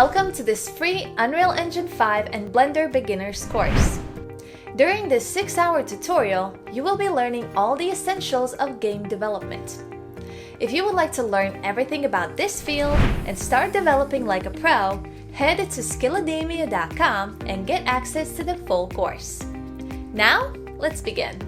Welcome to this free Unreal Engine 5 and Blender Beginners course. During this 6-hour tutorial, you will be learning all the essentials of game development. If you would like to learn everything about this field and start developing like a pro, head to skillademia.com and get access to the full course. Now, let's begin.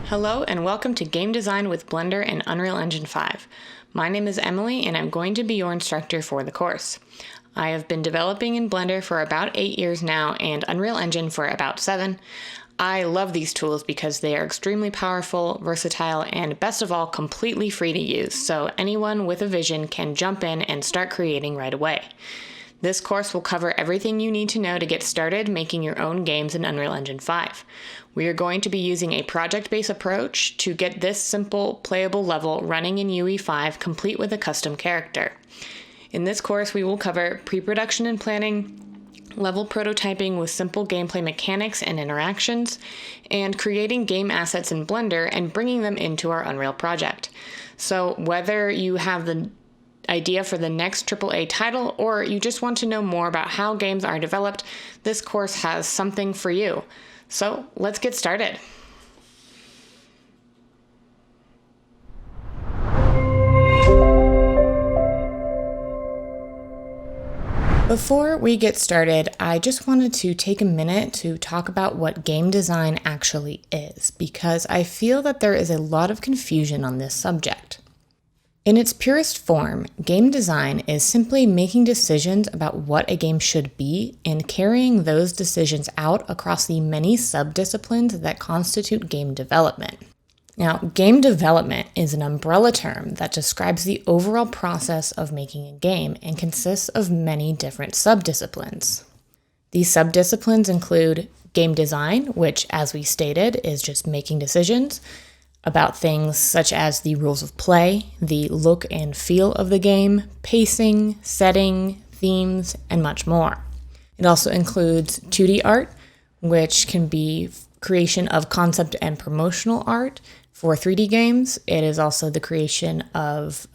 Hello and welcome to Game Design with Blender and Unreal Engine 5. My name is Emily and I'm going to be your instructor for the course. I have been developing in Blender for about 8 years now and Unreal Engine for about 7. I love these tools because they are extremely powerful, versatile, and best of all, completely free to use, so anyone with a vision can jump in and start creating right away. This course will cover everything you need to know to get started making your own games in Unreal Engine 5. We are going to be using a project-based approach to get this simple, playable level running in UE5 complete with a custom character. In this course, we will cover pre-production and planning, level prototyping with simple gameplay mechanics and interactions, and creating game assets in Blender and bringing them into our Unreal project. So whether you have the idea for the next AAA title, or you just want to know more about how games are developed, this course has something for you. So let's get started. Before we get started, I just wanted to take a minute to talk about what game design actually is, because I feel that there is a lot of confusion on this subject. In its purest form, game design is simply making decisions about what a game should be and carrying those decisions out across the many sub-disciplines that constitute game development. Now, game development is an umbrella term that describes the overall process of making a game and consists of many different sub-disciplines. These sub-disciplines include game design, which, as we stated, is just making decisions about things such as the rules of play, the look and feel of the game, pacing, setting, themes, and much more. It also includes 2D art, which can be creation of concept and promotional art for 3D games. It is also the creation of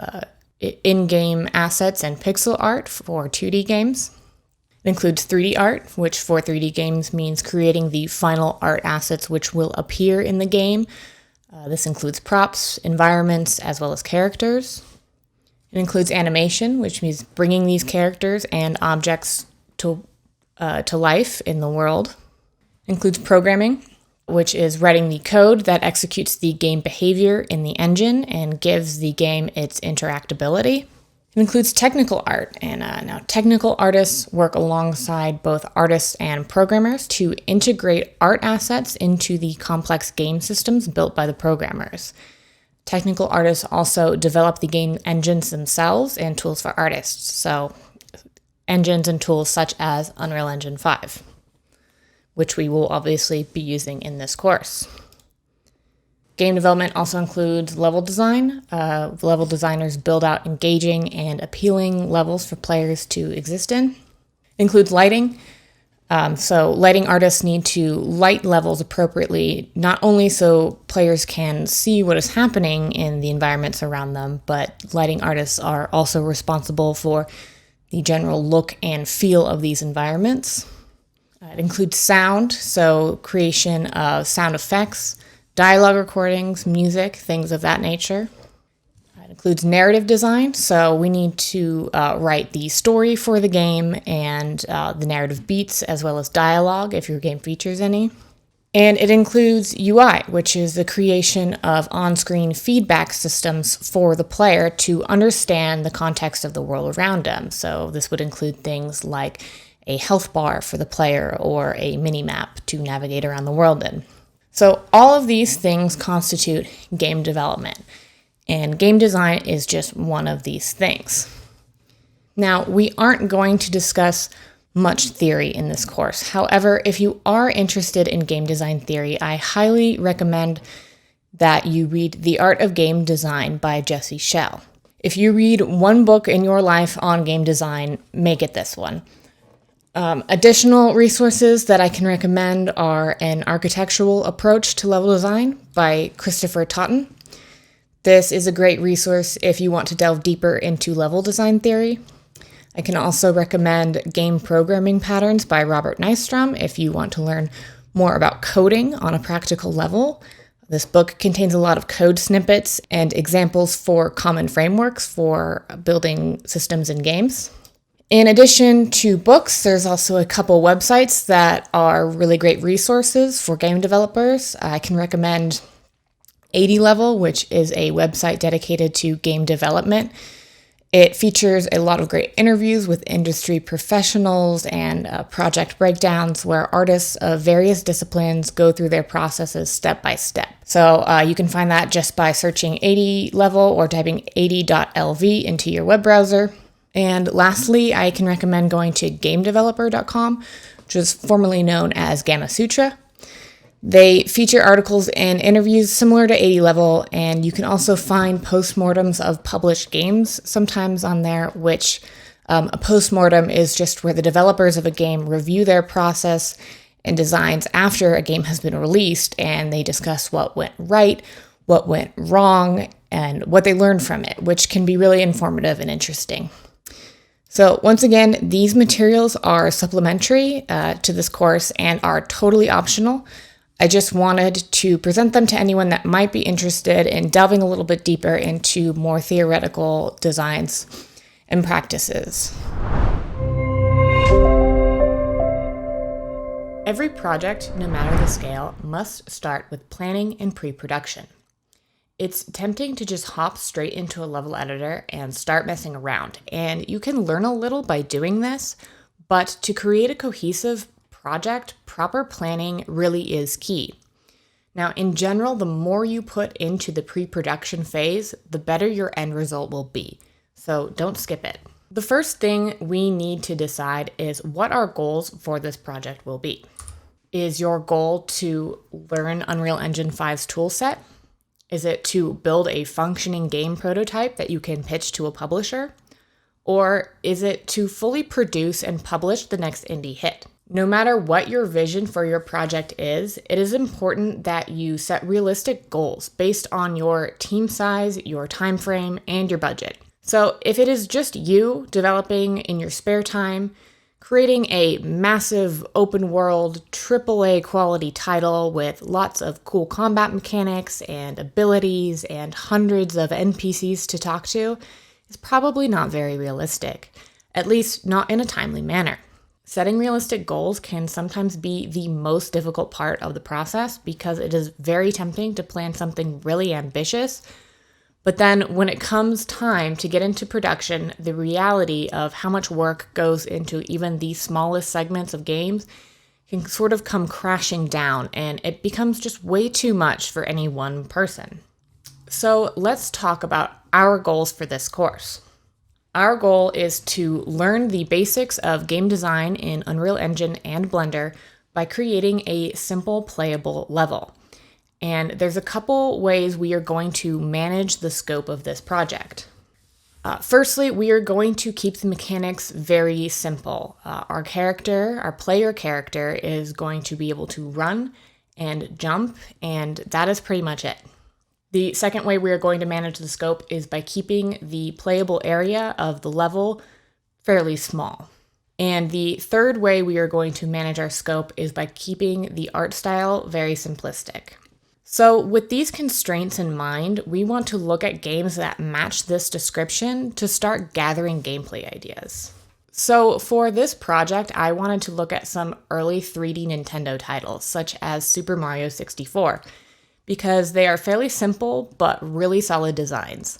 in-game assets and pixel art for 2D games. It includes 3D art, which for 3D games means creating the final art assets which will appear in the game. This includes props, environments, as well as characters. It includes animation, which means bringing these characters and objects to life in the world. It includes programming, which is writing the code that executes the game behavior in the engine and gives the game its interactability. It includes technical art, and now technical artists work alongside both artists and programmers to integrate art assets into the complex game systems built by the programmers. Technical artists also develop the game engines themselves and tools for artists, so engines and tools such as Unreal Engine 5, which we will obviously be using in this course. Game development also includes level design. Level designers build out engaging and appealing levels for players to exist in. It includes lighting. So lighting artists need to light levels appropriately, not only so players can see what is happening in the environments around them, but lighting artists are also responsible for the general look and feel of these environments. It includes sound, so creation of sound effects, dialogue recordings, music, things of that nature. It includes narrative design, so we need to write the story for the game and the narrative beats as well as dialogue if your game features any. And it includes UI, which is the creation of on-screen feedback systems for the player to understand the context of the world around them. So this would include things like a health bar for the player or a mini-map to navigate around the world in. So all of these things constitute game development, and game design is just one of these things. Now, we aren't going to discuss much theory in this course. However, if you are interested in game design theory, I highly recommend that you read The Art of Game Design by Jesse Schell. If you read one book in your life on game design, make it this one. Additional resources that I can recommend are An Architectural Approach to Level Design by Christopher Totten, This is a great resource if you want to delve deeper into level design theory. I can also recommend Game Programming Patterns by Robert Nystrom if you want to learn more about coding on a practical level. This book contains a lot of code snippets and examples for common frameworks for building systems and games. In addition to books, there's also a couple websites that are really great resources for game developers. I can recommend 80 Level, which is a website dedicated to game development. It features a lot of great interviews with industry professionals and project breakdowns where artists of various disciplines go through their processes step by step. So you can find that just by searching 80 Level or typing 80.lv into your web browser. And lastly, I can recommend going to gamedeveloper.com, which is formerly known as Gamasutra. They feature articles and interviews similar to 80 Level, and you can also find postmortems of published games sometimes on there, which a postmortem is just where the developers of a game review their process and designs after a game has been released, and they discuss what went right, what went wrong, and what they learned from it, which can be really informative and interesting. So once again, these materials are supplementary to this course and are totally optional. I just wanted to present them to anyone that might be interested in delving a little bit deeper into more theoretical designs and practices. Every project, no matter the scale, must start with planning and pre-production. It's tempting to just hop straight into a level editor and start messing around, and you can learn a little by doing this, but to create a cohesive project, proper planning really is key. Now, in general, the more you put into the pre-production phase, the better your end result will be. So don't skip it. The first thing we need to decide is what our goals for this project will be. Is your goal to learn Unreal Engine 5's toolset? Is it to build a functioning game prototype that you can pitch to a publisher? Or is it to fully produce and publish the next indie hit? No matter what your vision for your project is, it is important that you set realistic goals based on your team size, your time frame, and your budget. So if it is just you developing in your spare time, creating a massive open world AAA quality title with lots of cool combat mechanics and abilities and hundreds of NPCs to talk to is probably not very realistic, at least not in a timely manner. Setting realistic goals can sometimes be the most difficult part of the process because it is very tempting to plan something really ambitious. But then when it comes time to get into production, the reality of how much work goes into even the smallest segments of games can sort of come crashing down, and it becomes just way too much for any one person. So let's talk about our goals for this course. Our goal is to learn the basics of game design in Unreal Engine and Blender by creating a simple playable level. And there's a couple ways we are going to manage the scope of this project. Firstly, we are going to keep the mechanics very simple. Our player character is going to be able to run and jump, and that is pretty much it. The second way we are going to manage the scope is by keeping the playable area of the level fairly small. And the third way we are going to manage our scope is by keeping the art style very simplistic. So with these constraints in mind, we want to look at games that match this description to start gathering gameplay ideas. So for this project, I wanted to look at some early 3D Nintendo titles, such as Super Mario 64, because they are fairly simple but really solid designs.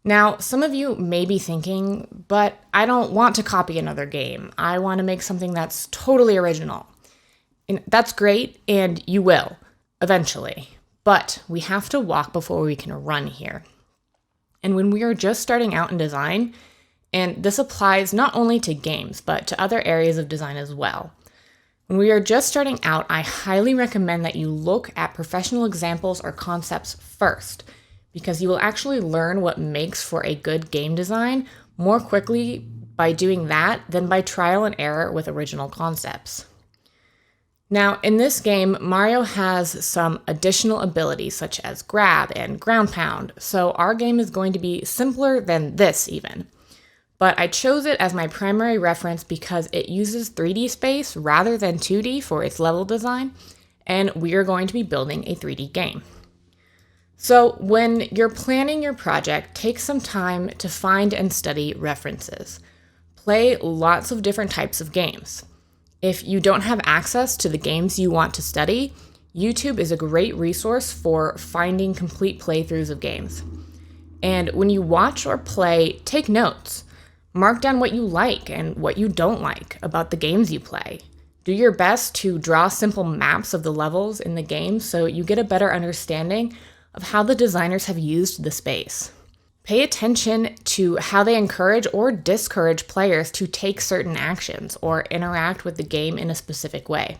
Now, some of you may be thinking, but I don't want to copy another game. I want to make something that's totally original. And that's great, and you will, eventually. But we have to walk before we can run here. And when we are just starting out in design, and this applies not only to games, but to other areas of design as well. When we are just starting out, I highly recommend that you look at professional examples or concepts first, because you will actually learn what makes for a good game design more quickly by doing that than by trial and error with original concepts. Now, in this game, Mario has some additional abilities such as grab and ground pound, so our game is going to be simpler than this even. But I chose it as my primary reference because it uses 3D space rather than 2D for its level design, and we are going to be building a 3D game. So when you're planning your project, take some time to find and study references. Play lots of different types of games. If you don't have access to the games you want to study, YouTube is a great resource for finding complete playthroughs of games. And when you watch or play, take notes. Mark down what you like and what you don't like about the games you play. Do your best to draw simple maps of the levels in the game so you get a better understanding of how the designers have used the space. Pay attention to how they encourage or discourage players to take certain actions or interact with the game in a specific way.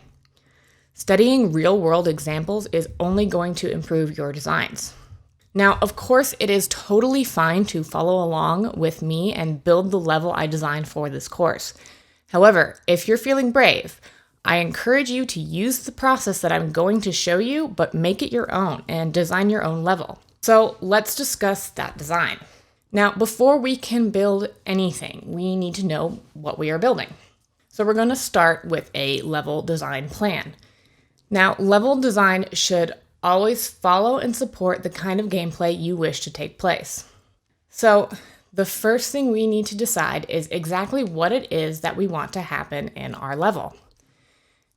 Studying real-world examples is only going to improve your designs. Now, of course, it is totally fine to follow along with me and build the level I designed for this course. However, if you're feeling brave, I encourage you to use the process that I'm going to show you, but make it your own and design your own level. So let's discuss that design. Now, before we can build anything, we need to know what we are building. So we're going to start with a level design plan. Now, level design should always follow and support the kind of gameplay you wish to take place. So the first thing we need to decide is exactly what it is that we want to happen in our level.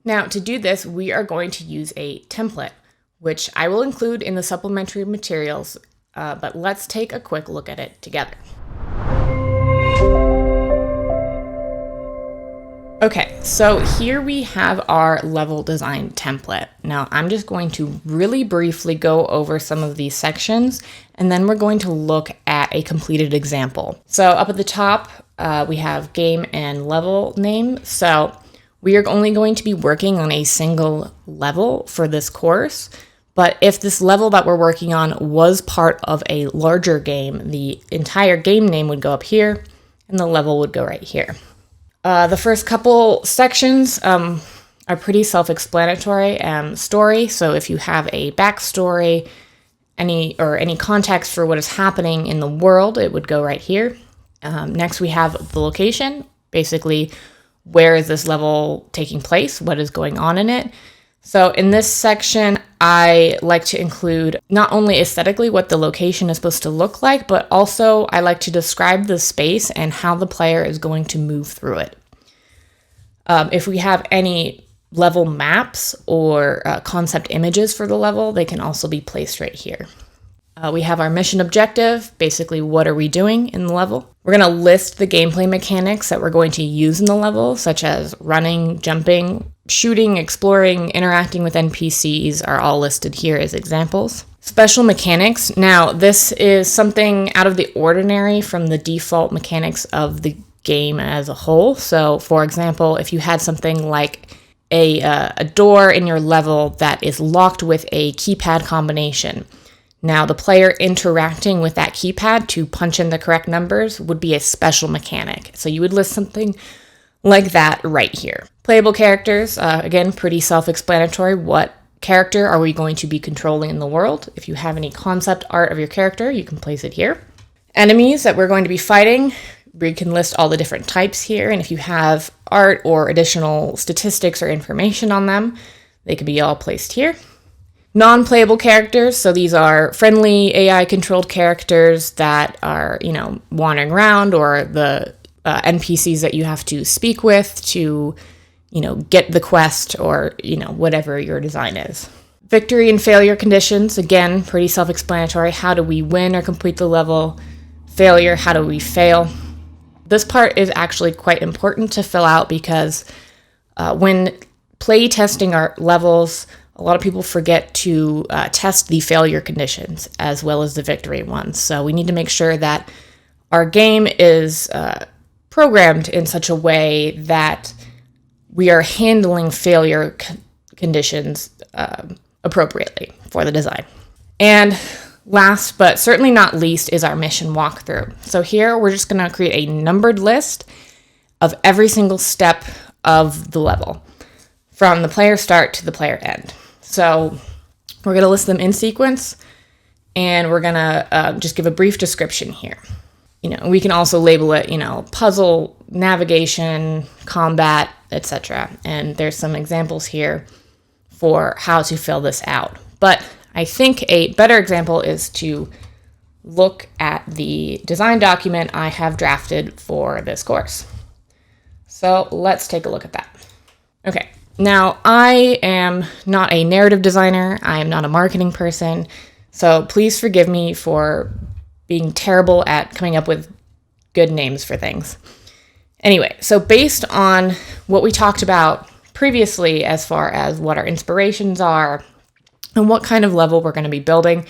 Now, to do this, we are going to use a template, which I will include in the supplementary materials, but let's take a quick look at it together. Okay, so here we have our level design template. Now, I'm just going to really briefly go over some of these sections, and then we're going to look at a completed example. So up at the top, we have game and level name. So we are only going to be working on a single level for this course. But if this level that we're working on was part of a larger game, the entire game name would go up here and the level would go right here. The first couple sections are pretty self-explanatory. Story, so if you have a backstory, any context for what is happening in the world, it would go right here. Next we have the location, basically where is this level taking place, what is going on in it. So in this section, I like to include not only aesthetically what the location is supposed to look like, but also I like to describe the space and how the player is going to move through it. If we have any level maps or concept images for the level, they can also be placed right here. We have our mission objective, basically what are we doing in the level. We're going to list the gameplay mechanics that we're going to use in the level, such as running, jumping, shooting, exploring, interacting with NPCs are all listed here as examples. Special mechanics. Now, this is something out of the ordinary from the default mechanics of the game as a whole. So, for example, if you had something like a door in your level that is locked with a keypad combination, now, the player interacting with that keypad to punch in the correct numbers would be a special mechanic. So you would list something like that right here. Playable characters, again, pretty self-explanatory. What character are we going to be controlling in the world? If you have any concept art of your character, you can place it here. Enemies that we're going to be fighting, we can list all the different types here. And if you have art or additional statistics or information on them, they could be all placed here. Non-playable characters, so these are friendly AI-controlled characters that are, wandering around, or the NPCs that you have to speak with to, get the quest, or, whatever your design is. Victory and failure conditions, again, pretty self-explanatory. How do we win or complete the level? Failure, how do we fail? This part is actually quite important to fill out because when play testing our levels, a lot of people forget to test the failure conditions as well as the victory ones. So we need to make sure that our game is programmed in such a way that we are handling failure conditions appropriately for the design. And last but certainly not least is our mission walkthrough. So here we're just going to create a numbered list of every single step of the level. from the player start to the player end. So we're going to list them in sequence, and we're going to just give a brief description here. We can also label it, puzzle, navigation, combat, etc. And there's some examples here for how to fill this out. But I think a better example is to look at the design document I have drafted for this course. So let's take a look at that. Okay, now I am not a narrative designer. I am not a marketing person. So please forgive me for being terrible at coming up with good names for things. Anyway, so based on what we talked about previously as far as what our inspirations are and what kind of level we're going to be building,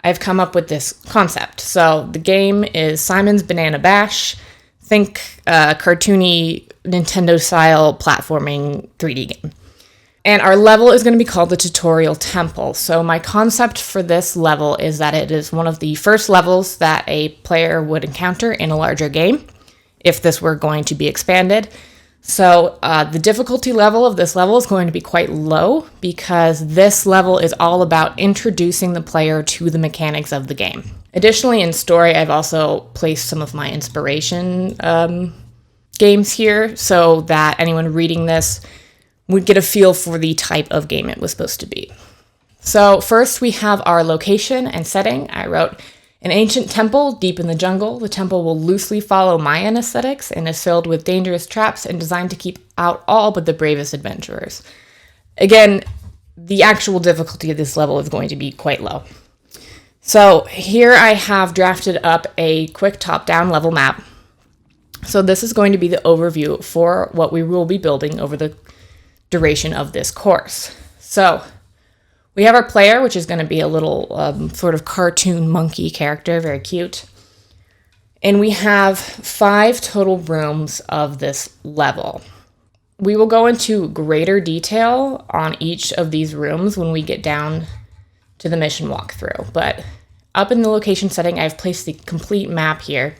I've come up with this concept. So the game is Simon's Banana Bash. Think cartoony Nintendo-style platforming 3D game. And our level is going to be called the Tutorial Temple. So my concept for this level is that it is one of the first levels that a player would encounter in a larger game, if this were going to be expanded. So the difficulty level of this level is going to be quite low, because this level is all about introducing the player to the mechanics of the game. Additionally, in story, I've also placed some of my inspiration games here, so that anyone reading this would get a feel for the type of game it was supposed to be. So first we have our location and setting. I wrote an ancient temple deep in the jungle. The temple will loosely follow Mayan aesthetics and is filled with dangerous traps and designed to keep out all but the bravest adventurers. Again, the actual difficulty of this level is going to be quite low. So here I have drafted up a quick top-down level map. So this is going to be the overview for what we will be building over the duration of this course. So we have our player, which is going to be a little sort of cartoon monkey character, very cute. And we have 5 total rooms of this level. We will go into greater detail on each of these rooms when we get down to the mission walkthrough. But up in the location setting, I've placed the complete map here,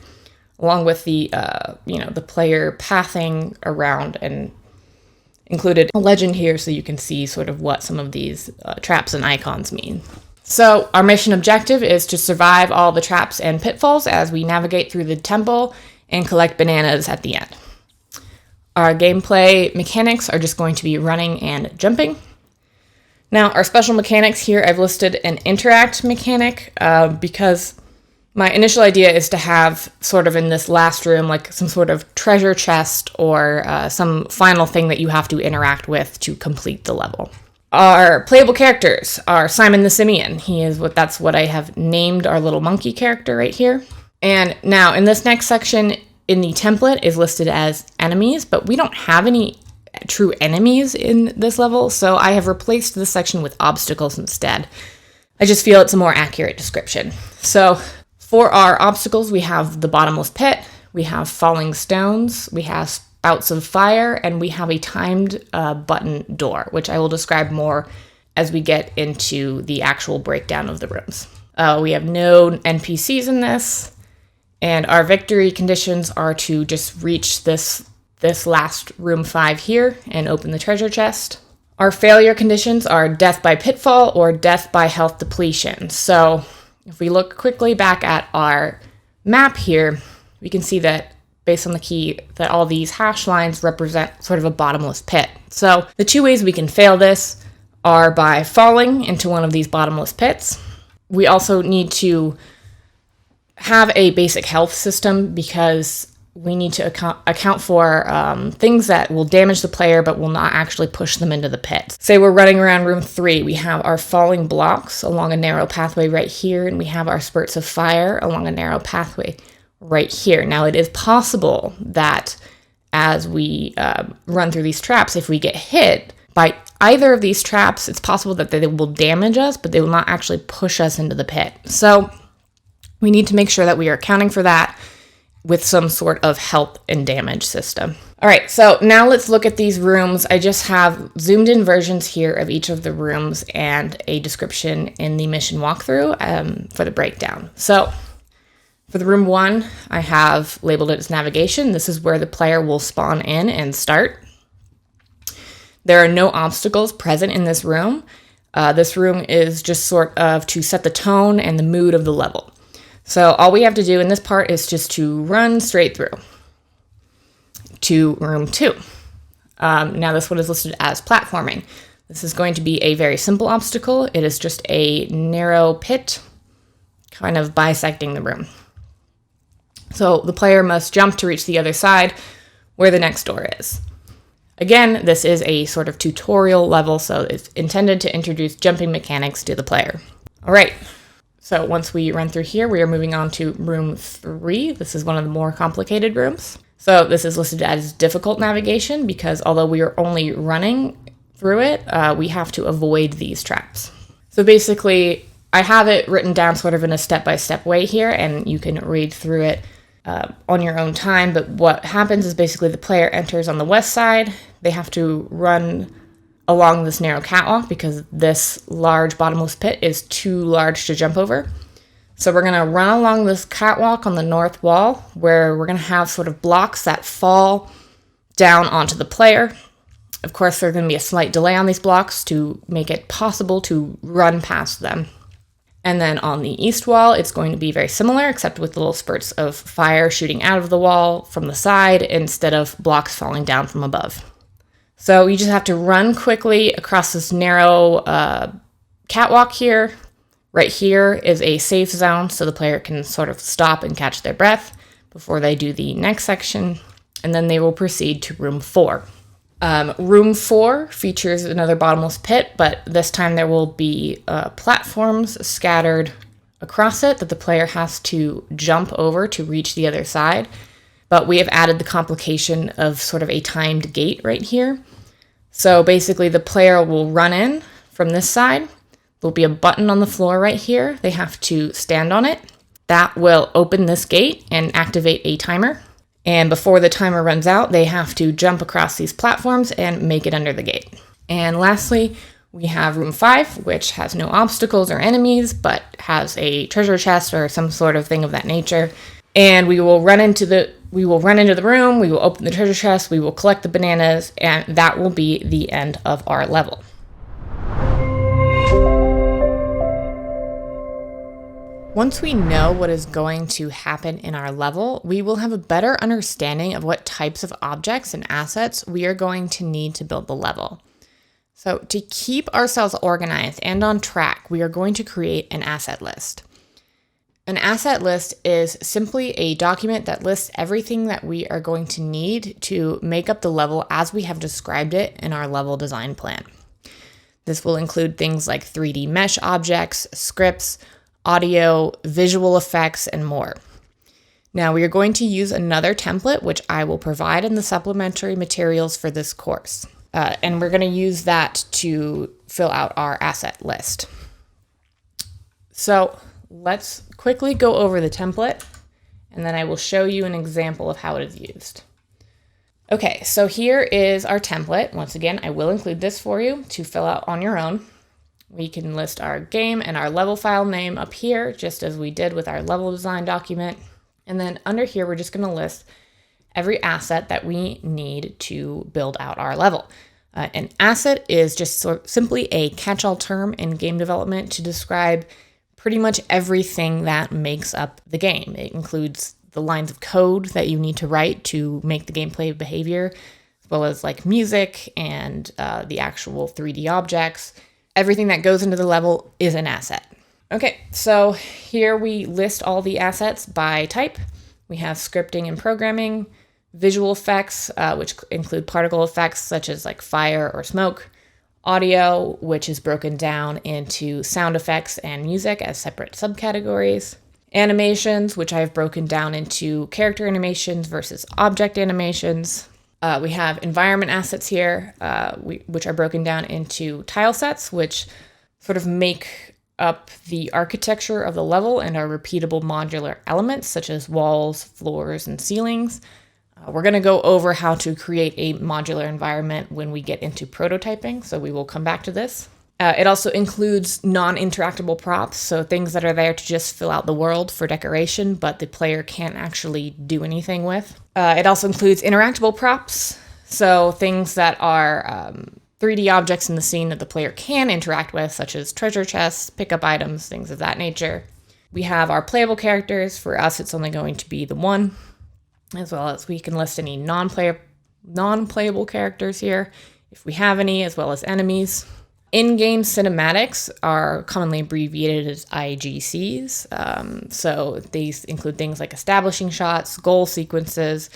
along with the the player pathing around, and included a legend here so you can see sort of what some of these traps and icons mean. So our mission objective is to survive all the traps and pitfalls as we navigate through the temple and collect bananas at the end. Our gameplay mechanics are just going to be running and jumping. Now, our special mechanics here, I've listed an interact mechanic because my initial idea is to have sort of in this last room, like some sort of treasure chest or some final thing that you have to interact with to complete the level. Our playable characters are Simon the Simian. That's what I have named our little monkey character right here. And now in this next section in the template is listed as enemies, but we don't have any true enemies in this level, so I have replaced this section with obstacles instead. I just feel it's a more accurate description. So for our obstacles, we have the bottomless pit, we have falling stones, we have spouts of fire, and we have a timed button door, which I will describe more as we get into the actual breakdown of the rooms. We have no NPCs in this, and our victory conditions are to just reach this last room 5 here and open the treasure chest. Our failure conditions are death by pitfall or death by health depletion. So if we look quickly back at our map here, we can see that based on the key that all these hash lines represent sort of a bottomless pit. So the 2 ways we can fail this are by falling into one of these bottomless pits. We also need to have a basic health system because we need to account for things that will damage the player but will not actually push them into the pit. Say we're running around room 3, we have our falling blocks along a narrow pathway right here, and we have our spurts of fire along a narrow pathway right here. Now it is possible that as we run through these traps, if we get hit by either of these traps, it's possible that they will damage us, but they will not actually push us into the pit. So we need to make sure that we are accounting for that with some sort of health and damage system. All right, so now let's look at these rooms. I just have zoomed in versions here of each of the rooms and a description in the mission walkthrough for the breakdown. So for the room 1, I have labeled it as navigation. This is where the player will spawn in and start. There are no obstacles present in this room. This room is just sort of to set the tone and the mood of the level. So all we have to do in this part is just to run straight through to room 2. Now this one is listed as platforming. This is going to be a very simple obstacle. It is just a narrow pit kind of bisecting the room. So the player must jump to reach the other side where the next door is. Again, this is a sort of tutorial level, so it's intended to introduce jumping mechanics to the player. All right, so once we run through here, we are moving on to room 3. This is one of the more complicated rooms. So this is listed as difficult navigation because although we are only running through it, we have to avoid these traps. So basically, I have it written down sort of in a step-by-step way here, and you can read through it on your own time, but what happens is basically the player enters on the west side. They have to run along this narrow catwalk because this large bottomless pit is too large to jump over. So we're going to run along this catwalk on the north wall where we're going to have sort of blocks that fall down onto the player. Of course, there's going to be a slight delay on these blocks to make it possible to run past them. And then on the east wall, it's going to be very similar, except with little spurts of fire shooting out of the wall from the side instead of blocks falling down from above. So you just have to run quickly across this narrow catwalk here. Right here is a safe zone, so the player can sort of stop and catch their breath before they do the next section, and then they will proceed to room 4. Room 4 features another bottomless pit, but this time there will be platforms scattered across it that the player has to jump over to reach the other side. But we have added the complication of sort of a timed gate right here. So basically the player will run in from this side. There'll be a button on the floor right here. They have to stand on it. That will open this gate and activate a timer. And before the timer runs out, they have to jump across these platforms and make it under the gate. And lastly, we have room 5, which has no obstacles or enemies, but has a treasure chest or some sort of thing of that nature. And we will run into the room, we will open the treasure chest, we will collect the bananas, and that will be the end of our level. Once we know what is going to happen in our level, we will have a better understanding of what types of objects and assets we are going to need to build the level. So to keep ourselves organized and on track, we are going to create an asset list. An asset list is simply a document that lists everything that we are going to need to make up the level as we have described it in our level design plan. This will include things like 3D mesh objects, scripts, audio, visual effects, and more. Now we are going to use another template, which I will provide in the supplementary materials for this course. And we're going to use that to fill out our asset list. So let's quickly go over the template, and then I will show you an example of how it is used. Okay, so here is our template. Once again, I will include this for you to fill out on your own. We can list our game and our level file name up here, just as we did with our level design document. And then under here, we're just going to list every asset that we need to build out our level. An asset is just simply a catch-all term in game development to describe pretty much everything that makes up the game. It includes the lines of code that you need to write to make the gameplay behavior, as well as like music and the actual 3D objects. Everything that goes into the level is an asset. Okay, so here we list all the assets by type. We have scripting and programming, visual effects, which include particle effects such as like fire or smoke, audio, which is broken down into sound effects and music as separate subcategories, animations, which I've broken down into character animations versus object animations. We have environment assets here, which are broken down into tile sets, which sort of make up the architecture of the level and are repeatable modular elements such as walls, floors, and ceilings. We're going to go over how to create a modular environment when we get into prototyping, so we will come back to this. It also includes non-interactable props, so things that are there to just fill out the world for decoration, but the player can't actually do anything with. It also includes interactable props, so things that are 3D objects in the scene that the player can interact with, such as treasure chests, pickup items, things of that nature. We have our playable characters. For us, it's only going to be the one, as well as we can list any non-playable characters here, if we have any, as well as enemies. In-game cinematics are commonly abbreviated as IGCs. So these include things like establishing shots, goal sequences,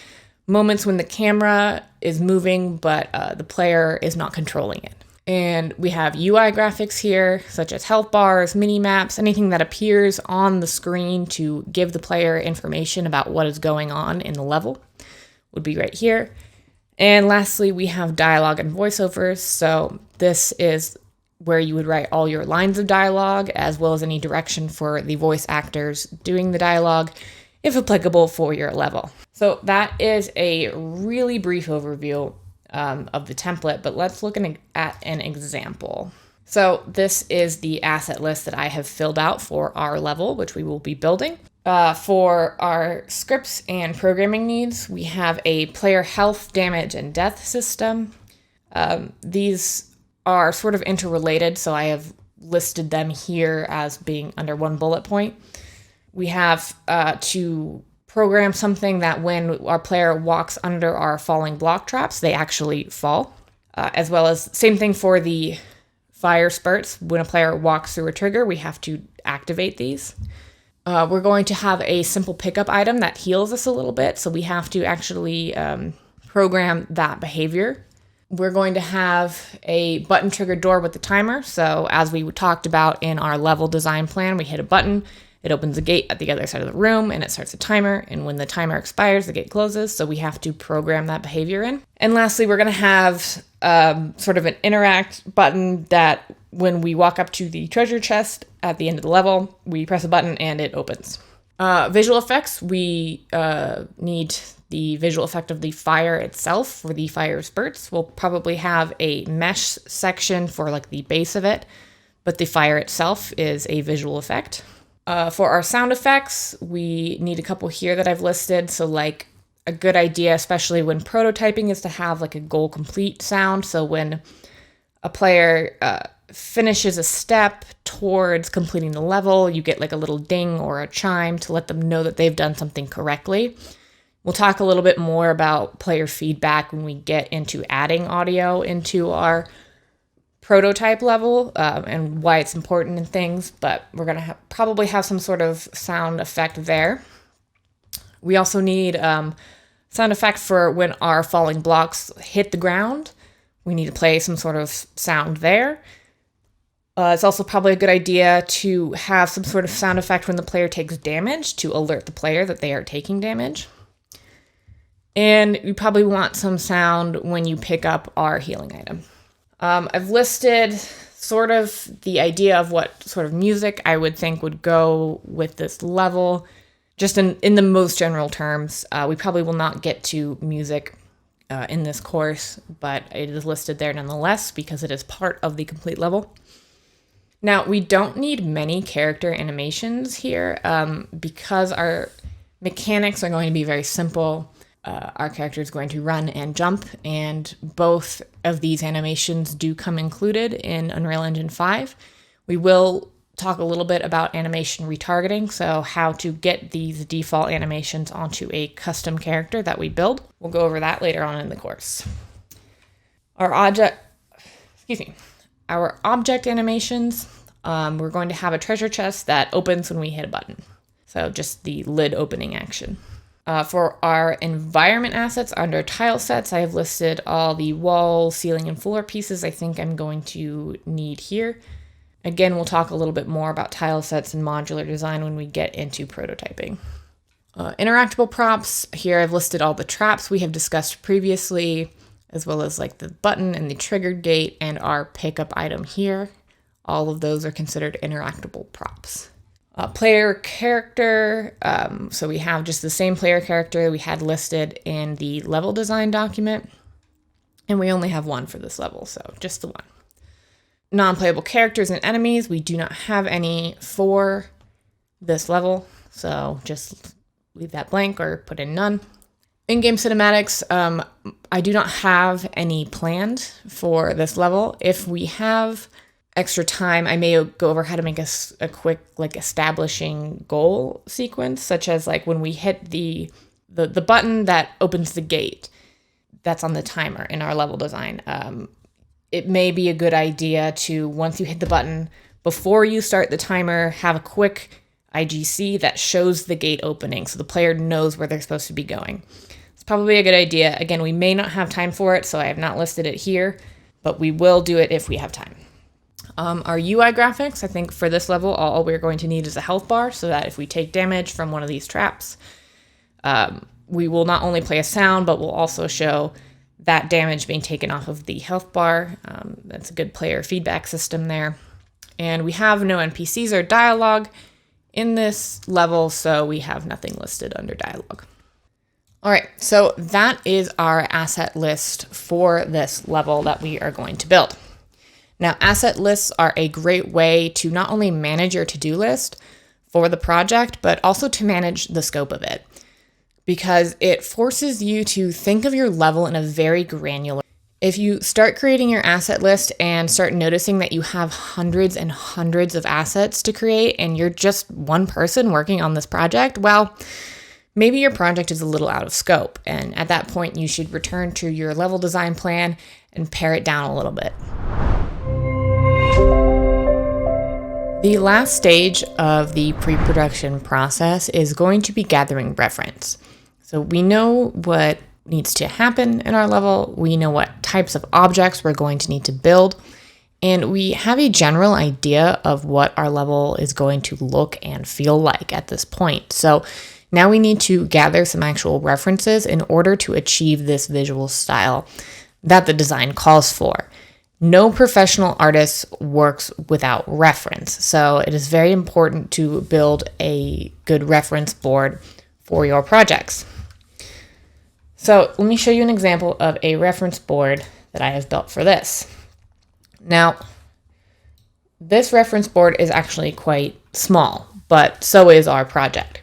moments when the camera is moving but the player is not controlling it. And we have UI graphics here, such as health bars, mini maps, anything that appears on the screen to give the player information about what is going on in the level would be right here. And lastly, we have dialogue and voiceovers. So this is where you would write all your lines of dialogue, as well as any direction for the voice actors doing the dialogue, if applicable for your level. So that is a really brief overview of the template, but let's look at an example. So this is the asset list that I have filled out for our level, which we will be building. For our scripts and programming needs, we have a player health, damage, and death system. These are sort of interrelated, so I have listed them here as being under one bullet point. We have to program something that when our player walks under our falling block traps, they actually fall, as well as same thing for the fire spurts. When a player walks through a trigger, we have to activate these. We're going to have a simple pickup item that heals us a little bit, so we have to actually program that behavior. We're going to have a button triggered door with the timer. So as we talked about in our level design plan, we hit a button, it opens a gate at the other side of the room, and it starts a timer. And when the timer expires, the gate closes. So we have to program that behavior in. And lastly, we're going to have sort of an interact button that when we walk up to the treasure chest at the end of the level, we press a button and it opens. Visual effects, we need the visual effect of the fire itself for the fire spurts. We'll probably have a mesh section for like the base of it, but the fire itself is a visual effect. For our sound effects, we need a couple here that I've listed. So like a good idea, especially when prototyping, is to have like a goal complete sound. So when a player finishes a step towards completing the level, you get like a little ding or a chime to let them know that they've done something correctly. We'll talk a little bit more about player feedback when we get into adding audio into our prototype level and why it's important and things, but we're going to probably have some sort of sound effect there. We also need sound effect for when our falling blocks hit the ground. We need to play some sort of sound there. It's also probably a good idea to have some sort of sound effect when the player takes damage to alert the player that they are taking damage. And you probably want some sound when you pick up our healing item. I've listed sort of the idea of what sort of music I would think would go with this level, just in the most general terms. We probably will not get to music in this course, but it is listed there nonetheless because it is part of the complete level. Now, we don't need many character animations here because our mechanics are going to be very simple. Our character is going to run and jump, and both of these animations do come included in Unreal Engine 5. We will talk a little bit about animation retargeting, so how to get these default animations onto a custom character that we build. We'll go over that later on in the course. Our object animations, we're going to have a treasure chest that opens when we hit a button. So just the lid opening action. For our environment assets under tile sets, I have listed all the wall, ceiling, and floor pieces I think I'm going to need here. Again, we'll talk a little bit more about tile sets and modular design when we get into prototyping. Interactable props, here I've listed all the traps we have discussed previously, as well as like the button and the triggered gate and our pickup item here. All of those are considered interactable props. Player character, so we have just the same player character we had listed in the level design document, and we only have one for this level, so just the one. Non-playable characters and enemies, we do not have any for this level, so just leave that blank or put in none. In-game cinematics, I do not have any planned for this level. If we have extra time, I may go over how to make a quick like establishing goal sequence, such as like when we hit the button that opens the gate that's on the timer in our level design. It may be a good idea to, once you hit the button, before you start the timer, have a quick IGC that shows the gate opening so the player knows where they're supposed to be going. It's probably a good idea. Again, we may not have time for it, so I have not listed it here, but we will do it if we have time. Our UI graphics, I think for this level, all we're going to need is a health bar so that if we take damage from one of these traps, we will not only play a sound, but we'll also show that damage being taken off of the health bar. That's a good player feedback system there. And we have no NPCs or dialogue in this level, so we have nothing listed under dialogue. All right, so that is our asset list for this level that we are going to build. Now, asset lists are a great way to not only manage your to-do list for the project, but also to manage the scope of it, because it forces you to think of your level in a very granular way. If you start creating your asset list and start noticing that you have hundreds and hundreds of assets to create and you're just one person working on this project, well, maybe your project is a little out of scope. And at that point, you should return to your level design plan and pare it down a little bit. The last stage of the pre-production process is going to be gathering reference. So we know what needs to happen in our level, we know what types of objects we're going to need to build, and we have a general idea of what our level is going to look and feel like at this point. So now we need to gather some actual references in order to achieve this visual style that the design calls for. No professional artist works without reference, so it is very important to build a good reference board for your projects. So let me show you an example of a reference board that I have built for this. Now, this reference board is actually quite small, but so is our project.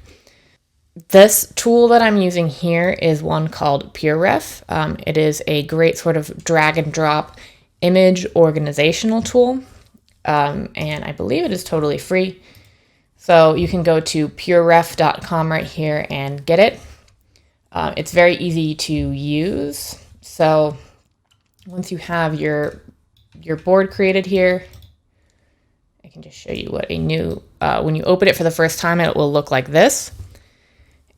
This tool that I'm using here is one called PureRef. It is a great sort of drag and drop image organizational tool, and I believe it is totally free. So you can go to pureref.com right here and get it. It's very easy to use. So once you have your board created here, I can just show you what a new, when you open it for the first time, it will look like this.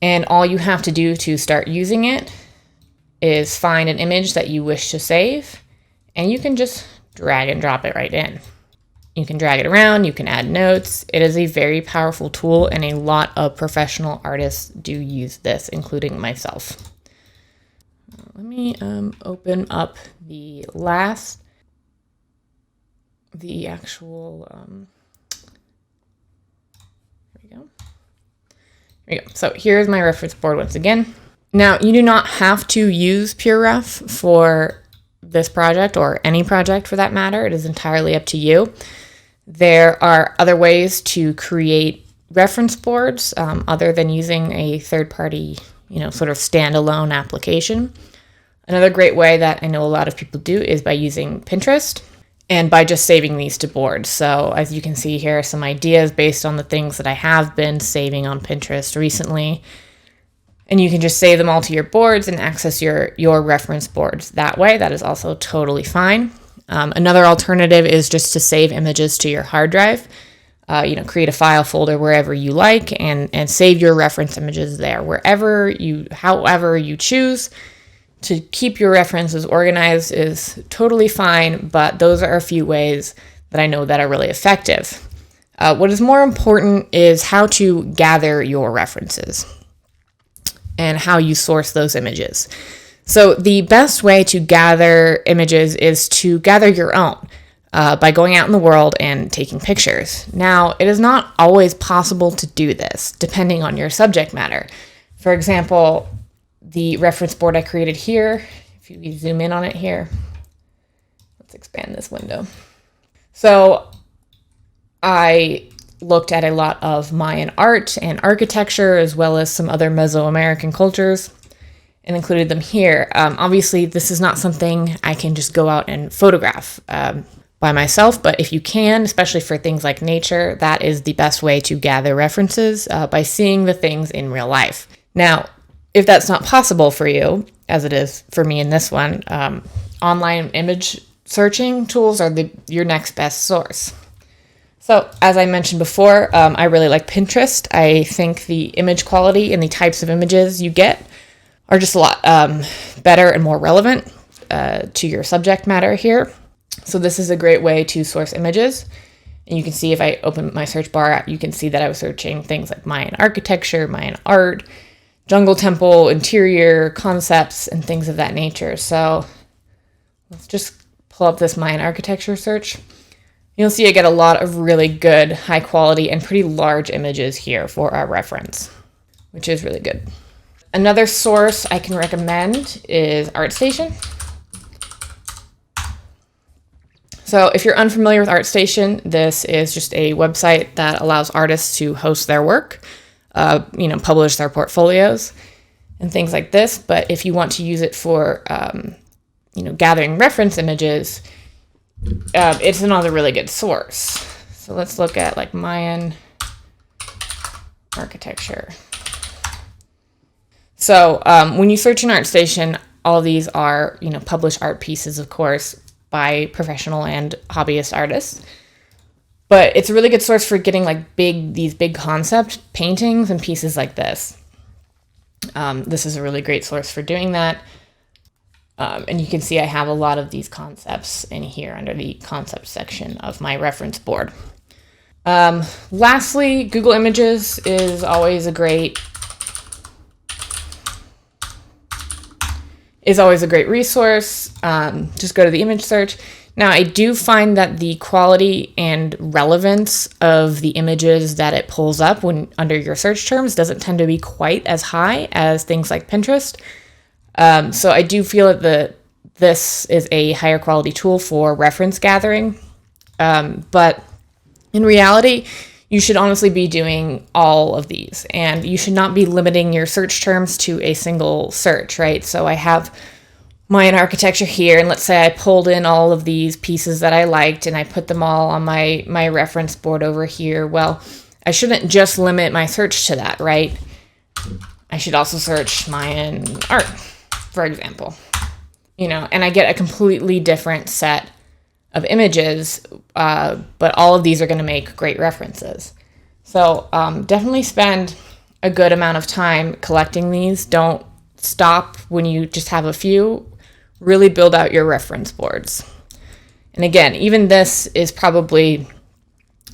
And all you have to do to start using it is find an image that you wish to save, and you can just drag and drop it right in. You can drag it around, you can add notes. It is a very powerful tool, and a lot of professional artists do use this, including myself. Let me open up the actual, here we go. Here we go. So here's my reference board once again. Now, you do not have to use PureRef for this project, or any project for that matter. It is entirely up to you. There are other ways to create reference boards other than using a third-party, sort of standalone application. Another great way that I know a lot of people do is by using Pinterest and by just saving these to boards. So as you can see here are some ideas based on the things that I have been saving on Pinterest recently. And you can just save them all to your boards and access your reference boards that way. That is also totally fine. Another alternative is just to save images to your hard drive. Create a file folder wherever you like and save your reference images there. However you choose to keep your references organized is totally fine, but those are a few ways that I know that are really effective. What is more important is how to gather your references and how you source those images. So the best way to gather images is to gather your own by going out in the world and taking pictures. Now, it is not always possible to do this, depending on your subject matter. For example, the reference board I created here, if you zoom in on it here, let's expand this window. So I looked at a lot of Mayan art and architecture, as well as some other Mesoamerican cultures. and included them here. Obviously, this is not something I can just go out and photograph by myself, but if you can, especially for things like nature, that is the best way to gather references by seeing the things in real life. Now, if that's not possible for you, as it is for me in this one, online image searching tools are your next best source. So, as I mentioned before, I really like Pinterest. I think the image quality and the types of images you get are just a lot better and more relevant to your subject matter here. So this is a great way to source images. And you can see if I open my search bar, you can see that I was searching things like Mayan architecture, Mayan art, jungle temple, interior concepts, and things of that nature. So let's just pull up this Mayan architecture search. You'll see I get a lot of really good, high quality, and pretty large images here for our reference, which is really good. Another source I can recommend is ArtStation. So if you're unfamiliar with ArtStation, this is just a website that allows artists to host their work, publish their portfolios and things like this. But if you want to use it for, gathering reference images, it's another really good source. So let's look at like Mayan architecture. So when you search in ArtStation, all of these are, published art pieces, of course, by professional and hobbyist artists. But it's a really good source for getting these big concept paintings and pieces like this. This is a really great source for doing that. And you can see I have a lot of these concepts in here under the concept section of my reference board. Lastly, Google Images is always a great resource. Just go to the image search. Now, I do find that the quality and relevance of the images that it pulls up when under your search terms doesn't tend to be quite as high as things like Pinterest. So I do feel that this is a higher quality tool for reference gathering. But in reality, you should honestly be doing all of these, and you should not be limiting your search terms to a single search, right? So I have Mayan architecture here, and let's say I pulled in all of these pieces that I liked and I put them all on my reference board over here. Well, I shouldn't just limit my search to that, right? I should also search Mayan art, for example, and I get a completely different set of images, but all of these are going to make great references. So definitely spend a good amount of time collecting these. Don't stop when you just have a few. Really build out your reference boards. And again, even this is probably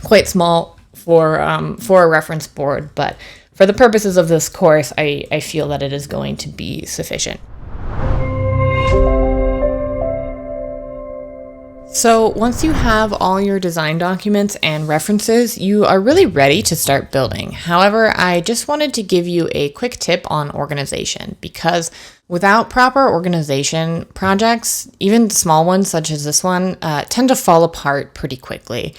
quite small for a reference board, but for the purposes of this course, I feel that it is going to be sufficient. So once you have all your design documents and references, you are really ready to start building. However, I just wanted to give you a quick tip on organization, because without proper organization, projects, even small ones such as this one, tend to fall apart pretty quickly.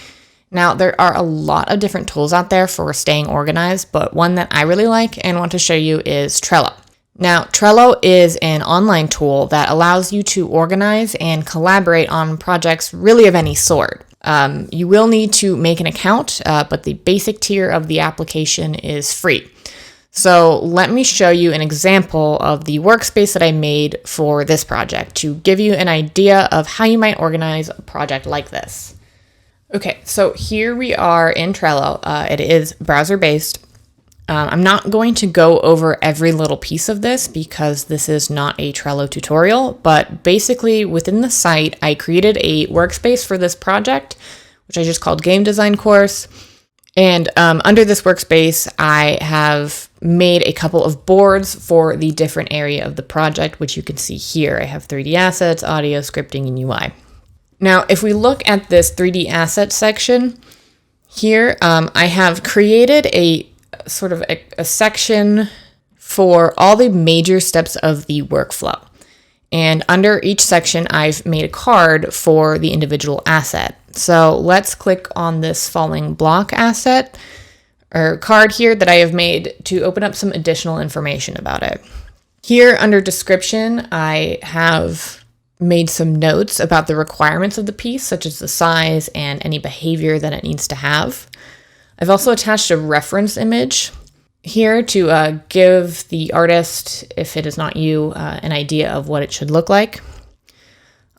Now, there are a lot of different tools out there for staying organized, but one that I really like and want to show you is Trello. Now, Trello is an online tool that allows you to organize and collaborate on projects really of any sort. You will need to make an account, but the basic tier of the application is free. So let me show you an example of the workspace that I made for this project to give you an idea of how you might organize a project like this. Okay, so here we are in Trello. It is browser-based. I'm not going to go over every little piece of this because this is not a Trello tutorial, but basically within the site, I created a workspace for this project, which I just called Game Design Course. And under this workspace, I have made a couple of boards for the different area of the project, which you can see here. I have 3D assets, audio, scripting, and UI. Now, if we look at this 3D assets section here, I have created a sort of a section for all the major steps of the workflow. And under each section, I've made a card for the individual asset. So let's click on this falling block asset or card here that I have made to open up some additional information about it. Here under description, I have made some notes about the requirements of the piece, such as the size and any behavior that it needs to have. I've also attached a reference image here to give the artist, if it is not you, an idea of what it should look like.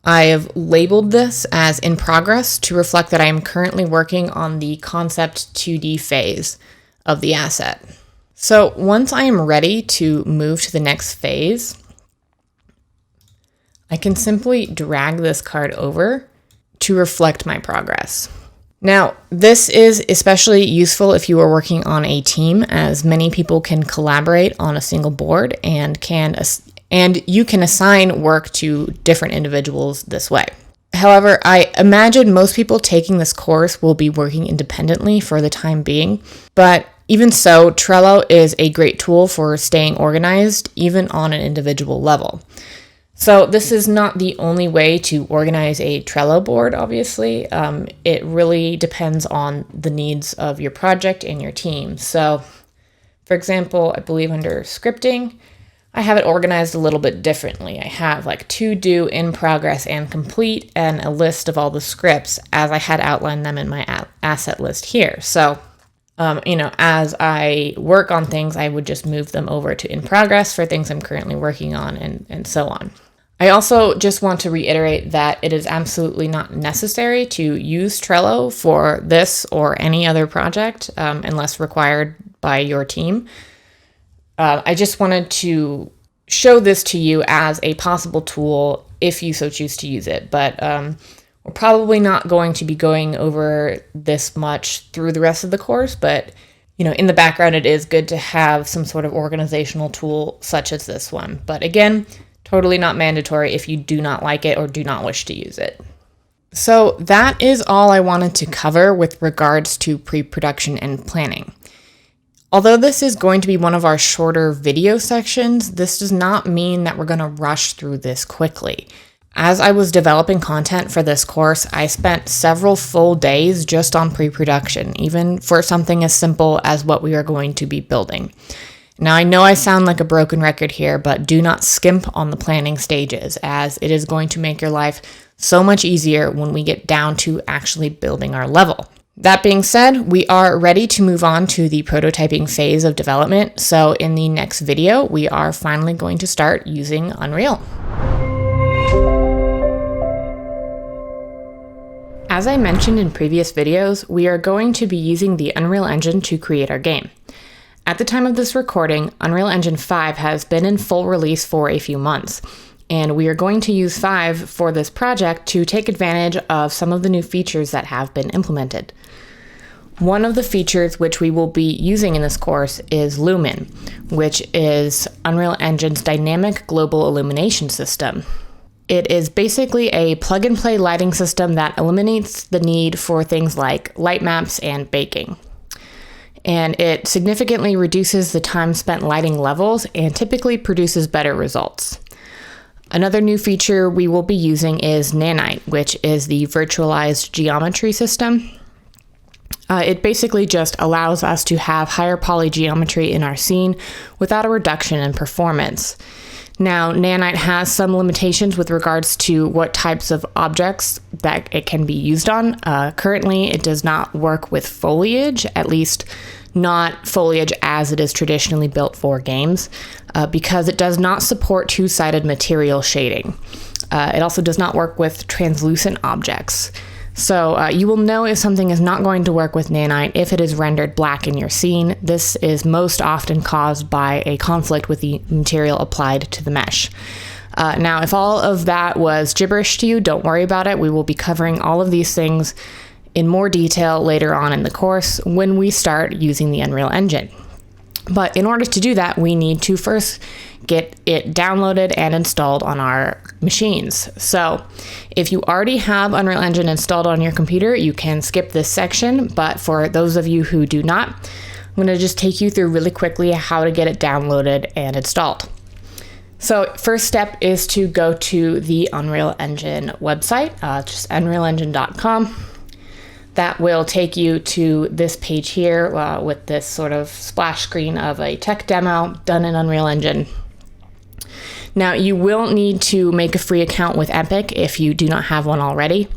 I have labeled this as in progress to reflect that I am currently working on the concept 2D phase of the asset. So once I am ready to move to the next phase, I can simply drag this card over to reflect my progress. Now, this is especially useful if you are working on a team, as many people can collaborate on a single board and you can assign work to different individuals this way. However, I imagine most people taking this course will be working independently for the time being, but even so, Trello is a great tool for staying organized, even on an individual level. So this is not the only way to organize a Trello board, obviously. It really depends on the needs of your project and your team. So, for example, I believe under scripting, I have it organized a little bit differently. I have like to do, in progress, and complete, and a list of all the scripts as I had outlined them in my asset list here. So, as I work on things, I would just move them over to in progress for things I'm currently working on and so on. I also just want to reiterate that it is absolutely not necessary to use Trello for this or any other project unless required by your team. I just wanted to show this to you as a possible tool if you so choose to use it, but we're probably not going to be going over this much through the rest of the course, but in the background, it is good to have some sort of organizational tool such as this one. But again, totally not mandatory if you do not like it or do not wish to use it. So that is all I wanted to cover with regards to pre-production and planning. Although this is going to be one of our shorter video sections, this does not mean that we're going to rush through this quickly. As I was developing content for this course, I spent several full days just on pre-production, even for something as simple as what we are going to be building. Now, I know I sound like a broken record here, but do not skimp on the planning stages, as it is going to make your life so much easier when we get down to actually building our level. That being said, we are ready to move on to the prototyping phase of development, so in the next video, we are finally going to start using Unreal. As I mentioned in previous videos, we are going to be using the Unreal Engine to create our game. At the time of this recording, Unreal Engine 5 has been in full release for a few months, and we are going to use 5 for this project to take advantage of some of the new features that have been implemented. One of the features which we will be using in this course is Lumen, which is Unreal Engine's dynamic global illumination system. It is basically a plug-and-play lighting system that eliminates the need for things like light maps and baking. And it significantly reduces the time spent lighting levels and typically produces better results. Another new feature we will be using is Nanite, which is the virtualized geometry system. It basically just allows us to have higher poly geometry in our scene without a reduction in performance. Now, Nanite has some limitations with regards to what types of objects that it can be used on. Currently, it does not work with foliage, at least not foliage as it is traditionally built for games, because it does not support two-sided material shading. It also does not work with translucent objects. So you will know if something is not going to work with Nanite if it is rendered black in your scene. This is most often caused by a conflict with the material applied to the mesh. Now, if all of that was gibberish to you, don't worry about it. We will be covering all of these things in more detail later on in the course when we start using the Unreal Engine. But in order to do that, we need to first get it downloaded and installed on our machines. So if you already have Unreal Engine installed on your computer, you can skip this section. But for those of you who do not, I'm going to just take you through really quickly how to get it downloaded and installed. So first step is to go to the Unreal Engine website, just unrealengine.com. That will take you to this page here with this sort of splash screen of a tech demo done in Unreal Engine. Now, you will need to make a free account with Epic if you do not have one already.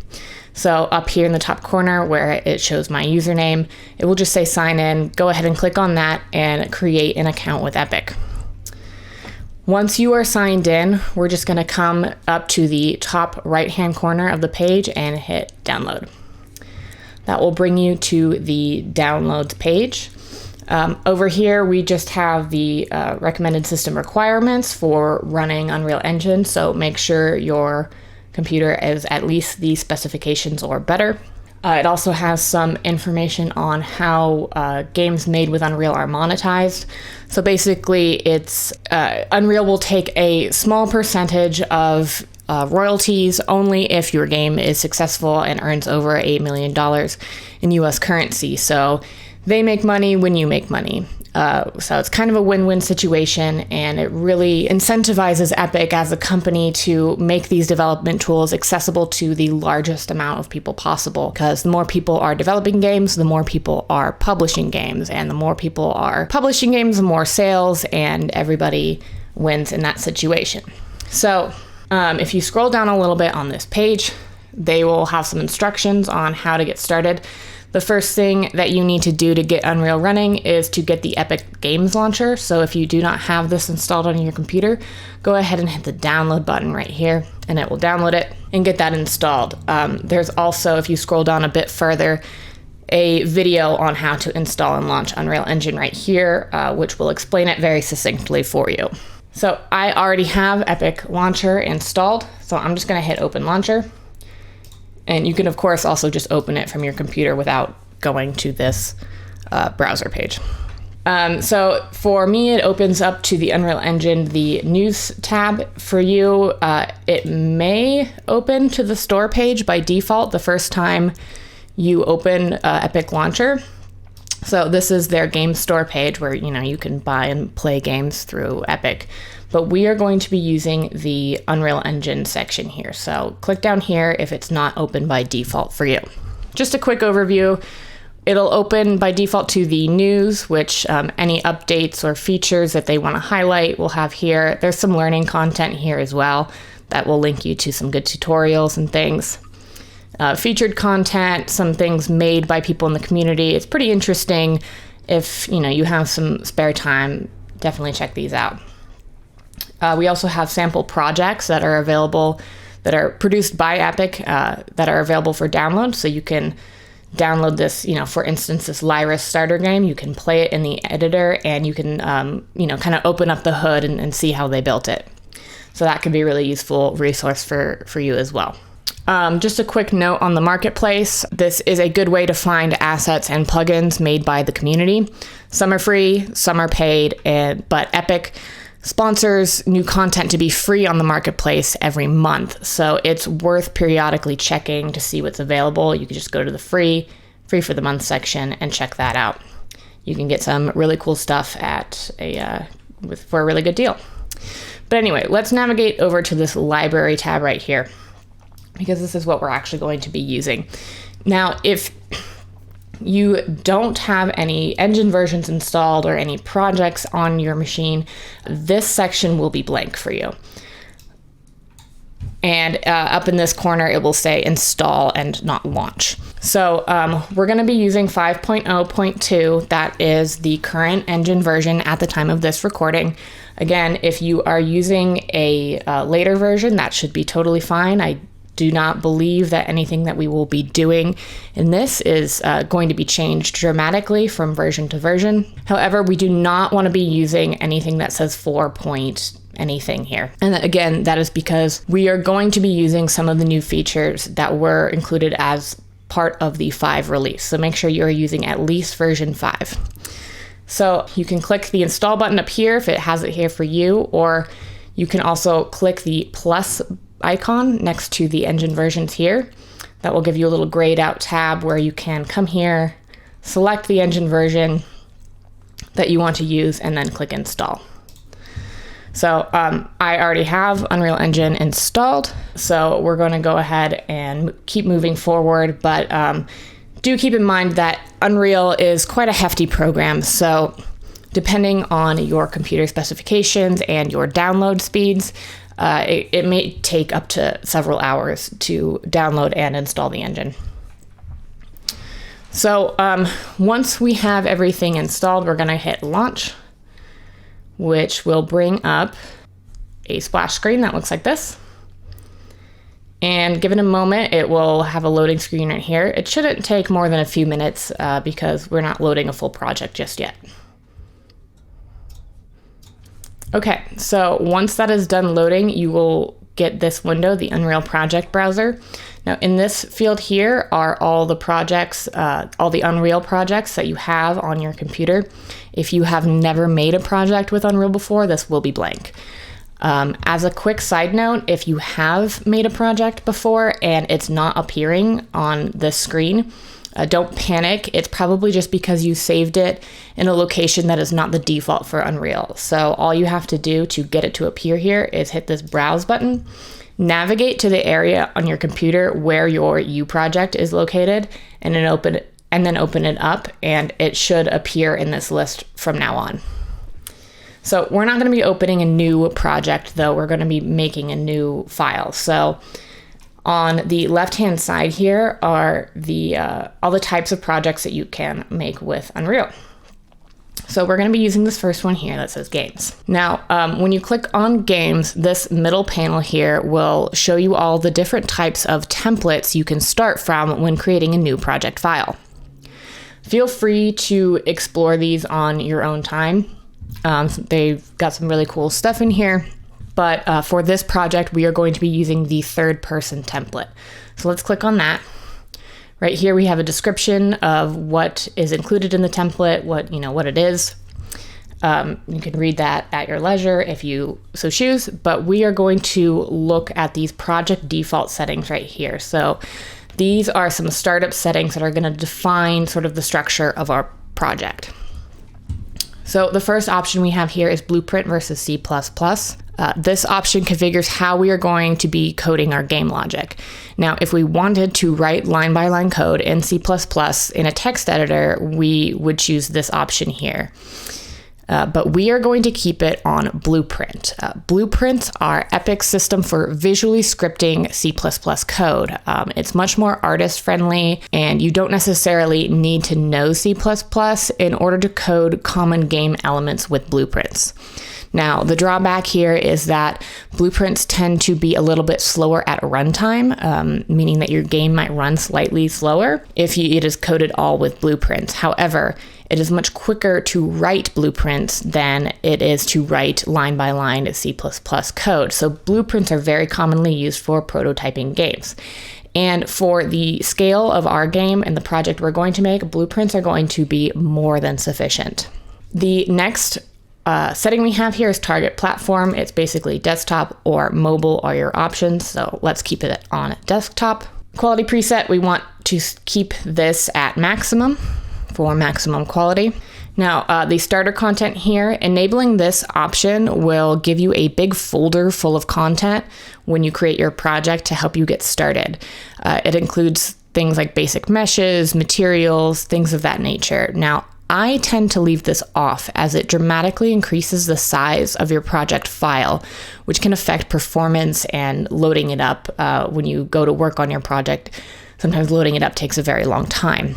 So up here in the top corner where it shows my username, it will just say sign in. Go ahead and click on that and create an account with Epic. Once you are signed in, we're just going to come up to the top right-hand corner of the page and hit download. That will bring you to the downloads page. Over here, we just have the recommended system requirements for running Unreal Engine, so make sure your computer is at least the specifications or better. It also has some information on how games made with Unreal are monetized. So basically, it's Unreal will take a small percentage of royalties only if your game is successful and earns over $8 million in US currency. So they make money when you make money. So it's kind of a win-win situation, and it really incentivizes Epic as a company to make these development tools accessible to the largest amount of people possible, because the more people are developing games, the more people are publishing games, and the more people are publishing games, the more sales, and everybody wins in that situation. So if you scroll down a little bit on this page, they will have some instructions on how to get started. The first thing that you need to do to get Unreal running is to get the Epic Games Launcher. So if you do not have this installed on your computer, go ahead and hit the download button right here, and it will download it and get that installed. There's also, if you scroll down a bit further, a video on how to install and launch Unreal Engine right here, which will explain it very succinctly for you. So I already have Epic Launcher installed, so I'm just going to hit Open Launcher. And you can, of course, also just open it from your computer without going to this browser page. So for me, it opens up to the Unreal Engine, the News tab. For you, it may open to the Store page by default the first time you open Epic Launcher. So this is their game store page where you can buy and play games through Epic. But we are going to be using the Unreal Engine section here. So click down here if it's not open by default for you. Just a quick overview. It'll open by default to the news, which any updates or features that they want to highlight will have here. There's some learning content here as well that will link you to some good tutorials and things. Featured content, some things made by people in the community. It's pretty interesting. If you have some spare time, definitely check these out. We also have sample projects that are available, that are produced by Epic, that are available for download. So you can download this, for instance, this Lyra starter game. You can play it in the editor, and you can, kind of open up the hood and see how they built it. So that can be a really useful resource for you as well. Just a quick note on the marketplace. This is a good way to find assets and plugins made by the community. Some are free, some are paid, but Epic sponsors new content to be free on the marketplace every month. So it's worth periodically checking to see what's available. You can just go to the free for the month section and check that out. You can get some really cool stuff for a really good deal. But anyway, let's navigate over to this library tab right here, because this is what we're actually going to be using. Now, if you don't have any engine versions installed or any projects on your machine, this section will be blank for you. And up in this corner, it will say install and not launch. So we're going to be using 5.0.2. That is the current engine version at the time of this recording. Again, if you are using a later version, that should be totally fine. I do not believe that anything that we will be doing in this is going to be changed dramatically from version to version. However, we do not want to be using anything that says 4 point anything here. And again, that is because we are going to be using some of the new features that were included as part of the 5 release. So make sure you're using at least version 5. So you can click the install button up here if it has it here for you, or you can also click the plus icon next to the engine versions here. That will give you a little grayed out tab where you can come here, select the engine version that you want to use, and then click install. So I already have Unreal Engine installed, so we're going to go ahead and keep moving forward, but do keep in mind that Unreal is quite a hefty program, so Depending on your computer specifications and your download speeds, it may take up to several hours to download and install the engine. So once we have everything installed, we're going to hit launch, which will bring up a splash screen that looks like this. And given a moment, it will have a loading screen right here. It shouldn't take more than a few minutes because we're not loading a full project just yet. Okay, so once that is done loading, you will get this window, the Unreal Project Browser. Now in this field here are all the projects, all the Unreal projects that you have on your computer. If you have never made a project with Unreal before, this will be blank. As a quick side note, if you have made a project before and it's not appearing on this screen, don't panic. It's probably just because you saved it in a location that is not the default for Unreal. So all you have to do to get it to appear here is hit this browse button, navigate to the area on your computer where your U project is located, and then open it up, and it should appear in this list from now on. So we're not going to be opening a new project though. We're going to be making a new file. So on the left-hand side here are all the types of projects that you can make with Unreal. So we're going to be using this first one here that says Games. Now, when you click on Games, this middle panel here will show you all the different types of templates you can start from when creating a new project file. Feel free to explore these on your own time. They've got some really cool stuff in here. But for this project, we are going to be using the third-person template. So let's click on that. Right here, we have a description of what is included in the template, what it is. You can read that at your leisure if you so choose, but we are going to look at these project default settings right here. So these are some startup settings that are going to define sort of the structure of our project. So the first option we have here is Blueprint versus C++. This option configures how we are going to be coding our game logic. Now, if we wanted to write line-by-line code in C++ in a text editor, we would choose this option here. But we are going to keep it on Blueprint. Blueprints are Epic's system for visually scripting C++ code. It's much more artist-friendly, and you don't necessarily need to know C++ in order to code common game elements with blueprints. Now, the drawback here is that blueprints tend to be a little bit slower at runtime, meaning that your game might run slightly slower if it is coded all with blueprints. However, it is much quicker to write blueprints than it is to write line-by-line C++ code. So blueprints are very commonly used for prototyping games. And for the scale of our game and the project we're going to make, blueprints are going to be more than sufficient. The next setting we have here is target platform. It's basically desktop or mobile are your options. So let's keep it on desktop. Quality preset, we want to keep this at maximum for maximum quality. Now, the starter content here, enabling this option will give you a big folder full of content when you create your project to help you get started. It includes things like basic meshes, materials, things of that nature. Now, I tend to leave this off as it dramatically increases the size of your project file, which can affect performance and loading it up when you go to work on your project. Sometimes loading it up takes a very long time.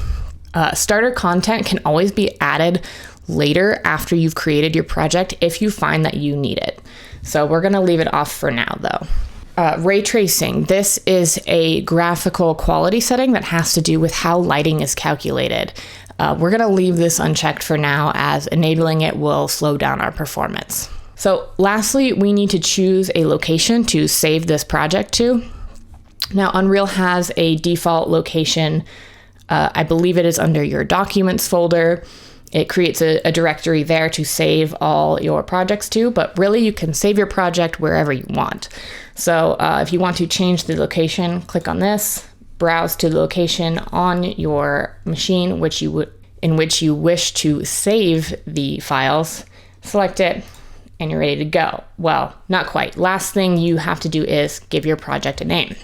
Starter content can always be added later after you've created your project if you find that you need it. So we're going to leave it off for now though. Ray tracing. This is a graphical quality setting that has to do with how lighting is calculated. We're going to leave this unchecked for now as enabling it will slow down our performance. So lastly, we need to choose a location to save this project to. Now, Unreal has a default location. I believe it is under your Documents folder. It creates a directory there to save all your projects to, but really you can save your project wherever you want. So if you want to change the location, click on this, browse to the location on your machine in which you wish to save the files, select it, and you're ready to go. Well, not quite. Last thing you have to do is give your project a name.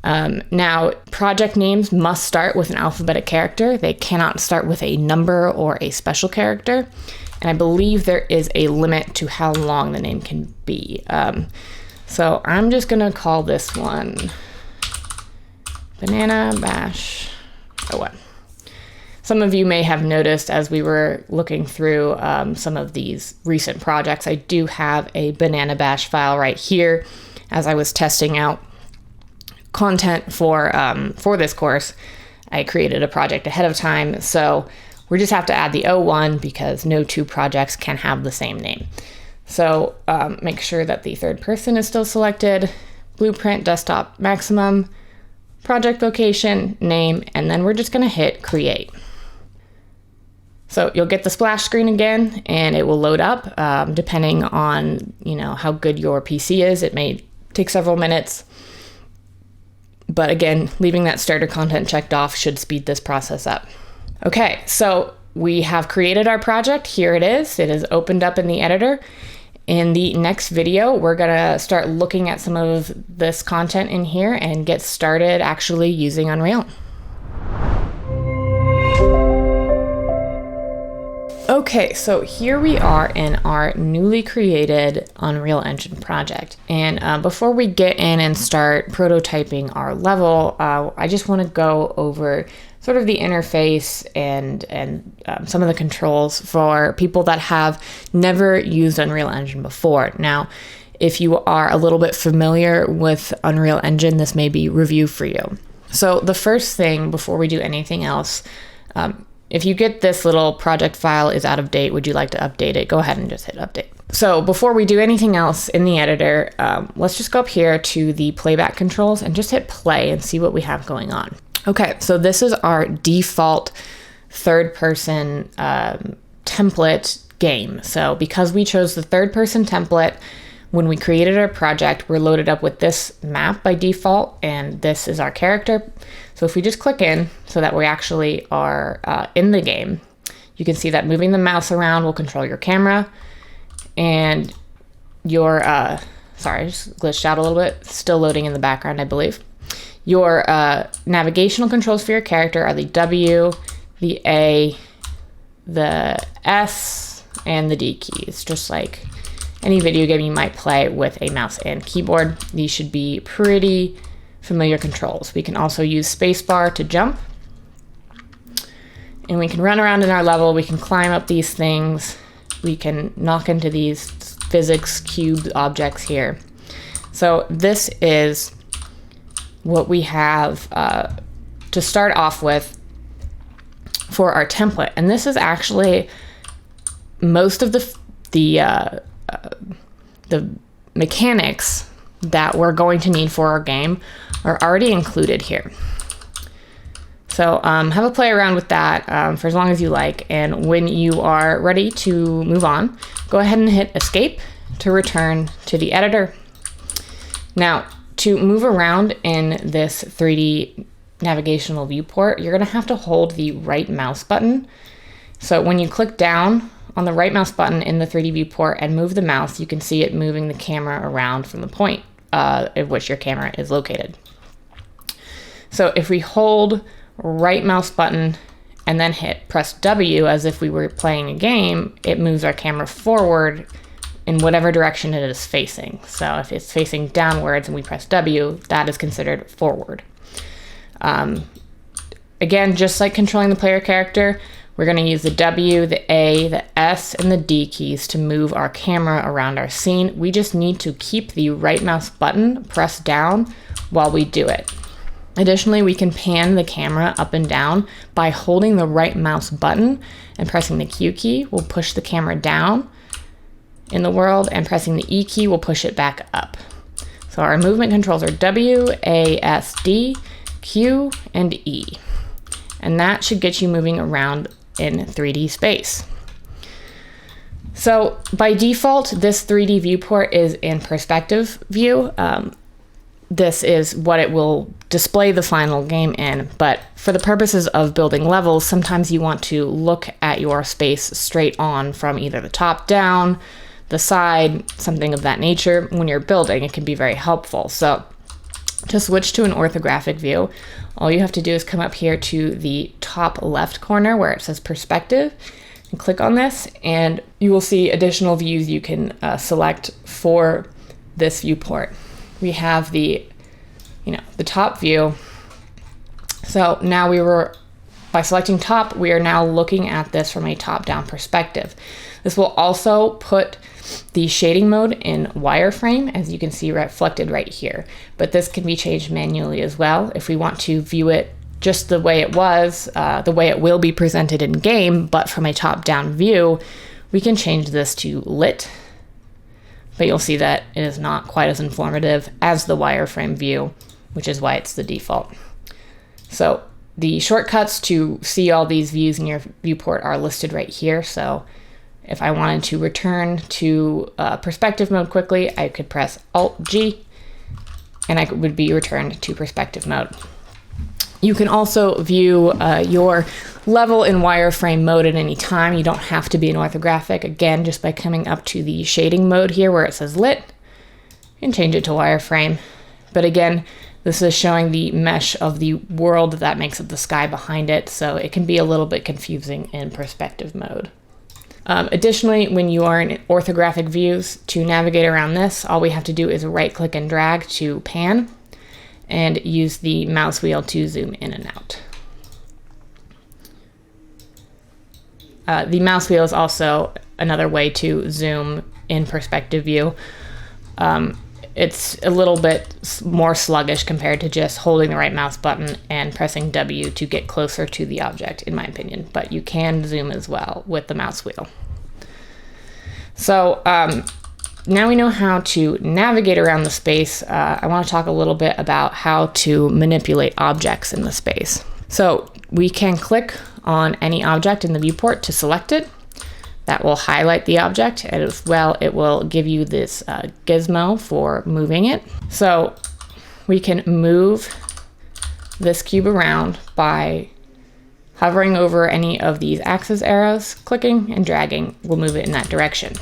Now, project names must start with an alphabetic character. They cannot start with a number or a special character. And I believe there is a limit to how long the name can be. So I'm just going to call this one Banana Bash 01. Some of you may have noticed as we were looking through some of these recent projects, I do have a Banana Bash file right here as I was testing out content for this course. I created a project ahead of time, so we just have to add the 01 because no two projects can have the same name. So make sure that the third person is still selected, blueprint, desktop, maximum, project location, name, and then we're just going to hit create. So you'll get the splash screen again, and it will load up depending on how good your PC is. It may take several minutes. But again, leaving that starter content checked off should speed this process up. Okay, so we have created our project. Here it is. It is opened up in the editor. In the next video, we're gonna start looking at some of this content in here and get started actually using Unreal. Okay, so here we are in our newly created Unreal Engine project. And before we get in and start prototyping our level, I just want to go over sort of the interface and some of the controls for people that have never used Unreal Engine before. Now, if you are a little bit familiar with Unreal Engine, this may be review for you. So the first thing before we do anything else, if you get this little project file is out of date, would you like to update it? Go ahead and just hit update. So before we do anything else in the editor, let's just go up here to the playback controls and just hit play and see what we have going on. Okay, so this is our default third person template game. So because we chose the third person template, when we created our project, we're loaded up with this map by default, and this is our character. So if we just click in so that we actually are in the game, you can see that moving the mouse around will control your camera, and your, sorry, I just glitched out a little bit, still loading in the background, I believe. Your navigational controls for your character are the W, the A, the S, and the D keys, just like any video game you might play with a mouse and keyboard. These should be pretty familiar controls. We can also use spacebar to jump, and we can run around in our level. We can climb up these things. We can knock into these physics cube objects here. So this is what we have to start off with for our template, and this is actually most of the mechanics that we're going to need for our game are already included here. So have a play around with that for as long as you like, and when you are ready to move on, go ahead and hit escape to return to the editor. Now, to move around in this 3D navigational viewport, you're going to have to hold the right mouse button. So when you click down on the right mouse button in the 3D viewport and move the mouse, you can see it moving the camera around from the point at which your camera is located. So if we hold right mouse button and then press W as if we were playing a game, it moves our camera forward in whatever direction it is facing. So if it's facing downwards and we press W, that is considered forward. Again, just like controlling the player character, we're going to use the W, the A, the S, and the D keys to move our camera around our scene. We just need to keep the right mouse button pressed down while we do it. Additionally, we can pan the camera up and down by holding the right mouse button and pressing the Q key will push the camera down in the world, and pressing the E key will push it back up. So our movement controls are W, A, S, D, Q, and E. And that should get you moving around in 3D space. So by default, this 3D viewport is in perspective view. This is what it will display the final game in, but for the purposes of building levels, sometimes you want to look at your space straight on from either the top down, the side, something of that nature. When you're building, it can be very helpful. So To switch to an orthographic view, all you have to do is come up here to the top left corner where it says perspective and click on this, and you will see additional views you can select for this viewport. We have the top view. So now by selecting top, we are now looking at this from a top-down perspective. This will also put the shading mode in wireframe, as you can see reflected right here. But this can be changed manually as well. If we want to view it just the way it was, the way it will be presented in game, but from a top-down view, we can change this to lit. But you'll see that it is not quite as informative as the wireframe view, which is why it's the default. So the shortcuts to see all these views in your viewport are listed right here. So if I wanted to return to perspective mode quickly, I could press Alt-G and I would be returned to perspective mode. You can also view your level in wireframe mode at any time. You don't have to be in orthographic. Again, just by coming up to the shading mode here where it says lit, you can change it to wireframe. But again, this is showing the mesh of the world that makes up the sky behind it, so it can be a little bit confusing in perspective mode. Additionally, when you are in orthographic views, to navigate around this, all we have to do is right click and drag to pan and use the mouse wheel to zoom in and out. The mouse wheel is also another way to zoom in perspective view. It's a little bit more sluggish compared to just holding the right mouse button and pressing W to get closer to the object, in my opinion, but you can zoom as well with the mouse wheel. So now we know how to navigate around the space. I want to talk a little bit about how to manipulate objects in the space. So we can click on any object in the viewport to select it. That will highlight the object, and as well it will give you this gizmo for moving it. So we can move this cube around by hovering over any of these axis arrows, clicking and dragging will move it in that direction.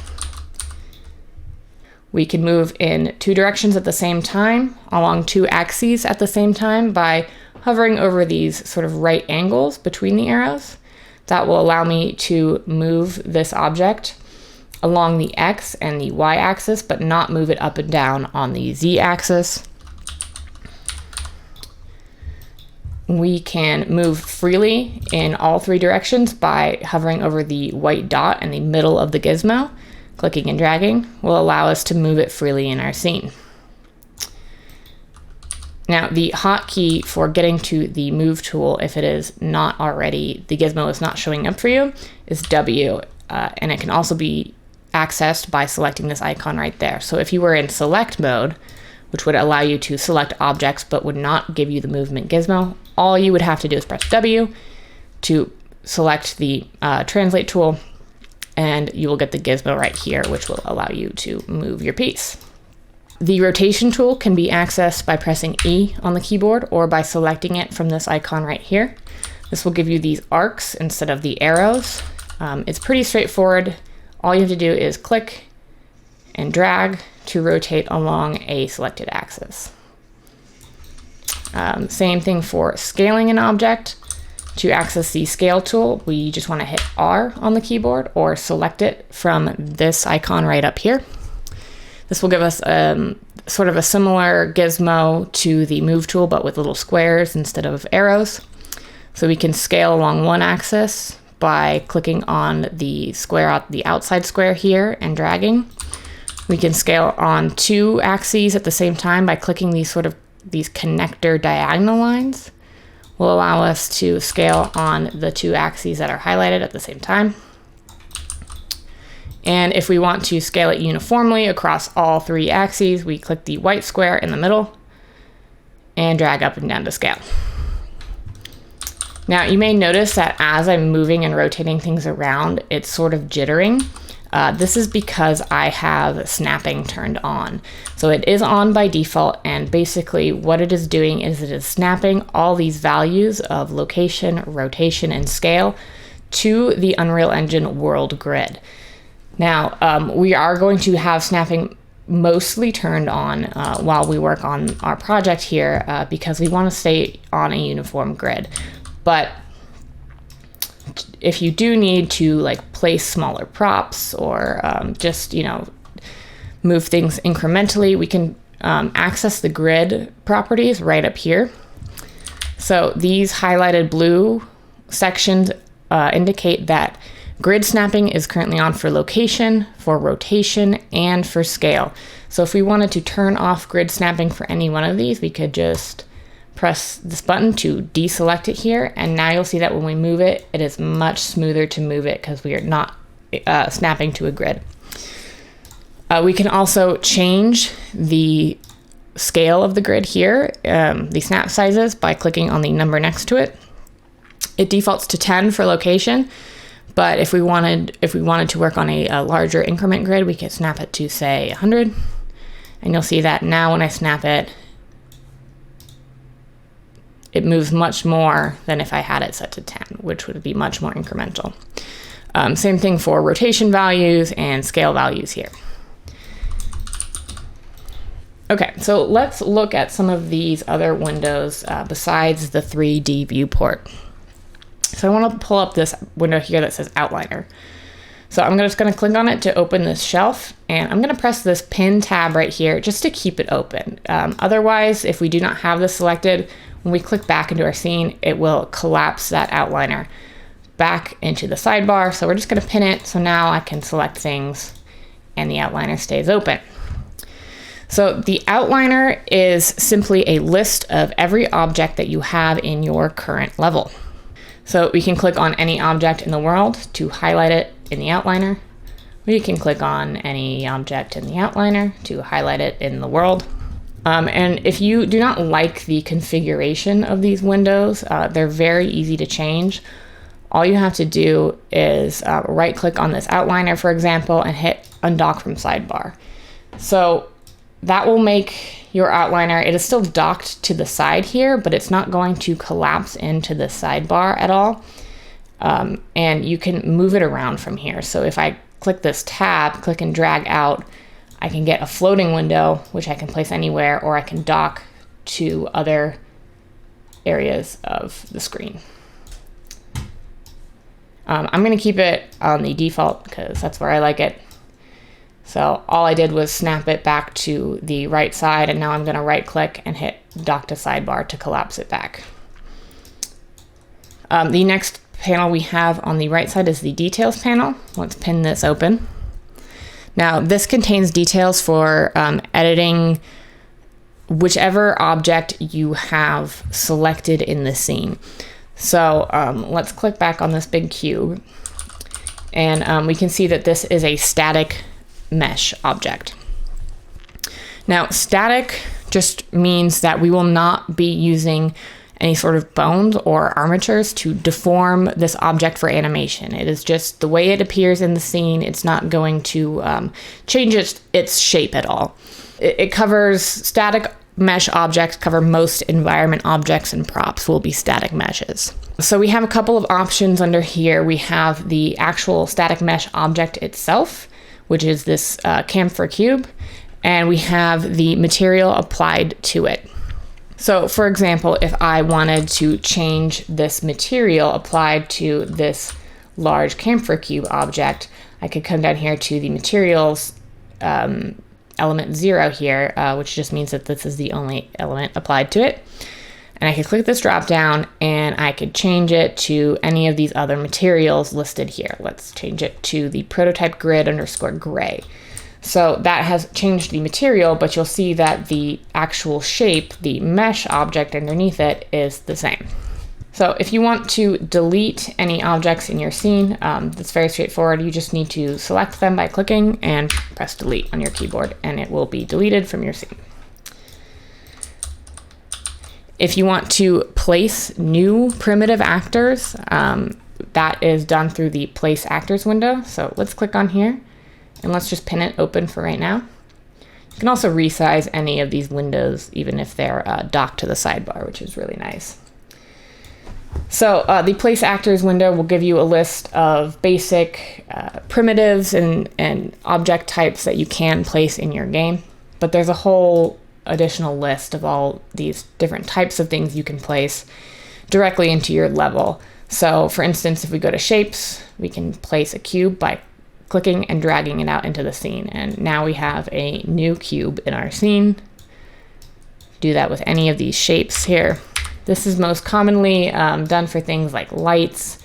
We can move in two directions at the same time, along two axes at the same time by hovering over these sort of right angles between the arrows. That will allow me to move this object along the X and the Y axis, but not move it up and down on the Z axis. We can move freely in all three directions by hovering over the white dot in the middle of the gizmo. Clicking and dragging will allow us to move it freely in our scene. Now, the hotkey for getting to the move tool, if it is not already, the gizmo is not showing up for you, is W, and it can also be accessed by selecting this icon right there. So if you were in select mode, which would allow you to select objects but would not give you the movement gizmo, all you would have to do is press W to select the translate tool, and you will get the gizmo right here, which will allow you to move your piece. The rotation tool can be accessed by pressing E on the keyboard or by selecting it from this icon right here. This will give you these arcs instead of the arrows. It's pretty straightforward. All you have to do is click and drag to rotate along a selected axis. Same thing for scaling an object. To access the scale tool, we just want to hit R on the keyboard or select it from this icon right up here. This will give us sort of a similar gizmo to the move tool, but with little squares instead of arrows. So we can scale along one axis by clicking on the square, the outside square here, and dragging. We can scale on two axes at the same time by clicking these connector diagonal lines. Will allow us to scale on the two axes that are highlighted at the same time. And if we want to scale it uniformly across all three axes, we click the white square in the middle and drag up and down to scale. Now you may notice that as I'm moving and rotating things around, it's sort of jittering. This is because I have snapping turned on. So it is on by default, and basically what it is doing is it is snapping all these values of location, rotation, and scale to the Unreal Engine world grid. Now, we are going to have snapping mostly turned on while we work on our project here because we want to stay on a uniform grid. But if you do need to like place smaller props or just, move things incrementally, we can access the grid properties right up here. So these highlighted blue sections indicate that grid snapping is currently on for location, for rotation, and for scale. So if we wanted to turn off grid snapping for any one of these, we could just press this button to deselect it here. And now you'll see that when we move it, it is much smoother to move it because we are not snapping to a grid. We can also change the scale of the grid here, the snap sizes, by clicking on the number next to it. It defaults to 10 for location. But if we wanted to work on a larger increment grid, we could snap it to say 100. And you'll see that now when I snap it, it moves much more than if I had it set to 10, which would be much more incremental. Same thing for rotation values and scale values here. Okay, so let's look at some of these other windows besides the 3D viewport. So I want to pull up this window here that says Outliner. So I'm just going to click on it to open this shelf, and I'm going to press this pin tab right here just to keep it open. Otherwise, if we do not have this selected, when we click back into our scene, it will collapse that outliner back into the sidebar. So we're just going to pin it. So now I can select things and the outliner stays open. So the outliner is simply a list of every object that you have in your current level. So we can click on any object in the world to highlight it in the outliner. We can click on any object in the outliner to highlight it in the world. And if you do not like the configuration of these windows, they're very easy to change. All you have to do is right click on this outliner, for example, and hit undock from sidebar. So that will make your outliner, it is still docked to the side here, but it's not going to collapse into the sidebar at all. And you can move it around from here. So if I click this tab, click and drag out, I can get a floating window, which I can place anywhere, or I can dock to other areas of the screen. I'm going to keep it on the default because that's where I like it. So all I did was snap it back to the right side, and now I'm going to right click and hit dock to sidebar to collapse it back. The next panel we have on the right side is the details panel. Let's pin this open. Now this contains details for editing whichever object you have selected in the scene. So let's click back on this big cube, and we can see that this is a static mesh object. Now, static just means that we will not be using any sort of bones or armatures to deform this object for animation. It is just the way it appears in the scene. It's not going to change its shape at all. It covers static mesh objects, cover most environment objects, and props will be static meshes. So we have a couple of options under here. We have the actual static mesh object itself, which is this chamfer cube, and we have the material applied to it. So for example, if I wanted to change this material applied to this large chamfer cube object, I could come down here to the materials element 0 here, which just means that this is the only element applied to it. And I could click this drop down and I could change it to any of these other materials listed here. Let's change it to the prototype grid _ gray. So that has changed the material, but you'll see that the actual shape, the mesh object underneath it, is the same. So if you want to delete any objects in your scene, that's very straightforward. You just need to select them by clicking and press delete on your keyboard, and it will be deleted from your scene. If you want to place new primitive actors, that is done through the Place Actors window. So let's click on here, and let's just pin it open for right now. You can also resize any of these windows, even if they're docked to the sidebar, which is really nice. So the Place Actors window will give you a list of basic primitives and object types that you can place in your game. but there's a whole additional list of all these different types of things you can place directly into your level. So for instance, if we go to shapes, we can place a cube by clicking and dragging it out into the scene. And now we have a new cube in our scene. Do that with any of these shapes here. This is most commonly done for things like lights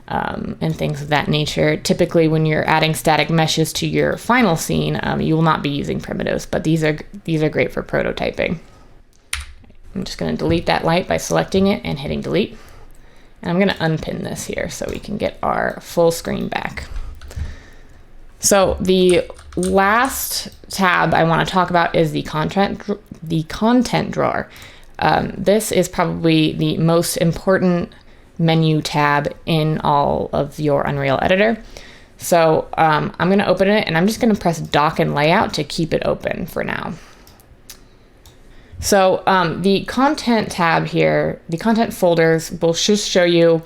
and things of that nature. Typically, when you're adding static meshes to your final scene, you will not be using primitives, but these are great for prototyping. I'm just going to delete that light by selecting it and hitting delete. And I'm going to unpin this here so we can get our full screen back. So the last tab I want to talk about is the content drawer. This is probably the most important menu tab in all of your Unreal Editor. So I'm going to open it, and I'm just going to press Dock and Layout to keep it open for now. So the content tab here, the content folders, will just show you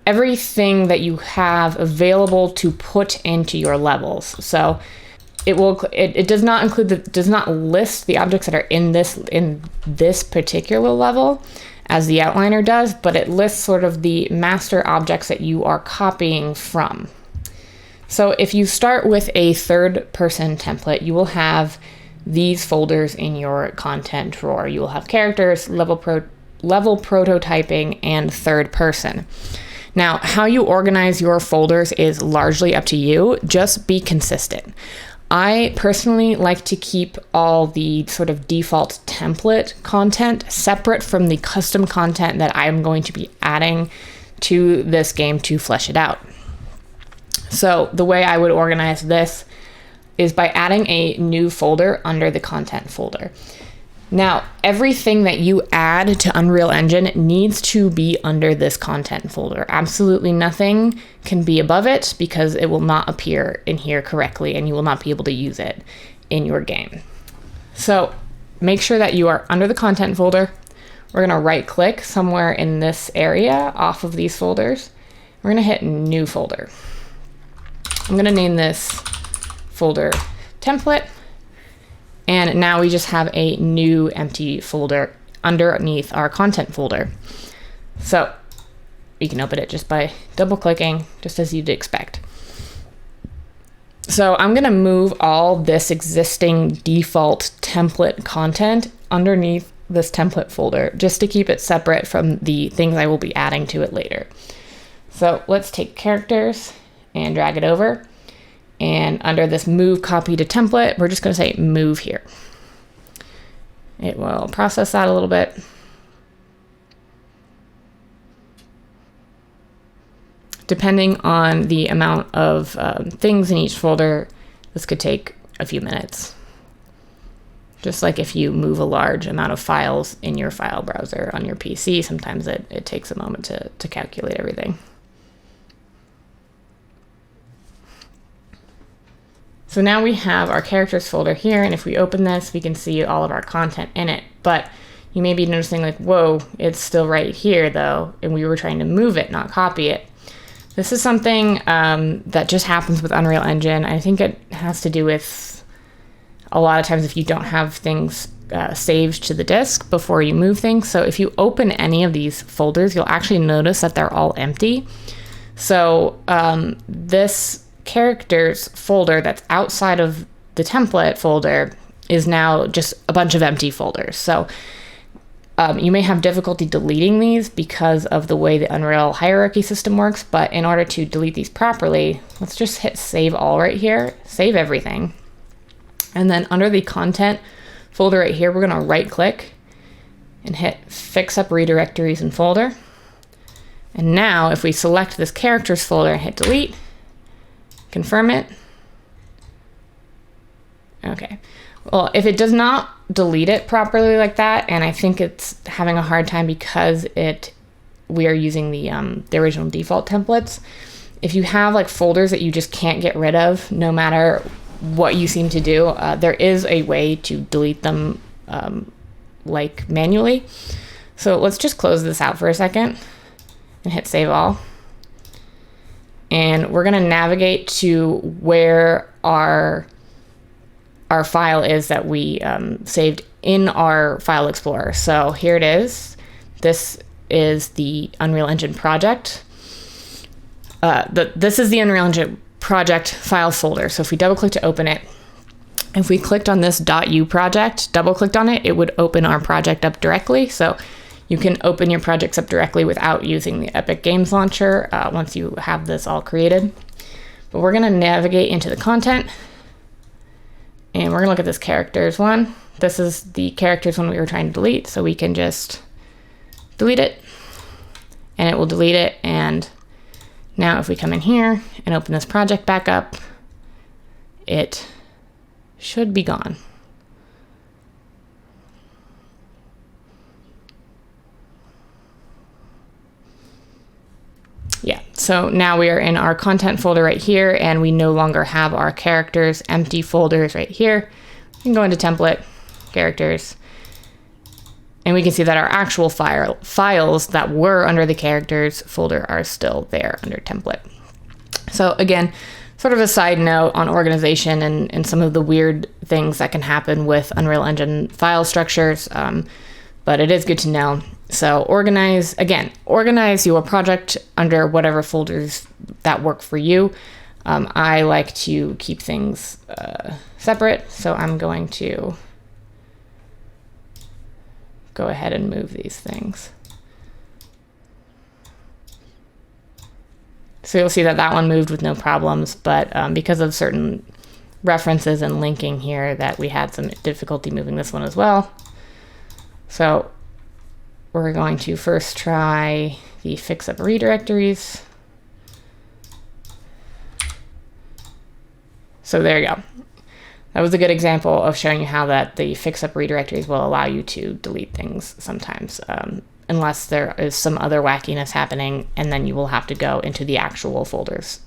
everything that you have available to put into your levels. So it does not include does not list the objects that are in this particular level as the outliner does, but it lists sort of the master objects that you are copying from. So if you start with a third person template, you will have these folders in your content drawer. You will have characters, level prototyping, and third person. Now, how you organize your folders is largely up to you. Just be consistent. I personally like to keep all the sort of default template content separate from the custom content that I'm going to be adding to this game to flesh it out. So the way I would organize this is by adding a new folder under the content folder. Now, everything that you add to Unreal Engine needs to be under this content folder. Absolutely nothing can be above it because it will not appear in here correctly and you will not be able to use it in your game. So make sure that you are under the content folder. We're gonna right click somewhere in this area off of these folders. We're gonna hit New Folder. I'm gonna name this folder Template. And now we just have a new empty folder underneath our content folder. So you can open it just by double clicking, just as you'd expect. So I'm gonna move all this existing default template content underneath this template folder just to keep it separate from the things I will be adding to it later. So let's take characters and drag it over. And under this move copy to template, we're just going to say move here. It will process that a little bit. Depending on the amount of things in each folder, this could take a few minutes. Just like if you move a large amount of files in your file browser on your PC, sometimes it takes a moment to calculate everything. So now we have our characters folder here, and if we open this, we can see all of our content in it. But you may be noticing like, whoa, it's still right here though, and we were trying to move it, not copy it. This is something that just happens with Unreal Engine. I think it has to do with a lot of times if you don't have things saved to the disk before you move things. So if you open any of these folders, you'll actually notice that they're all empty. So this characters folder that's outside of the template folder is now just a bunch of empty folders. So you may have difficulty deleting these because of the way the Unreal hierarchy system works, but in order to delete these properly, let's just hit save all right here, save everything. And then under the content folder right here, we're gonna right click and hit fix up redirectories and folder. And now if we select this characters folder and hit delete, confirm it. Okay. Well, if it does not delete it properly like that, and I think it's having a hard time because we are using the original default templates. If you have like folders that you just can't get rid of, no matter what you seem to do, there is a way to delete them like manually. So let's just close this out for a second and hit save all. And we're gonna navigate to where our our file is that we saved in our file explorer. So here it is. This is the Unreal Engine project. This is the Unreal Engine project file folder. So if we double click to open it, if we clicked on this .u project, double clicked on it, it would open our project up directly. So you can open your projects up directly without using the Epic Games Launcher once you have this all created. But we're going to navigate into the content, and we're going to look at this characters one. This is the characters one we were trying to delete, so we can just delete it, and it will delete it. And now if we come in here and open this project back up, it should be gone. Yeah, so now we are in our content folder right here, and we no longer have our characters empty folders right here. We can go into template, characters, and we can see that our actual files that were under the characters folder are still there under template. So again, sort of a side note on organization and some of the weird things that can happen with Unreal Engine file structures, but it is good to know. So organize your project under whatever folders that work for you. I like to keep things separate, so I'm going to go ahead and move these things. So you'll see that that one moved with no problems, but because of certain references and linking here, that we had some difficulty moving this one as well. So we're going to first try the fix up redirectories. So there you go. That was a good example of showing you how that the fix up redirectories will allow you to delete things sometimes, unless there is some other wackiness happening, and then you will have to go into the actual folders.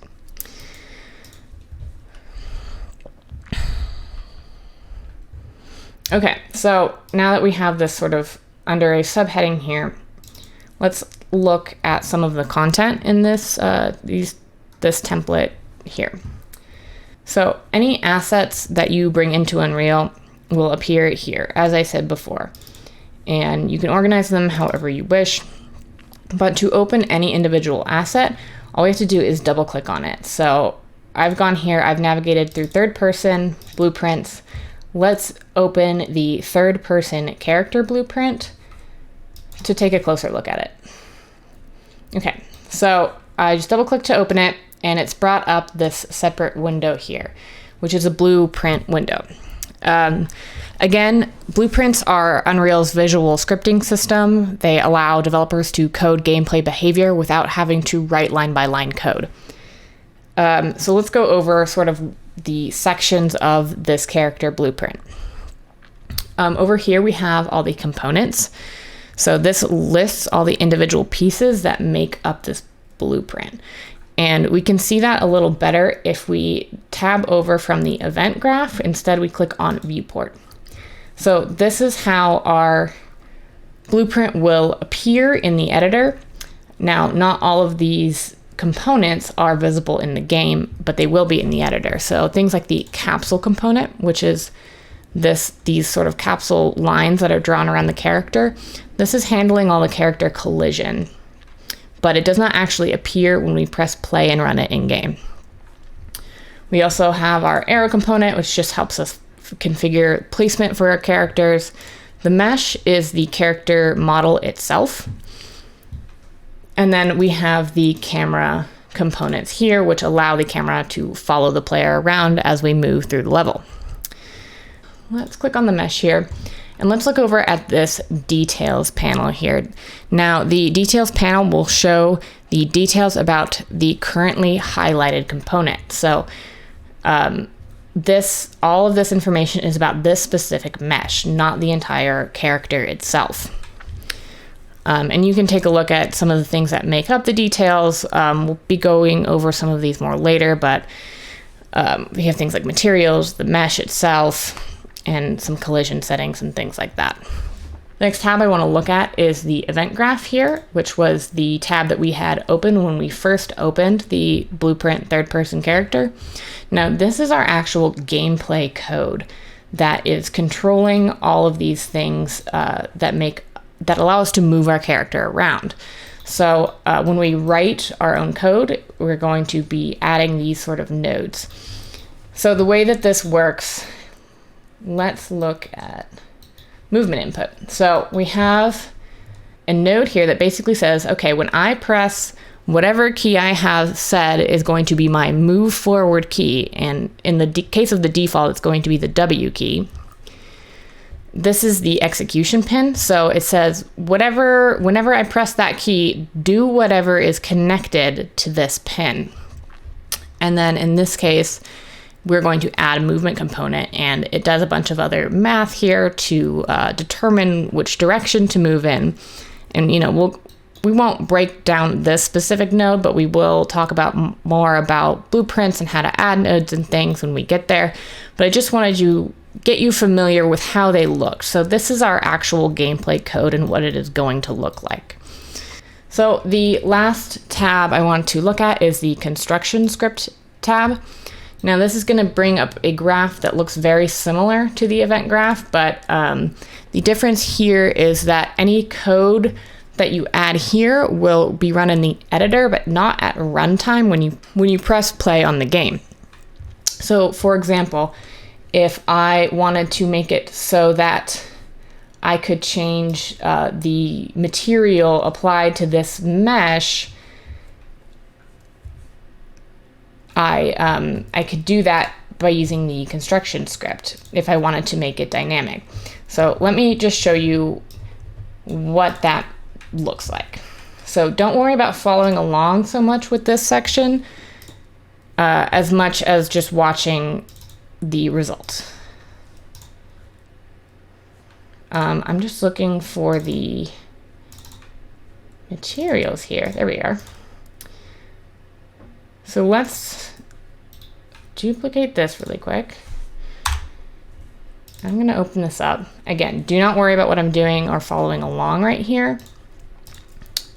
Okay, so now that we have this sort of under a subheading here, let's look at some of the content in this this template here. So any assets that you bring into Unreal will appear here, as I said before, and you can organize them however you wish. But to open any individual asset, all we have to do is double click on it. So I've gone here, I've navigated through third person blueprints. Let's open the third person character blueprint to take a closer look at it. Okay, so I just double click to open it, and it's brought up this separate window here, which is a blueprint window. Again, blueprints are Unreal's visual scripting system. They allow developers to code gameplay behavior without having to write line by line code. So let's go over sort of the sections of this character blueprint. Over here we have all the components. So this lists all the individual pieces that make up this blueprint. And we can see that a little better if we tab over from the event graph. Instead, we click on viewport. So this is how our blueprint will appear in the editor. Now, not all of these components are visible in the game, but they will be in the editor. So things like the capsule component, which is these sort of capsule lines that are drawn around the character. This is handling all the character collision, but it does not actually appear when we press play and run it in game. We also have our arrow component, which just helps us configure placement for our characters. The mesh is the character model itself. And then we have the camera components here, which allow the camera to follow the player around as we move through the level. Let's click on the mesh here, and let's look over at this details panel here. Now, the details panel will show the details about the currently highlighted component. So all of this information is about this specific mesh, not the entire character itself. And you can take a look at some of the things that make up the details. We'll be going over some of these more later, but we have things like materials, the mesh itself, and some collision settings and things like that. The next tab I want to look at is the event graph here, which was the tab that we had open when we first opened the blueprint third person character. Now, this is our actual gameplay code. that is controlling all of these things that allow us to move our character around. So when we write our own code, we're going to be adding these sort of nodes. So the way that this works, let's look at movement input. So we have a node here that basically says, okay, when I press whatever key I have said is going to be my move forward key, and in the case of the default, it's going to be the W key. This is the execution pin. So it says whenever I press that key, do whatever is connected to this pin. And then in this case, we're going to add a movement component, and it does a bunch of other math here to determine which direction to move in. And we won't break down this specific node, but we will talk about more about blueprints and how to add nodes and things when we get there. But I just wanted to get you familiar with how they look. So this is our actual gameplay code and what it is going to look like. So the last tab I want to look at is the construction script tab. Now this is going to bring up a graph that looks very similar to the event graph, but the difference here is that any code that you add here will be run in the editor, but not at runtime when you press play on the game. So for example, if I wanted to make it so that I could change the material applied to this mesh, I could do that by using the construction script if I wanted to make it dynamic. So let me just show you what that looks like. So don't worry about following along so much with this section as much as just watching the result. I'm just looking for the materials here. There we are. So let's duplicate this really quick. I'm going to open this up. Again, do not worry about what I'm doing or following along right here.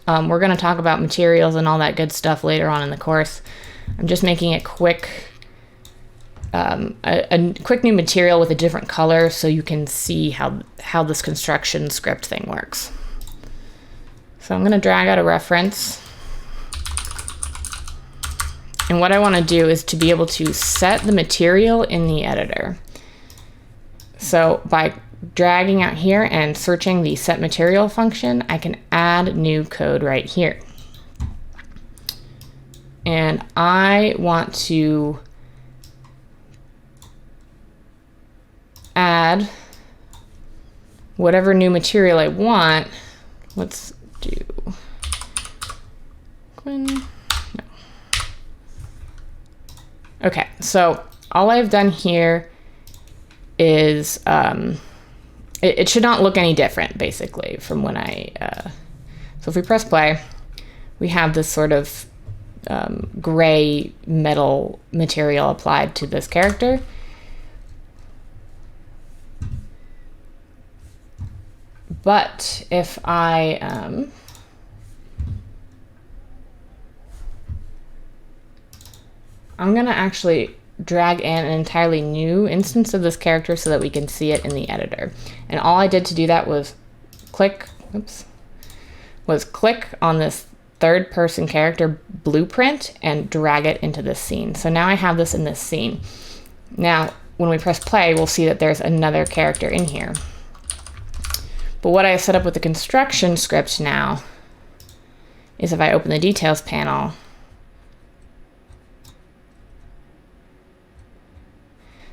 We're going to talk about materials and all that good stuff later on in the course. I'm just making it quick, a quick new material with a different color so you can see how this construction script thing works. So I'm going to drag out a reference. And what I want to do is to be able to set the material in the editor. So by dragging out here and searching the set material function, I can add new code right here. And I want to add whatever new material I want. Let's do Quinn. No. Okay, so all I've done here is it should not look any different basically from when so if we press play, we have this sort of gray metal material applied to this character. But if I'm gonna actually drag in an entirely new instance of this character so that we can see it in the editor. And all I did to do that was click on this third person character blueprint and drag it into this scene. So now I have this in this scene. Now, when we press play, we'll see that there's another character in here. But what I have set up with the construction script now is if I open the details panel,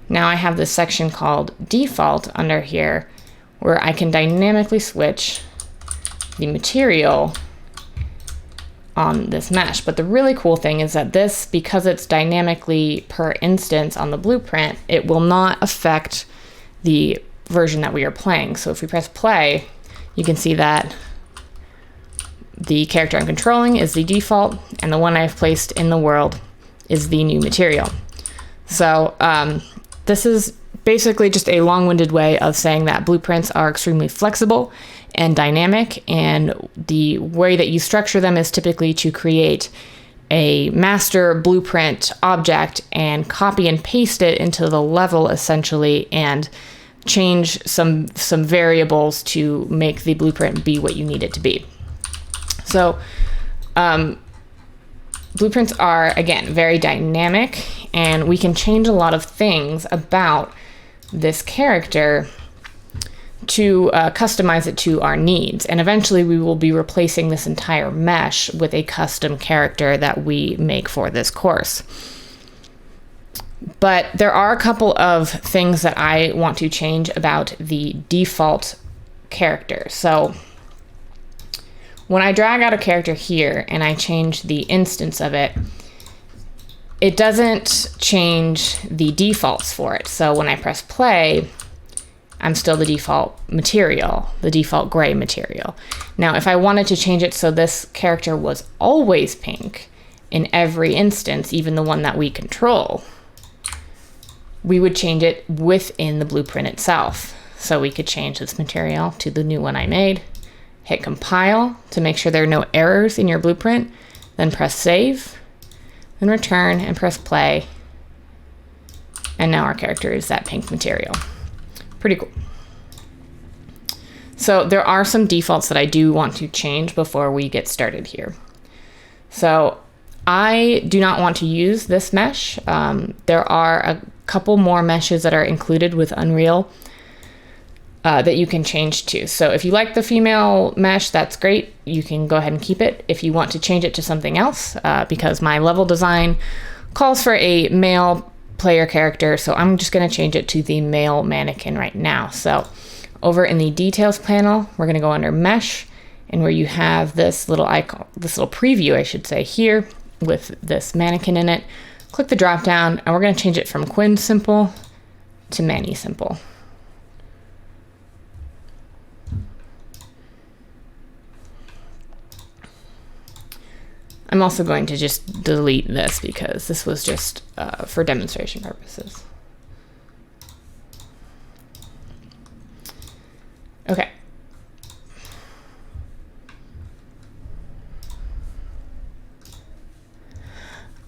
now I have this section called default under here where I can dynamically switch the material on this mesh. But the really cool thing is that this, because it's dynamically per instance on the blueprint, it will not affect the version that we are playing. So if we press play, you can see that the character I'm controlling is the default and the one I've placed in the world is the new material. So this is basically just a long-winded way of saying that blueprints are extremely flexible and dynamic, and the way that you structure them is typically to create a master blueprint object and copy and paste it into the level essentially, and change some variables to make the blueprint be what you need it to be. So blueprints are, again, very dynamic, and we can change a lot of things about this character to customize it to our needs. And eventually we will be replacing this entire mesh with a custom character that we make for this course. But there are a couple of things that I want to change about the default character. So when I drag out a character here and I change the instance of it, it doesn't change the defaults for it. So when I press play, I'm still the default material, the default gray material. Now, if I wanted to change it so this character was always pink in every instance, even the one that we control, we would change it within the blueprint itself. So we could change this material to the new one I made, hit compile to make sure there are no errors in your blueprint, then press save, then return and press play. And now our character is that pink material. Pretty cool. So there are some defaults that I do want to change before we get started here. So I do not want to use this mesh. There are a couple more meshes that are included with Unreal that you can change to. So if you like the female mesh, that's great. You can go ahead and keep it. If you want to change it to something else, because my level design calls for a male player character, so I'm just going to change it to the male mannequin right now. So over in the details panel, we're going to go under mesh, and where you have this little icon, this little preview, I should say, here with this mannequin in it, click the drop down, and we're going to change it from Quinn Simple to Manny Simple. I'm also going to just delete this because this was just for demonstration purposes. Okay.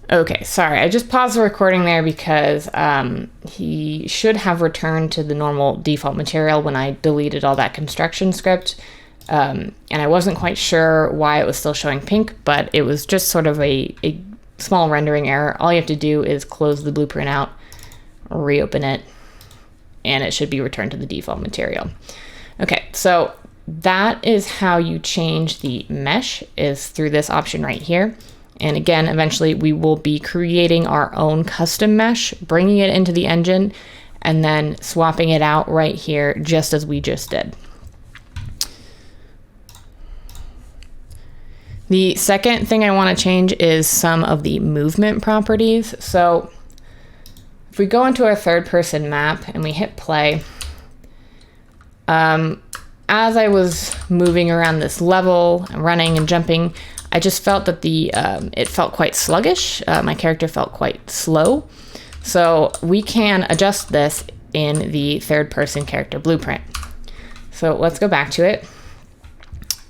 Okay, sorry, I just paused the recording there because he should have returned to the normal default material when I deleted all that construction script. And I wasn't quite sure why it was still showing pink, but it was just sort of a small rendering error. All you have to do is close the blueprint out, reopen it, and it should be returned to the default material. Okay, so that is how you change the mesh, is through this option right here. And again, eventually we will be creating our own custom mesh, bringing it into the engine, and then swapping it out right here, just as we just did. The second thing I want to change is some of the movement properties. So if we go into our third person map and we hit play, as I was moving around this level and running and jumping, I just felt that it felt quite sluggish. My character felt quite slow. So we can adjust this in the third person character blueprint. So let's go back to it.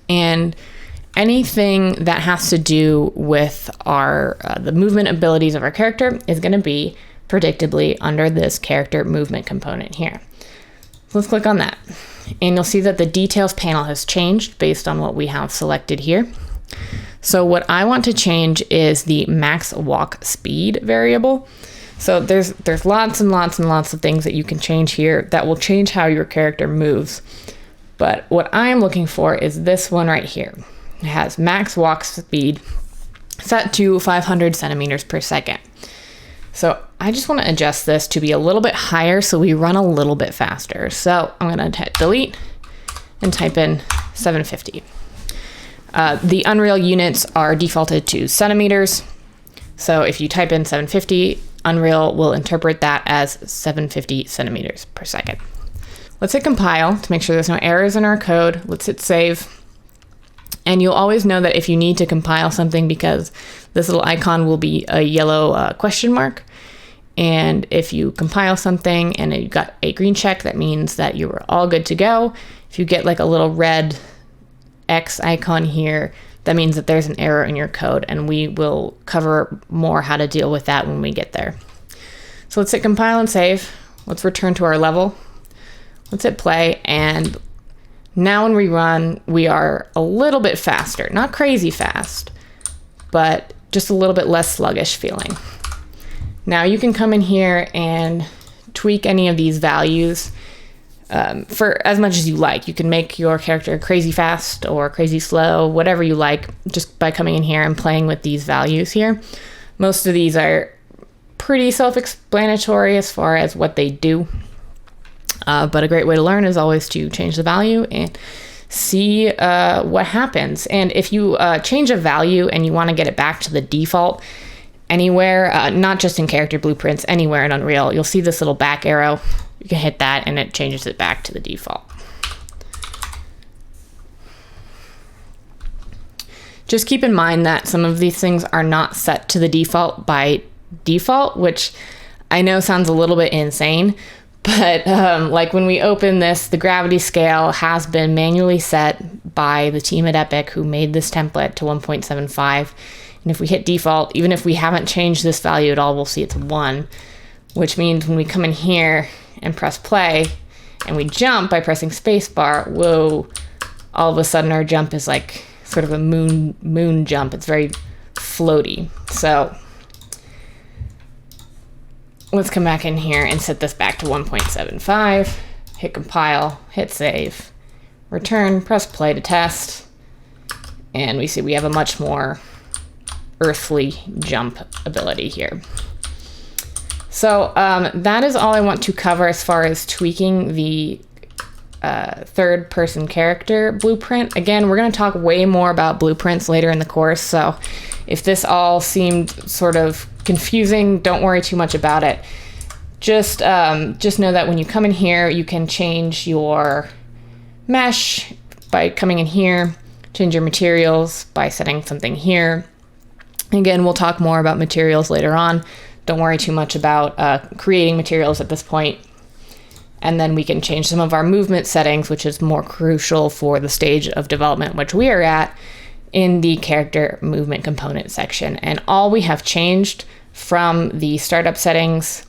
And anything that has to do with our the movement abilities of our character is going to be predictably under this character movement component here. So let's click on that. And you'll see that the details panel has changed based on what we have selected here. So what I want to change is the max walk speed variable. So there's lots and lots and lots of things that you can change here that will change how your character moves. But what I'm looking for is this one right here. It has max walk speed set to 500 centimeters per second. So I just want to adjust this to be a little bit higher so we run a little bit faster. So I'm going to hit delete and type in 750. The Unreal units are defaulted to centimeters. So if you type in 750, Unreal will interpret that as 750 centimeters per second. Let's hit compile to make sure there's no errors in our code. Let's hit save. And you'll always know that if you need to compile something, because this little icon will be a yellow question mark. And if you compile something and you got a green check, that means that you were all good to go. If you get like a little red X icon here, that means that there's an error in your code, and we will cover more how to deal with that when we get there. So let's hit compile and save. Let's return to our level. Let's hit play, and now when we run, we are a little bit faster. Not crazy fast, but just a little bit less sluggish feeling. Now you can come in here and tweak any of these values for as much as you like. You can make your character crazy fast or crazy slow, whatever you like, just by coming in here and playing with these values here. Most of these are pretty self-explanatory as far as what they do. But a great way to learn is always to change the value and see what happens. And if you change a value and you want to get it back to the default anywhere, not just in character blueprints, anywhere in Unreal, you'll see this little back arrow. You can hit that and it changes it back to the default. Just keep in mind that some of these things are not set to the default by default, which I know sounds a little bit insane, but like when we open this, the gravity scale has been manually set by the team at Epic who made this template to 1.75. And if we hit default, even if we haven't changed this value at all, we'll see it's 1, which means when we come in here and press play and we jump by pressing spacebar, whoa, all of a sudden our jump is like sort of a moon jump. It's very floaty. So let's come back in here and set this back to 1.75, hit compile, hit save, return, press play to test, and we see we have a much more earthly jump ability here. So that is all I want to cover as far as tweaking the third person character blueprint. Again, we're going to talk way more about blueprints later in the course, so if this all seemed sort of confusing, don't worry too much about it. Just know that when you come in here, you can change your mesh by coming in here, change your materials by setting something here. Again, we'll talk more about materials later on. Don't worry too much about creating materials at this point. And then we can change some of our movement settings, which is more crucial for the stage of development which we are at, in the character movement component section. And all we have changed from the startup settings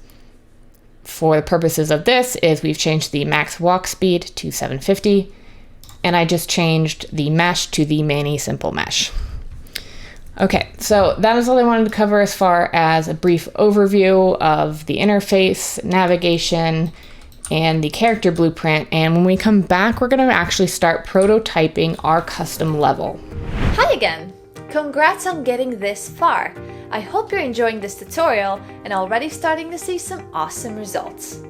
for the purposes of this is we've changed the max walk speed to 750, and I just changed the mesh to the mani simple mesh. Okay, so that is all I wanted to cover as far as a brief overview of the interface, navigation, and the character blueprint. And when we come back, we're going to actually start prototyping our custom level. Hi again! Congrats on getting this far! I hope you're enjoying this tutorial and already starting to see some awesome results.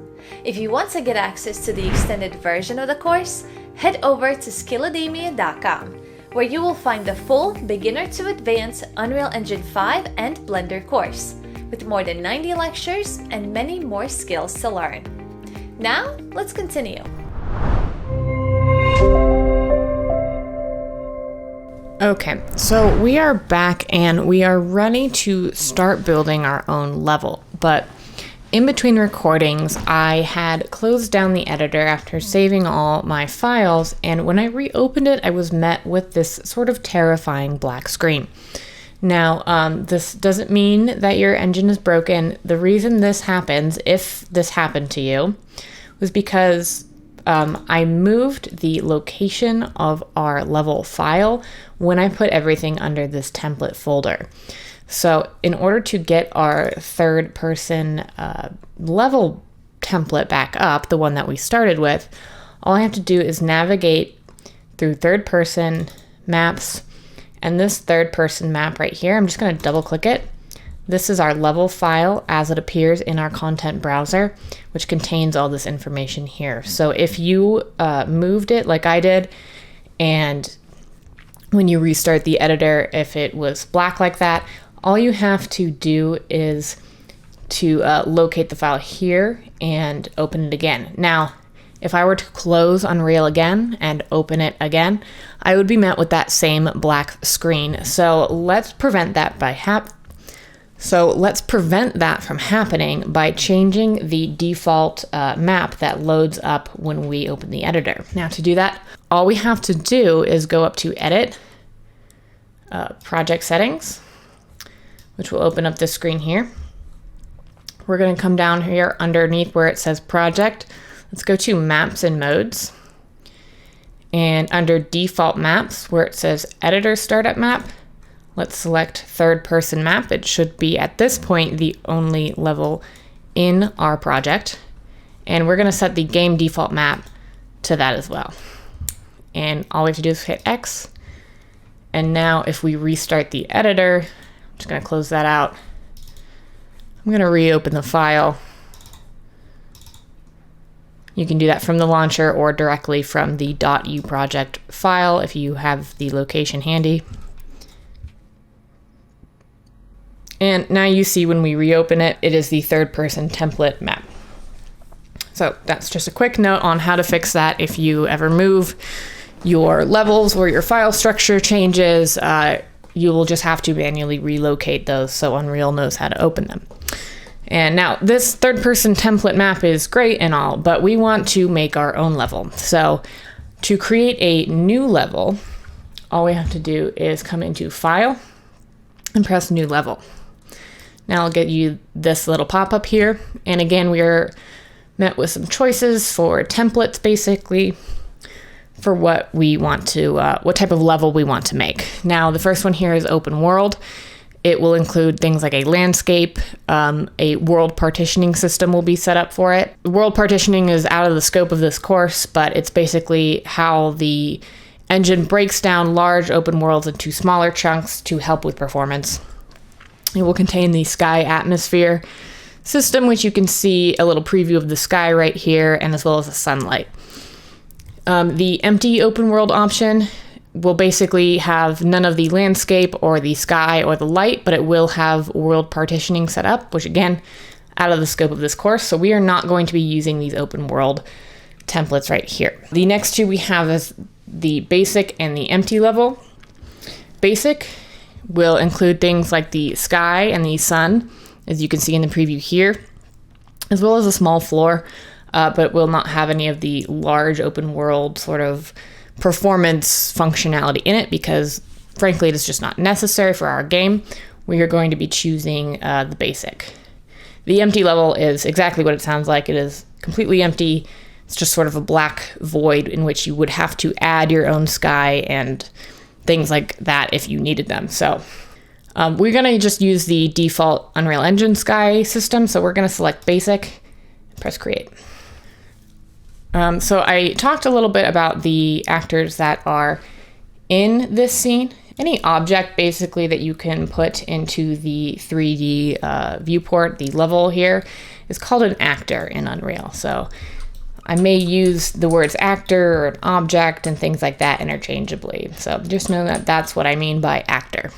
If you want to get access to the extended version of the course, head over to skillademia.com, where you will find the full Beginner to Advanced Unreal Engine 5 and Blender course, with more than 90 lectures and many more skills to learn. Now, let's continue. Okay, so we are back and we are ready to start building our own level. But in between recordings, I had closed down the editor after saving all my files, and when I reopened it, I was met with this sort of terrifying black screen. Now, this doesn't mean that your engine is broken. The reason this happens, if this happened to you, was because I moved the location of our level file when I put everything under this template folder. So in order to get our third person level template back up, the one that we started with, all I have to do is navigate through third person maps, and this third person map right here, I'm just going to double click it. This is our level file as it appears in our content browser, which contains all this information here. So if you moved it like I did, and when you restart the editor, if it was black like that, all you have to do is to locate the file here and open it again. Now, if I were to close Unreal again and open it again, I would be met with that same black screen. So let's prevent that from happening by changing the default map that loads up when we open the editor. Now, to do that, all we have to do is go up to Edit, Project Settings, which will open up this screen here. We're going to come down here underneath where it says Project, Let's go to Maps and Modes. And under Default Maps, where it says Editor Startup Map, let's select Third Person Map. It should be, at this point, the only level in our project. And we're going to set the Game Default Map to that as well. And all we have to do is hit X. And now if we restart the editor, I'm just going to close that out. I'm going to reopen the file. You can do that from the launcher or directly from the .u project file if you have the location handy. And now you see when we reopen it, it is the third person template map. So that's just a quick note on how to fix that if you ever move your levels or your file structure changes. You will just have to manually relocate those so Unreal knows how to open them. And now this third person template map is great and all, but we want to make our own level. So to create a new level, all we have to do is come into File and press New Level. Now I'll get you this little pop-up here. And again, we are met with some choices for templates, basically, for what we want to, what type of level we want to make. Now, the first one here is Open World. It will include things like a landscape, a world partitioning system will be set up for it. World partitioning is out of the scope of this course, but it's basically how the engine breaks down large open worlds into smaller chunks to help with performance. It will contain the sky atmosphere system, which you can see a little preview of the sky right here, and as well as the sunlight. The empty open world option will basically have none of the landscape or the sky or the light, but it will have world partitioning set up, which again, out of the scope of this course. So we are not going to be using these open world templates right here. The next two we have is the basic and the empty level. Basic will include things like the sky and the sun, as you can see in the preview here, as well as a small floor, but will not have any of the large open world sort of performance functionality in it because frankly it is just not necessary for our game. We are going to be choosing the basic. The empty level is exactly what it sounds like. It is completely empty. It's just sort of a black void in which you would have to add your own sky and things like that if you needed them. So we're going to just use the default Unreal Engine sky system. So we're going to select basic, press create. So I talked a little bit about the actors that are in this scene. Any object basically that you can put into the 3D viewport, the level here, is called an actor in Unreal. So I may use the words actor or an object and things like that interchangeably. So just know that that's what I mean by actor.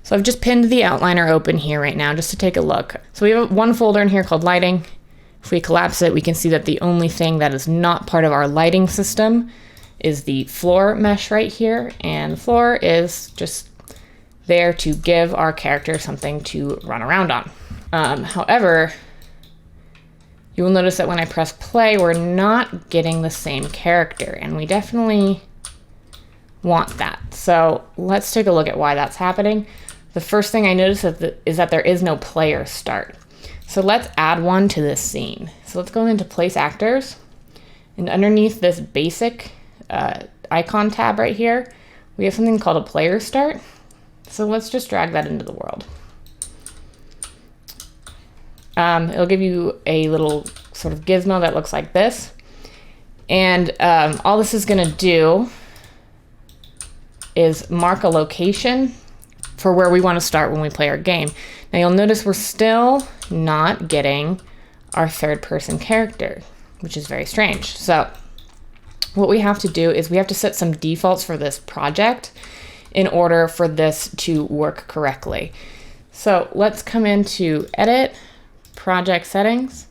So I've just pinned the outliner open here right now just to take a look. So we have one folder in here called lighting. If we collapse it, we can see that the only thing that is not part of our lighting system is the floor mesh right here. And the floor is just there to give our character something to run around on. However, you will notice that when I press play, we're not getting the same character, and we definitely want that. So let's take a look at why that's happening. The first thing I notice is that there is no player start. So let's add one to this scene. So let's go into Place Actors, and underneath this basic icon tab right here, we have something called a player start. So let's just drag that into the world. It'll give you a little sort of gizmo that looks like this. And all this is gonna do is mark a location for where we want to start when we play our game. Now you'll notice we're still not getting our third person character, which is very strange. So what we have to do is we have to set some defaults for this project in order for this to work correctly. So let's come into Edit, Project Settings,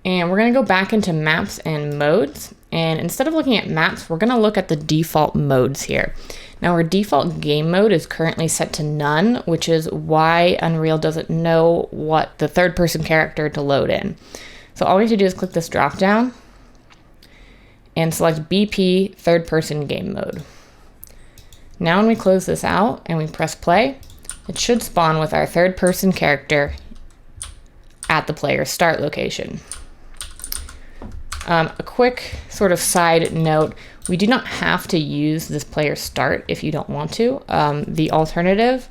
and we're going to go back into Maps and Modes. And instead of looking at maps, we're going to look at the default modes here. Now our default game mode is currently set to none, which is why Unreal doesn't know what the third person character to load in. So all we have to do is click this drop down and select BP third person game mode. Now when we close this out and we press play, it should spawn with our third person character at the player's start location. A quick sort of side note, we do not have to use this player start if you don't want to. The alternative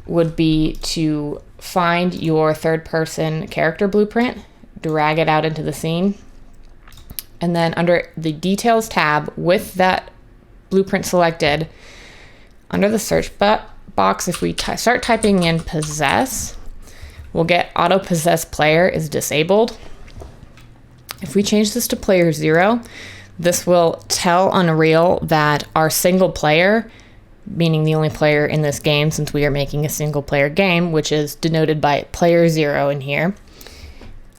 would be to find your third person character blueprint, drag it out into the scene, and then under the details tab with that blueprint selected, under the search box, if we start typing in possess, we'll get auto possess player is disabled. If we change this to player 0, this will tell Unreal that our single player, meaning the only player in this game since we are making a single player game, which is denoted by player 0 in here,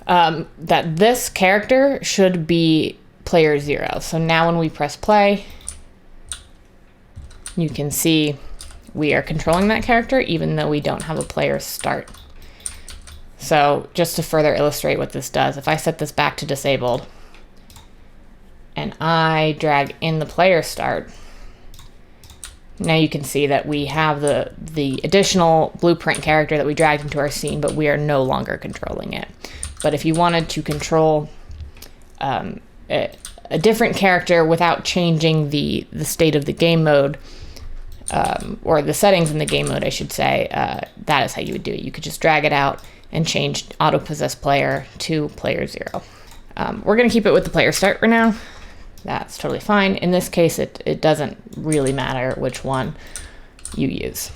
that this character should be player 0. So now when we press play, you can see we are controlling that character even though we don't have a player start. So just to further illustrate what this does, if I set this back to disabled and I drag in the player start, now you can see that we have the additional blueprint character that we dragged into our scene, but we are no longer controlling it. But if you wanted to control a different character without changing the state of the game mode, or the settings in the game mode, I should say, that is how you would do it. You could just drag it out and change auto possess player to player 0. We're going to keep it with the player start for now. That's totally fine. In this case, it doesn't really matter which one you use.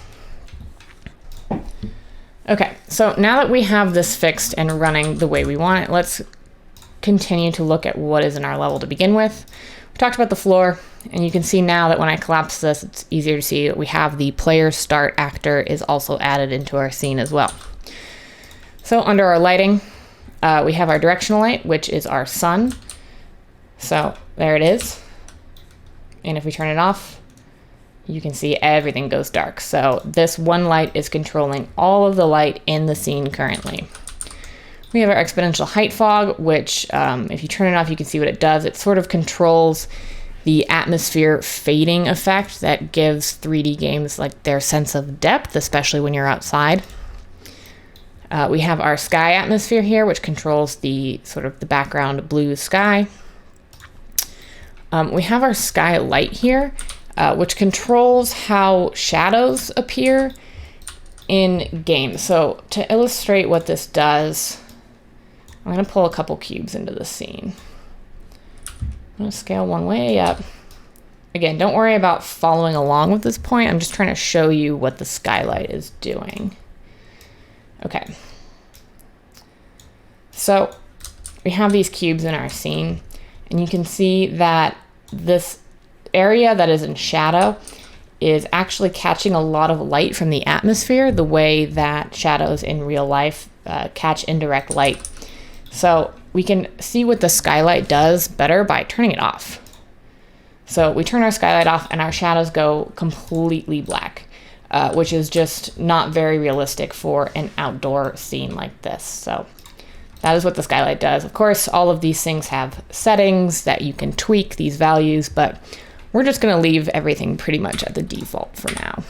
Okay, so now that we have this fixed and running the way we want it, let's continue to look at what is in our level to begin with. We talked about the floor, and you can see now that when I collapse this, it's easier to see that we have the player start actor is also added into our scene as well. So under our lighting, we have our directional light, which is our sun. So there it is. And if we turn it off, you can see everything goes dark. So this one light is controlling all of the light in the scene currently. We have our exponential height fog, which if you turn it off, you can see what it does. It sort of controls the atmosphere fading effect that gives 3D games like their sense of depth, especially when you're outside. We have our sky atmosphere here, which controls the sort of the background blue sky. We have our sky light here, which controls how shadows appear in games. So to illustrate what this does, I'm going to pull a couple cubes into the scene. I'm going to scale one way up. Again, don't worry about following along with this point. I'm just trying to show you what the skylight is doing. Okay. So we have these cubes in our scene, and you can see that this area that is in shadow is actually catching a lot of light from the atmosphere, the way that shadows in real life catch indirect light. So we can see what the skylight does better by turning it off. So we turn our skylight off and our shadows go completely black, which is just not very realistic for an outdoor scene like this. So that is what the skylight does. Of course, all of these things have settings that you can tweak these values, but we're just going to leave everything pretty much at the default for now.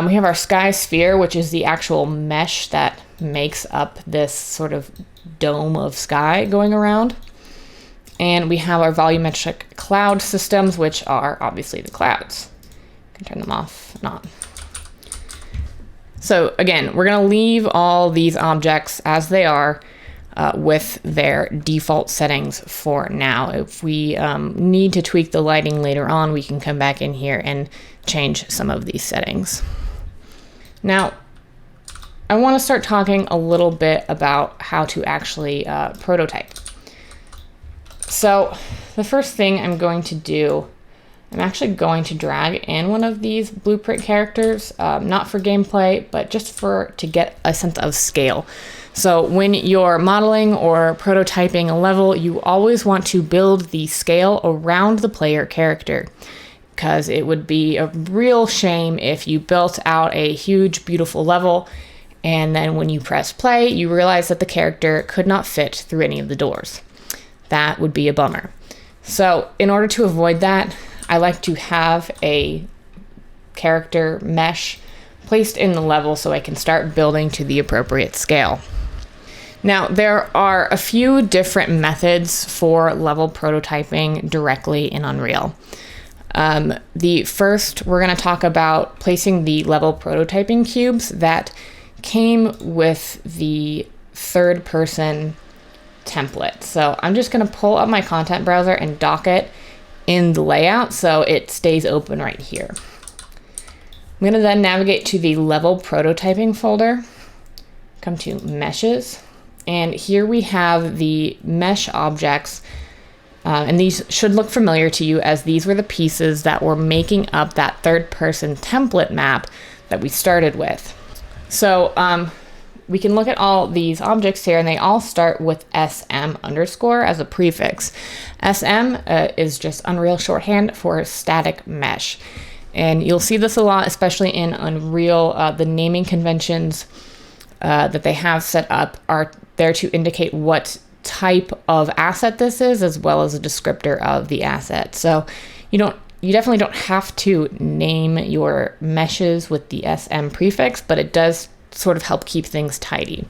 We have our sky sphere, which is the actual mesh that makes up this sort of dome of sky going around. And we have our volumetric cloud systems, which are obviously the clouds. You can turn them off, not. So again, we're going to leave all these objects as they are with their default settings for now. If we need to tweak the lighting later on, we can come back in here and change some of these settings. Now, I want to start talking a little bit about how to actually prototype. So the first thing I'm going to do, I'm actually going to drag in one of these blueprint characters, not for gameplay, but just to get a sense of scale. So when you're modeling or prototyping a level, you always want to build the scale around the player character, because it would be a real shame if you built out a huge, beautiful level, and then when you press play, you realize that the character could not fit through any of the doors. That would be a bummer. So in order to avoid that, I like to have a character mesh placed in the level so I can start building to the appropriate scale. Now, there are a few different methods for level prototyping directly in Unreal. The first, we're going to talk about placing the level prototyping cubes that came with the third person template. So I'm just going to pull up my content browser and dock it in the layout so it stays open right here. I'm going to then navigate to the level prototyping folder, come to meshes, and here we have the mesh objects. And these should look familiar to you, as these were the pieces that were making up that third person template map that we started with. So we can look at all these objects here, and they all start with SM underscore as a prefix. SM is just Unreal shorthand for static mesh. And you'll see this a lot, especially in Unreal. The naming conventions that they have set up are there to indicate what type of asset this is, as well as a descriptor of the asset. So you definitely don't have to name your meshes with the SM prefix, but it does sort of help keep things tidy.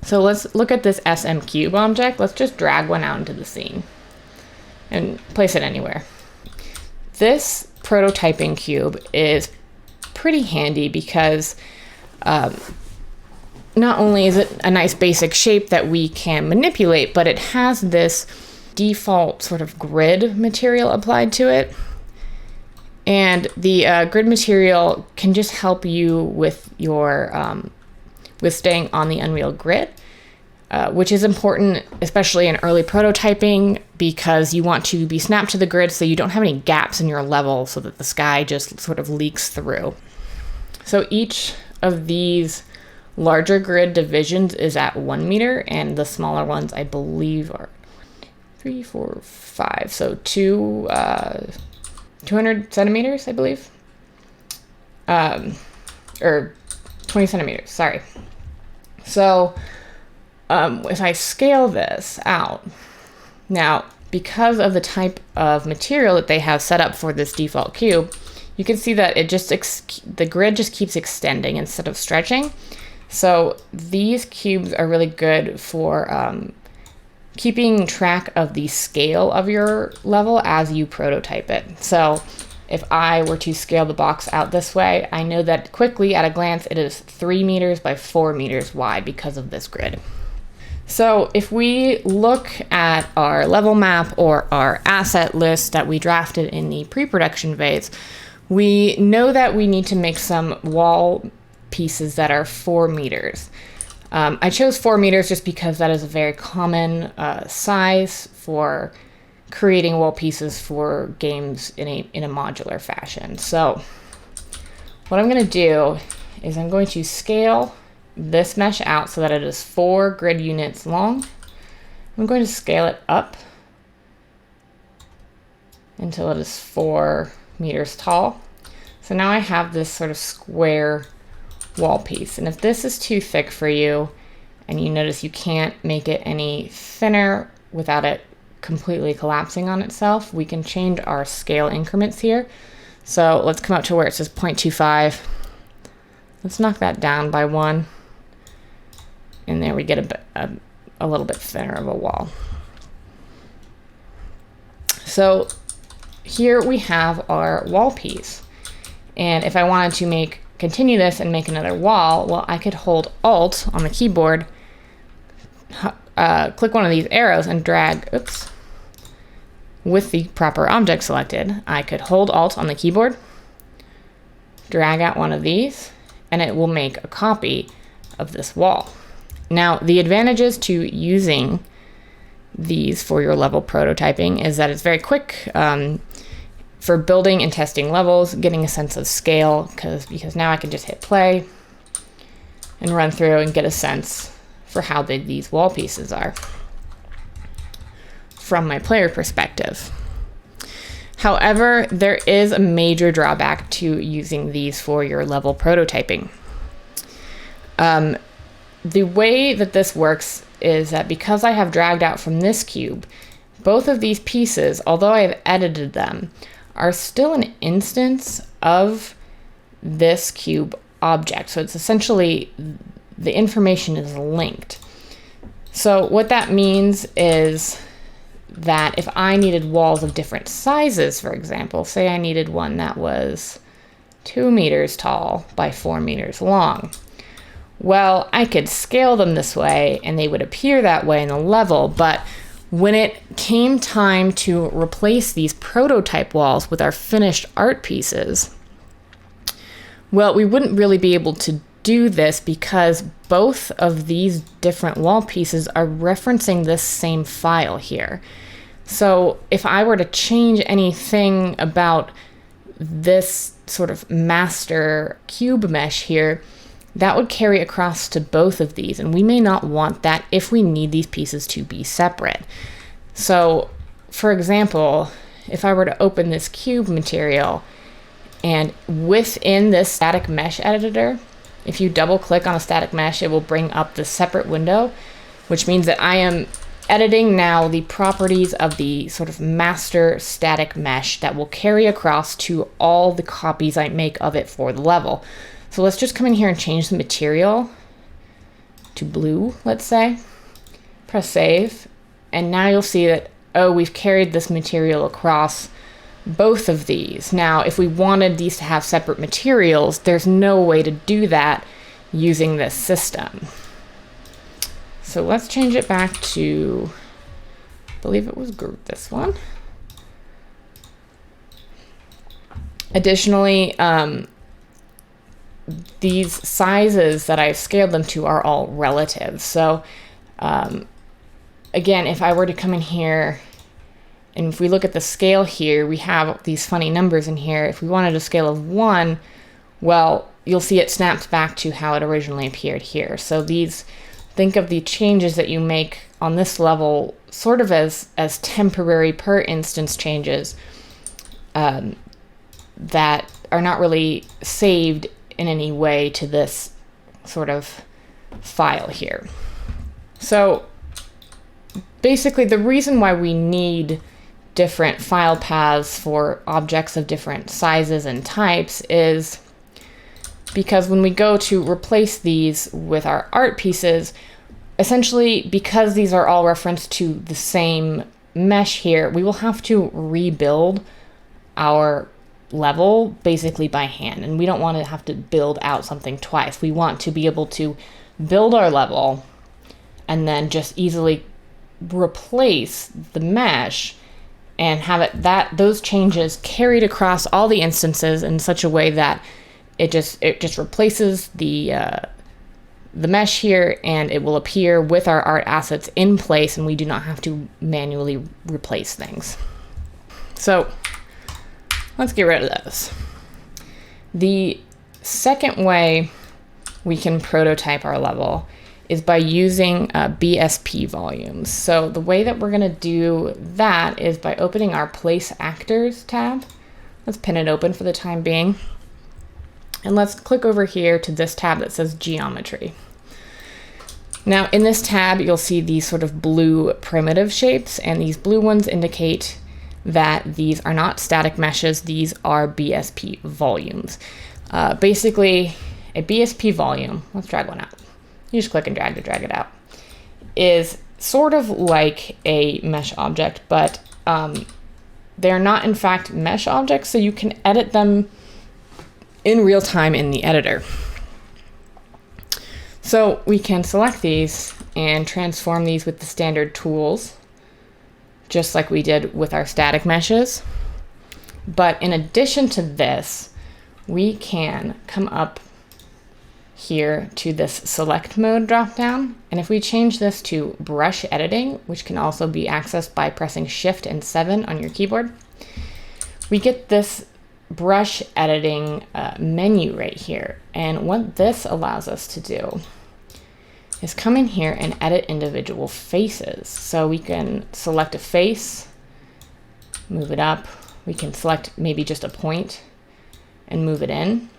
So let's look at this SM cube object. Let's just drag one out into the scene and place it anywhere. This prototyping cube is pretty handy because not only is it a nice basic shape that we can manipulate, but it has this default sort of grid material applied to it. And the grid material can just help you with your with staying on the Unreal grid, which is important, especially in early prototyping, because you want to be snapped to the grid so you don't have any gaps in your level so that the sky just sort of leaks through. So each of these larger grid divisions is at 1 meter, and the smaller ones, I believe, are 3, 4, 5. So 200 centimeters, I believe. Or 20 centimeters, sorry. So if I scale this out, now, because of the type of material that they have set up for this default cube, you can see that it just the grid just keeps extending instead of stretching. So these cubes are really good for keeping track of the scale of your level as you prototype it. So if I were to scale the box out this way, I know that quickly at a glance it is 3 meters by 4 meters wide because of this grid. So if we look at our level map or our asset list that we drafted in the pre-production phase, we know that we need to make some wall pieces that are 4 meters. I chose 4 meters just because that is a very common size for creating wall pieces for games in a modular fashion. So what I'm going to do is I'm going to scale this mesh out so that it is 4 grid units long. I'm going to scale it up until it is 4 meters tall. So now I have this sort of square wall piece. And if this is too thick for you, and you notice you can't make it any thinner without it completely collapsing on itself, we can change our scale increments here. So let's come up to where it says 0.25. Let's knock that down by 1. And there we get a little bit thinner of a wall. So here we have our wall piece. And if I wanted to continue this and make another wall, well, I could hold Alt on the keyboard, click one of these arrows and drag, with the proper object selected, I could hold Alt on the keyboard, drag out one of these, and it will make a copy of this wall. Now, the advantages to using these for your level prototyping is that it's very quick for building and testing levels, getting a sense of scale, because now I can just hit play and run through and get a sense for how big these wall pieces are from my player perspective. However, there is a major drawback to using these for your level prototyping. The way that this works is that because I have dragged out from this cube, both of these pieces, although I have edited them, are still an instance of this cube object. So it's essentially the information is linked. So what that means is that if I needed walls of different sizes, for example, say I needed one that was 2 meters tall by 4 meters long. Well, I could scale them this way and they would appear that way in the level, but when it came time to replace these prototype walls with our finished art pieces, well, we wouldn't really be able to do this because both of these different wall pieces are referencing this same file here. So if I were to change anything about this sort of master cube mesh here, that would carry across to both of these, and we may not want that if we need these pieces to be separate. So, for example, if I were to open this cube material, and within this static mesh editor, if you double click on a static mesh, it will bring up the separate window, which means that I am editing now the properties of the sort of master static mesh that will carry across to all the copies I make of it for the level. So let's just come in here and change the material to blue, let's say. Press save, and now you'll see that, oh, we've carried this material across both of these. Now, if we wanted these to have separate materials, there's no way to do that using this system. So let's change it back to, I believe it was this one. Additionally, these sizes that I've scaled them to are all relative. So again, if I were to come in here, and if we look at the scale here, we have these funny numbers in here. If we wanted a scale of 1, well, you'll see it snaps back to how it originally appeared here. So these, think of the changes that you make on this level sort of as temporary per instance changes that are not really saved in any way to this sort of file here. So basically the reason why we need different file paths for objects of different sizes and types is because when we go to replace these with our art pieces, essentially because these are all referenced to the same mesh here, we will have to rebuild our level basically by hand, and we don't want to have to build out something twice. We want to be able to build our level and then just easily replace the mesh and have it that those changes carried across all the instances in such a way that it just replaces the mesh here, and it will appear with our art assets in place, and we do not have to manually replace things. So let's get rid of those. The second way we can prototype our level is by using BSP volumes. So the way that we're gonna do that is by opening our Place Actors tab. Let's pin it open for the time being. And let's click over here to this tab that says Geometry. Now in this tab, you'll see these sort of blue primitive shapes, and these blue ones indicate that these are not static meshes, these are BSP volumes. Basically, a BSP volume, let's drag one out. You just click and drag to drag it out, is sort of like a mesh object, but they're not in fact mesh objects, so you can edit them in real time in the editor. So we can select these and transform these with the standard tools, just like we did with our static meshes. But in addition to this, we can come up here to this select mode dropdown. And if we change this to brush editing, which can also be accessed by pressing Shift and 7 on your keyboard, we get this brush editing menu right here. And what this allows us to do is come in here and edit individual faces. So we can select a face, move it up. We can select maybe just a point and move it in.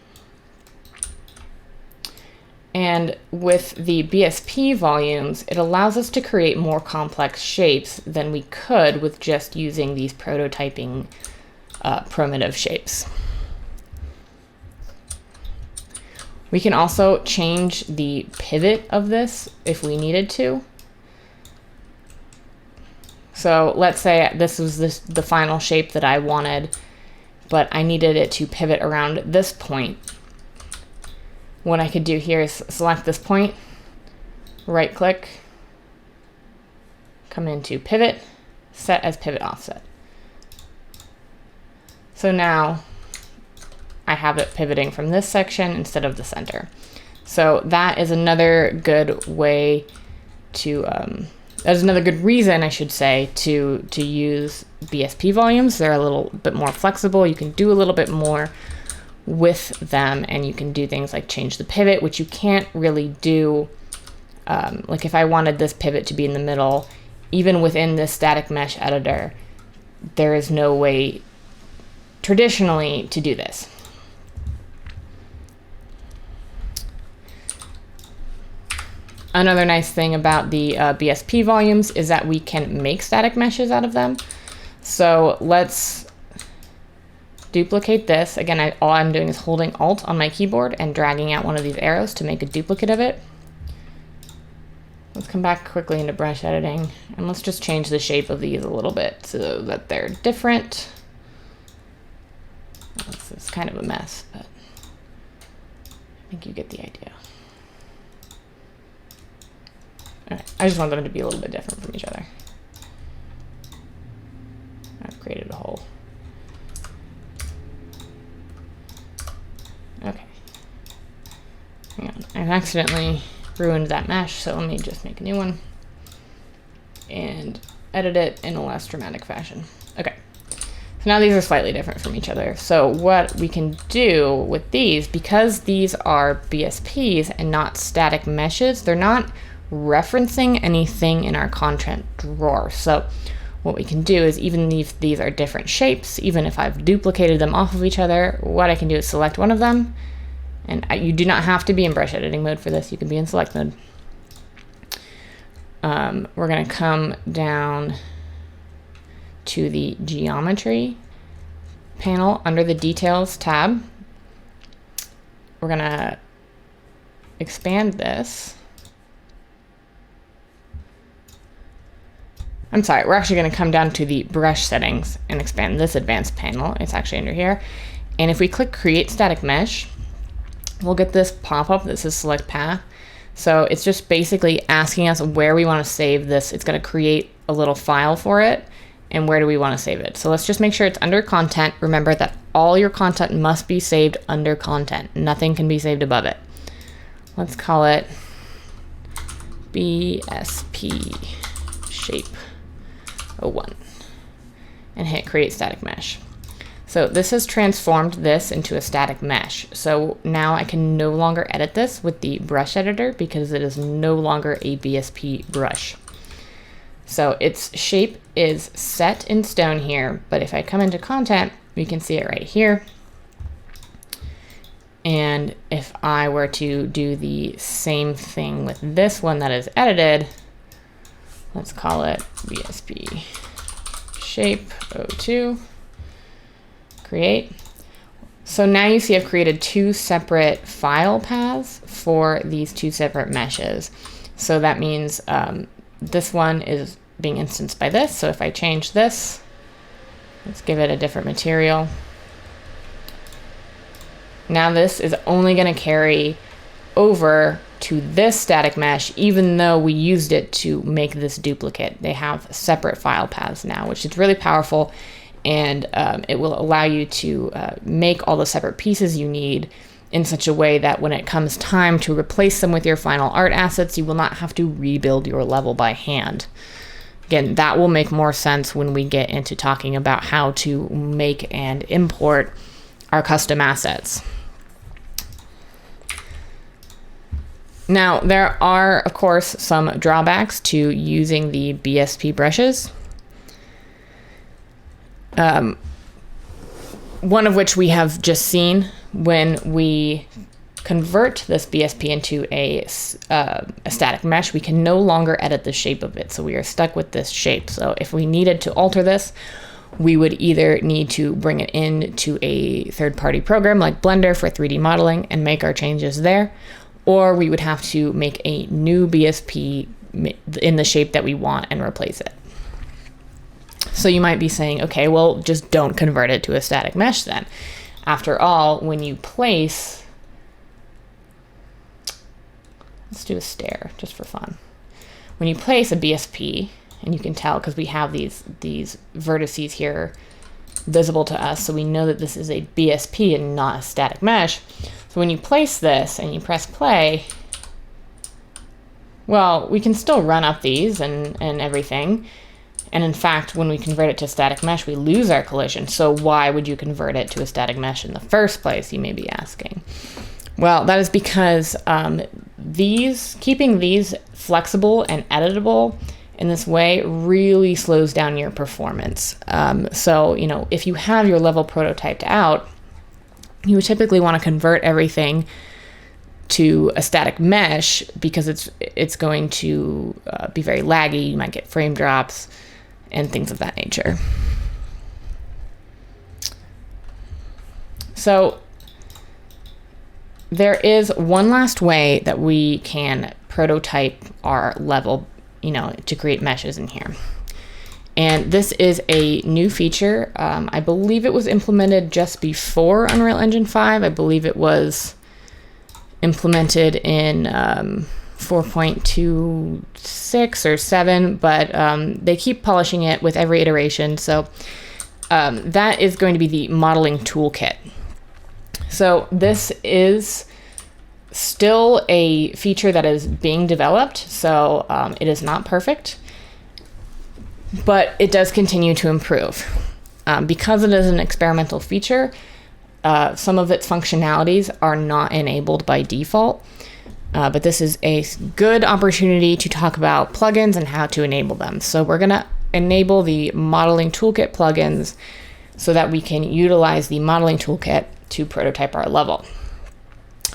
And with the BSP volumes, it allows us to create more complex shapes than we could with just using these prototyping primitive shapes. We can also change the pivot of this if we needed to. So let's say this was the final shape that I wanted, but I needed it to pivot around this point. What I could do here is select this point, right click, come into pivot, set as pivot offset. So now I have it pivoting from this section instead of the center. So that is another good way to, that is another good reason, I should say, to use BSP volumes. They're a little bit more flexible. You can do a little bit more with them, and you can do things like change the pivot, which you can't really do. Like if I wanted this pivot to be in the middle, even within this static mesh editor, there is no way traditionally to do this. Another nice thing about the BSP volumes is that we can make static meshes out of them. So let's duplicate this. Again, all I'm doing is holding Alt on my keyboard and dragging out one of these arrows to make a duplicate of it. Let's come back quickly into brush editing, and let's just change the shape of these a little bit so that they're different. It's kind of a mess, but I think you get the idea. All right, I just want them to be a little bit different from each other. I've created a hole. Okay. Hang on, I've accidentally ruined that mesh, so let me just make a new one and edit it in a less dramatic fashion. Okay. So now these are slightly different from each other. So what we can do with these, because these are BSPs and not static meshes, they're not referencing anything in our content drawer. So what we can do is, even if these are different shapes, even if I've duplicated them off of each other, what I can do is select one of them. And you do not have to be in brush editing mode for this. You can be in select mode. We're going to come down to the geometry panel under the details tab. We're going to expand this. I'm sorry, we're actually going to come down to the brush settings and expand this advanced panel. It's actually under here. And if we click create static mesh, we'll get this pop-up that says select path. So it's just basically asking us where we want to save this. It's going to create a little file for it, and where do we want to save it. So let's just make sure it's under content. Remember that all your content must be saved under content. Nothing can be saved above it. Let's call it BSP shape 01 and hit create static mesh. So this has transformed this into a static mesh. So now I can no longer edit this with the brush editor because it is no longer a BSP brush. So its shape is set in stone here, but if I come into content, we can see it right here. And if I were to do the same thing with this one that is edited, let's call it BSP shape 02. Create. So now you see I've created two separate file paths for these two separate meshes. So that means this one is being instanced by this. So if I change this, let's give it a different material. Now this is only going to carry over to this static mesh, even though we used it to make this duplicate. They have separate file paths now, which is really powerful. And it will allow you to make all the separate pieces you need in such a way that when it comes time to replace them with your final art assets, you will not have to rebuild your level by hand. Again, that will make more sense when we get into talking about how to make and import our custom assets. Now, there are, of course, some drawbacks to using the BSP brushes. One of which we have just seen when we convert this BSP into a static mesh, we can no longer edit the shape of it. So we are stuck with this shape. So if we needed to alter this, we would either need to bring it into a third-party program like Blender for 3D modeling and make our changes there, or we would have to make a new BSP in the shape that we want and replace it. So you might be saying, okay, well, just don't convert it to a static mesh then. After all, when you place, let's do a stair just for fun. When you place a BSP, and you can tell because we have these vertices here visible to us, so we know that this is a BSP and not a static mesh. So when you place this and you press play, well, we can still run up these and everything. And in fact, when we convert it to static mesh, we lose our collision. So why would you convert it to a static mesh in the first place, you may be asking? Well, that is because keeping these flexible and editable in this way really slows down your performance. So, if you have your level prototyped out, you would typically want to convert everything to a static mesh because it's going to be very laggy. You might get frame drops and things of that nature. So there is one last way that we can prototype our level, to create meshes in here. And this is a new feature. I believe it was implemented just before Unreal Engine 5. I believe it was implemented in 4.26 or 7, but they keep polishing it with every iteration. So that is going to be the modeling toolkit. So this is still a feature that is being developed, so it is not perfect, but it does continue to improve. Because it is an experimental feature, some of its functionalities are not enabled by default, but this is a good opportunity to talk about plugins and how to enable them. So we're going to enable the modeling toolkit plugins so that we can utilize the modeling toolkit to prototype our level.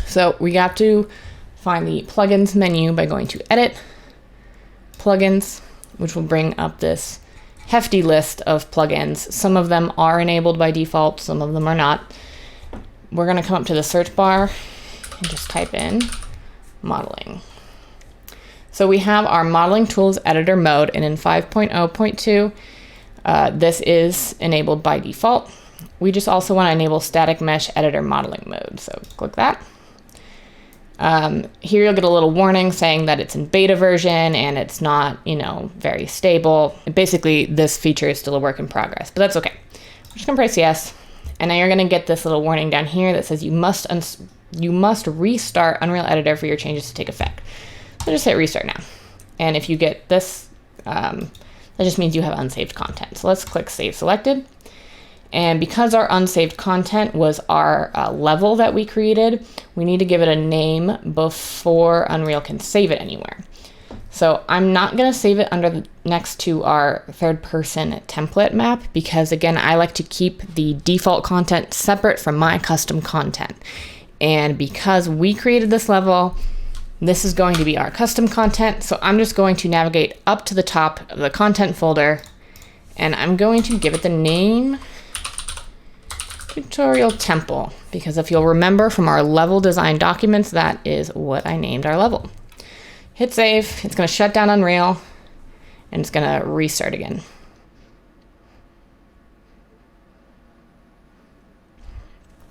So we have to find the plugins menu by going to edit, plugins, which will bring up this hefty list of plugins. Some of them are enabled by default, some of them are not. We're going to come up to the search bar and just type in modeling. So we have our modeling tools editor mode, and in 5.0.2, this is enabled by default. We just also want to enable static mesh editor modeling mode. So click that. Here you'll get a little warning saying that it's in beta version and it's not, very stable. Basically, this feature is still a work in progress, but that's okay. I'm just gonna press yes. And now you're gonna get this little warning down here that says you must restart Unreal Editor for your changes to take effect. So just hit restart now. And if you get this, that just means you have unsaved content. So let's click Save Selected. And because our unsaved content was our level that we created, we need to give it a name before Unreal can save it anywhere. So I'm not going to save it next to our third-person template map because, again, I like to keep the default content separate from my custom content. And because we created this level, this is going to be our custom content. So I'm just going to navigate up to the top of the content folder, and I'm going to give it the name Tutorial Temple, because if you'll remember from our level design documents, that is what I named our level. Hit save, it's going to shut down Unreal, and it's going to restart again.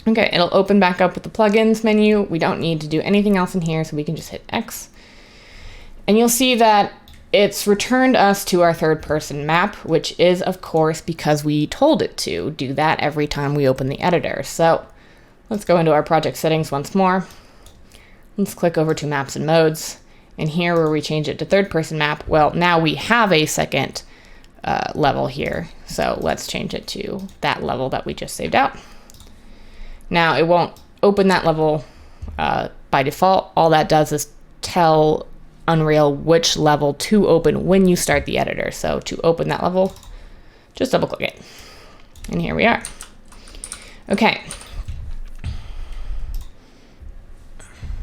Okay, it'll open back up with the plugins menu. We don't need to do anything else in here, so we can just hit X. And you'll see that it's returned us to our third-person map, which is, of course, because we told it to do that every time we open the editor. So let's go into our project settings once more. Let's click over to Maps and Modes. And here where we change it to third-person map, well, now we have a second level here. So let's change it to that level that we just saved out. Now, it won't open that level by default. All that does is tell Unreal which level to open when you start the editor. So to open that level, just double click it. And here we are. Okay.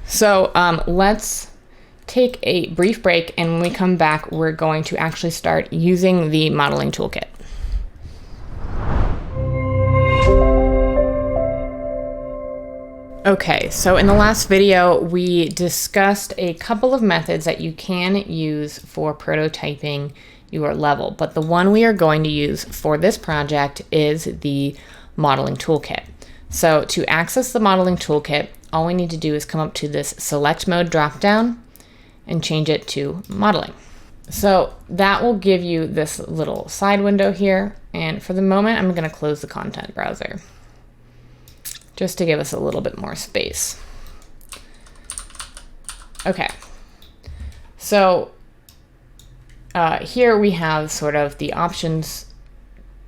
So let's take a brief break, and when we come back, we're going to actually start using the modeling toolkit. Okay, so in the last video, we discussed a couple of methods that you can use for prototyping your level, but the one we are going to use for this project is the modeling toolkit. So to access the modeling toolkit, all we need to do is come up to this select mode dropdown and change it to modeling. So that will give you this little side window here. And for the moment, I'm going to close the content browser just to give us a little bit more space. Okay. So here we have sort of the options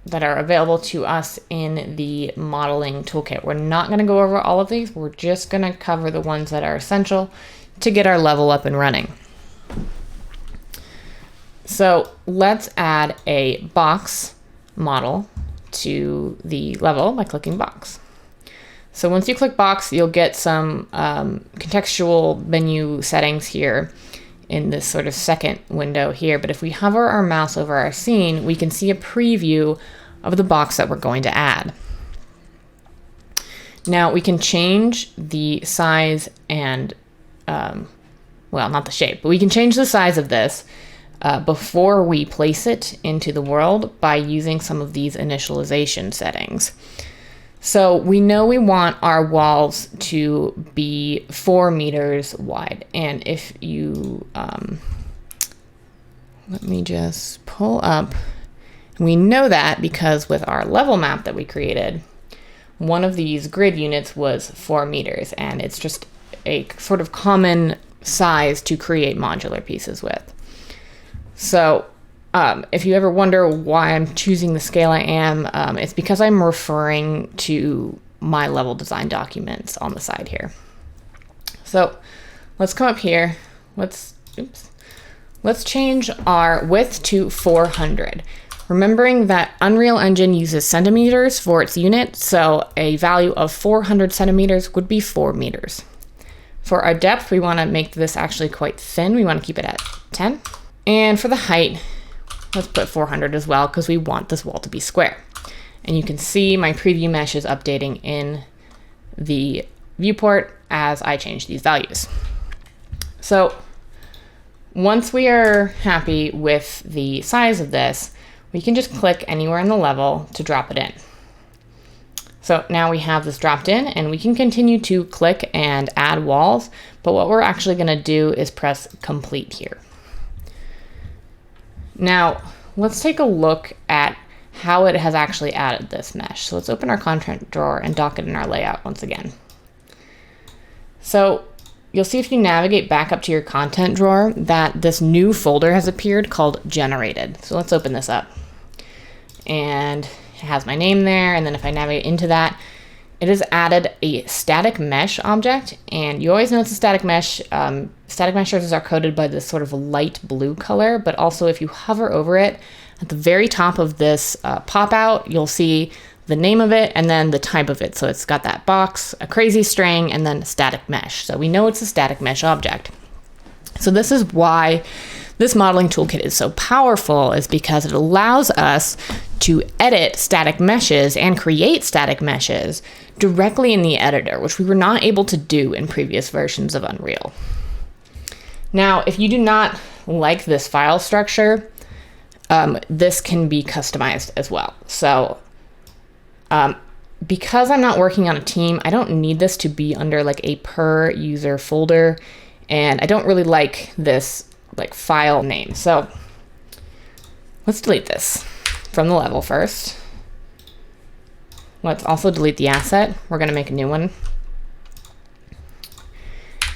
that are available to us in the modeling toolkit. We're not going to go over all of these. We're just going to cover the ones that are essential to get our level up and running. So let's add a box model to the level by clicking box. So once you click box, you'll get some contextual menu settings here in this sort of second window here. But if we hover our mouse over our scene, we can see a preview of the box that we're going to add. Now we can change the size and, well, not the shape, but we can change the size of this before we place it into the world by using some of these initialization settings. So we know we want our walls to be 4 meters wide. And if you, let me just pull up, we know that because with our level map that we created, one of these grid units was 4 meters, and it's just a sort of common size to create modular pieces with. So if you ever wonder why I'm choosing the scale I am, it's because I'm referring to my level design documents on the side here. So let's come up here. Let's change our width to 400. Remembering that Unreal Engine uses centimeters for its unit, so a value of 400 centimeters would be 4 meters. For our depth, we want to make this actually quite thin. We want to keep it at 10. And for the height, let's put 400 as well because we want this wall to be square. And you can see my preview mesh is updating in the viewport as I change these values. So once we are happy with the size of this, we can just click anywhere in the level to drop it in. So now we have this dropped in and we can continue to click and add walls, but what we're actually going to do is press complete here. Now, let's take a look at how it has actually added this mesh. So let's open our content drawer and dock it in our layout once again. So you'll see if you navigate back up to your content drawer that this new folder has appeared called generated. So let's open this up. And it has my name there. And then if I navigate into that, it has added a static mesh object, and you always know it's a static mesh. Static meshes are coded by this sort of light blue color, but also if you hover over it, at the very top of this pop-out, you'll see the name of it and then the type of it. So it's got that box, a crazy string, and then static mesh. So we know it's a static mesh object. So this is why this modeling toolkit is so powerful, is because it allows us to edit static meshes and create static meshes directly in the editor, which we were not able to do in previous versions of Unreal. Now, if you do not like this file structure, this can be customized as well. So because I'm not working on a team, I don't need this to be under like a per user folder, and I don't really like this like file name. So let's delete this from the level first. Let's also delete the asset. We're going to make a new one.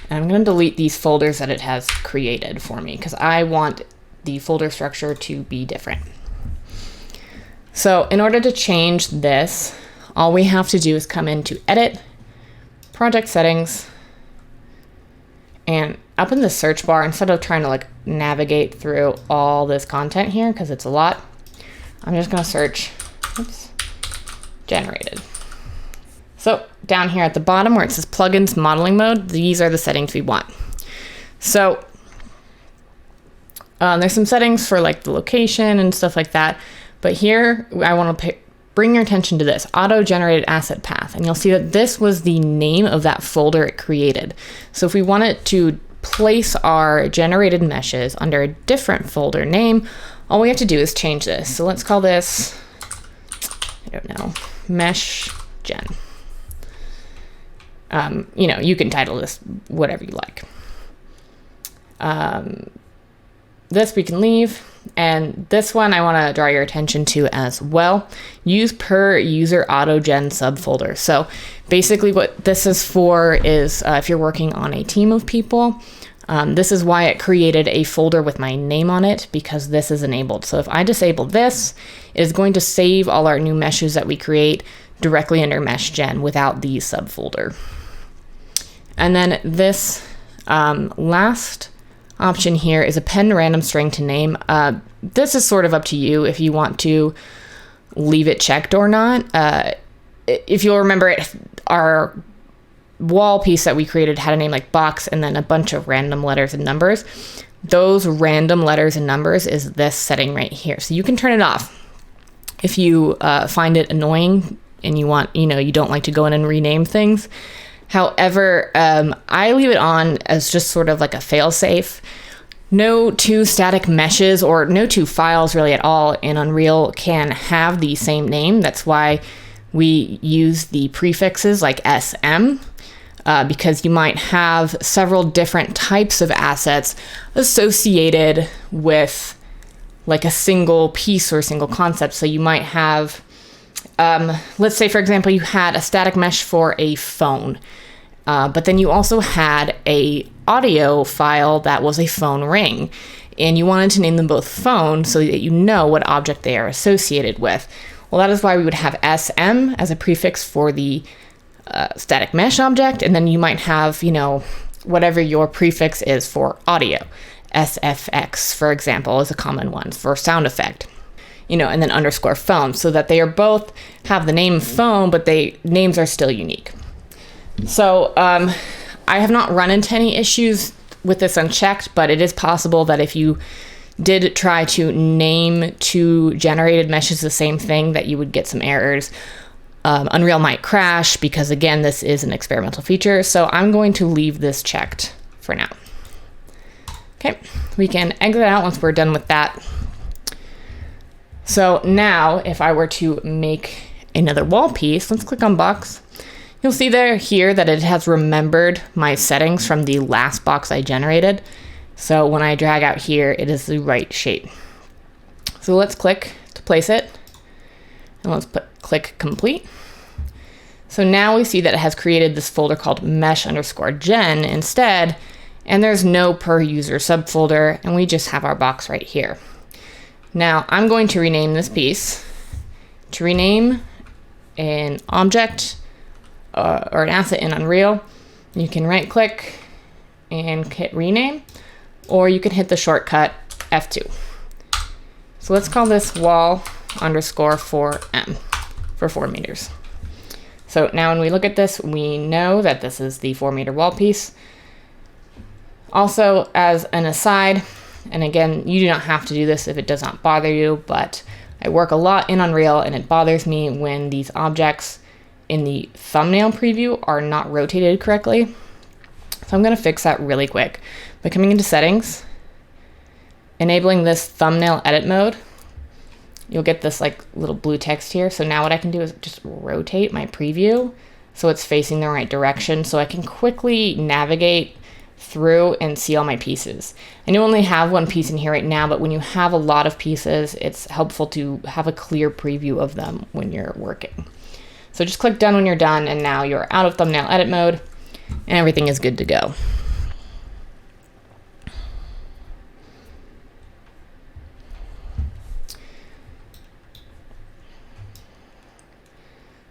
And I'm going to delete these folders that it has created for me because I want the folder structure to be different. So in order to change this, all we have to do is come into Edit, Project Settings, and up in the search bar, instead of trying to like navigate through all this content here, because it's a lot, I'm just going to search generated. So down here at the bottom where it says plugins modeling mode, these are the settings we want. So there's some settings for like the location and stuff like that, but here I want to bring your attention to this, auto-generated asset path, and you'll see that this was the name of that folder it created. So if we wanted to place our generated meshes under a different folder name, all we have to do is change this. So let's call this, I don't know, mesh gen. You can title this whatever you like. This we can leave. And this one I want to draw your attention to as well. Use per user autogen subfolder. So basically what this is for is if you're working on a team of people, this is why it created a folder with my name on it, because this is enabled. So if I disable this, it is going to save all our new meshes that we create directly under mesh gen without the subfolder. And then this last option here is append random string to name. This is sort of up to you if you want to leave it checked or not. If you'll remember it, our wall piece that we created had a name like box and then a bunch of random letters and numbers. Those random letters and numbers is this setting right here. So you can turn it off if you find it annoying and you don't like to go in and rename things. However, I leave it on as just sort of like a fail-safe. No two static meshes or no two files really at all in Unreal can have the same name. That's why we use the prefixes like SM, because you might have several different types of assets associated with like a single piece or a single concept. So you might have, let's say, for example, you had a static mesh for a phone. But then you also had a audio file that was a phone ring, and you wanted to name them both phone so that you know what object they are associated with. Well, that is why we would have SM as a prefix for the static mesh object, and then you might have, whatever your prefix is for audio. SFX, for example, is a common one for sound effect. And then underscore phone, so that they are both have the name phone, but names are still unique. So I have not run into any issues with this unchecked, but it is possible that if you did try to name two generated meshes the same thing, that you would get some errors. Unreal might crash because, again, this is an experimental feature. So I'm going to leave this checked for now. Okay, we can exit out once we're done with that. So now if I were to make another wall piece, let's click on box. You'll see here that it has remembered my settings from the last box I generated. So when I drag out here, it is the right shape. So let's click to place it. And let's click complete. So now we see that it has created this folder called mesh_gen instead, and there's no per user subfolder, and we just have our box right here. Now I'm going to rename this piece. To rename an object or an asset in Unreal, you can right click and hit rename, or you can hit the shortcut F2. So let's call this wall_4M for 4 meters. So now when we look at this, we know that this is the 4 meter wall piece. Also, as an aside, and again, you do not have to do this if it does not bother you, but I work a lot in Unreal and it bothers me when these objects in the thumbnail preview are not rotated correctly. So I'm gonna fix that really quick by coming into settings, enabling this thumbnail edit mode. You'll get this like little blue text here. So now what I can do is just rotate my preview so it's facing the right direction, so I can quickly navigate through and see all my pieces. I know I only have one piece in here right now, but when you have a lot of pieces, it's helpful to have a clear preview of them when you're working. So just click done when you're done, and now you're out of thumbnail edit mode and everything is good to go.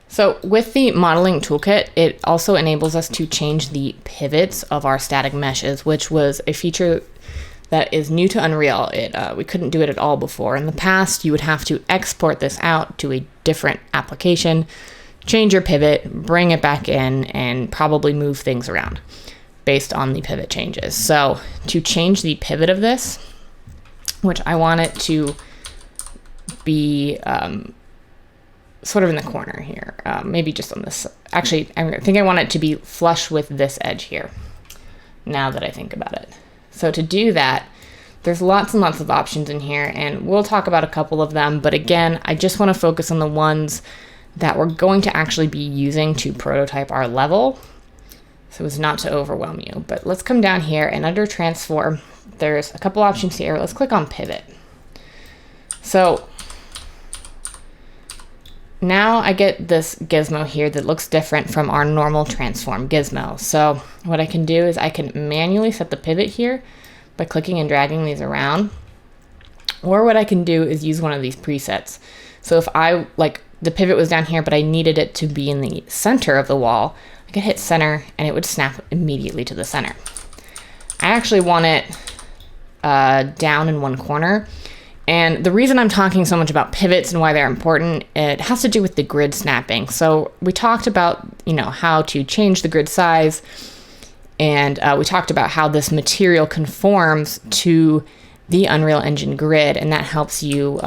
So with the modeling toolkit, it also enables us to change the pivots of our static meshes, which was a feature that is new to Unreal. We couldn't do it at all before. In the past, you would have to export this out to a different application, change your pivot, bring it back in, and probably move things around based on the pivot changes. So to change the pivot of this, which I want it to be sort of in the corner here, maybe just on this. Actually, I think I want it to be flush with this edge here, now that I think about it. So to do that, there's lots and lots of options in here, and we'll talk about a couple of them, but again, I just want to focus on the ones that we're going to actually be using to prototype our level, so as not to overwhelm you. But let's come down here, and under transform, there's a couple options here. Let's click on pivot. So now I get this gizmo here that looks different from our normal transform gizmo. So what I can do is I can manually set the pivot here by clicking and dragging these around. Or what I can do is use one of these presets. So if I, like, the pivot was down here, but I needed it to be in the center of the wall, I could hit center and it would snap immediately to the center. I actually want it down in one corner. And the reason I'm talking so much about pivots and why they're important, it has to do with the grid snapping. So we talked about, how to change the grid size, and we talked about how this material conforms to the Unreal Engine grid, and that helps you,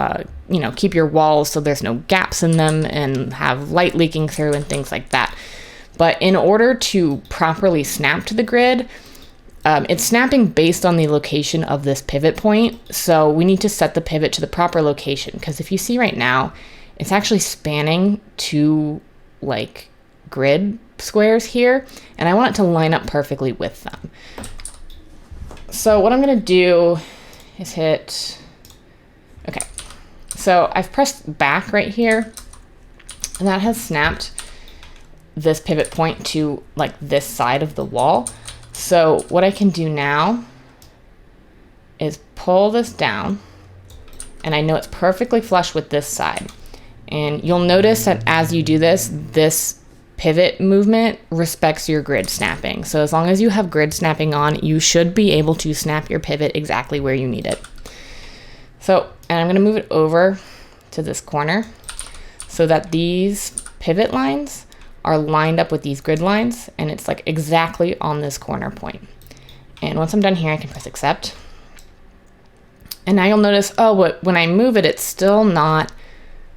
keep your walls so there's no gaps in them and have light leaking through and things like that. But in order to properly snap to the grid, it's snapping based on the location of this pivot point. So we need to set the pivot to the proper location, because if you see right now, it's actually spanning two grid squares here, and I want it to line up perfectly with them. So what I'm going to do is hit, okay. So I've pressed back right here, and that has snapped this pivot point to this side of the wall. So what I can do now is pull this down, and I know it's perfectly flush with this side. And you'll notice that as you do this, this pivot movement respects your grid snapping. So as long as you have grid snapping on, you should be able to snap your pivot exactly where you need it. So, and I'm going to move it over to this corner so that these pivot lines are lined up with these grid lines, and it's exactly on this corner point. And once I'm done here, I can press accept. And now you'll notice, when I move it, it's still not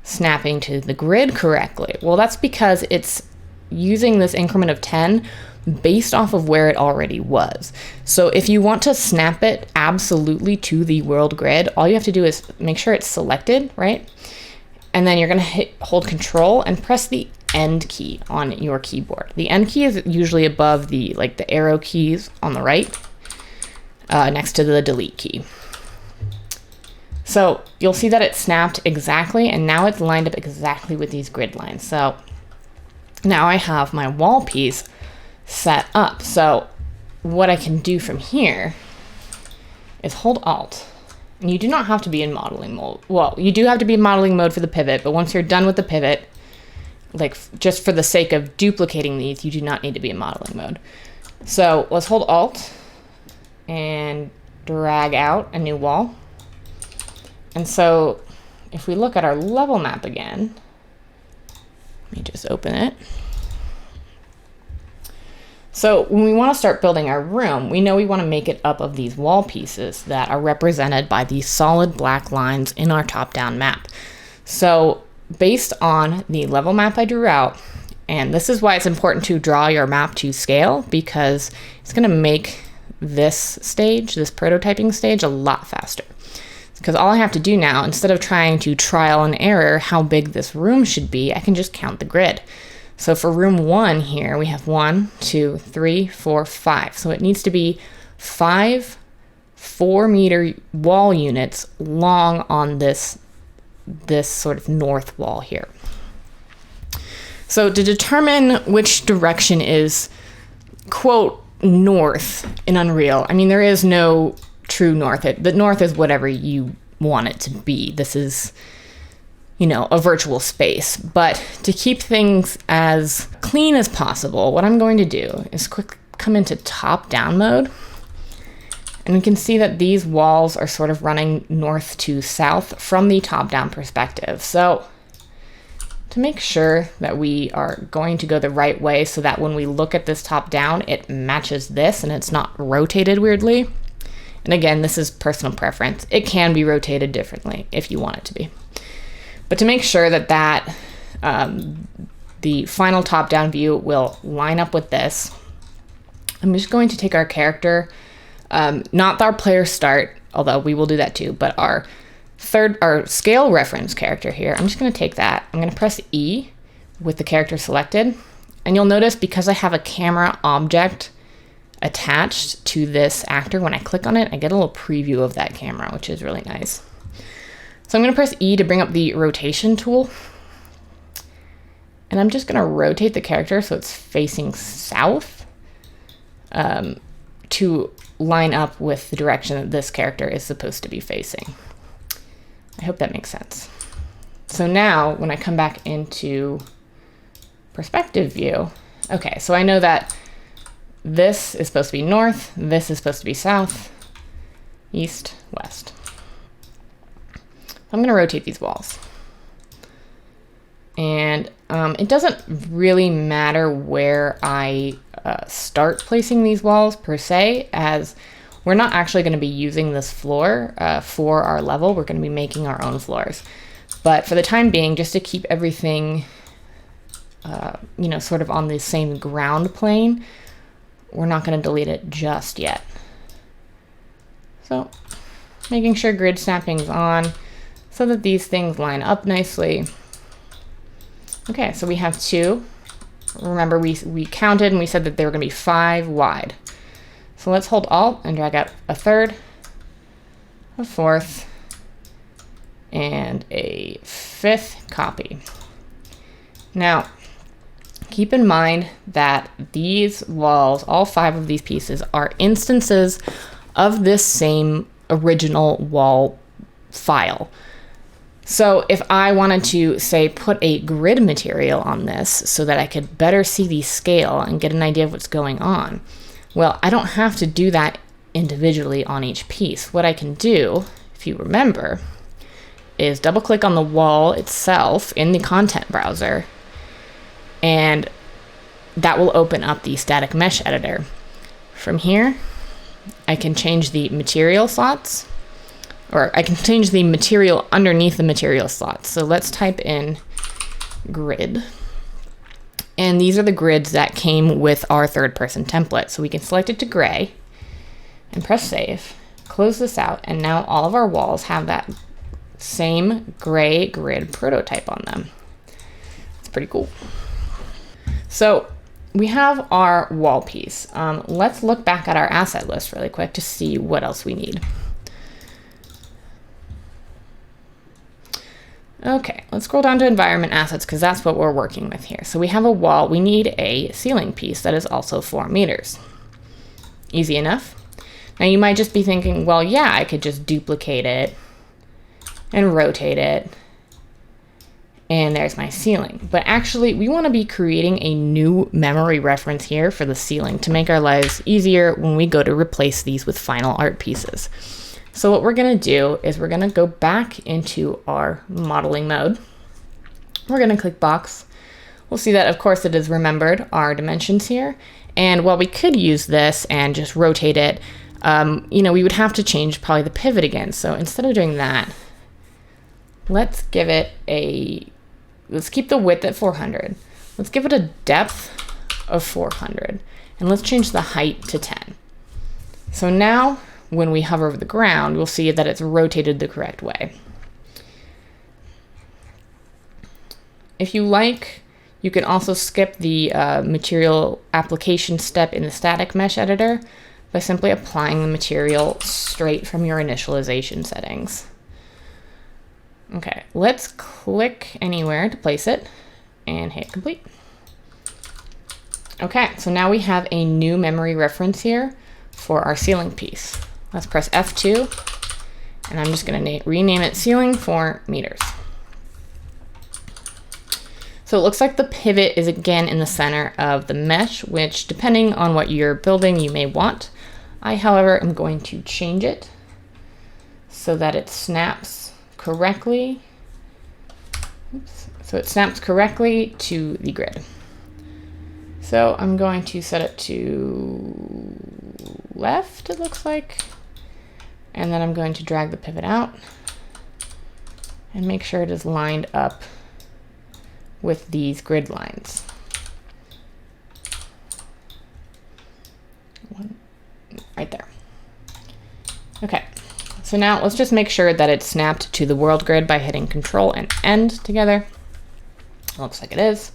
snapping to the grid correctly. Well, that's because it's using this increment of 10 based off of where it already was. So if you want to snap it absolutely to the world grid, all you have to do is make sure it's selected, right? And then you're going to hold Control and press the End key on your keyboard. The End key is usually above the arrow keys on the right, next to the Delete key. So you'll see that it snapped exactly, and now it's lined up exactly with these grid lines. So now I have my wall piece set up. So what I can do from here is hold Alt. And you do not have to be in modeling mode. Well, you do have to be in modeling mode for the pivot, but once you're done with the pivot, just for the sake of duplicating these, you do not need to be in modeling mode. So let's hold Alt and drag out a new wall. And so if we look at our level map again, let me just open it. So when we want to start building our room, we know we want to make it up of these wall pieces that are represented by these solid black lines in our top-down map. So based on the level map I drew out, and this is why it's important to draw your map to scale, because it's going to make this stage, this prototyping stage, a lot faster. Because all I have to do now, instead of trying to trial and error how big this room should be, I can just count the grid. So for room 1 here, we have 1, 2, 3, 4, 5. So it needs to be 5 4-meter wall units long on this sort of north wall here. So to determine which direction is, quote, north in Unreal, I mean, there is no true north. The north is whatever you want it to be. This is, a virtual space. But to keep things as clean as possible, what I'm going to do is come into top-down mode. And we can see that these walls are sort of running north to south from the top-down perspective. So to make sure that we are going to go the right way so that when we look at this top-down, it matches this and it's not rotated weirdly. And again, this is personal preference. It can be rotated differently if you want it to be. But to make sure that the final top-down view will line up with this. I'm just going to take our character, not our player start, although we will do that too, but our scale reference character here. I'm just going to take that. I'm going to press E with the character selected. And you'll notice because I have a camera object attached to this actor, when I click on it, I get a little preview of that camera, which is really nice. So I'm going to press E to bring up the rotation tool. And I'm just going to rotate the character so it's facing south to line up with the direction that this character is supposed to be facing. I hope that makes sense. So now when I come back into perspective view, okay, so I know that this is supposed to be north, this is supposed to be south, east, west. I'm going to rotate these walls. And it doesn't really matter where I start placing these walls per se, as we're not actually going to be using this floor for our level. We're going to be making our own floors. But for the time being, just to keep everything sort of on the same ground plane, we're not going to delete it just yet. So making sure grid snapping's on so that these things line up nicely. Okay, so we have 2. Remember, we counted and we said that they were going to be 5 wide. So let's hold Alt and drag out a 3rd, a 4th, and a 5th copy. Now, keep in mind that these walls, all 5 of these pieces, are instances of this same original wall file. So if I wanted to, say, put a grid material on this so that I could better see the scale and get an idea of what's going on, well, I don't have to do that individually on each piece. What I can do, if you remember, is double-click on the wall itself in the content browser, and that will open up the static mesh editor. From here, I can change the material slots, or I can change the material underneath the material slots. So let's type in grid. And these are the grids that came with our 3rd-person template. So we can select it to gray and press save, close this out, and now all of our walls have that same gray grid prototype on them. It's pretty cool. So we have our wall piece. Let's look back at our asset list really quick to see what else we need. Okay, let's scroll down to environment assets because that's what we're working with here. So we have a wall. We need a ceiling piece that is also 4 meters. Easy enough. Now you might just be thinking, well, yeah, I could just duplicate it and rotate it, and there's my ceiling. But actually, we want to be creating a new memory reference here for the ceiling to make our lives easier when we go to replace these with final art pieces. So what we're going to do is we're going to go back into our modeling mode. We're going to click box. We'll see that, of course, it has remembered our dimensions here. And while we could use this and just rotate it, we would have to change probably the pivot again. So instead of doing that, let's keep the width at 400. Let's give it a depth of 400. And let's change the height to 10. So now, when we hover over the ground, we'll see that it's rotated the correct way. If you like, you can also skip the material application step in the static mesh editor by simply applying the material straight from your initialization settings. Okay, let's click anywhere to place it and hit complete. Okay, so now we have a new memory reference here for our ceiling piece. Let's press F2, and I'm just going to rename it ceiling 4 meters. So it looks like the pivot is again in the center of the mesh, which depending on what you're building, you may want. I, however, am going to change it so that it snaps correctly. Oops. So it snaps correctly to the grid. So I'm going to set it to left, it looks like. And then I'm going to drag the pivot out and make sure it is lined up with these grid lines. Right there. Okay, so now let's just make sure that it's snapped to the world grid by hitting Control and End together. Looks like it is.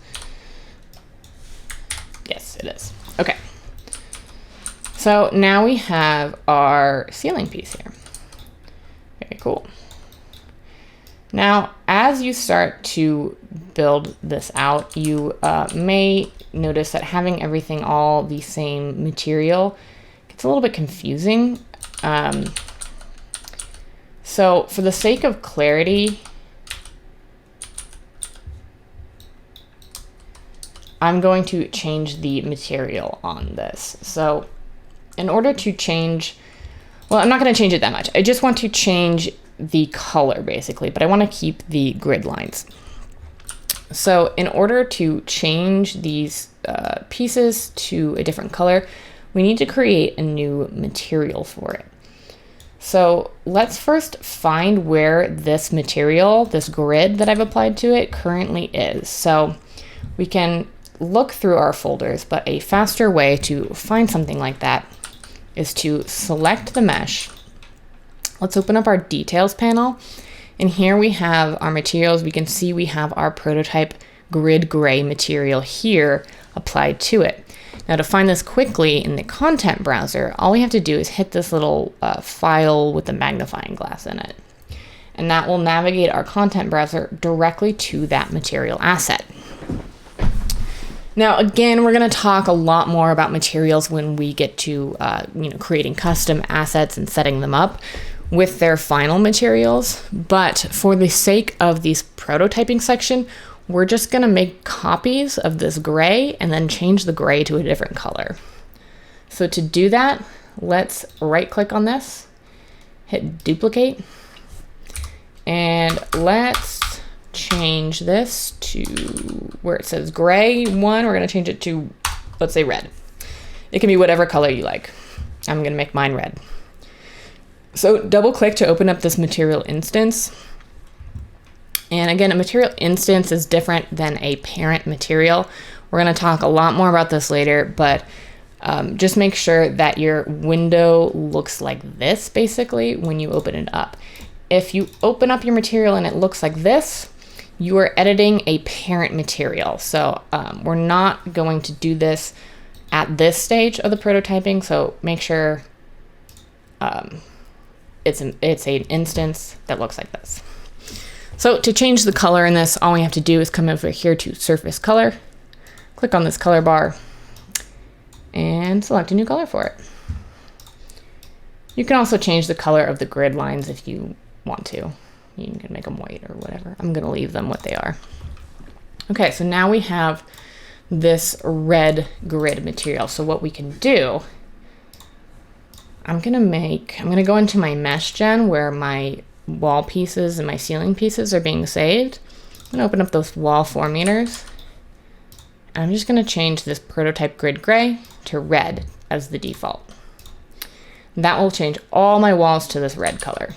Yes, it is. Okay. So now we have our ceiling piece here. Very cool. Now, as you start to build this out, you may notice that having everything all the same material gets a little bit confusing. So for the sake of clarity, I'm going to change the material on this. So in order to change, well, I'm not going to change it that much. I just want to change the color basically, but I want to keep the grid lines. So in order to change these pieces to a different color, we need to create a new material for it. So let's first find where this material, this grid that I've applied to it, currently is. So we can look through our folders, but a faster way to find something like that is to select the mesh. Let's open up our details panel, and here we have our materials. We can see we have our prototype grid gray material here applied to it. Now to find this quickly in the content browser, all we have to do is hit this little file with the magnifying glass in it. And that will navigate our content browser directly to that material asset. Now, again, we're going to talk a lot more about materials when we get to creating custom assets and setting them up with their final materials. But for the sake of this prototyping section, we're just going to make copies of this gray and then change the gray to a different color. So to do that, let's right click on this, hit duplicate, and let's change this to where it says gray 1. We're going to change it to, let's say, red. It can be whatever color you like. I'm going to make mine red. So double click to open up this material instance. And again, a material instance is different than a parent material. We're going to talk a lot more about this later, but just make sure that your window looks like this basically when you open it up. If you open up your material and it looks like this, you are editing a parent material. So we're not going to do this at this stage of the prototyping. So make sure it's an instance that looks like this. So to change the color in this, all we have to do is come over here to surface color, click on this color bar, and select a new color for it. You can also change the color of the grid lines if you want to. You can make them white or whatever. I'm going to leave them what they are. Okay, so now we have this red grid material. So what we can do, I'm going to go into my mesh gen where my wall pieces and my ceiling pieces are being saved. I'm going to open up those wall formators. And I'm just going to change this prototype grid gray to red as the default. That will change all my walls to this red color.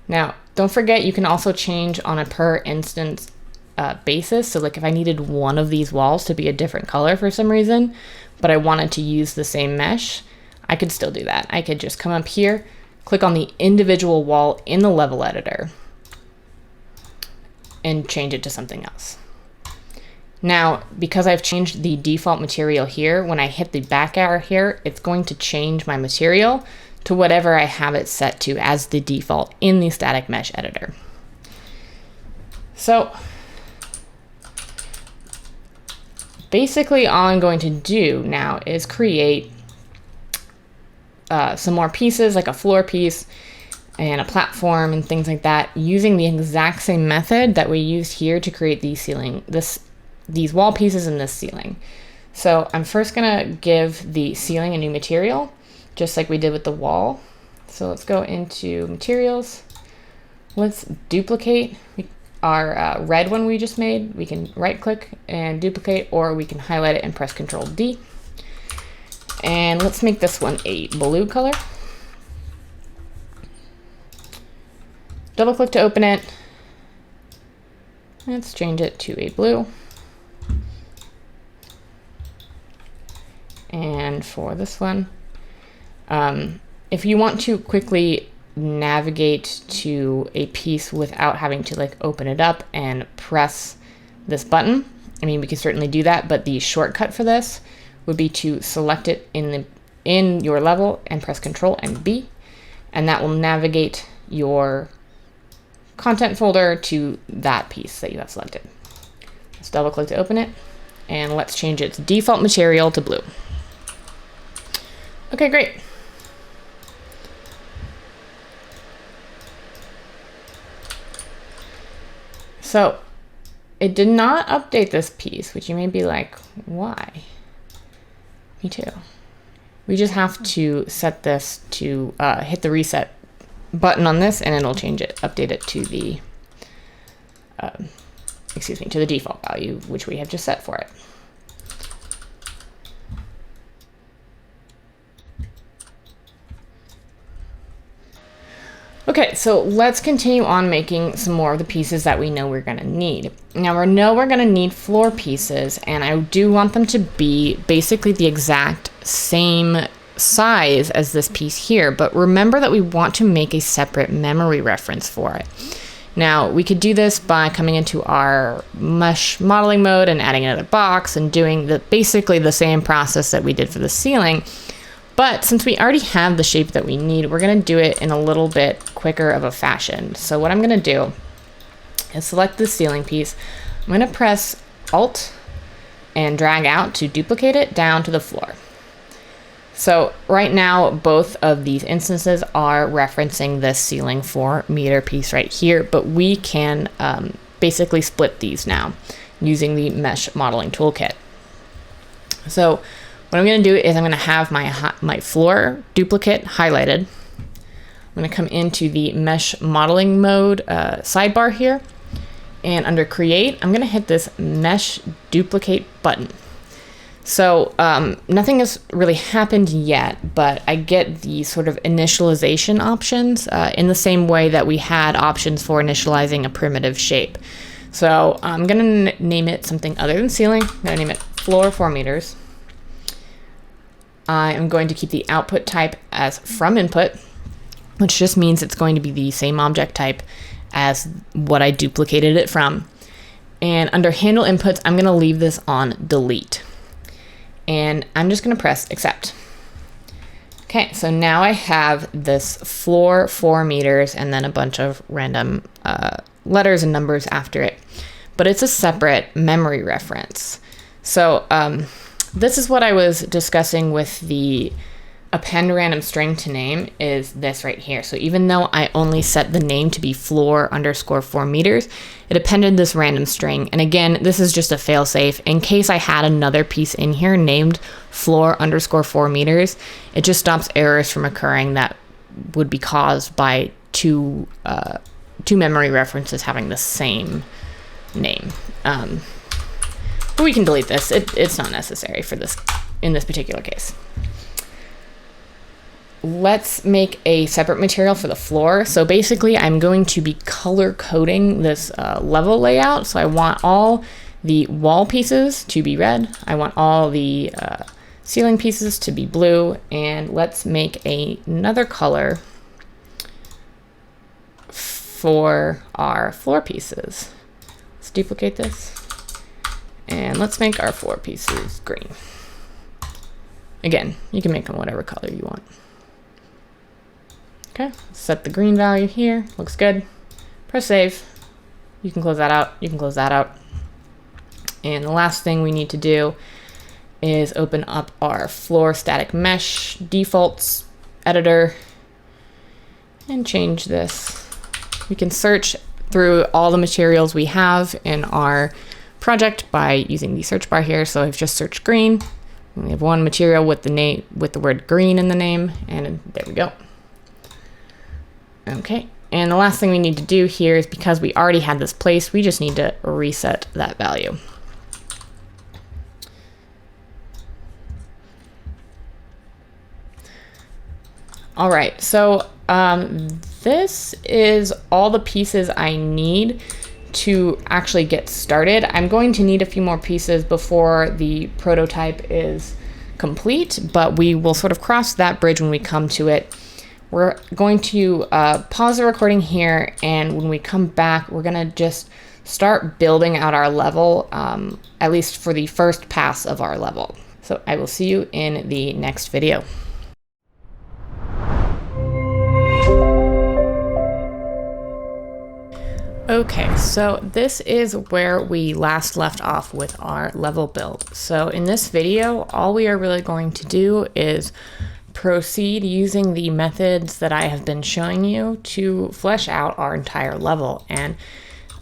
Now, don't forget, you can also change on a per instance basis. So like if I needed one of these walls to be a different color for some reason, but I wanted to use the same mesh, I could still do that. I could just come up here, click on the individual wall in the level editor, and change it to something else. Now, because I've changed the default material here, when I hit the back arrow here, it's going to change my material to whatever I have it set to as the default in the static mesh editor. So basically all I'm going to do now is create some more pieces, like a floor piece and a platform and things like that, using the exact same method that we used here to create these wall pieces and this ceiling. So I'm first gonna give the ceiling a new material, just like we did with the wall. So let's go into materials. Let's duplicate our red one we just made. We can right click and duplicate, or we can highlight it and press Control D. And let's make this one a blue color. Double click to open it. Let's change it to a blue. And for this one, if you want to quickly navigate to a piece without having to like open it up and press this button, I mean, we can certainly do that, but the shortcut for this would be to select it in your level and press Control and B, and that will navigate your content folder to that piece that you have selected. Let's double click to open it, and let's change its default material to blue. Okay, great. So it did not update this piece, which you may be like, why? Me too. We just have to set this to hit the reset button on this, and it'll change it, update it to the, to the default value, which we have just set for it. Okay, so let's continue on making some more of the pieces that we know we're gonna need. Now we know we're gonna need floor pieces, and I do want them to be basically the exact same size as this piece here, but remember that we want to make a separate memory reference for it. Now we could do this by coming into our mesh modeling mode and adding another box and doing basically the same process that we did for the ceiling. But since we already have the shape that we need, we're gonna do it in a little bit quicker of a fashion. So what I'm gonna do is select the ceiling piece. I'm gonna press Alt and drag out to duplicate it down to the floor. So right now, both of these instances are referencing this ceiling 4 meter piece right here, but we can basically split these now using the mesh modeling toolkit. So what I'm going to do is I'm going to have my floor duplicate highlighted. I'm going to come into the mesh modeling mode sidebar here, and under create, I'm going to hit this mesh duplicate button. So nothing has really happened yet, but I get the sort of initialization options in the same way that we had options for initializing a primitive shape. So I'm going to name it something other than ceiling. I'm going to name it floor 4 meters. I am going to keep the output type as from input, which just means it's going to be the same object type as what I duplicated it from. And under handle inputs, I'm going to leave this on delete. And I'm just going to press accept. Okay, so now I have this floor 4 meters and then a bunch of random letters and numbers after it, but it's a separate memory reference. So this is what I was discussing with the append random string to name is this right here. So even though I only set the name to be floor underscore 4 meters, it appended this random string. And again, this is just a failsafe. In case I had another piece in here named floor underscore 4 meters, it just stops errors from occurring that would be caused by two memory references having the same name. But we can delete this. It's not necessary for this in this particular case. Let's make a separate material for the floor. So basically, I'm going to be color coding this level layout. So I want all the wall pieces to be red. I want all the ceiling pieces to be blue. And let's make another color for our floor pieces. Let's duplicate this. And let's make our floor pieces green. Again, you can make them whatever color you want. Okay, set the green value here. Looks good. Press save. You can close that out. You can close that out. And the last thing we need to do is open up our floor static mesh defaults editor and change this. We can search through all the materials we have in our project by using the search bar here. So I've just searched green. We have one material with the name with the word green in the name, and there we go. Okay, and the last thing we need to do here is because we already had this placed, we just need to reset that value. All right, so this is all the pieces I need to actually get started. I'm going to need a few more pieces before the prototype is complete, but we will sort of cross that bridge when we come to it. We're going to pause the recording here, and when we come back, we're going to just start building out our level, at least for the first pass of our level. So I will see you in the next video. Okay, so this is where we last left off with our level build. So in this video, all we are really going to do is proceed using the methods that I have been showing you to flesh out our entire level. And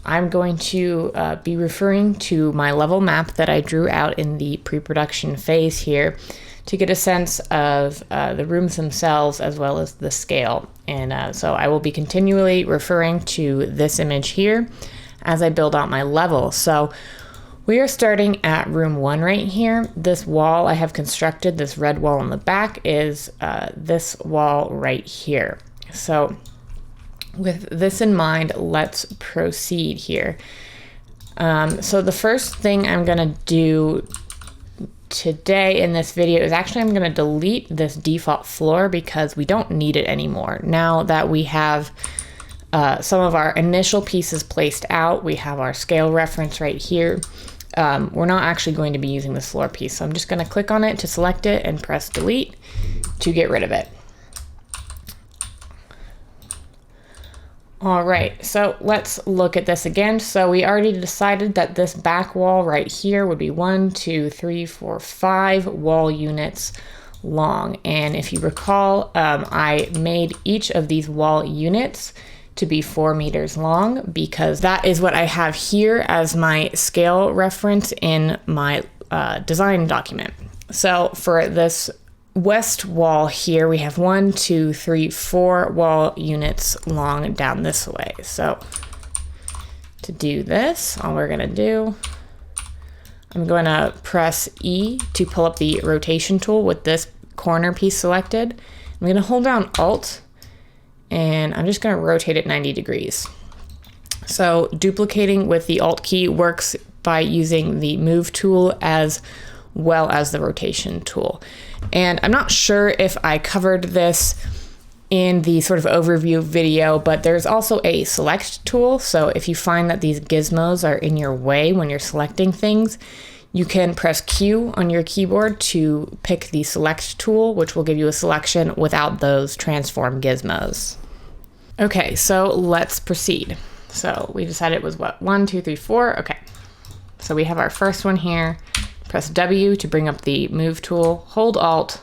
I'm going to be referring to my level map that I drew out in the pre-production phase here to get a sense of the rooms themselves as well as the scale. And so I will be continually referring to this image here as I build out my level. So we are starting at room 1 right here. This wall I have constructed, this red wall in the back, is this wall right here. So with this in mind, let's proceed here. So the first thing I'm gonna do today in this video is actually I'm gonna delete this default floor because we don't need it anymore. Now that we have some of our initial pieces placed out, we have our scale reference right here. We're not actually going to be using this floor piece. So I'm just gonna click on it to select it and press delete to get rid of it. All right, so let's look at this again. So we already decided that this back wall right here would be 1, 2, 3, 4, 5 wall units long. And if you recall, I made each of these wall units to be 4 meters long because that is what I have here as my scale reference in my design document. So for this west wall here, we have 1, 2, 3, 4 wall units long down this way. So to do this, all we're gonna do, I'm going to press E to pull up the rotation tool with this corner piece selected. I'm gonna hold down Alt, and I'm just gonna rotate it 90 degrees. So duplicating with the Alt key works by using the Move tool as well as the rotation tool. And I'm not sure if I covered this in the sort of overview video, but there's also a select tool. So if you find that these gizmos are in your way when you're selecting things, you can press Q on your keyboard to pick the select tool, which will give you a selection without those transform gizmos. Okay, so let's proceed. So we decided it was what, 1, 2, 3, 4. Okay, so we have our first one here. Press W to bring up the Move tool, hold Alt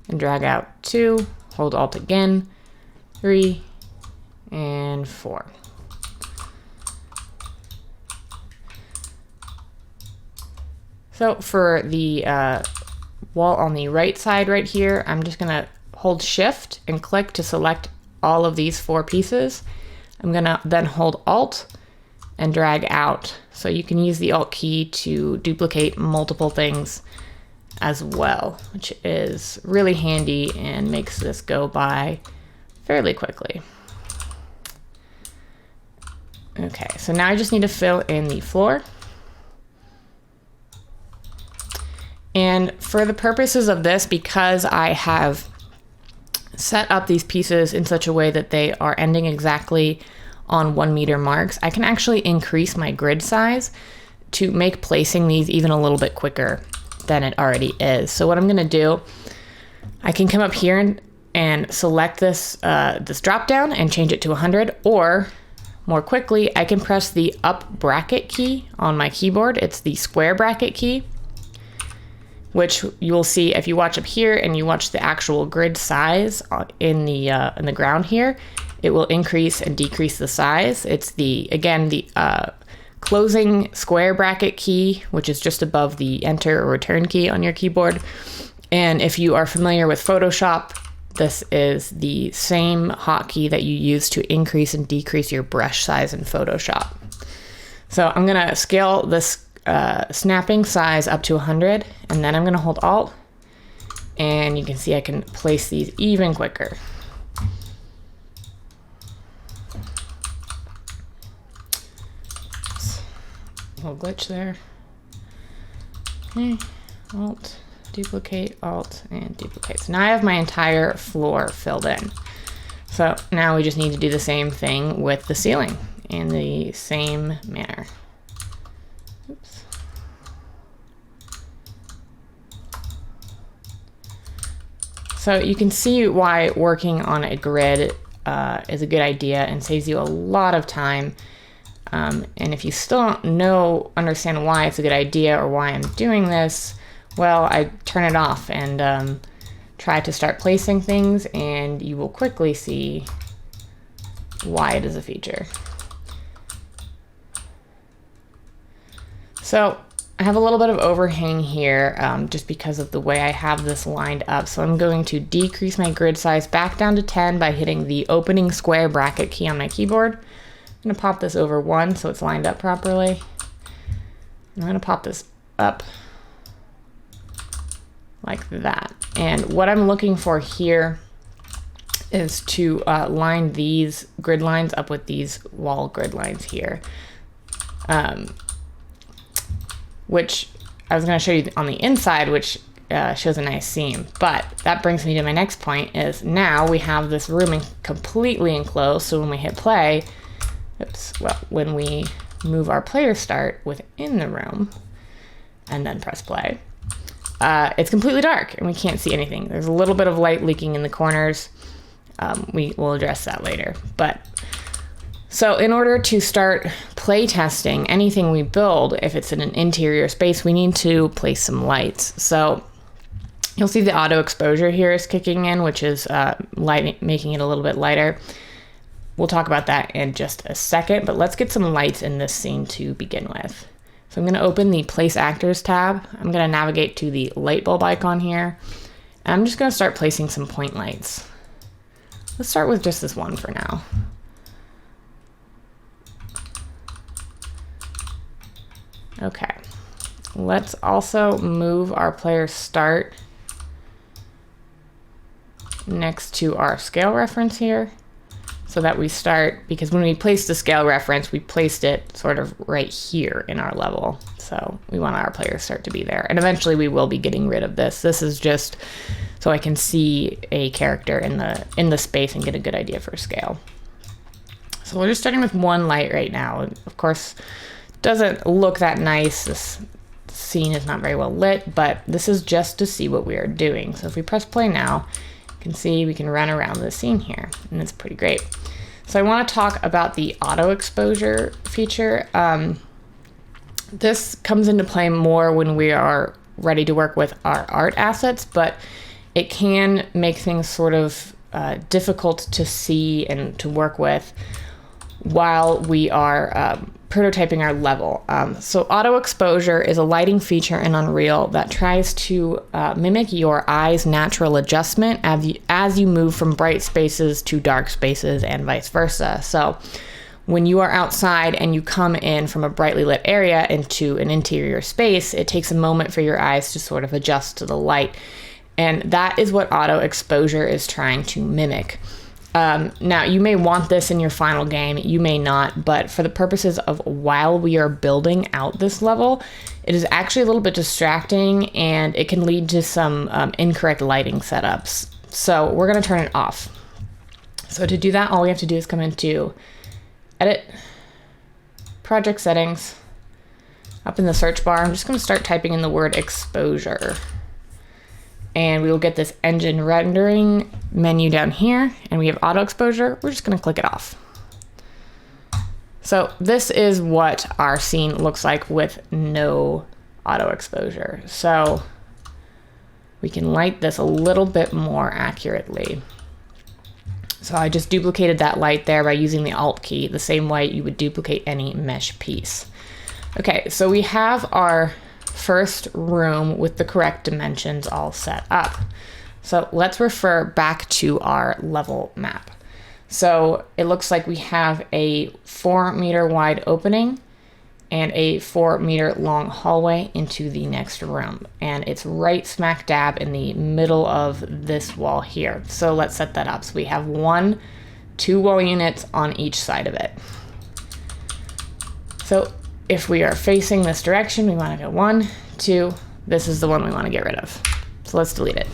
and drag out 2, hold Alt again, 3, and 4. So for the wall on the right side right here, I'm just gonna hold Shift and click to select all of these 4 pieces. I'm gonna then hold Alt and drag out. So you can use the Alt key to duplicate multiple things as well, which is really handy and makes this go by fairly quickly. Okay, so now I just need to fill in the floor. And for the purposes of this, because I have set up these pieces in such a way that they are ending exactly on 1 meter marks, I can actually increase my grid size to make placing these even a little bit quicker than it already is. So what I'm gonna do, I can come up here and select this, this drop down and change it to 100, or more quickly, I can press the up bracket key on my keyboard. It's the square bracket key, which you will see if you watch up here and you watch the actual grid size in the ground here. It will increase and decrease the size. It's the, again, the closing square bracket key, which is just above the enter or return key on your keyboard. And if you are familiar with Photoshop, this is the same hotkey that you use to increase and decrease your brush size in Photoshop. So I'm gonna scale this snapping size up to 100, and then I'm gonna hold Alt, and you can see I can place these even quicker. little glitch there. Okay, Alt, duplicate, Alt, and duplicate. So now I have my entire floor filled in. So now we just need to do the same thing with the ceiling in the same manner. Oops. So you can see why working on a grid is a good idea and saves you a lot of time. And if you still don't understand why it's a good idea or why I'm doing this, well, I turn it off and try to start placing things, and you will quickly see why it is a feature. So I have a little bit of overhang here just because of the way I have this lined up. So I'm going to decrease my grid size back down to 10 by hitting the opening square bracket key on my keyboard. I'm going to pop this over 1 so it's lined up properly. I'm going to pop this up like that. And what I'm looking for here is to line these grid lines up with these wall grid lines here. Which I was going to show you on the inside, which shows a nice seam. But that brings me to my next point is now we have this room completely enclosed. So when we hit play, when we move our player start within the room and then press play, it's completely dark and we can't see anything. There's a little bit of light leaking in the corners. We will address that later. So in order to start play testing anything we build, if it's in an interior space, we need to place some lights. So you'll see the auto exposure here is kicking in, which is making it a little bit lighter. We'll talk about that in just a second, but let's get some lights in this scene to begin with. So I'm going to open the Place Actors tab. I'm going to navigate to the light bulb icon here. And I'm just going to start placing some point lights. Let's start with just this one for now. Okay, let's also move our player start next to our scale reference here so that we start, because when we placed the scale reference, we placed it sort of right here in our level. So we want our player start to be there. And eventually we will be getting rid of this. This is just so I can see a character in the space and get a good idea for scale. So we're just starting with one light right now. Of course, doesn't look that nice. This scene is not very well lit, but this is just to see what we are doing. So if we press play now, you can see we can run around the scene here, and it's pretty great. So I want to talk about the auto exposure feature. This comes into play more when we are ready to work with our art assets, but it can make things sort of difficult to see and to work with while we are prototyping our level. So auto exposure is a lighting feature in Unreal that tries to mimic your eye's natural adjustment as you move from bright spaces to dark spaces and vice versa. So when you are outside and you come in from a brightly lit area into an interior space, it takes a moment for your eyes to sort of adjust to the light. And that is what auto exposure is trying to mimic. Now, you may want this in your final game, you may not, but for the purposes of while we are building out this level, it is actually a little bit distracting and it can lead to some incorrect lighting setups. So we're going to turn it off. So to do that, all we have to do is come into Edit, Project Settings. Up in the search bar, I'm just going to start typing in the word exposure. And we will get this engine rendering menu down here, and we have auto exposure. We're just going to click it off. So this is what our scene looks like with no auto exposure. So we can light this a little bit more accurately. So I just duplicated that light there by using the Alt key, the same way you would duplicate any mesh piece. Okay, so we have our first room with the correct dimensions all set up. So let's refer back to our level map. So it looks like we have a 4-meter wide opening and a 4-meter long hallway into the next room. And it's right smack dab in the middle of this wall here. So let's set that up. So we have 2 wall units on each side of it. So if we are facing this direction, we want to go 1, 2, this is the one we want to get rid of. So let's delete it.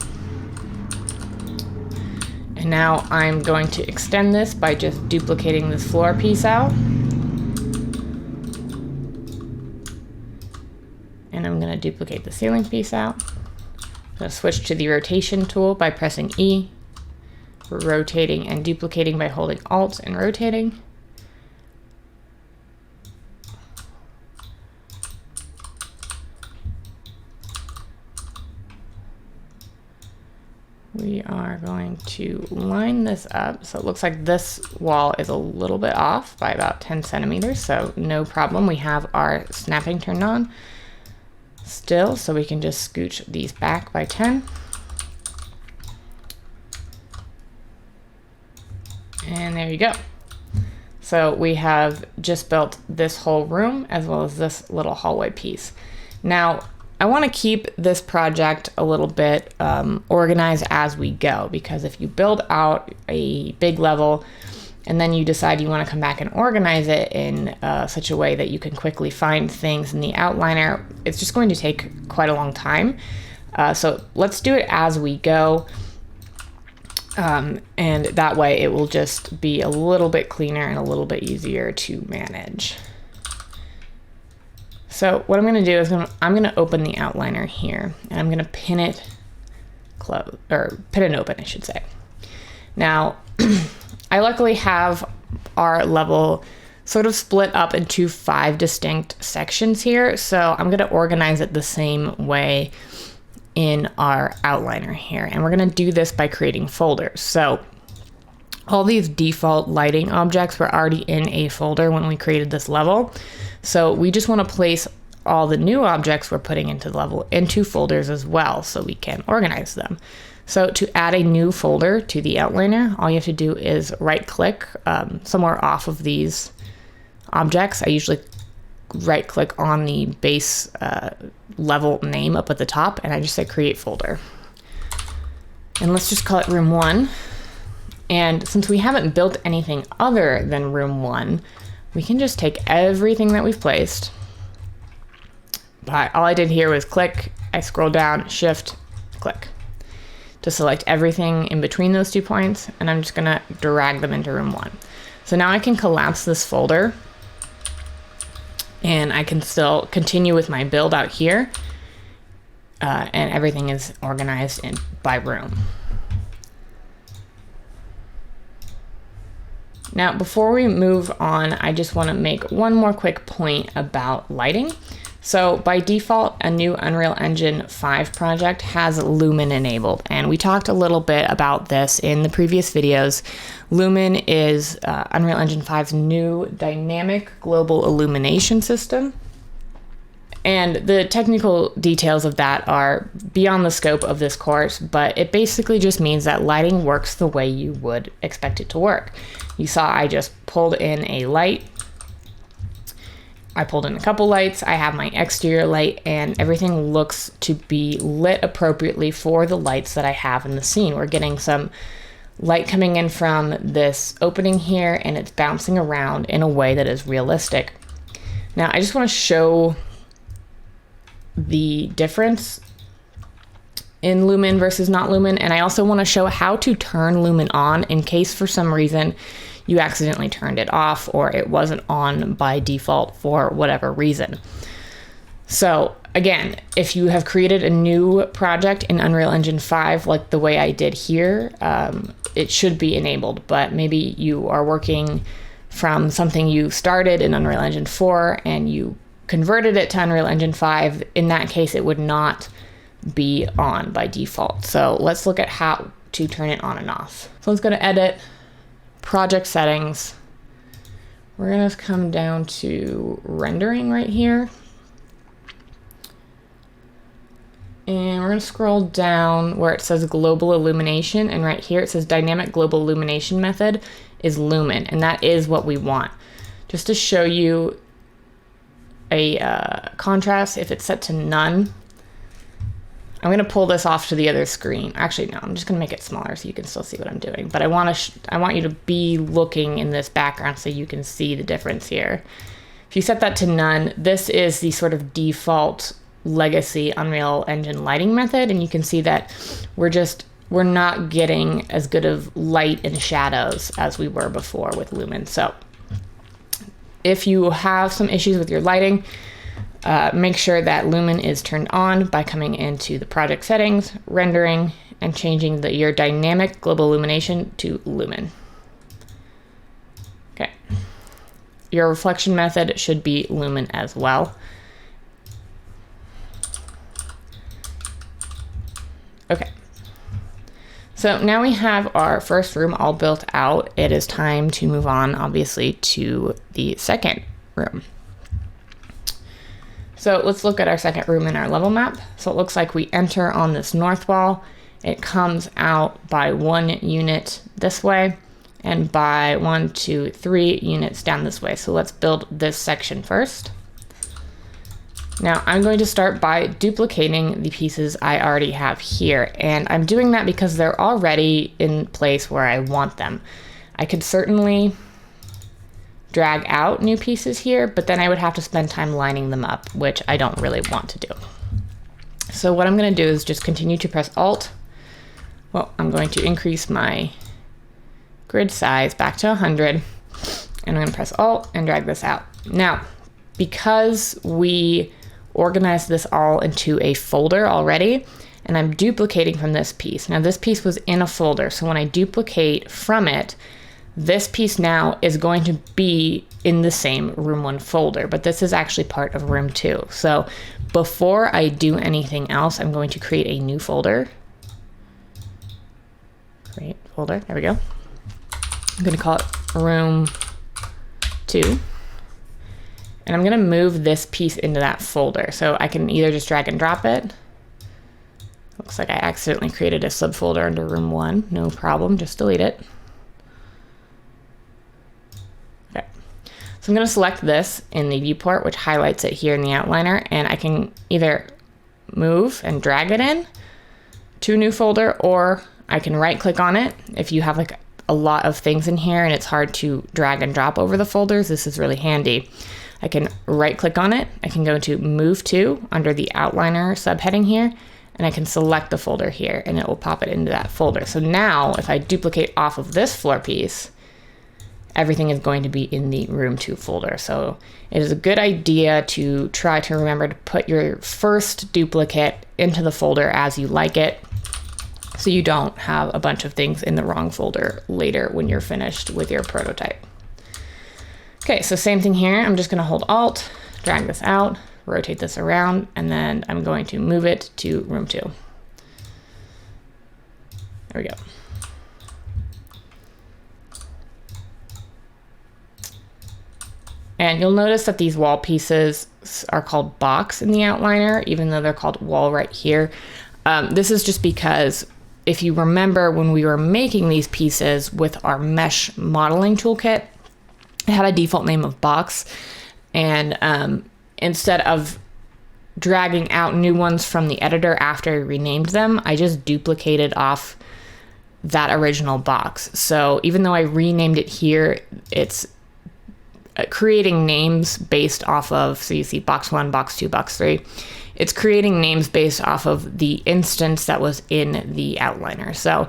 And now I'm going to extend this by just duplicating this floor piece out. And I'm going to duplicate the ceiling piece out. I'm going to switch to the rotation tool by pressing E, rotating and duplicating by holding Alt and rotating. We are going to line this up so it looks like this wall is a little bit off by about 10 centimeters, so no problem. We have our snapping turned on still, so we can just scooch these back by 10. And there you go. So we have just built this whole room as well as this little hallway piece. Now, I want to keep this project a little bit organized as we go, because if you build out a big level and then you decide you want to come back and organize it in such a way that you can quickly find things in the outliner, it's just going to take quite a long time. So let's do it as we go. And that way it will just be a little bit cleaner and a little bit easier to manage. So what I'm going to do is I'm going to open the outliner here, and I'm going to pin it close, or pin it open, I should say. Now, I luckily have our level sort of split up into 5 distinct sections here, so I'm going to organize it the same way in our outliner here, and we're going to do this by creating folders. So all these default lighting objects were already in a folder when we created this level. So we just want to place all the new objects we're putting into the level into folders as well, so we can organize them. So to add a new folder to the outliner, all you have to do is right click somewhere off of these objects. I usually right click on the base level name up at the top, and I just say create folder. And let's just call it room 1. And since we haven't built anything other than room 1, we can just take everything that we've placed. All I did here was click, I scroll down, shift, click to select everything in between those 2 points, and I'm just gonna drag them into room 1. So now I can collapse this folder, and I can still continue with my build out here, and everything is organized by room. Now, before we move on, I just want to make one more quick point about lighting. So by default, a new Unreal Engine 5 project has Lumen enabled, and we talked a little bit about this in the previous videos. Lumen is Unreal Engine 5's new dynamic global illumination system. And the technical details of that are beyond the scope of this course, but it basically just means that lighting works the way you would expect it to work. You saw I just pulled in a light. I pulled in a couple lights. I have my exterior light, and everything looks to be lit appropriately for the lights that I have in the scene. We're getting some light coming in from this opening here, and it's bouncing around in a way that is realistic. Now, I just want to show the difference in Lumen versus not Lumen, and I also want to show how to turn Lumen on in case for some reason you accidentally turned it off or it wasn't on by default for whatever reason. So again, if you have created a new project in Unreal Engine 5 like the way I did here, it should be enabled, but maybe you are working from something you started in Unreal Engine 4 and you converted it to Unreal Engine 5. In that case, it would not be on by default. So let's look at how to turn it on and off. So let's go to Edit, Project Settings. We're gonna come down to Rendering right here. And we're gonna scroll down where it says Global Illumination, and right here it says Dynamic Global Illumination Method is Lumen, and that is what we want. Just to show you a contrast, if it's set to none, I'm gonna pull this off to the other screen. Actually, no, I'm just gonna make it smaller so you can still see what I'm doing. But I want you to be looking in this background so you can see the difference here. If you set that to none, this is the sort of default legacy Unreal Engine lighting method, and you can see that we're not getting as good of light and shadows as we were before with Lumen. So if you have some issues with your lighting, make sure that Lumen is turned on by coming into the project settings, rendering, and changing your dynamic global illumination to Lumen. Okay. Your reflection method should be Lumen as well. Okay. So now we have our first room all built out. It is time to move on, obviously, to the second room. So let's look at our second room in our level map. So it looks like we enter on this north wall. It comes out by 1 unit this way and by 1, 2, 3 units down this way. So let's build this section first. Now I'm going to start by duplicating the pieces I already have here, and I'm doing that because they're already in place where I want them. I could certainly drag out new pieces here, but then I would have to spend time lining them up, which I don't really want to do. So what I'm going to do is just continue to press Alt. Well, I'm going to increase my grid size back to 100, and I'm going to press Alt and drag this out. Now, because we organized this all into a folder already, and I'm duplicating from this piece. Now this piece was in a folder, so when I duplicate from it, this piece now is going to be in the same room 1 folder, but this is actually part of room 2. So before I do anything else, I'm going to create a new folder. Create folder, there we go. I'm going to call it room 2. And I'm going to move this piece into that folder. So I can either just drag and drop it. Looks like I accidentally created a subfolder under room 1. No problem, just delete it. Okay. So I'm going to select this in the viewport, which highlights it here in the outliner. And I can either move and drag it in to a new folder, or I can right click on it. If you have like a lot of things in here and it's hard to drag and drop over the folders, this is really handy. I can right click on it. I can go to Move To under the outliner subheading here, and I can select the folder here and it will pop it into that folder. So now if I duplicate off of this floor piece, everything is going to be in the room 2 folder. So it is a good idea to try to remember to put your first duplicate into the folder as you like it, so you don't have a bunch of things in the wrong folder later when you're finished with your prototype. Okay, so same thing here. I'm just going to hold Alt, drag this out, rotate this around, and then I'm going to move it to room 2. There we go. And you'll notice that these wall pieces are called box in the outliner, even though they're called wall right here. This is just because if you remember when we were making these pieces with our mesh modeling toolkit, it had a default name of box, and instead of dragging out new ones from the editor after I renamed them, I just duplicated off that original box. So even though I renamed it here, it's creating names based off of, so you see box 1, box 2, box 3. It's creating names based off of the instance that was in the outliner. So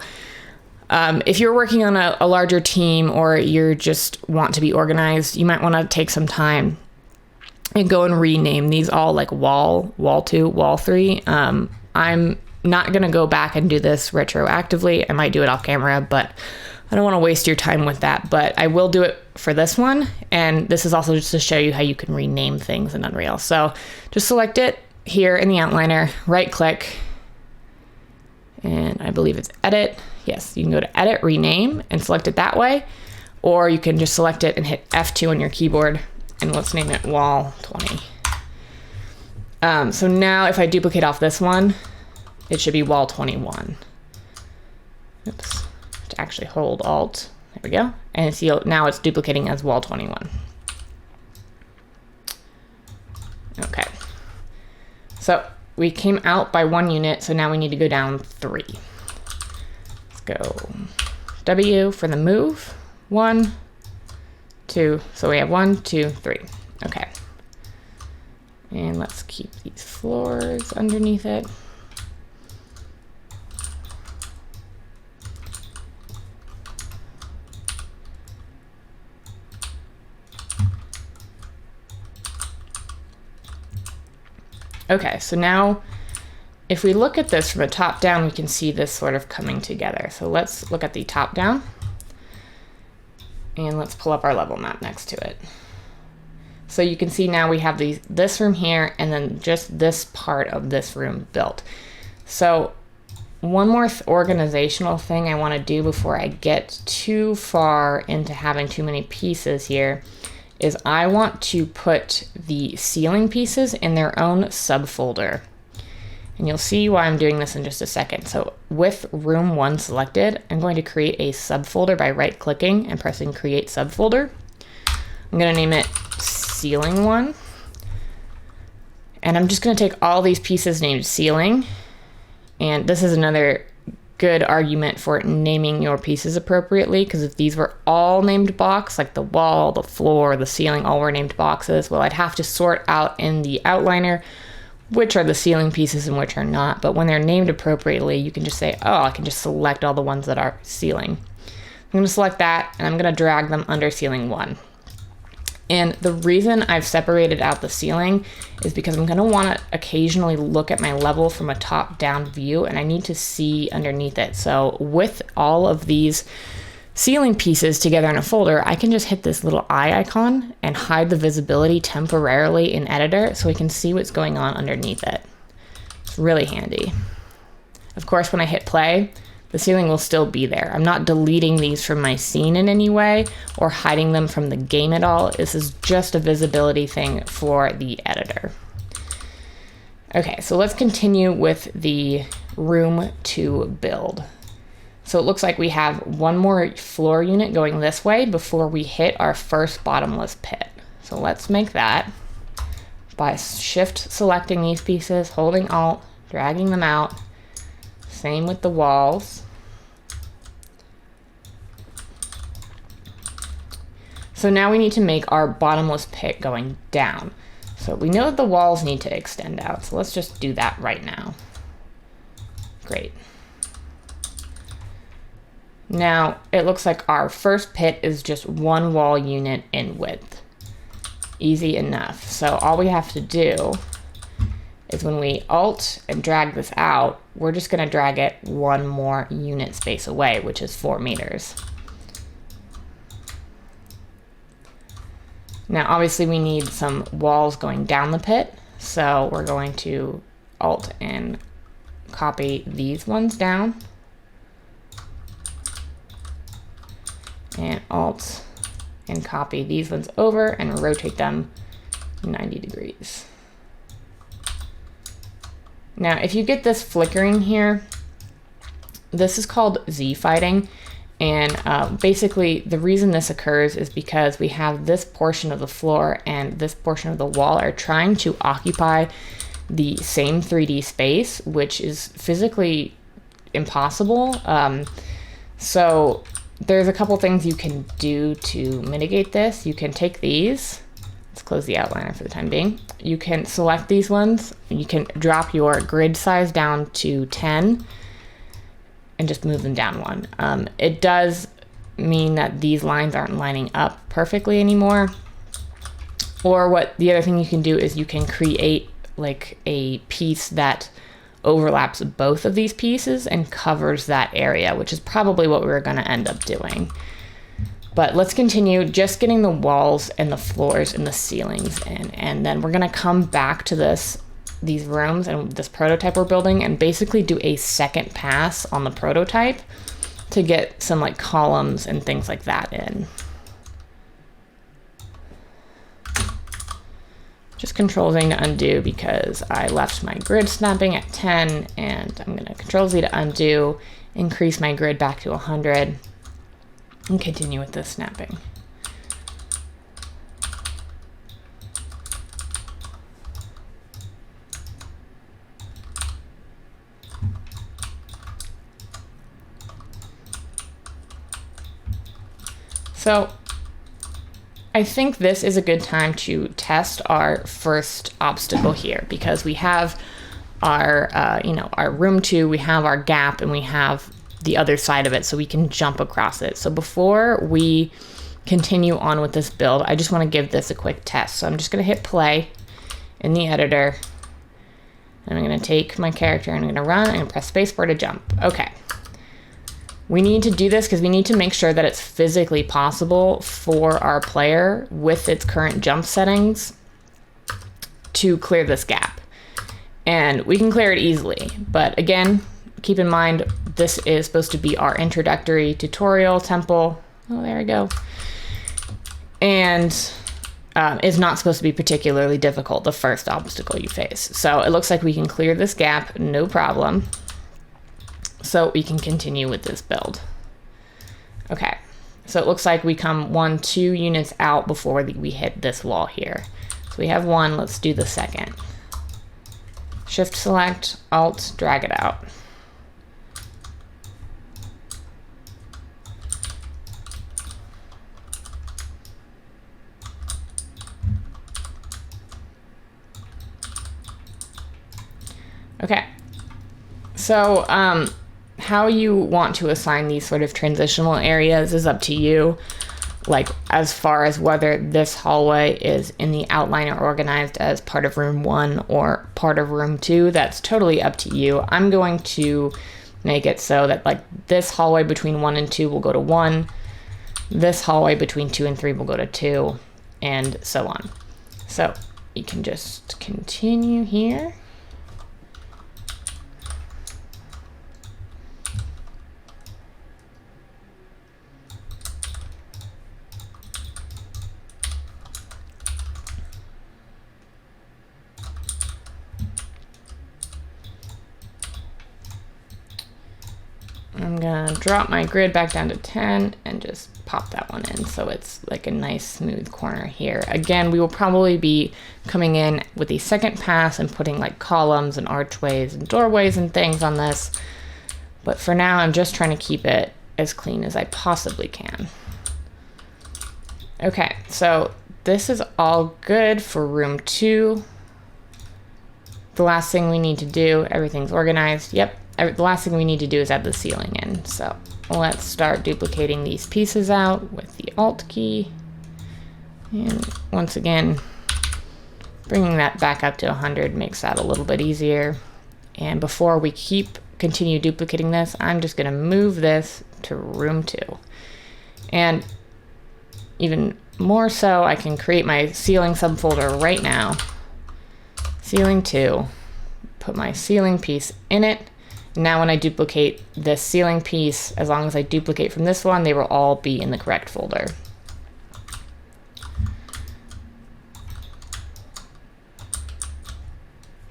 if you're working on a larger team, or you just want to be organized, you might want to take some time and go and rename these all like wall 2, wall 3. I'm not going to go back and do this retroactively. I might do it off camera, but I don't want to waste your time with that. But I will do it for this one. And this is also just to show you how you can rename things in Unreal. So just select it here in the outliner, right click, and I believe it's edit. Yes, you can go to edit, rename, and select it that way. Or you can just select it and hit F2 on your keyboard, and let's name it wall 20. So now if I duplicate off this one, it should be wall 21. Oops, to actually hold Alt, there we go. And see, now it's duplicating as wall 21. Okay. So we came out by 1 unit, so now we need to go down 3. Let's go W for the move. 1, 2, so we have 1, 2, 3. Okay. And let's keep these floors underneath it. Okay, so now if we look at this from a top down, we can see this sort of coming together. So let's look at the top down and let's pull up our level map next to it. So you can see now we have this room here and then just this part of this room built. So one more organizational thing I want to do before I get too far into having too many pieces here is I want to put the ceiling pieces in their own subfolder. And you'll see why I'm doing this in just a second. So with room 1 selected, I'm going to create a subfolder by right-clicking and pressing create subfolder. I'm going to name it ceiling 1. And I'm just going to take all these pieces named ceiling. And this is another good argument for naming your pieces appropriately, because if these were all named blocks, like the wall, the floor, the ceiling, all were named boxes, well, I'd have to sort out in the outliner which are the ceiling pieces and which are not. But when they're named appropriately, you can just say, oh, I can just select all the ones that are ceiling. I'm going to select that and I'm going to drag them under ceiling 1. And the reason I've separated out the ceiling is because I'm going to want to occasionally look at my level from a top-down view and I need to see underneath it. So with all of these ceiling pieces together in a folder, I can just hit this little eye icon and hide the visibility temporarily in Editor so we can see what's going on underneath it. It's really handy. Of course, when I hit play, the ceiling will still be there. I'm not deleting these from my scene in any way or hiding them from the game at all. This is just a visibility thing for the editor. Okay, so let's continue with the room to build. So it looks like we have one more floor unit going this way before we hit our first bottomless pit. So let's make that by shift selecting these pieces, holding Alt, dragging them out. Same with the walls. So now we need to make our bottomless pit going down. So we know that the walls need to extend out. So let's just do that right now. Great. Now it looks like our first pit is just one wall unit in width. Easy enough. So all we have to do is when we Alt and drag this out, we're just going to drag it one more unit space away, which is 4 meters. Now obviously we need some walls going down the pit, so we're going to Alt and copy these ones down, and Alt and copy these ones over and rotate them 90 degrees. Now, if you get this flickering here, this is called Z fighting. And basically the reason this occurs is because we have this portion of the floor and this portion of the wall are trying to occupy the same 3D space, which is physically impossible. So there's a couple things you can do to mitigate this. You can take these. Let's close the outliner for the time being. You can select these ones. You can drop your grid size down to 10 and just move them down 1. It does mean that these lines aren't lining up perfectly anymore. Or what the other thing you can do is you can create like a piece that overlaps both of these pieces and covers that area, which is probably what we're going to end up doing. But let's continue just getting the walls and the floors and the ceilings in, and then we're going to come back to these rooms and this prototype we're building and basically do a second pass on the prototype to get some like columns and things like that in. Just Control-Z to undo because I left my grid snapping at 10, and I'm going to Control-Z to undo, increase my grid back to 100. And continue with the snapping. So I think this is a good time to test our first obstacle here, because we have our, our room 2, we have our gap, and we have the other side of it, so we can jump across it. So before we continue on with this build, I just want to give this a quick test. So I'm just going to hit play in the editor, and I'm going to take my character and I'm going to run and press spacebar to jump. Okay. We need to do this because we need to make sure that it's physically possible for our player with its current jump settings to clear this gap. And we can clear it easily, but again, keep in mind, this is supposed to be our introductory tutorial temple. Oh, there we go. And is not supposed to be particularly difficult, the first obstacle you face. So it looks like we can clear this gap, no problem. So we can continue with this build. Okay, so it looks like we come 1-2 units out before we hit this wall here. So we have one, let's do the second. Shift select, Alt, drag it out. Okay, so how you want to assign these sort of transitional areas is up to you. Like, as far as whether this hallway is in the outline or organized as part of room 1 or part of room 2, that's totally up to you. I'm going to make it so that like this hallway between 1 and 2 will go to 1, this hallway between 2 and 3 will go to 2, and so on. So you can just continue here. I'm gonna drop my grid back down to 10 and just pop that one in so it's like a nice smooth corner here. Again, we will probably be coming in with the second pass and putting like columns and archways and doorways and things on this. But for now, I'm just trying to keep it as clean as I possibly can. Okay, so this is all good for room 2. The last thing we need to do, everything's organized. Yep. The last thing we need to do is add the ceiling in. So let's start duplicating these pieces out with the Alt key. And once again, bringing that back up to 100 makes that a little bit easier. And before we continue duplicating this, I'm just gonna move this to room 2. And even more so, I can create my ceiling subfolder right now. Ceiling 2, put my ceiling piece in it. Now when I duplicate this ceiling piece, as long as I duplicate from this one, they will all be in the correct folder.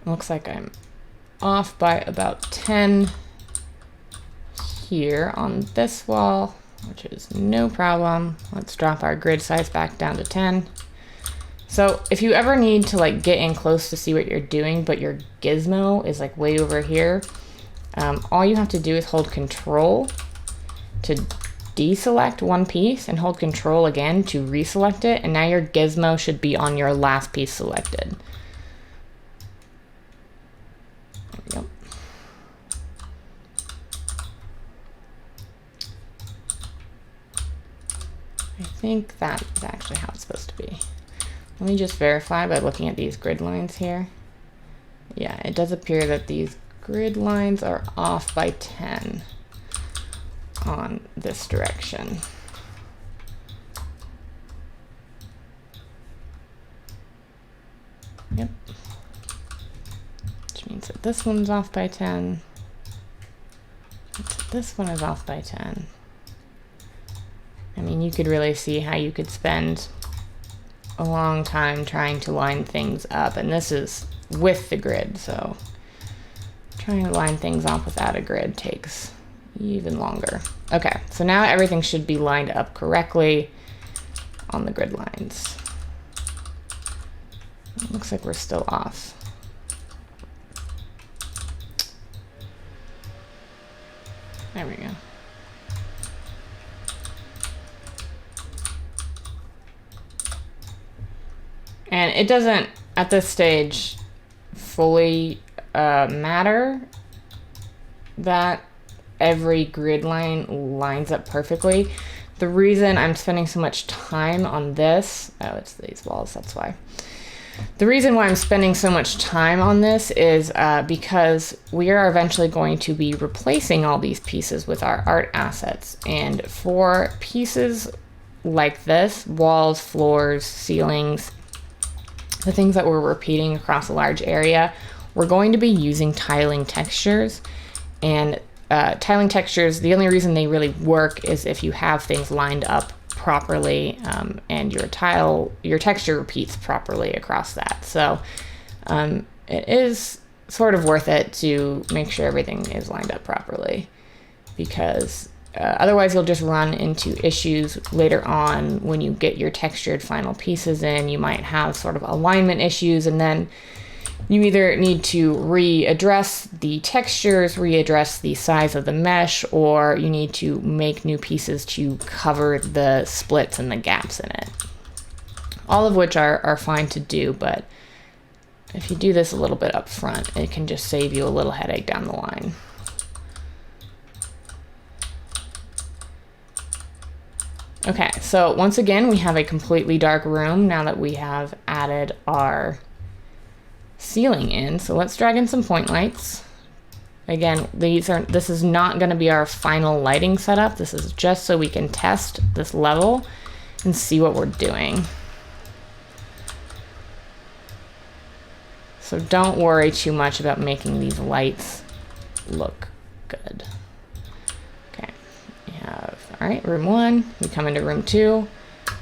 Looks like I'm off by about 10 here on this wall, which is no problem. Let's drop our grid size back down to 10. So if you ever need to like get in close to see what you're doing, but your gizmo is like way over here, all you have to do is hold Control to deselect one piece and hold Control again to reselect it, and now your gizmo should be on your last piece selected. There we go. I think that's actually how it's supposed to be. Let me just verify by looking at these grid lines here. Yeah, it does appear that these grid lines are off by 10 on this direction. Yep. Which means that this one's off by 10. This one is off by 10. I mean, you could really see how you could spend a long time trying to line things up, and this is with the grid, so trying to line things up without a grid takes even longer. Okay, so now everything should be lined up correctly on the grid lines. It looks like we're still off. There we go. And it doesn't, at this stage, fully matter that every grid line lines up perfectly. The reason I'm spending so much time on this, oh, it's these walls, that's why. The reason why I'm spending so much time on this is because we are eventually going to be replacing all these pieces with our art assets. And for pieces like this, walls, floors, ceilings, the things that we're repeating across a large area, we're going to be using tiling textures. And tiling textures, the only reason they really work is if you have things lined up properly and your texture repeats properly across that. So it is sort of worth it to make sure everything is lined up properly, because otherwise you'll just run into issues later on when you get your textured final pieces in. You might have sort of alignment issues, and then you either need to readdress the textures, readdress the size of the mesh, or you need to make new pieces to cover the splits and the gaps in it. All of which are fine to do, but if you do this a little bit up front, it can just save you a little headache down the line. Okay, so once again, we have a completely dark room now that we have added our ceiling in. So let's drag in some point lights. Again, this is not going to be our final lighting setup. This is just so we can test this level and see what we're doing. So don't worry too much about making these lights look good. Okay, we have, all right, room 1, we come into room 2,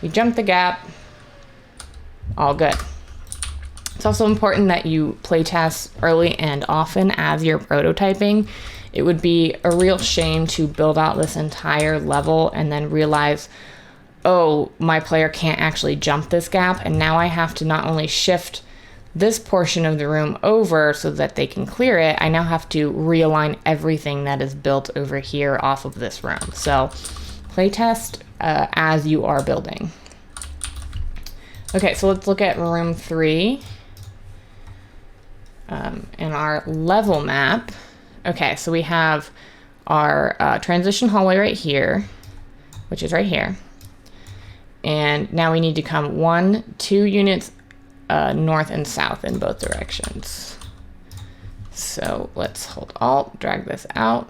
we jump the gap, all good. It's also important that you play test early and often as you're prototyping. It would be a real shame to build out this entire level and then realize, oh, my player can't actually jump this gap, and now I have to not only shift this portion of the room over so that they can clear it, I now have to realign everything that is built over here off of this room. So play test as you are building. Okay, so let's look at room 3. In our level map. Okay, so we have our transition hallway right here, which is right here. And now we need to come 2 units north and south in both directions. So let's hold Alt, drag this out.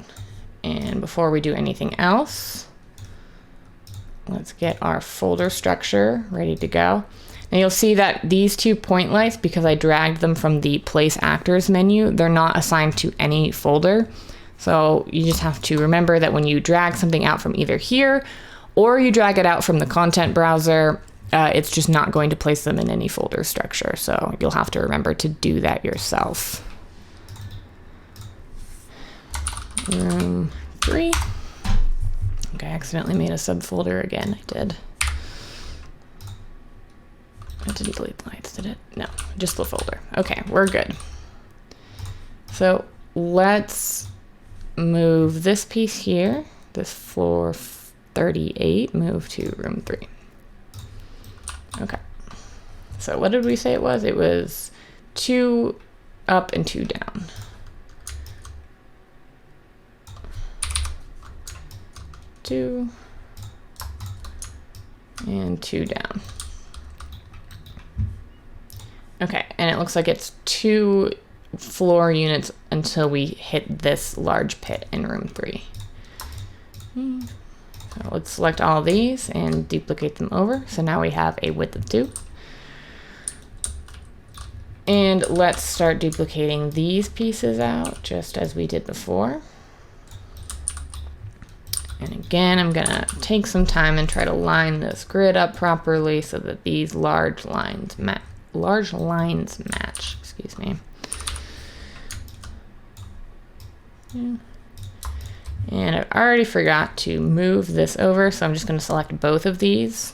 And before we do anything else, let's get our folder structure ready to go. Now you'll see that these 2 point lights, because I dragged them from the Place Actors menu, they're not assigned to any folder. So you just have to remember that when you drag something out from either here, or you drag it out from the content browser, it's just not going to place them in any folder structure. So you'll have to remember to do that yourself. Room 3. Okay, I accidentally made a subfolder again. I did. It didn't delete the lights, did it? No, just the folder. Okay, we're good. So let's move this piece here, this floor 38, move to room 3. Okay. So what did we say it was? It was 2 up and 2 down. Two and 2 down. Okay, and it looks like it's 2 floor units until we hit this large pit in room 3. So let's select all these and duplicate them over. So now we have a width of 2. And let's start duplicating these pieces out just as we did before. And again, I'm gonna take some time and try to line this grid up properly so that these large lines match. Excuse me. Yeah. And I already forgot to move this over, so I'm just going to select both of these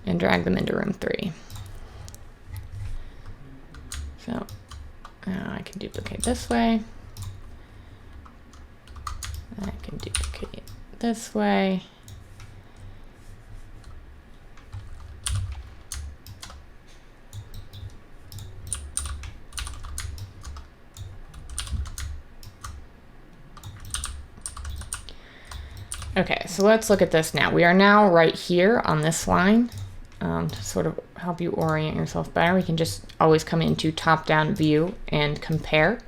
and drag them into room 3. So now I can duplicate this way. I can duplicate this way. Okay, so let's look at this now. We are now right here on this line. To sort of help you orient yourself better, we can just always come into top-down view and compare.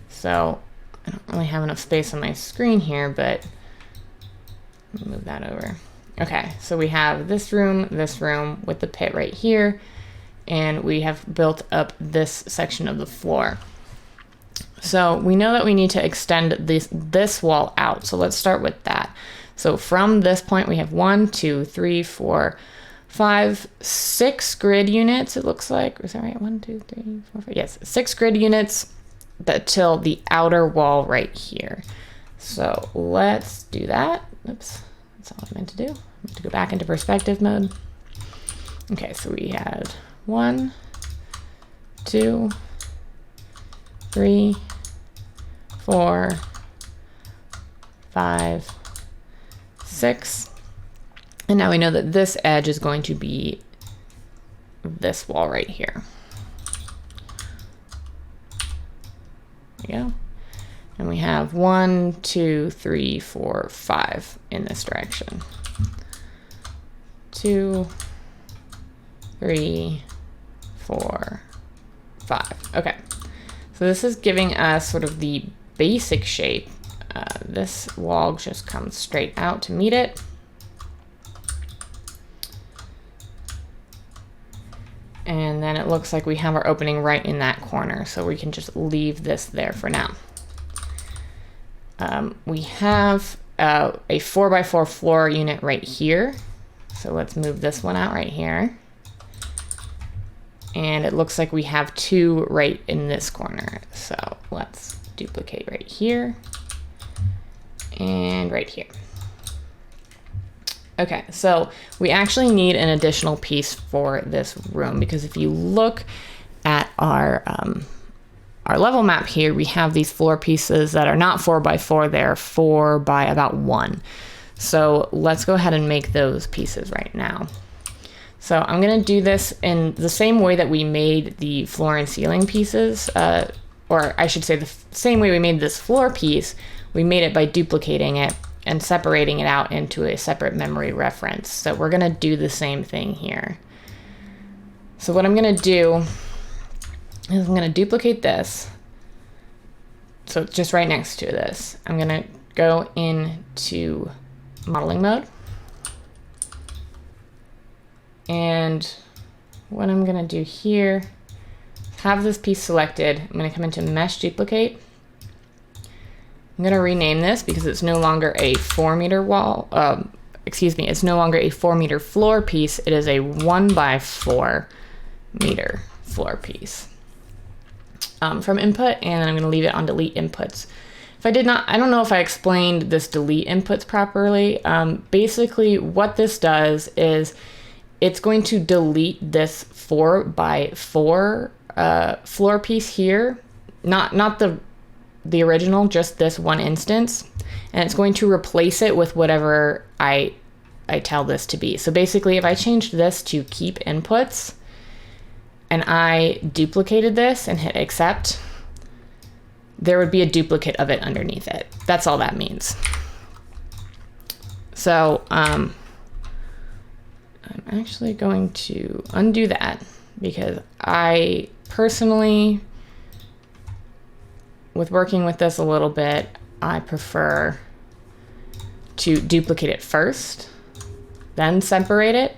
So I don't really have enough space on my screen here, but let me move that over. Okay, so we have this room with the pit right here, and we have built up this section of the floor. So we know that we need to extend this wall out. So let's start with that. So from this point, we have 1, 2, 3, 4, 5, 6 grid units, it looks like. Is that right? 1, 2, 3, 4, 5. Yes, 6 grid units till the outer wall right here. So let's do that. Oops, that's all I meant to do. I have to go back into perspective mode. Okay, so we had 1, 2, 3, 4, 5, 6. And now we know that this edge is going to be this wall right here. There we go. And we have 1, 2, 3, 4, 5 in this direction. 2, 3, 4, 5. Okay. So this is giving us sort of the basic shape. This wall just comes straight out to meet it. And then it looks like we have our opening right in that corner, so we can just leave this there for now. We have a 4x4 floor unit right here. So let's move this one out right here. And it looks like we have 2 right in this corner. So let's duplicate right here and right here. Okay, so we actually need an additional piece for this room, because if you look at our level map here, we have these floor pieces that are not 4x4, they're 4 by about 1. So let's go ahead and make those pieces right now. So I'm gonna do this in the same way that we made the floor and ceiling pieces, or I should say the same way we made this floor piece. We made it by duplicating it and separating it out into a separate memory reference. So we're gonna do the same thing here. So what I'm gonna do is I'm gonna duplicate this. So it's just right next to this. I'm gonna go into modeling mode. And what I'm gonna do here, have this piece selected. I'm gonna come into mesh duplicate. I'm gonna rename this because it's no longer a 4-meter wall, it's no longer a 4-meter floor piece. It is a 1x4 meter floor piece. From input, and then I'm gonna leave it on delete inputs. I don't know if I explained this delete inputs properly. Basically what this does is it's going to delete this 4x4 floor piece here, not the original, just this one instance, and it's going to replace it with whatever I tell this to be. So basically, if I changed this to keep inputs and I duplicated this and hit accept, there would be a duplicate of it underneath it. That's all that means. So I'm actually going to undo that, because I personally, with working with this a little bit, I prefer to duplicate it first, then separate it,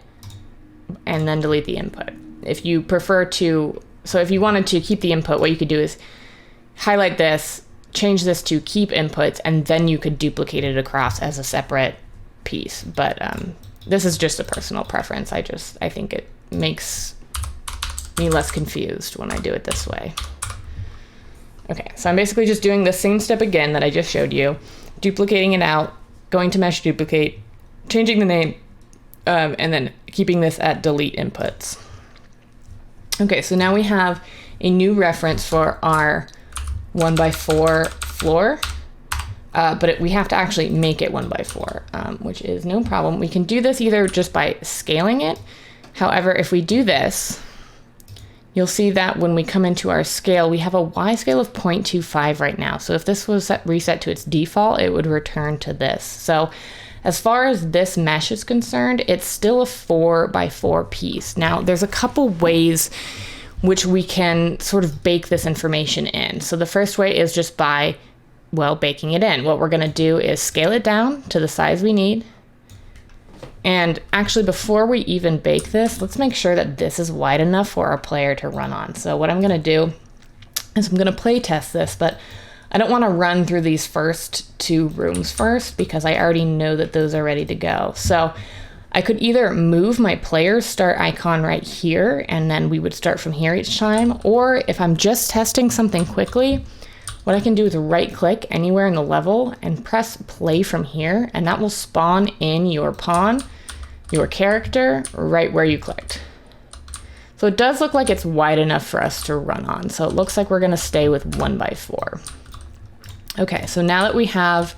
and then delete the input. If you prefer to, so if you wanted to keep the input, what you could do is highlight this, change this to keep inputs, and then you could duplicate it across as a separate piece. But this is just a personal preference. I think it makes me less confused when I do it this way. Okay, so I'm basically just doing the same step again that I just showed you, duplicating it out, going to mesh duplicate, changing the name, and then keeping this at delete inputs. Okay, so now we have a new reference for our 1x4 floor, but we have to actually make it 1x4, which is no problem. We can do this either just by scaling it. However, if we do this, you'll see that when we come into our scale, we have a Y scale of 0.25 right now. So if this was reset to its default, it would return to this. So as far as this mesh is concerned, it's still a 4x4 piece. Now, there's a couple ways which we can sort of bake this information in. So the first way is just by, well, baking it in. What we're gonna do is scale it down to the size we need. And actually, before we even bake this, let's make sure that this is wide enough for our player to run on. So what I'm gonna do is I'm gonna play test this, but I don't wanna run through these first 2 rooms first because I already know that those are ready to go. So I could either move my player start icon right here, and then we would start from here each time, or if I'm just testing something quickly, what I can do is right click anywhere in the level and press play from here, and that will spawn in your pawn, your character, right where you clicked. So it does look like it's wide enough for us to run on. So it looks like we're gonna stay with 1x4. Okay, so now that we have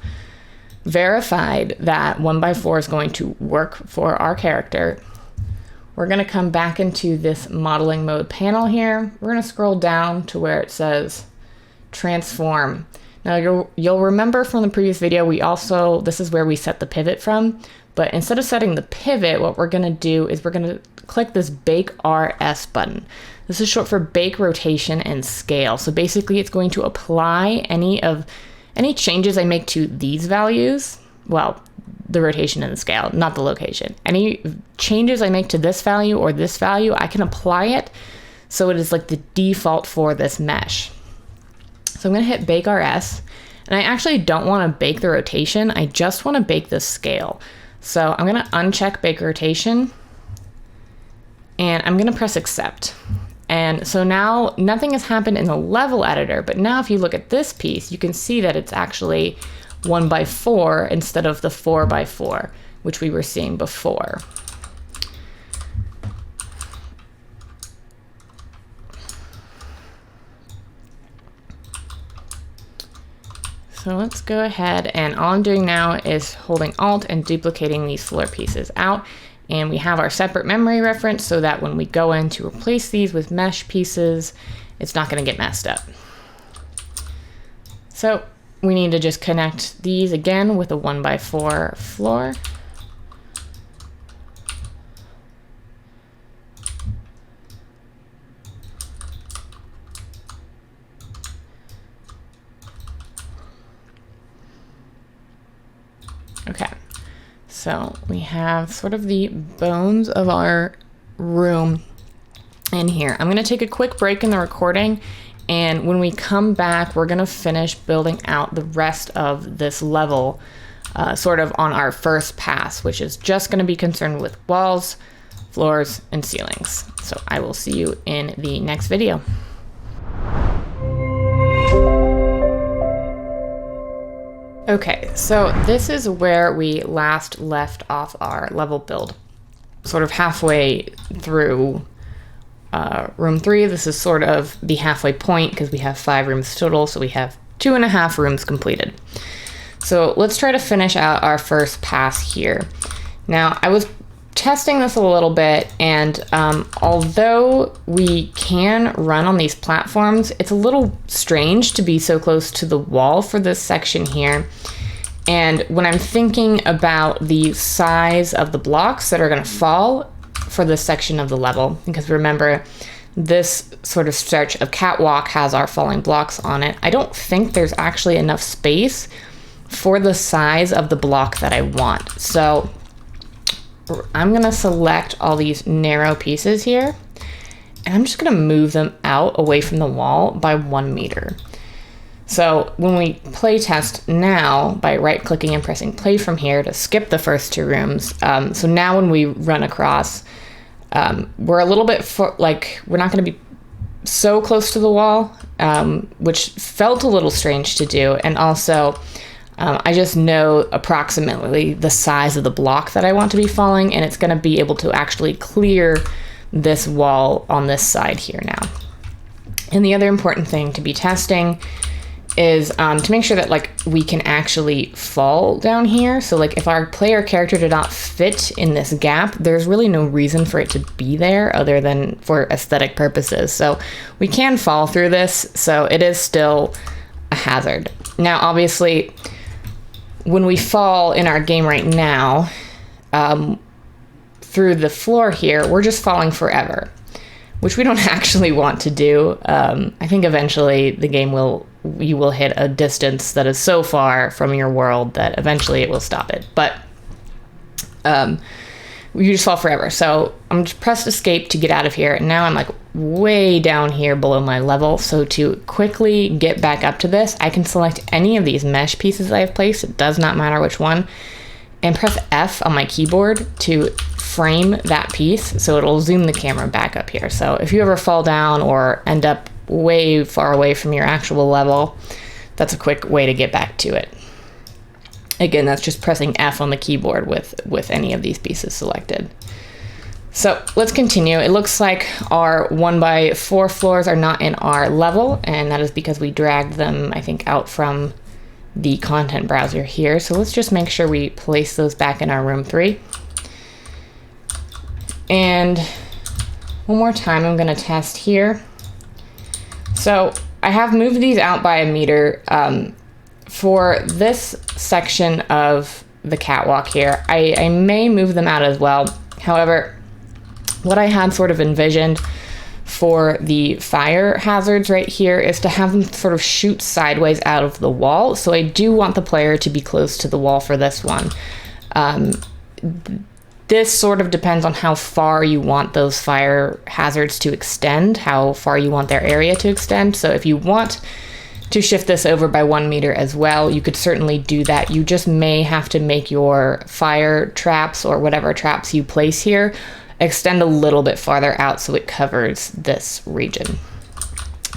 verified that 1x4 is going to work for our character, we're gonna come back into this modeling mode panel here. We're gonna scroll down to where it says transform. Now you'll remember from the previous video, this is where we set the pivot from, but instead of setting the pivot, what we're gonna do is we're gonna click this bake RS button. This is short for bake rotation and scale. So basically it's going to apply any changes I make to these values, well, the rotation and the scale, not the location. Any changes I make to this value or this value, I can apply it so it is like the default for this mesh. So I'm gonna hit bake RS, and I actually don't wanna bake the rotation, I just wanna bake the scale. So I'm gonna uncheck bake rotation, and I'm gonna press accept. And so now nothing has happened in the level editor, but now if you look at this piece, you can see that it's actually 1x4 instead of the 4x4, which we were seeing before. So let's go ahead, and all I'm doing now is holding Alt and duplicating these floor pieces out. And we have our separate memory reference so that when we go in to replace these with mesh pieces, it's not going to get messed up. So we need to just connect these again with a 1x4 floor. Okay. So we have sort of the bones of our room in here. I'm gonna take a quick break in the recording, and when we come back, we're gonna finish building out the rest of this level sort of on our first pass, which is just gonna be concerned with walls, floors, and ceilings. So I will see you in the next video. Okay, so this is where we last left off our level build. Sort of halfway through room 3. This is sort of the halfway point because we have 5 rooms total, so we have 2.5 rooms completed. So let's try to finish out our first pass here. Now, I was testing this a little bit, and although we can run on these platforms, it's a little strange to be so close to the wall for this section here. And when I'm thinking about the size of the blocks that are going to fall for this section of the level, because remember, this sort of stretch of catwalk has our falling blocks on it, I don't think there's actually enough space for the size of the block that I want. So I'm gonna select all these narrow pieces here, and I'm just gonna move them out away from the wall by 1 meter. So when we play test now by right clicking and pressing play from here to skip the first 2 rooms, so now when we run across, we're a little bit we're not gonna be so close to the wall, which felt a little strange to do, and also I just know approximately the size of the block that I want to be falling, and it's going to be able to actually clear this wall on this side here now. And the other important thing to be testing is to make sure that we can actually fall down here. So if our player character did not fit in this gap, there's really no reason for it to be there other than for aesthetic purposes. So we can fall through this, so it is still a hazard. Now, obviously, when we fall in our game right now, through the floor here, we're just falling forever, which we don't actually want to do. I think eventually the game you will hit a distance that is so far from your world that eventually it will stop it. But you just fall forever. So I'm just pressed escape to get out of here. And now I'm like way down here below my level. So to quickly get back up to this, I can select any of these mesh pieces I have placed. It does not matter which one. And press F on my keyboard to frame that piece. So it'll zoom the camera back up here. So if you ever fall down or end up way far away from your actual level, that's a quick way to get back to it. Again, that's just pressing F on the keyboard with any of these pieces selected. So let's continue. It looks like our 1x4 floors are not in our level, and that is because we dragged them, I think, out from the content browser here. So let's just make sure we place those back in our room 3. And one more time, I'm going to test here. So I have moved these out by a meter. For this section of the catwalk here, I may move them out as well. However, what I had sort of envisioned for the fire hazards right here is to have them sort of shoot sideways out of the wall. So I do want the player to be close to the wall for this one. This sort of depends on how far you want those fire hazards to extend, how far you want their area to extend. So if you want to shift this over by 1 meter as well, you could certainly do that. You just may have to make your fire traps or whatever traps you place here extend a little bit farther out so it covers this region.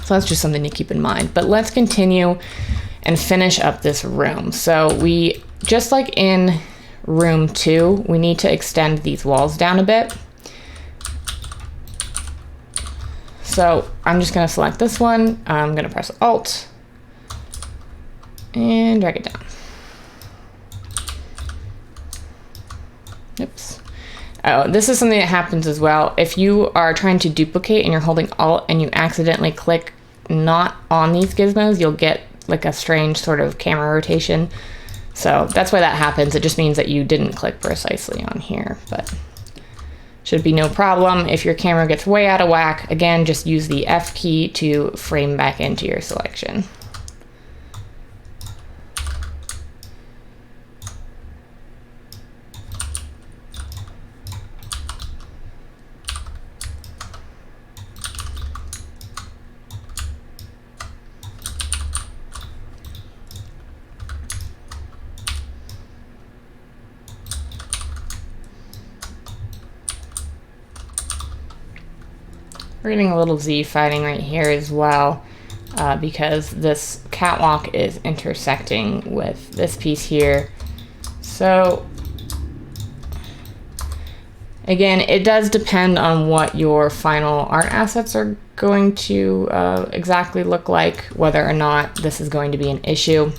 So that's just something to keep in mind. But let's continue and finish up this room. So we, just like in room 2, we need to extend these walls down a bit. So I'm just going to select this one. I'm going to press Alt and drag it down. Oops. Oh, this is something that happens as well. If you are trying to duplicate and you're holding Alt and you accidentally click not on these gizmos, you'll get like a strange sort of camera rotation. So that's why that happens. It just means that you didn't click precisely on here, but should be no problem. If your camera gets way out of whack, again, just use the F key to frame back into your selection. We're getting a little Z fighting right here as well, because this catwalk is intersecting with this piece here. So again, it does depend on what your final art assets are going to exactly look like, whether or not this is going to be an issue.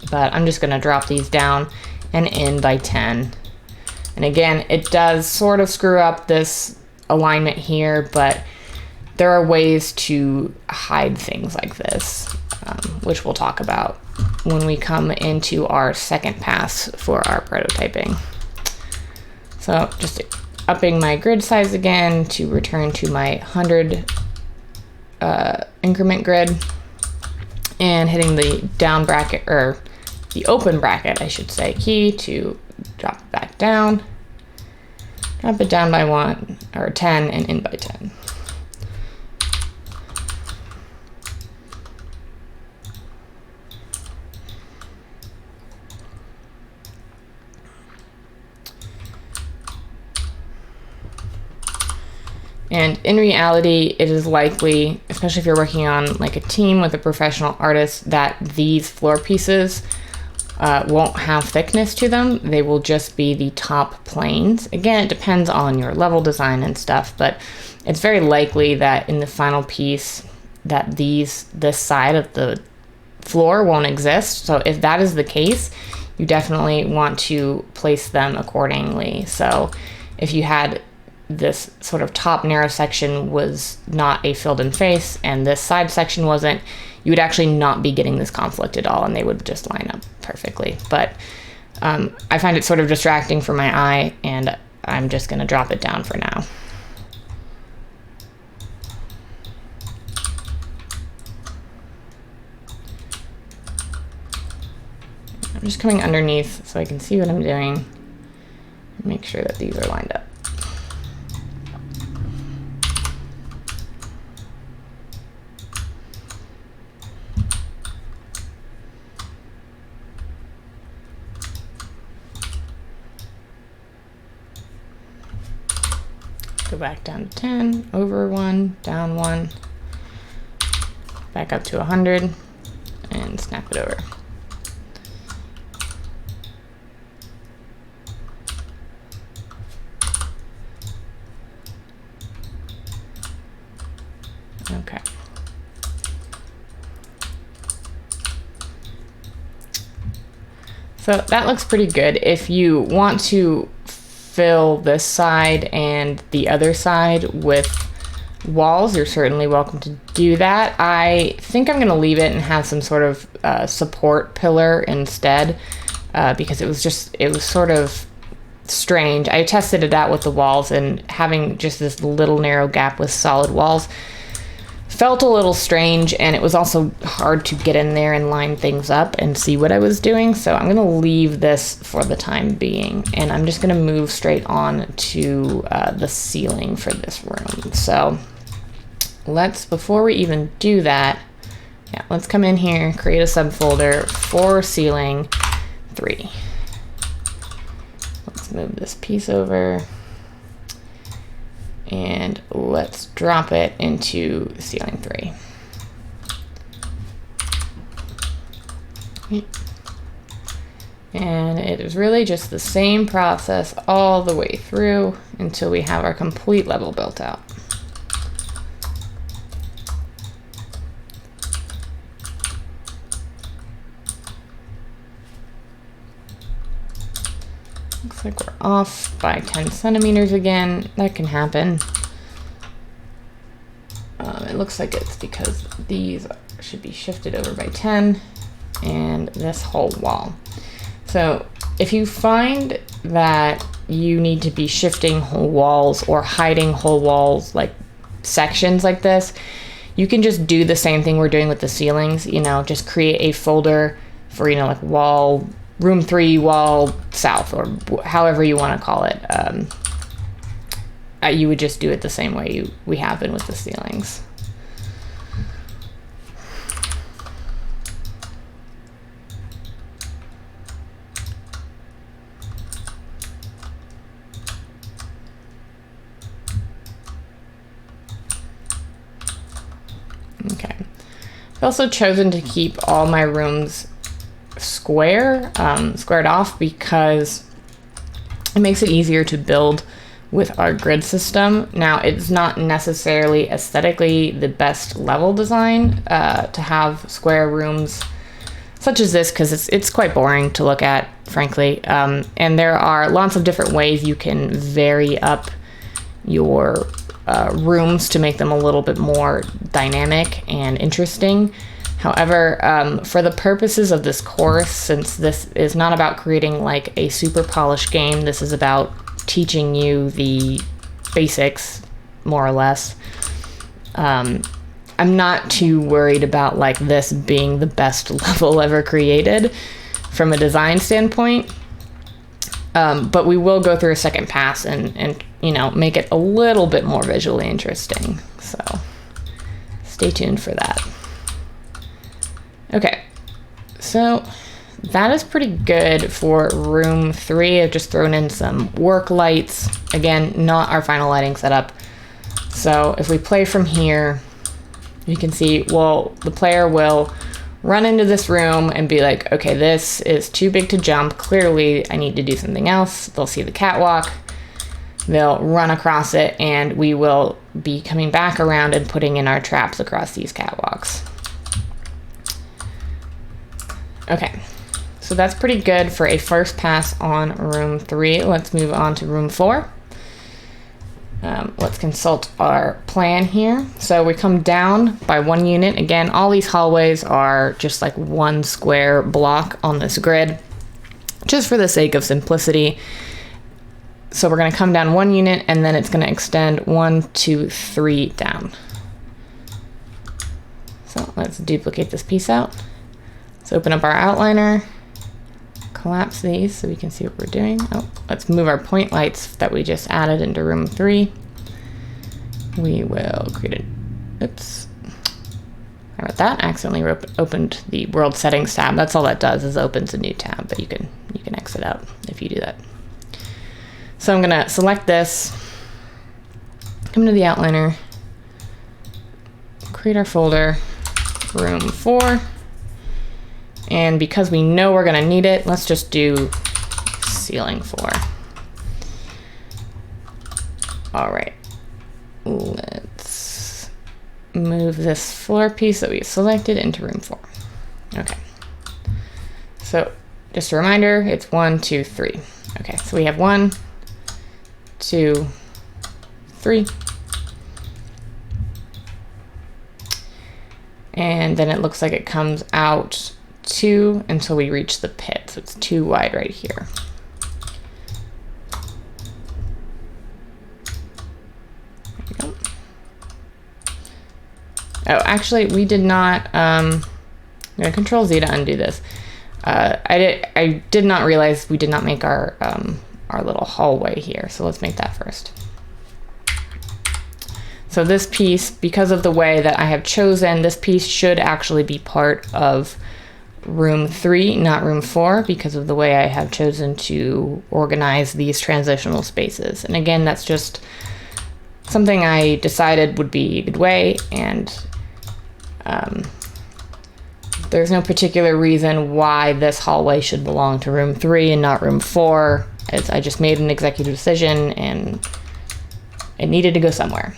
But I'm just going to drop these down and in by 10. And again, it does sort of screw up this alignment here, but there are ways to hide things like this, which we'll talk about when we come into our second pass for our prototyping. So just upping my grid size again to return to my 100 increment grid, and hitting the down bracket, or the open bracket, I should say, key to drop it back down. Drop it down by 1 or 10 and in by 10. And in reality, it is likely, especially if you're working on like a team with a professional artist, that these floor pieces won't have thickness to them. They will just be the top planes. Again, it depends on your level design and stuff, but it's very likely that in the final piece that this side of the floor won't exist. So if that is the case, you definitely want to place them accordingly. So if you had this sort of top narrow section was not a filled in face and this side section wasn't, you would actually not be getting this conflict at all, and they would just line up perfectly. But I find it sort of distracting for my eye, and I'm just going to drop it down for now. I'm just coming underneath so I can see what I'm doing. Make sure that these are lined up. Go back down to 10, over 1, down 1, back up to 100, and snap it over. Okay. So that looks pretty good. If you want to fill this side and the other side with walls, you're certainly welcome to do that. I think I'm going to leave it and have some sort of support pillar instead, because it was sort of strange. I tested it out with the walls, and having just this little narrow gap with solid walls felt a little strange, and it was also hard to get in there and line things up and see what I was doing. So I'm going to leave this for the time being, and I'm just going to move straight on to the ceiling for this room. So before we even do that, let's come in here, create a subfolder for ceiling 3. Let's move this piece over, and let's drop it into ceiling 3. And it is really just the same process all the way through until we have our complete level built out. Looks like we're off by 10 centimeters again. That can happen. It looks like it's because these should be shifted over by 10 and this whole wall. So if you find that you need to be shifting whole walls or hiding whole walls, like sections like this, you can just do the same thing we're doing with the ceilings. Just create a folder for, like wall room 3 wall south, or however you want to call it. You would just do it the same way we have been with the ceilings. Okay. I've also chosen to keep all my rooms squared off because it makes it easier to build with our grid system. Now, it's not necessarily aesthetically the best level design to have square rooms such as this, because it's quite boring to look at, frankly. And there are lots of different ways you can vary up your rooms to make them a little bit more dynamic and interesting. However, for the purposes of this course, since this is not about creating like a super polished game, this is about teaching you the basics, more or less. I'm not too worried about like this being the best level ever created from a design standpoint. But we will go through a second pass and make it a little bit more visually interesting. So stay tuned for that. Okay, so that is pretty good for room 3. I've just thrown in some work lights. Again, not our final lighting setup. So if we play from here, you can see, well, the player will run into this room and be like, okay, this is too big to jump. Clearly, I need to do something else. They'll see the catwalk. They'll run across it, and we will be coming back around and putting in our traps across these catwalks. Okay, so that's pretty good for a first pass on room 3. Let's move on to room 4. Let's consult our plan here. So we come down by 1 unit. Again, all these hallways are just like one square block on this grid. just for the sake of simplicity. So we're going to come down 1 unit, and then it's going to extend 1, 2, 3 down. So let's duplicate this piece out. Let's open up our outliner, collapse these so we can see what we're doing. Oh, let's move our point lights that we just added into room 3. We will create oops. How about that? I accidentally opened the world settings tab. That's all that does, is opens a new tab, but you can exit out if you do that. So I'm gonna select this, come to the outliner, create our folder, room 4, and because we know we're gonna need it, let's just do ceiling 4. All right, let's move this floor piece that we selected into room 4. Okay, so just a reminder, it's 1, 2, 3. Okay, so we have 1, 2, 3. And then it looks like it comes out 2 until we reach the pit. So it's 2 wide right here. There we go. Oh, actually, we did not, I'm gonna Control Z to undo this. I did not realize we did not make our little hallway here. So let's make that first. So this piece, because of the way that I have chosen, this piece should actually be part of room 3, not room 4, because of the way I have chosen to organize these transitional spaces. And again, that's just something I decided would be a good way, and there's no particular reason why this hallway should belong to room 3 and not room 4. I just made an executive decision and it needed to go somewhere.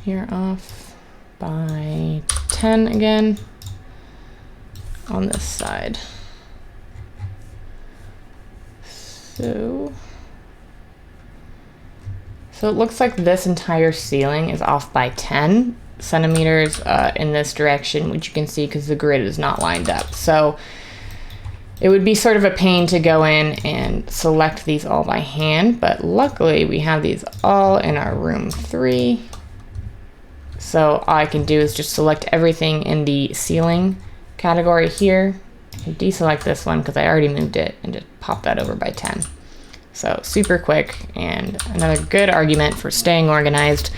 Here off by 10 again on this side. So it looks like this entire ceiling is off by 10 centimeters in this direction, which you can see because the grid is not lined up. So it would be sort of a pain to go in and select these all by hand, but luckily we have these all in our room 3. So all I can do is just select everything in the ceiling category here. I can deselect this one because I already moved it and just pop that over by 10. So super quick, and another good argument for staying organized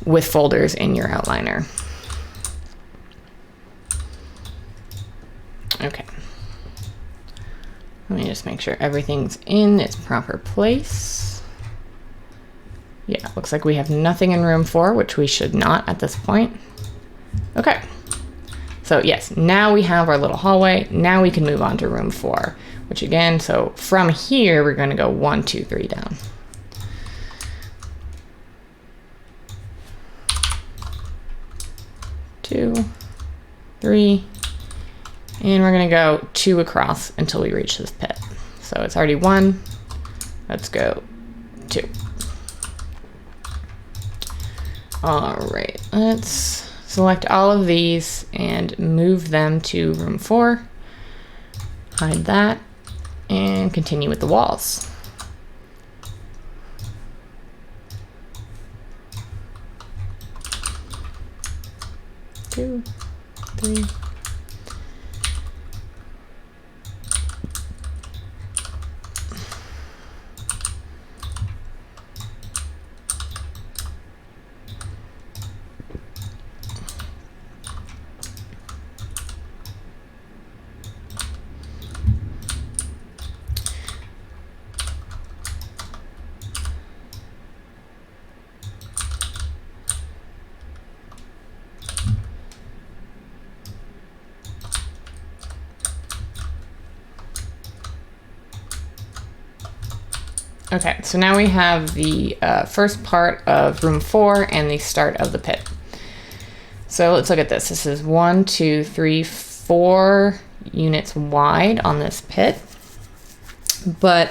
with folders in your outliner. Okay. Let me just make sure everything's in its proper place. Yeah, looks like we have nothing in room 4, which we should not at this point. Okay. So yes, now we have our little hallway. Now we can move on to room 4, which again, so from here, we're gonna go 1, 2, 3 down. Two, 3, and we're gonna go 2 across until we reach this pit. So it's already 1, let's go 2. All right, let's select all of these and move them to room 4. Hide that and continue with the walls. 2, 3. Okay, so now we have the first part of room 4 and the start of the pit. So let's look at this. This is 1, 2, 3, 4 units wide on this pit. But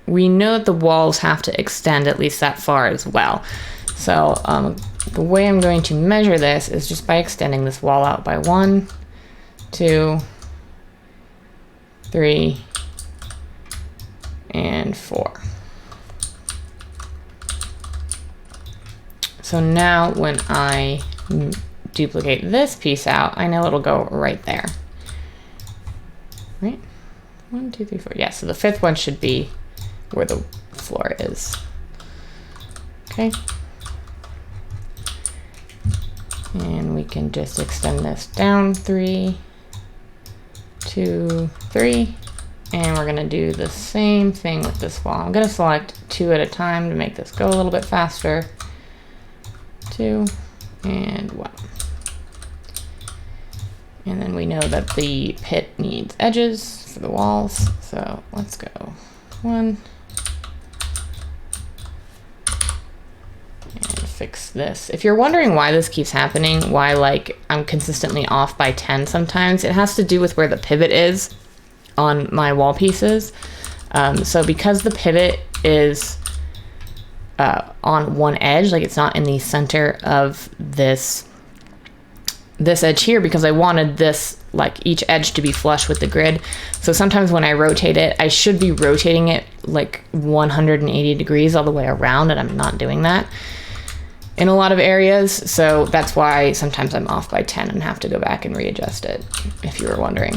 we know that the walls have to extend at least that far as well. So the way I'm going to measure this is just by extending this wall out by 1, 2, 3, and 4. So now when I duplicate this piece out, I know it'll go right there. Right? 1, 2, 3, 4. Yeah, so the 5th one should be where the floor is. Okay. And we can just extend this down 3, 2, 3. And we're gonna do the same thing with this wall. I'm gonna select 2 at a time to make this go a little bit faster. 2 and 1. And then we know that the pit needs edges for the walls. So let's go 1. And fix this. If you're wondering why this keeps happening, why like I'm consistently off by 10 sometimes, it has to do with where the pivot is on my wall pieces. So because the pivot is on one edge, like it's not in the center of this edge here, because I wanted this, like each edge to be flush with the grid. So sometimes when I rotate it, I should be rotating it like 180 degrees all the way around, and I'm not doing that in a lot of areas. So that's why sometimes I'm off by 10 and have to go back and readjust it, if you were wondering.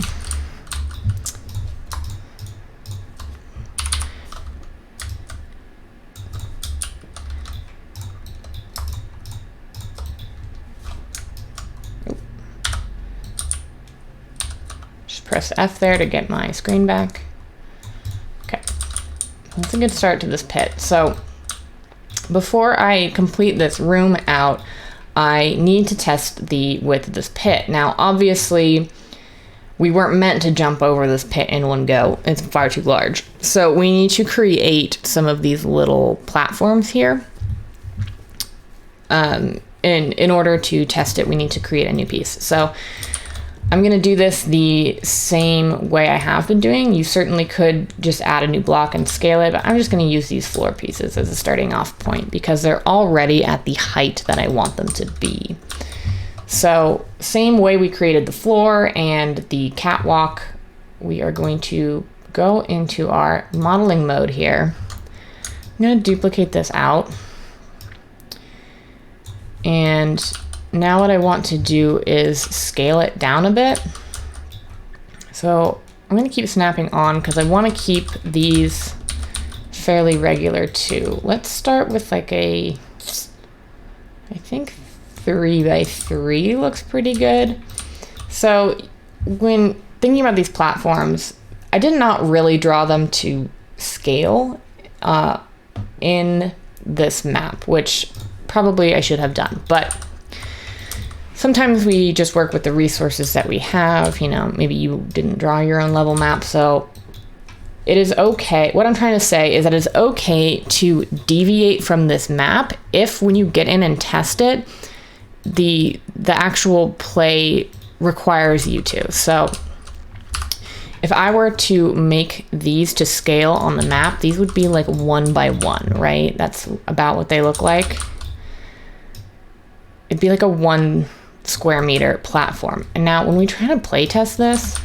Press F there to get my screen back. Okay, that's a good start to this pit. So before I complete this room out, I need to test the width of this pit. Now, obviously, we weren't meant to jump over this pit in one go. It's far too large. So we need to create some of these little platforms here. In order to test it, we need to create a new piece. So I'm going to do this the same way I have been doing. You certainly could just add a new block and scale it, but I'm just going to use these floor pieces as a starting off point because they're already at the height that I want them to be. So same way we created the floor and the catwalk, we are going to go into our modeling mode here. I'm going to duplicate this out. And now what I want to do is scale it down a bit. So I'm going to keep snapping on because I want to keep these fairly regular too. Let's start with like I think 3 by 3 looks pretty good. So when thinking about these platforms, I did not really draw them to scale in this map, which probably I should have done, but sometimes we just work with the resources that we have. You know, maybe you didn't draw your own level map, so it is okay. What I'm trying to say is that it's okay to deviate from this map if when you get in and test it, the actual play requires you to. So if I were to make these to scale on the map, these would be like 1 by 1, right? That's about what they look like. It'd be like a 1 square meter platform. And now when we try to play test this,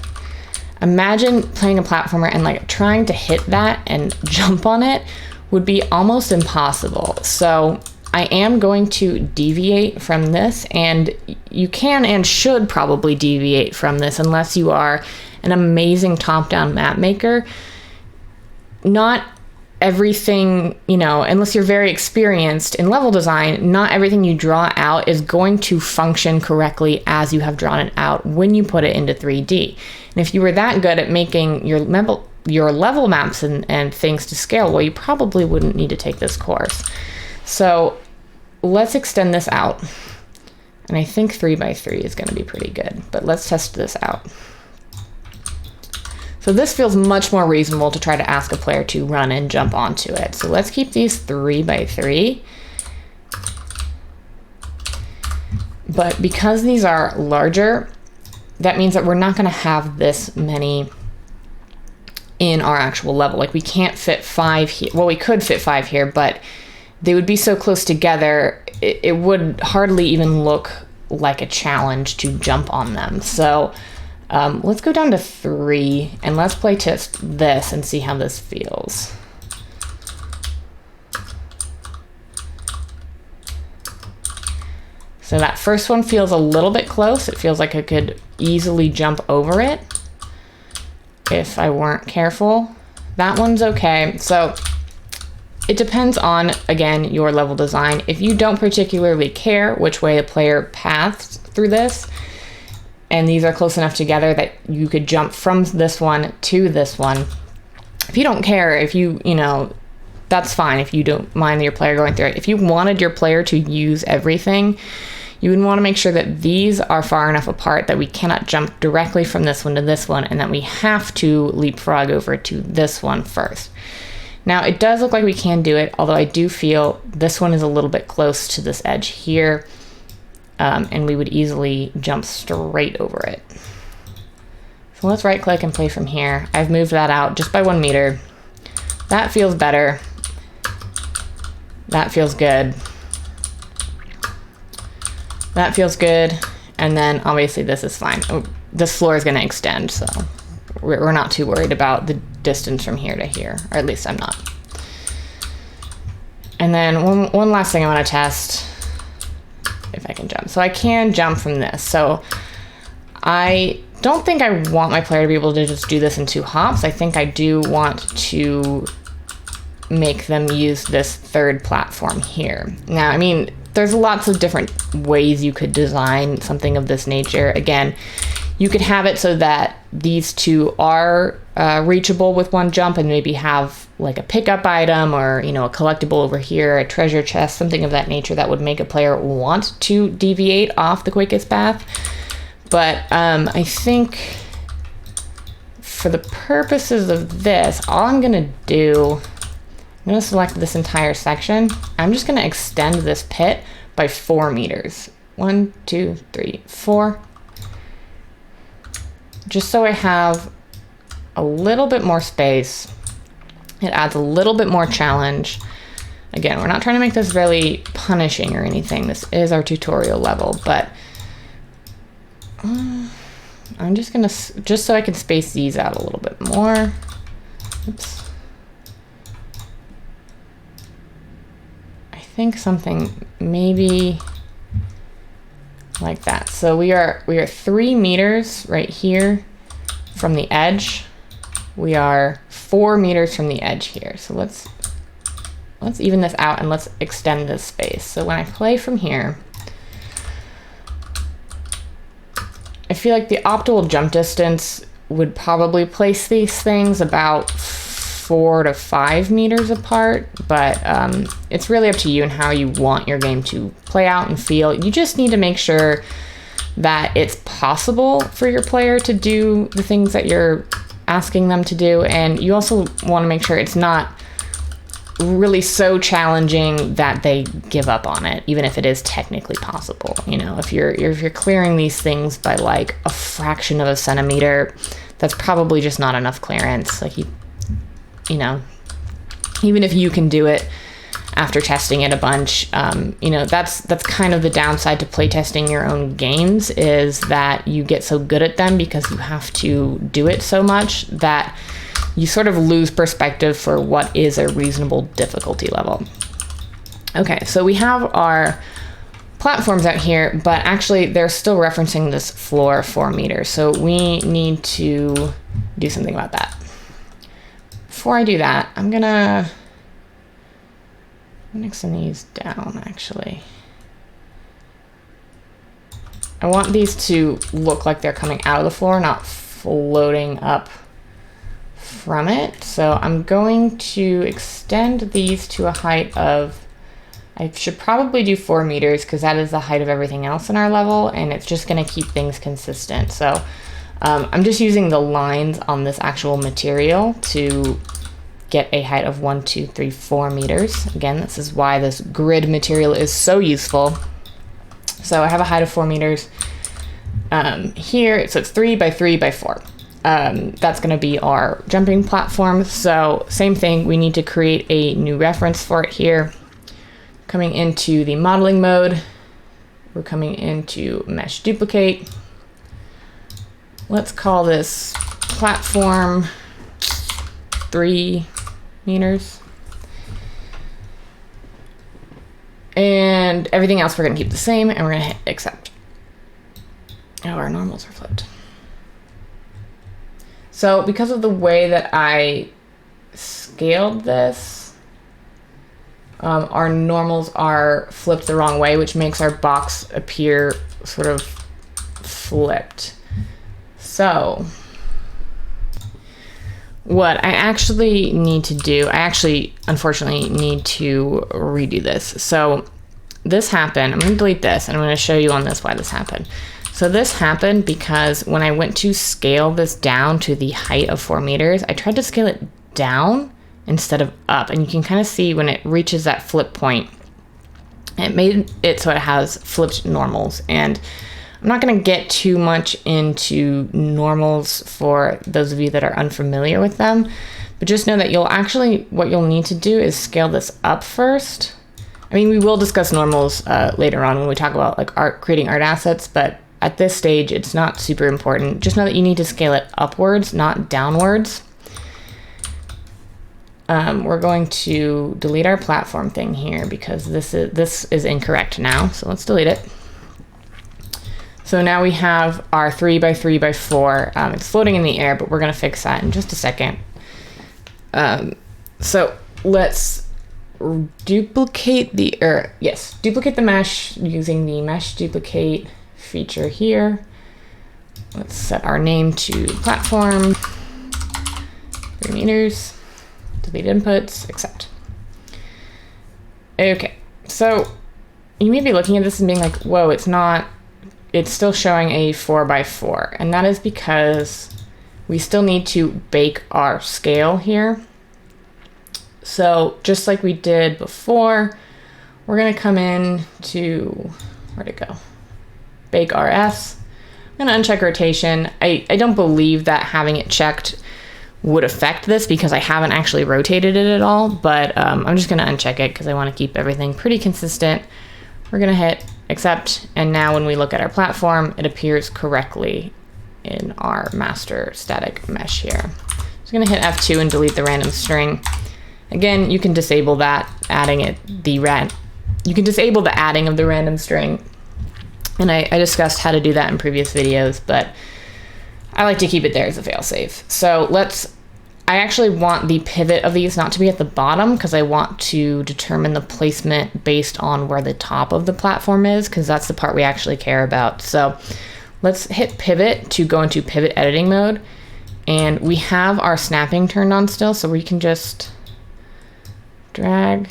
imagine playing a platformer and like trying to hit that and jump on it would be almost impossible. So I am going to deviate from this, and you can and should probably deviate from this unless you are an amazing top-down map maker. Not everything, you know, unless you're very experienced in level design, not everything you draw out is going to function correctly as you have drawn it out when you put it into 3D. And if you were that good at making your level maps and things to scale, well, you probably wouldn't need to take this course. So let's extend this out. And I think 3 by 3 is going to be pretty good, but let's test this out. So this feels much more reasonable to try to ask a player to run and jump onto it. So let's keep these 3 by 3. But because these are larger, that means that we're not going to have this many in our actual level. Like we can't fit 5 here. Well, we could fit 5 here, but they would be so close together, it would hardly even look like a challenge to jump on them. So let's go down to 3 and let's play test this and see how this feels. So that first one feels a little bit close. It feels like I could easily jump over it if I weren't careful. That one's okay. So it depends on, again, your level design. If you don't particularly care which way a player paths through this, and these are close enough together that you could jump from this one to this one, if you don't care, if you know, that's fine if you don't mind your player going through it. If you wanted your player to use everything, you would want to make sure that these are far enough apart that we cannot jump directly from this one to this one, and that we have to leapfrog over to this one first. Now, it does look like we can do it, although I do feel this one is a little bit close to this edge here, and we would easily jump straight over it. So let's right click and play from here. I've moved that out just by 1 meter. That feels better. That feels good. That feels good. And then obviously this is fine. Oh, this floor is going to extend, so we're not too worried about the distance from here to here, or at least I'm not. And then one last thing I want to test, if I can jump. So I can jump from this. So I don't think I want my player to be able to just do this in 2 hops. I think I do want to make them use this third platform here. Now, I mean, there's lots of different ways you could design something of this nature. Again, you could have it so that these 2 are reachable with 1 jump, and maybe have like a pickup item, or, you know, a collectible over here, a treasure chest, something of that nature that would make a player want to deviate off the quickest path. But I think for the purposes of this, all I'm gonna do, I'm gonna select this entire section. I'm just gonna extend this pit by 4 meters. 1, 2, 3, 4. Just so I have a little bit more space. It adds a little bit more challenge. Again, we're not trying to make this really punishing or anything. This is our tutorial level, but I'm just gonna, just so I can space these out a little bit more. Oops. I think something maybe like that. So we are 3 meters right here from the edge. We are 4 meters from the edge here. So let's even this out and let's extend this space. So when I play from here, I feel like the optimal jump distance would probably place these things about 4 to 5 meters apart, but it's really up to you and how you want your game to play out and feel. You just need to make sure that it's possible for your player to do the things that you're asking them to do, and you also want to make sure it's not really so challenging that they give up on it, even if it is technically possible. You know, if you're clearing these things by like a fraction of a centimeter, that's probably just not enough clearance. Like you know, even if you can do it after testing it a bunch, you know, that's kind of the downside to playtesting your own games, is that you get so good at them because you have to do it so much that you sort of lose perspective for what is a reasonable difficulty level. Okay, so we have our platforms out here, but actually they're still referencing this floor 4 meters. So we need to do something about that. Before I do that, I'm gonna extend these down, actually. I want these to look like they're coming out of the floor, not floating up from it. So I'm going to extend these to a height of, I should probably do 4 meters because that is the height of everything else in our level, and it's just gonna keep things consistent. So I'm just using the lines on this actual material to get a height of 1, 2, 3, 4 meters. Again, this is why this grid material is so useful. So I have a height of 4 meters here. So it's 3 by 3 by 4. That's going to be our jumping platform. So same thing, we need to create a new reference for it here. Coming into the modeling mode, we're coming into mesh duplicate. Let's call this platform 3 meters. And everything else we're gonna keep the same, and we're gonna hit accept. Oh, our normals are flipped. So because of the way that I scaled this, our normals are flipped the wrong way, which makes our box appear sort of flipped. So what I actually need to do, I actually unfortunately need to redo this. So this happened, I'm gonna delete this and I'm gonna show you on this why this happened. So this happened because when I went to scale this down to the height of 4 meters, I tried to scale it down instead of up. And you can kind of see when it reaches that flip point, it made it so it has flipped normals. And I'm not gonna get too much into normals for those of you that are unfamiliar with them, but just know that what you'll need to do is scale this up first. I mean, we will discuss normals later on when we talk about like creating art assets, but at this stage, it's not super important. Just know that you need to scale it upwards, not downwards. We're going to delete our platform thing here because this is incorrect now. So let's delete it. So now we have our 3 by 3 by 4. It's floating in the air, but we're gonna fix that in just a second. So let's duplicate duplicate the mesh using the mesh duplicate feature here. Let's set our name to platform 3 meters. Delete inputs, accept. Okay, so you may be looking at this and being like, whoa, it's still showing a 4 by 4. And that is because we still need to bake our scale here. So just like we did before, we're gonna come in to, where'd it go? Bake RS. I'm gonna uncheck rotation. I don't believe that having it checked would affect this because I haven't actually rotated it at all, but I'm just gonna uncheck it because I wanna keep everything pretty consistent. We're gonna hit accept, and now when we look at our platform, it appears correctly in our master static mesh here. So I'm gonna hit F2 and delete the random string. Again, you can disable that, you can disable the adding of the random string. And I discussed how to do that in previous videos, but I like to keep it there as a failsafe. So I actually want the pivot of these not to be at the bottom because I want to determine the placement based on where the top of the platform is, because that's the part we actually care about. So let's hit pivot to go into pivot editing mode. And we have our snapping turned on still, so we can just drag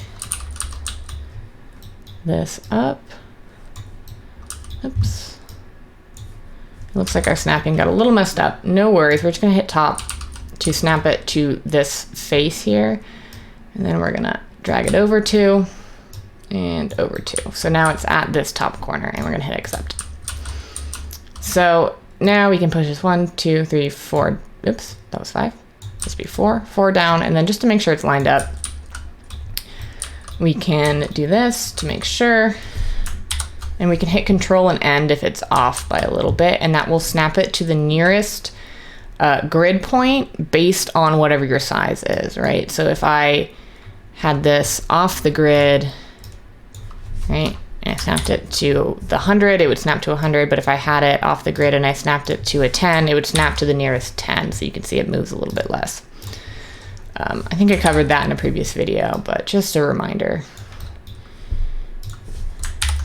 this up. Oops. It looks like our snapping got a little messed up. No worries, we're just gonna hit top to snap it to this face here. And then we're gonna drag it over to and over to. So now it's at this top corner and we're gonna hit accept. So now we can push this 1, 2, 3, 4. Oops, that was 5. This would be 4 down. And then just to make sure it's lined up, we can do this to make sure. And we can hit Control and End if it's off by a little bit, and that will snap it to the nearest grid point based on whatever your size is, right? So if I had this off the grid, right, and I snapped it to the 100, it would snap to 100, but if I had it off the grid and I snapped it to a 10, it would snap to the nearest 10, so you can see it moves a little bit less. I think I covered that in a previous video, but just a reminder.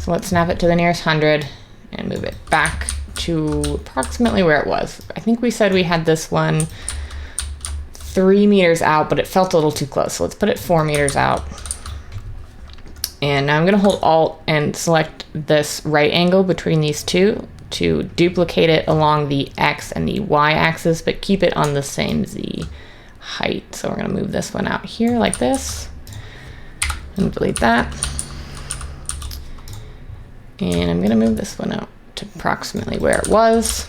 So let's snap it to the nearest 100 and move it back to approximately where it was. I think we said we had this one 3 meters out, but it felt a little too close. So let's put it 4 meters out. And now I'm gonna hold Alt and select this right angle between these two to duplicate it along the X and the Y axis, but keep it on the same Z height. So we're gonna move this one out here like this and delete that. And I'm gonna move this one out to approximately where it was.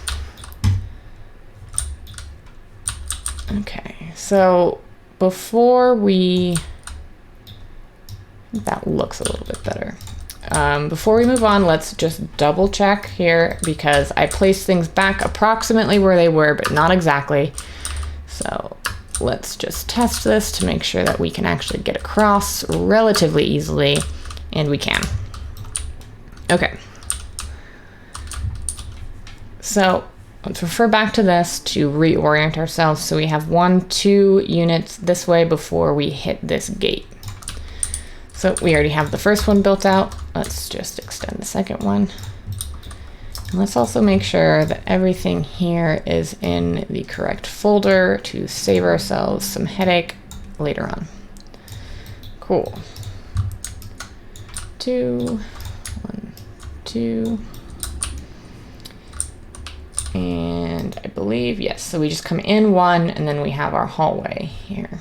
Okay, so before we That looks a little bit better. Before we move on, let's just double check here because I placed things back approximately where they were, but not exactly. So let's just test this to make sure that we can actually get across relatively easily, and we can. Okay. So let's refer back to this to reorient ourselves. So we have 1, 2 units this way before we hit this gate. So we already have the first one built out. Let's just extend the second one. And let's also make sure that everything here is in the correct folder to save ourselves some headache later on. Cool. 2, 1, 2. And I believe, yes, so we just come in 1 and then we have our hallway here.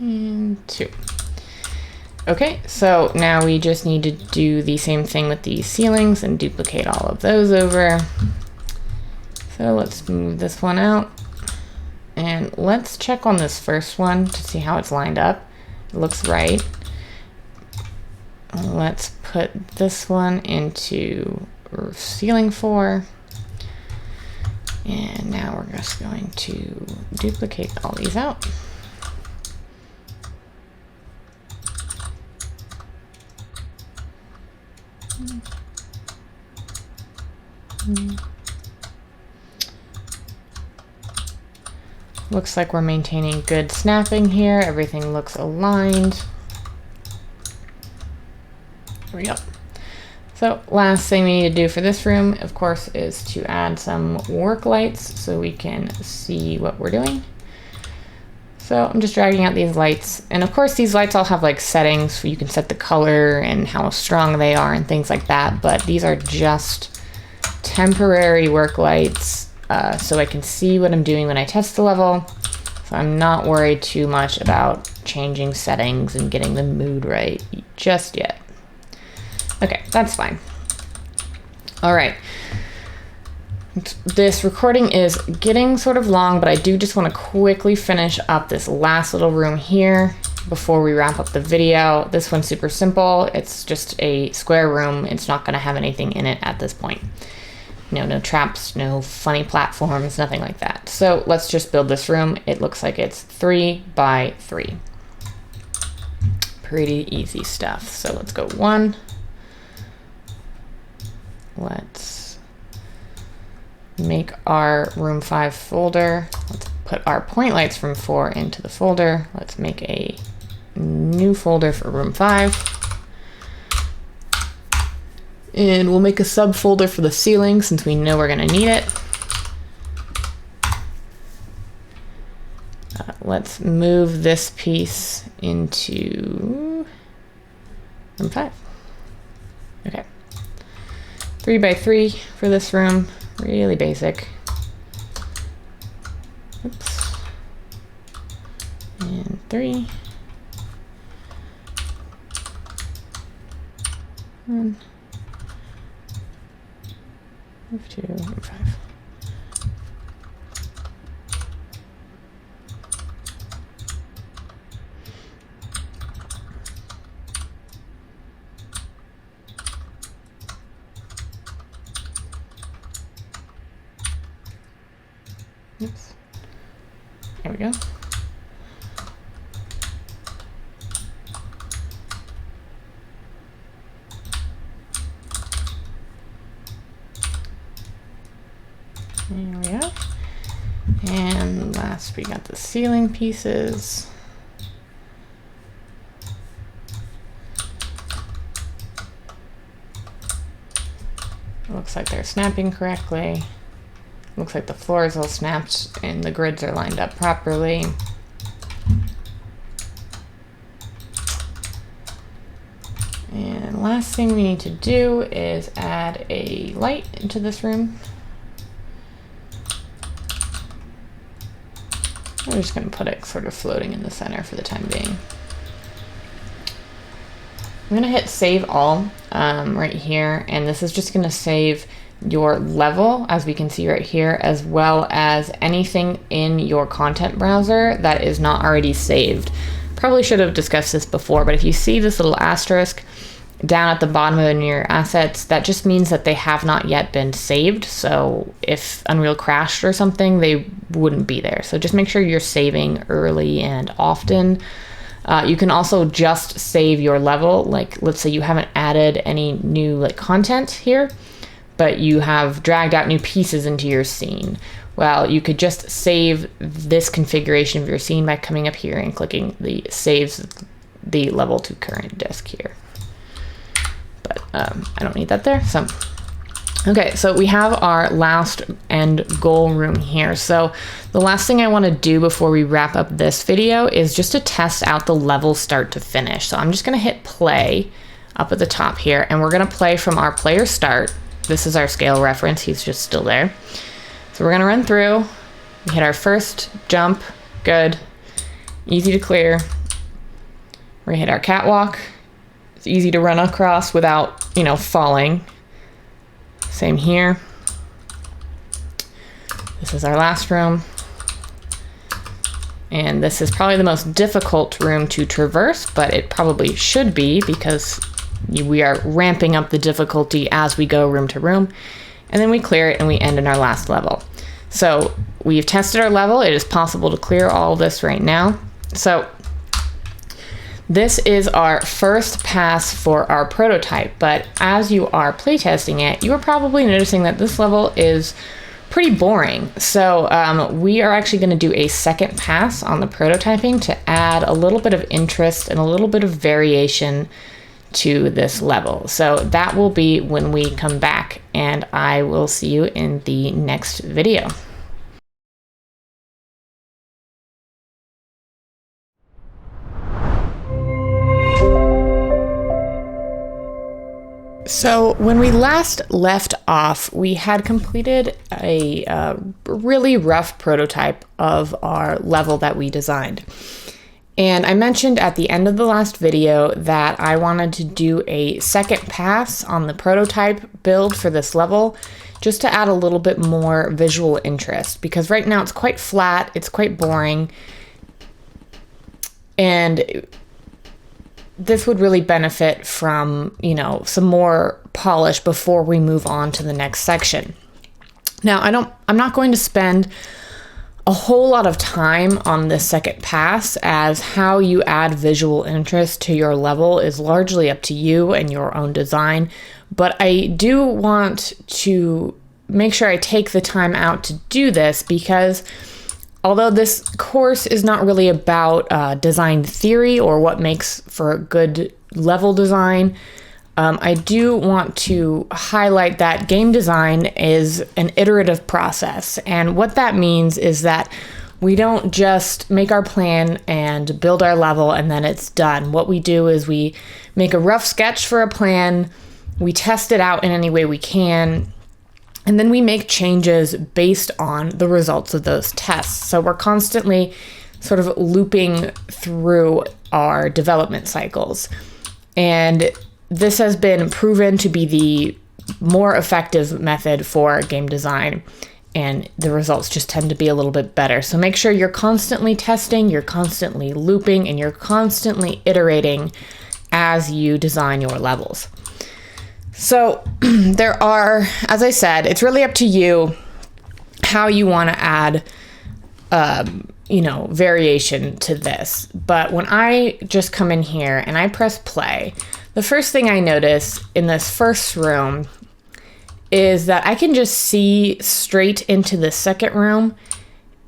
And 2. Okay, so now we just need to do the same thing with these ceilings and duplicate all of those over. So let's move this one out. And let's check on this first one to see how it's lined up. It looks right. Let's put this one into ceiling 4. And now we're just going to duplicate all these out. Looks like we're maintaining good snapping here. Everything looks aligned. There we go. So last thing we need to do for this room, of course, is to add some work lights so we can see what we're doing. So I'm just dragging out these lights. And of course, these lights all have like settings so you can set the color and how strong they are and things like that. But these are just temporary work lights so I can see what I'm doing when I test the level. So I'm not worried too much about changing settings and getting the mood right just yet. Okay, that's fine. All right. This recording is getting sort of long, but I do just want to quickly finish up this last little room here before we wrap up the video. This one's super simple. It's just a square room. It's not going to have anything in it at this point. No traps, no funny platforms, nothing like that. So let's just build this room. It looks like it's 3 by 3. Pretty easy stuff. So let's go 1. Let's make our room 5 folder. Let's put our point lights from 4 into the folder. Let's make a new folder for room 5. And we'll make a subfolder for the ceiling since we know we're going to need it. Let's move this piece into room 5. Okay. 3 by 3 for this room. Really basic. Oops. And 3. 1. Move to room 5. Oops. There we go. There we go. And last we got the ceiling pieces. It looks like they're snapping correctly. Looks like the floor is all snapped and the grids are lined up properly. And last thing we need to do is add a light into this room. I'm just going to put it sort of floating in the center for the time being. I'm going to hit save all right here, and this is just going to save your level, as we can see right here, as well as anything in your content browser that is not already saved. Probably should have discussed this before, but if you see this little asterisk down at the bottom of your assets, that just means that they have not yet been saved. So if Unreal crashed or something, they wouldn't be there. So just make sure you're saving early and often. You can also just save your level. Like, let's say you haven't added any new like content here, but you have dragged out new pieces into your scene. Well, you could just save this configuration of your scene by coming up here and clicking the saves the level to current disk here. But I don't need that there. So, okay, so we have our last end goal room here. So the last thing I want to do before we wrap up this video is just to test out the level start to finish. So I'm just going to hit play up at the top here, and we're going to play from our player start. This is our scale reference. He's just still there. So we're going to run through. We hit our first jump. Good. Easy to clear. We're going to hit our catwalk. It's easy to run across without, you know, falling. Same here. This is our last room. And this is probably the most difficult room to traverse, but it probably should be because we are ramping up the difficulty as we go room to room. And then we clear it and we end in our last level. So we've tested our level. It is possible to clear all this right now. So this is our first pass for our prototype, but as you are playtesting it, you are probably noticing that this level is pretty boring. So we are actually going to do a second pass on the prototyping to add a little bit of interest and a little bit of variation to this level. So that will be when we come back, and I will see you in the next video. So when we last left off, we had completed a really rough prototype of our level that we designed. And I mentioned at the end of the last video that I wanted to do a second pass on the prototype build for this level, just to add a little bit more visual interest, because right now it's quite flat, it's quite boring, and this would really benefit from, you know, some more polish before we move on to the next section. Now, I'm not going to spend a whole lot of time on this second pass, as how you add visual interest to your level is largely up to you and your own design. But I do want to make sure I take the time out to do this, because although this course is not really about design theory or what makes for a good level design, I do want to highlight that game design is an iterative process. And what that means is that we don't just make our plan and build our level and then it's done. What we do is we make a rough sketch for a plan, we test it out in any way we can, and then we make changes based on the results of those tests. So we're constantly sort of looping through our development cycles. And this has been proven to be the more effective method for game design, and the results just tend to be a little bit better. So make sure you're constantly testing, you're constantly looping, and you're constantly iterating as you design your levels. So there are, as I said, it's really up to you how you want to add variation to this. But when I just come in here and I press play, the first thing I notice in this first room is that I can just see straight into the second room,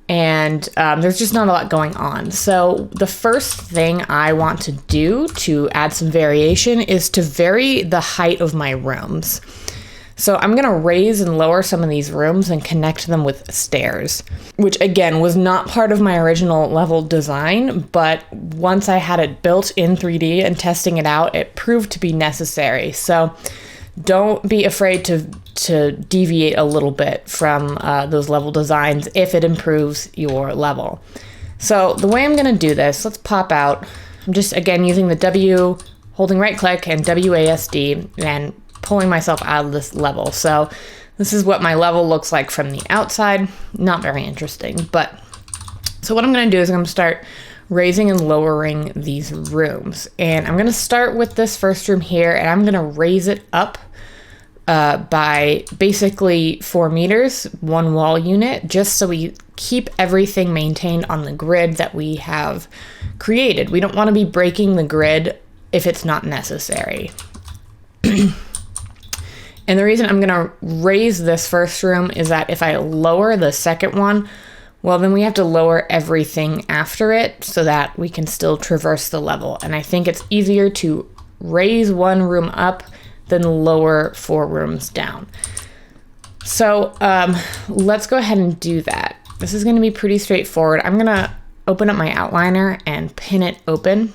and there's just not a lot going on. So the first thing I want to do to add some variation is to vary the height of my rooms. So I'm gonna raise and lower some of these rooms and connect them with stairs, which again was not part of my original level design, but once I had it built in 3D and testing it out, it proved to be necessary. So don't be afraid to deviate a little bit from those level designs if it improves your level. So the way I'm gonna do this, let's pop out. I'm just, again, using the W, holding right click and WASD and pulling myself out of this level. So this is what my level looks like from the outside. Not very interesting, but so what I'm gonna do is I'm gonna start raising and lowering these rooms. And I'm gonna start with this first room here, and I'm gonna raise it up by basically 4 meters, 1 wall unit, just so we keep everything maintained on the grid that we have created. We don't want to be breaking the grid if it's not necessary. And the reason I'm going to raise this first room is that if I lower the second one, well, then we have to lower everything after it so that we can still traverse the level. And I think it's easier to raise 1 room up than lower 4 rooms down. So let's go ahead and do that. This is going to be pretty straightforward. I'm going to open up my outliner and pin it open.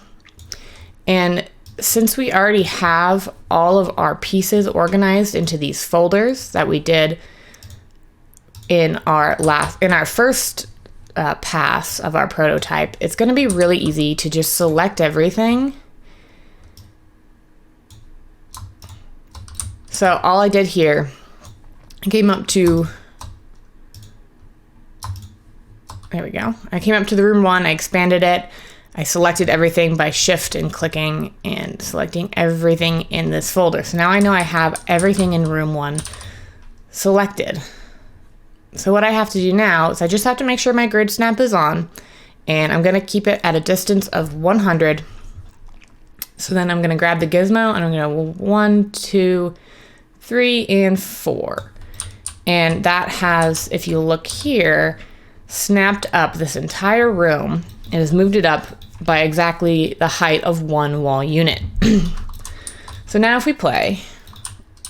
And since we already have all of our pieces organized into these folders that we did in our first pass of our prototype, it's going to be really easy to just select everything. So all I did here, I came up to, there we go. I came up to the room 1, I expanded it. I selected everything by shift and clicking and selecting everything in this folder. So now I know I have everything in room 1 selected. So what I have to do now is I just have to make sure my grid snap is on, and I'm gonna keep it at a distance of 100. So then I'm gonna grab the gizmo and I'm gonna 1, 2, 3, and 4. And that has, if you look here, snapped up this entire room and has moved it up by exactly the height of 1 wall unit. So now if we play,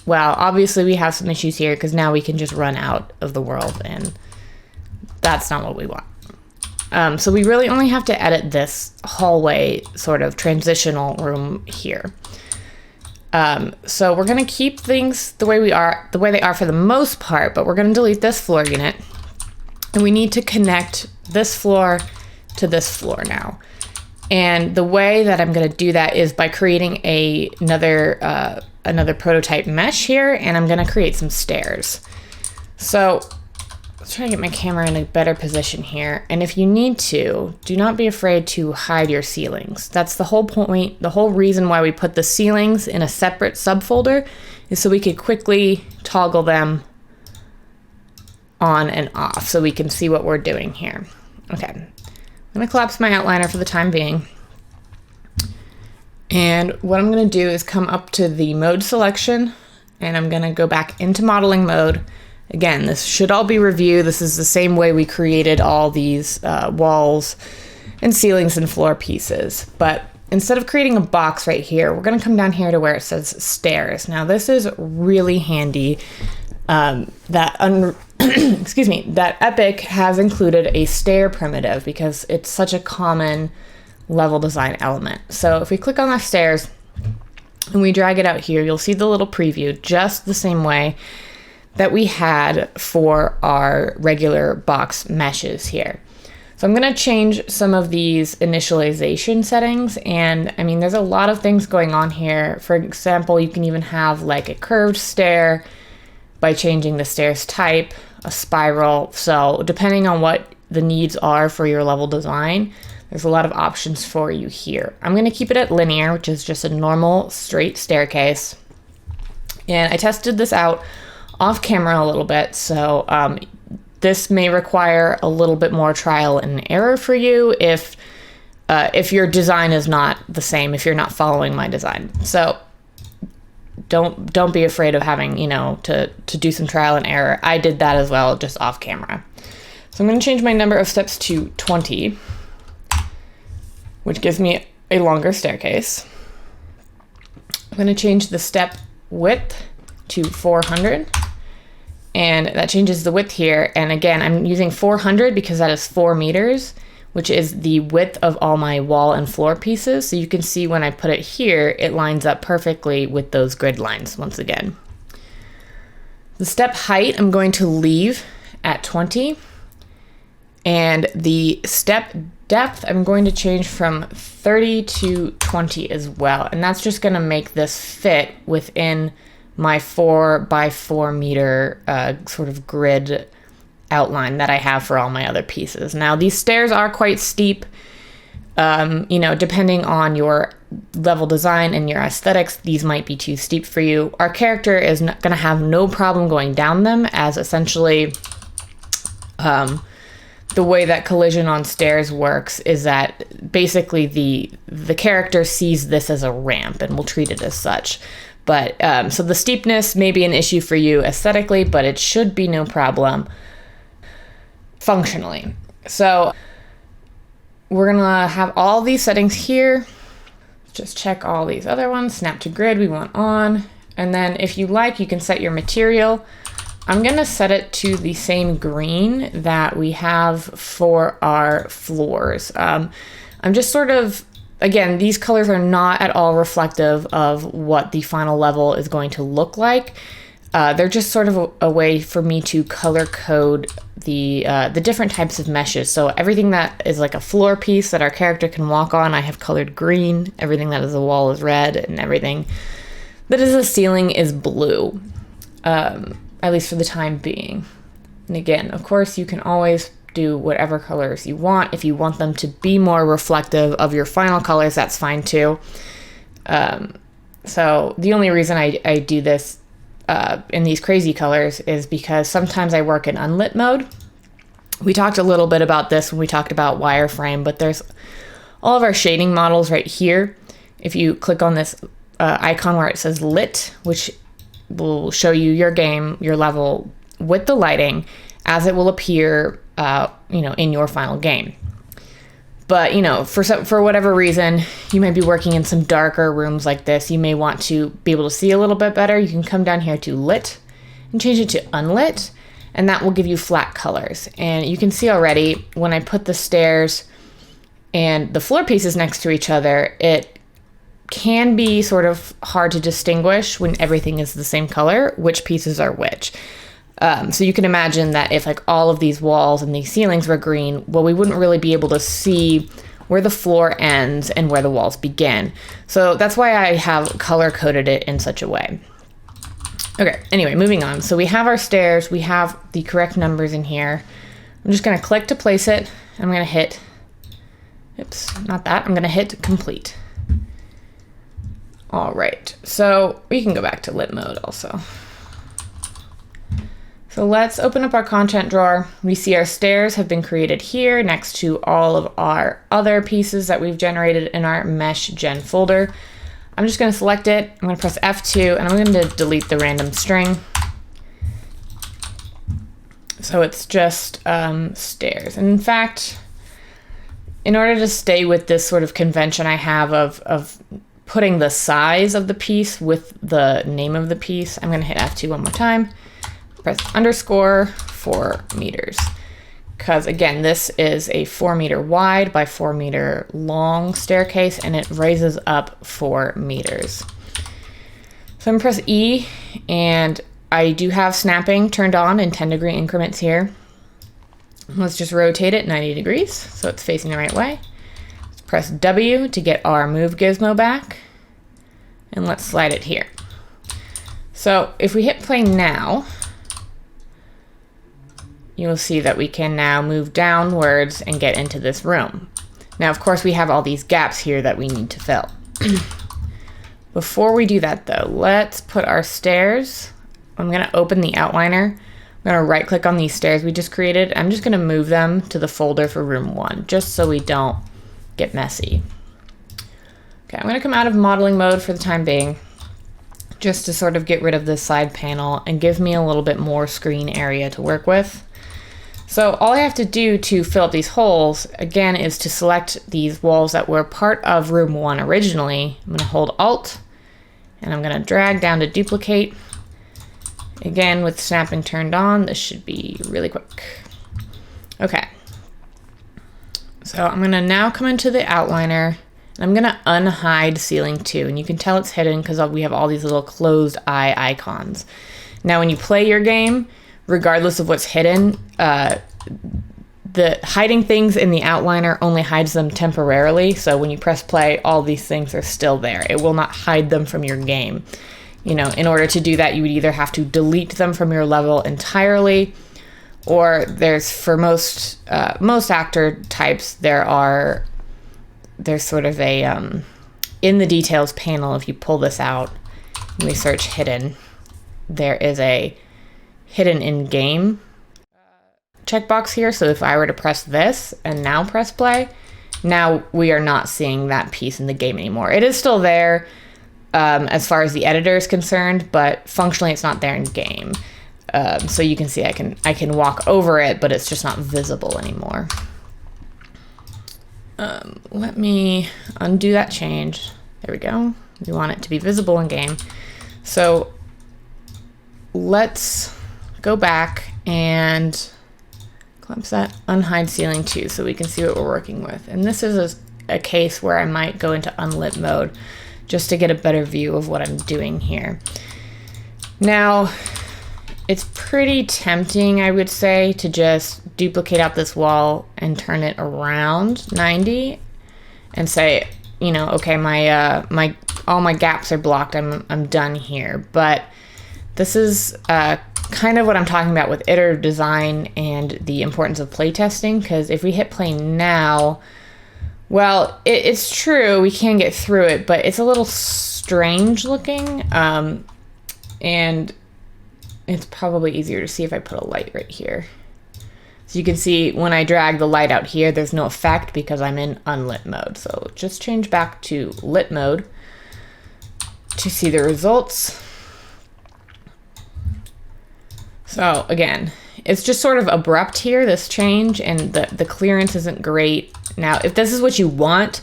well, obviously we have some issues here because now we can just run out of the world, and that's not what we want. So we really only have to edit this hallway sort of transitional room here. So we're gonna keep things the way they are for the most part, but we're gonna delete this floor unit, and we need to connect this floor to this floor now. And the way that I'm gonna do that is by creating another prototype mesh here, and I'm gonna create some stairs. So let's try to get my camera in a better position here. And if you need to, do not be afraid to hide your ceilings. That's the whole point. The whole reason why we put the ceilings in a separate subfolder is so we could quickly toggle them on and off so we can see what we're doing here. Okay, I'm gonna collapse my outliner for the time being. And what I'm gonna do is come up to the mode selection, and I'm gonna go back into modeling mode. Again, this should all be reviewed. This is the same way we created all these walls and ceilings and floor pieces. But instead of creating a box right here, we're gonna come down here to where it says stairs. Now this is really handy. Excuse me, that Epic has included a stair primitive because it's such a common level design element. So if we click on the stairs and we drag it out here, you'll see the little preview just the same way that we had for our regular box meshes here. So I'm gonna change some of these initialization settings, and I mean, there's a lot of things going on here. For example, you can even have like a curved stair by changing the stairs type, a spiral. So depending on what the needs are for your level design, there's a lot of options for you here. I'm gonna keep it at linear, which is just a normal straight staircase. And I tested this out off camera a little bit, so this may require a little bit more trial and error for you if your design is not the same, if you're not following my design. So don't be afraid of having, you know, to do some trial and error. I did that as well, just off camera. So I'm going to change my number of steps to 20, which gives me a longer staircase. I'm going to change the step width to 400. And that changes the width here. And again, I'm using 400 because that is 4 meters, which is the width of all my wall and floor pieces. So you can see when I put it here, it lines up perfectly with those grid lines once again. The step height, I'm going to leave at 20. And the step depth, I'm going to change from 30 to 20 as well. And that's just gonna make this fit within my 4 by 4 meter sort of grid outline that I have for all my other pieces. Now these stairs are quite steep, you know, depending on your level design and your aesthetics, these might be too steep for you. Our character is gonna have no problem going down them, as essentially the way that collision on stairs works is that basically the character sees this as a ramp and will treat it as such. But so the steepness may be an issue for you aesthetically, but it should be no problem functionally. So we're gonna have all these settings here. Just check all these other ones. Snap to grid, we want on. And then if you like, you can set your material. I'm gonna set it to the same green that we have for our floors. I'm just sort of, again, these colors are not at all reflective of what the final level is going to look like. They're just sort of a way for me to color code the different types of meshes. So everything that is like a floor piece that our character can walk on, I have colored green. Everything that is a wall is red, and everything that is a ceiling is blue, at least for the time being. And again, of course, you can always do whatever colors you want. If you want them to be more reflective of your final colors, that's fine too. So the only reason I do this in these crazy colors is because sometimes I work in unlit mode. We talked a little bit about this when we talked about wireframe, but there's all of our shading models right here. If you click on this icon where it says lit, which will show you your game, your level with the lighting as it will appear you know, in your final game. But, you know, for whatever reason, you may be working in some darker rooms like this. You may want to be able to see a little bit better. You can come down here to lit and change it to unlit, and that will give you flat colors. And you can see already when I put the stairs and the floor pieces next to each other, it can be sort of hard to distinguish when everything is the same color, which pieces are which. So you can imagine that if like all of these walls and these ceilings were green, well, we wouldn't really be able to see where the floor ends and where the walls begin. So that's why I have color coded it in such a way. Okay, anyway, moving on. So we have our stairs, we have the correct numbers in here. I'm just gonna click to place it. I'm gonna hit, oops, not that, I'm gonna hit complete. All right, so we can go back to lit mode also. So let's open up our content drawer. We see our stairs have been created here next to all of our other pieces that we've generated in our mesh gen folder. I'm just gonna select it. I'm gonna press F2 and I'm gonna delete the random string. So it's just stairs. And in fact, in order to stay with this sort of convention I have of putting the size of the piece with the name of the piece, I'm gonna hit F2 one more time. Press underscore 4 meters. Because again, this is a 4 meter wide by 4 meter long staircase and it raises up 4 meters. So I'm gonna press E and I do have snapping turned on in 10-degree increments here. Let's just rotate it 90 degrees so it's facing the right way. Let's press W to get our move gizmo back. And let's slide it here. So if we hit play now, you will see that we can now move downwards and get into this room. Now, of course, we have all these gaps here that we need to fill. Before we do that though, let's put our stairs. I'm gonna open the outliner. I'm gonna right click on these stairs we just created. I'm just gonna move them to the folder for room 1, just so we don't get messy. Okay, I'm gonna come out of modeling mode for the time being, just to sort of get rid of this side panel and give me a little bit more screen area to work with. So all I have to do to fill up these holes, again, is to select these walls that were part of room 1 originally. I'm gonna hold Alt, and I'm gonna drag down to duplicate. Again, with snapping turned on, this should be really quick. Okay. So I'm gonna now come into the outliner and I'm gonna unhide ceiling 2. And you can tell it's hidden because we have all these little closed eye icons. Now when you play your game, regardless of what's hidden, the hiding things in the outliner only hides them temporarily. So when you press play, all these things are still there. It will not hide them from your game. You know, in order to do that, you would either have to delete them from your level entirely, or there's, for most actor types, there's sort of a, in the details panel, if you pull this out and we search hidden, there is a hidden in-game checkbox here. So if I were to press this and now press play, now we are not seeing that piece in the game anymore. It is still there as far as the editor is concerned, but functionally it's not there in game. So you can see I can walk over it, but it's just not visible anymore. Let me undo that change. There we go. We want it to be visible in game. So let's go back and glimpse that unhide ceiling 2 so we can see what we're working with. And this is a case where I might go into unlit mode just to get a better view of what I'm doing here. Now, it's pretty tempting, I would say, to just duplicate out this wall and turn it around 90 and say, you know, okay, all my gaps are blocked. I'm done here. But this is kind of what I'm talking about with iterative design and the importance of playtesting, because if we hit play now, well, it's true, we can get through it, but it's a little strange looking, and it's probably easier to see if I put a light right here. So you can see when I drag the light out here, there's no effect because I'm in unlit mode. So just change back to lit mode to see the results. So again, it's just sort of abrupt here, this change, and the clearance isn't great. Now, if this is what you want,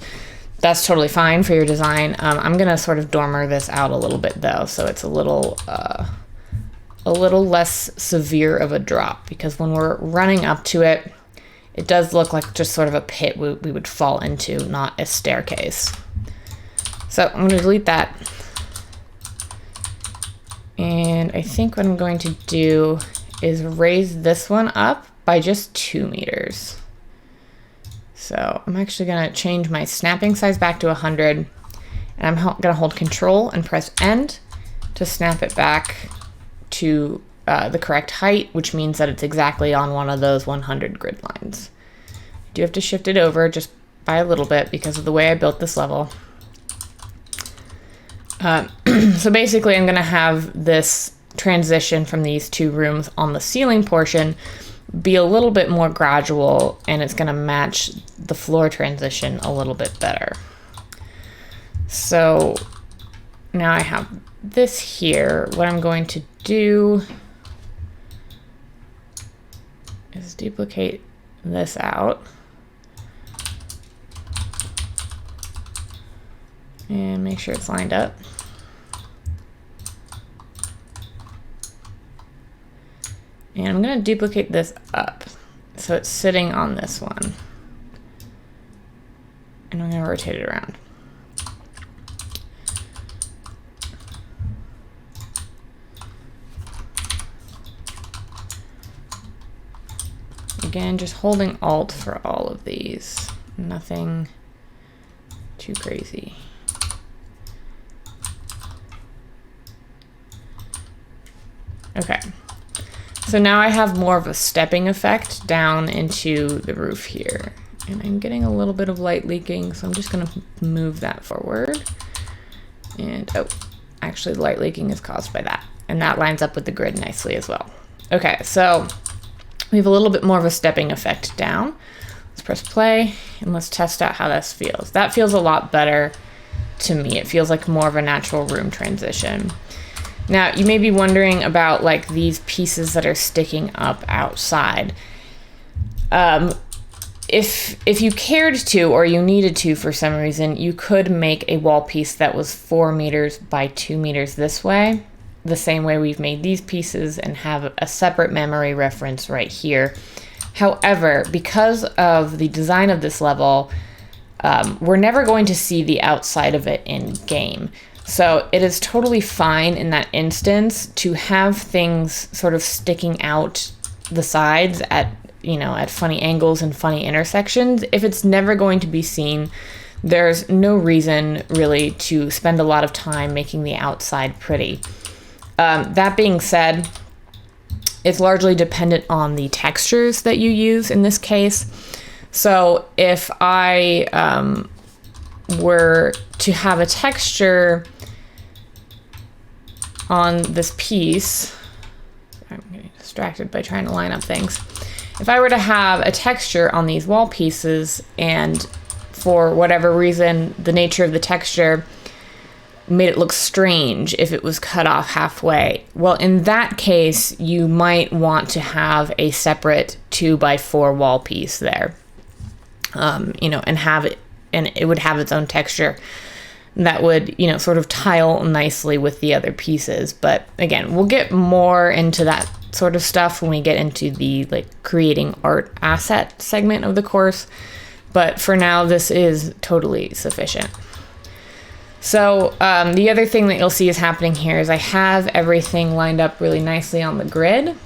that's totally fine for your design. I'm gonna sort of dormer this out a little bit though, so it's a little less severe of a drop, because when we're running up to it, it does look like just sort of a pit we would fall into, not a staircase. So I'm gonna delete that. And I think what I'm going to do is raise this one up by just 2 meters. So I'm actually gonna change my snapping size back to 100, and I'm gonna hold Control and press End to snap it back to the correct height, which means that it's exactly on one of those 100 grid lines. I do have to shift it over just by a little bit because of the way I built this level. So basically I'm gonna have this transition from these 2 rooms on the ceiling portion be a little bit more gradual, and it's gonna match the floor transition a little bit better. So now I have this here. What I'm going to do is duplicate this out and make sure it's lined up. And I'm gonna duplicate this up so it's sitting on this one. And I'm gonna rotate it around. Again, just holding Alt for all of these. Nothing too crazy. Okay. So now I have more of a stepping effect down into the roof here. And I'm getting a little bit of light leaking, so I'm just gonna move that forward. And, oh, actually the light leaking is caused by that. And that lines up with the grid nicely as well. Okay, so we have a little bit more of a stepping effect down. Let's press play and let's test out how this feels. That feels a lot better to me. It feels like more of a natural room transition. Now, you may be wondering about like these pieces that are sticking up outside. If you cared to, or you needed to for some reason, you could make a wall piece that was 4 meters by 2 meters this way. the same way we've made these pieces and have a separate memory reference right here. However, because of the design of this level, we're never going to see the outside of it in game. So it is totally fine in that instance to have things sort of sticking out the sides at funny angles and funny intersections. If it's never going to be seen, there's no reason really to spend a lot of time making the outside pretty. That being said, it's largely dependent on the textures that you use in this case. So if I were to have a texture on this piece, I'm getting distracted by trying to line up things. If I were to have a texture on these wall pieces, and for whatever reason, the nature of the texture made it look strange if it was cut off halfway, well, in that case, you might want to have a separate 2x4 wall piece there, and it would have its own texture that would, sort of tile nicely with the other pieces. But again, we'll get more into that sort of stuff when we get into the creating art asset segment of the course. But for now, this is totally sufficient. So the other thing that you'll see is happening here is I have everything lined up really nicely on the grid,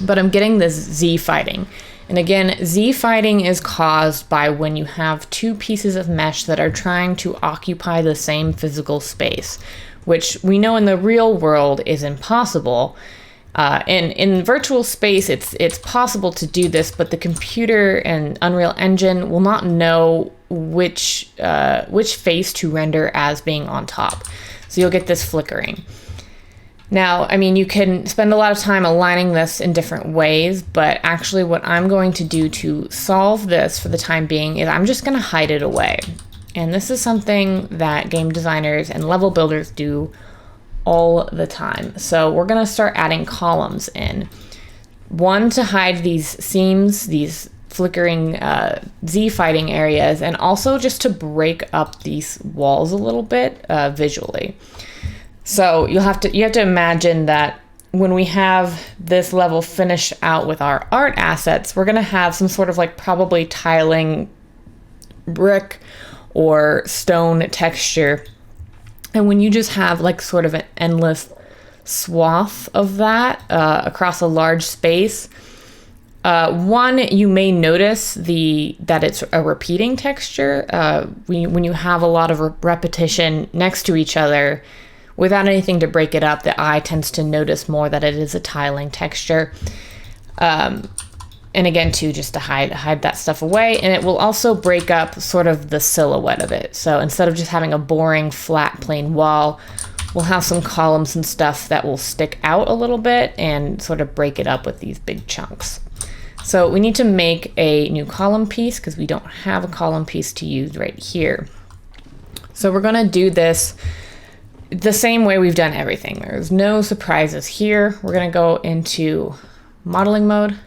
but I'm getting this Z fighting. And again, Z fighting is caused by when you have two pieces of mesh that are trying to occupy the same physical space, which we know in the real world is impossible. And in virtual space, it's possible to do this, but the computer and Unreal Engine will not know which face to render as being on top. So you'll get this flickering. Now, I mean, you can spend a lot of time aligning this in different ways, but actually what I'm going to do to solve this for the time being is I'm just going to hide it away. And this is something that game designers and level builders do all the time. So we're going to start adding columns in. One, to hide these seams, these flickering Z fighting areas, and also just to break up these walls a little bit visually. So you have to imagine that when we have this level finished out with our art assets, we're going to have some sort of probably tiling brick or stone texture. And when you just have sort of an endless swath of that across a large space, one, you may notice that it's a repeating texture. When you have a lot of repetition next to each other, without anything to break it up, the eye tends to notice more that it is a tiling texture. And again, too, just to hide that stuff away. And it will also break up sort of the silhouette of it. So instead of just having a boring, flat, plain wall, we'll have some columns and stuff that will stick out a little bit and sort of break it up with these big chunks. So we need to make a new column piece because we don't have a column piece to use right here. So we're going to do this the same way we've done everything. There's no surprises here. We're going to go into modeling mode.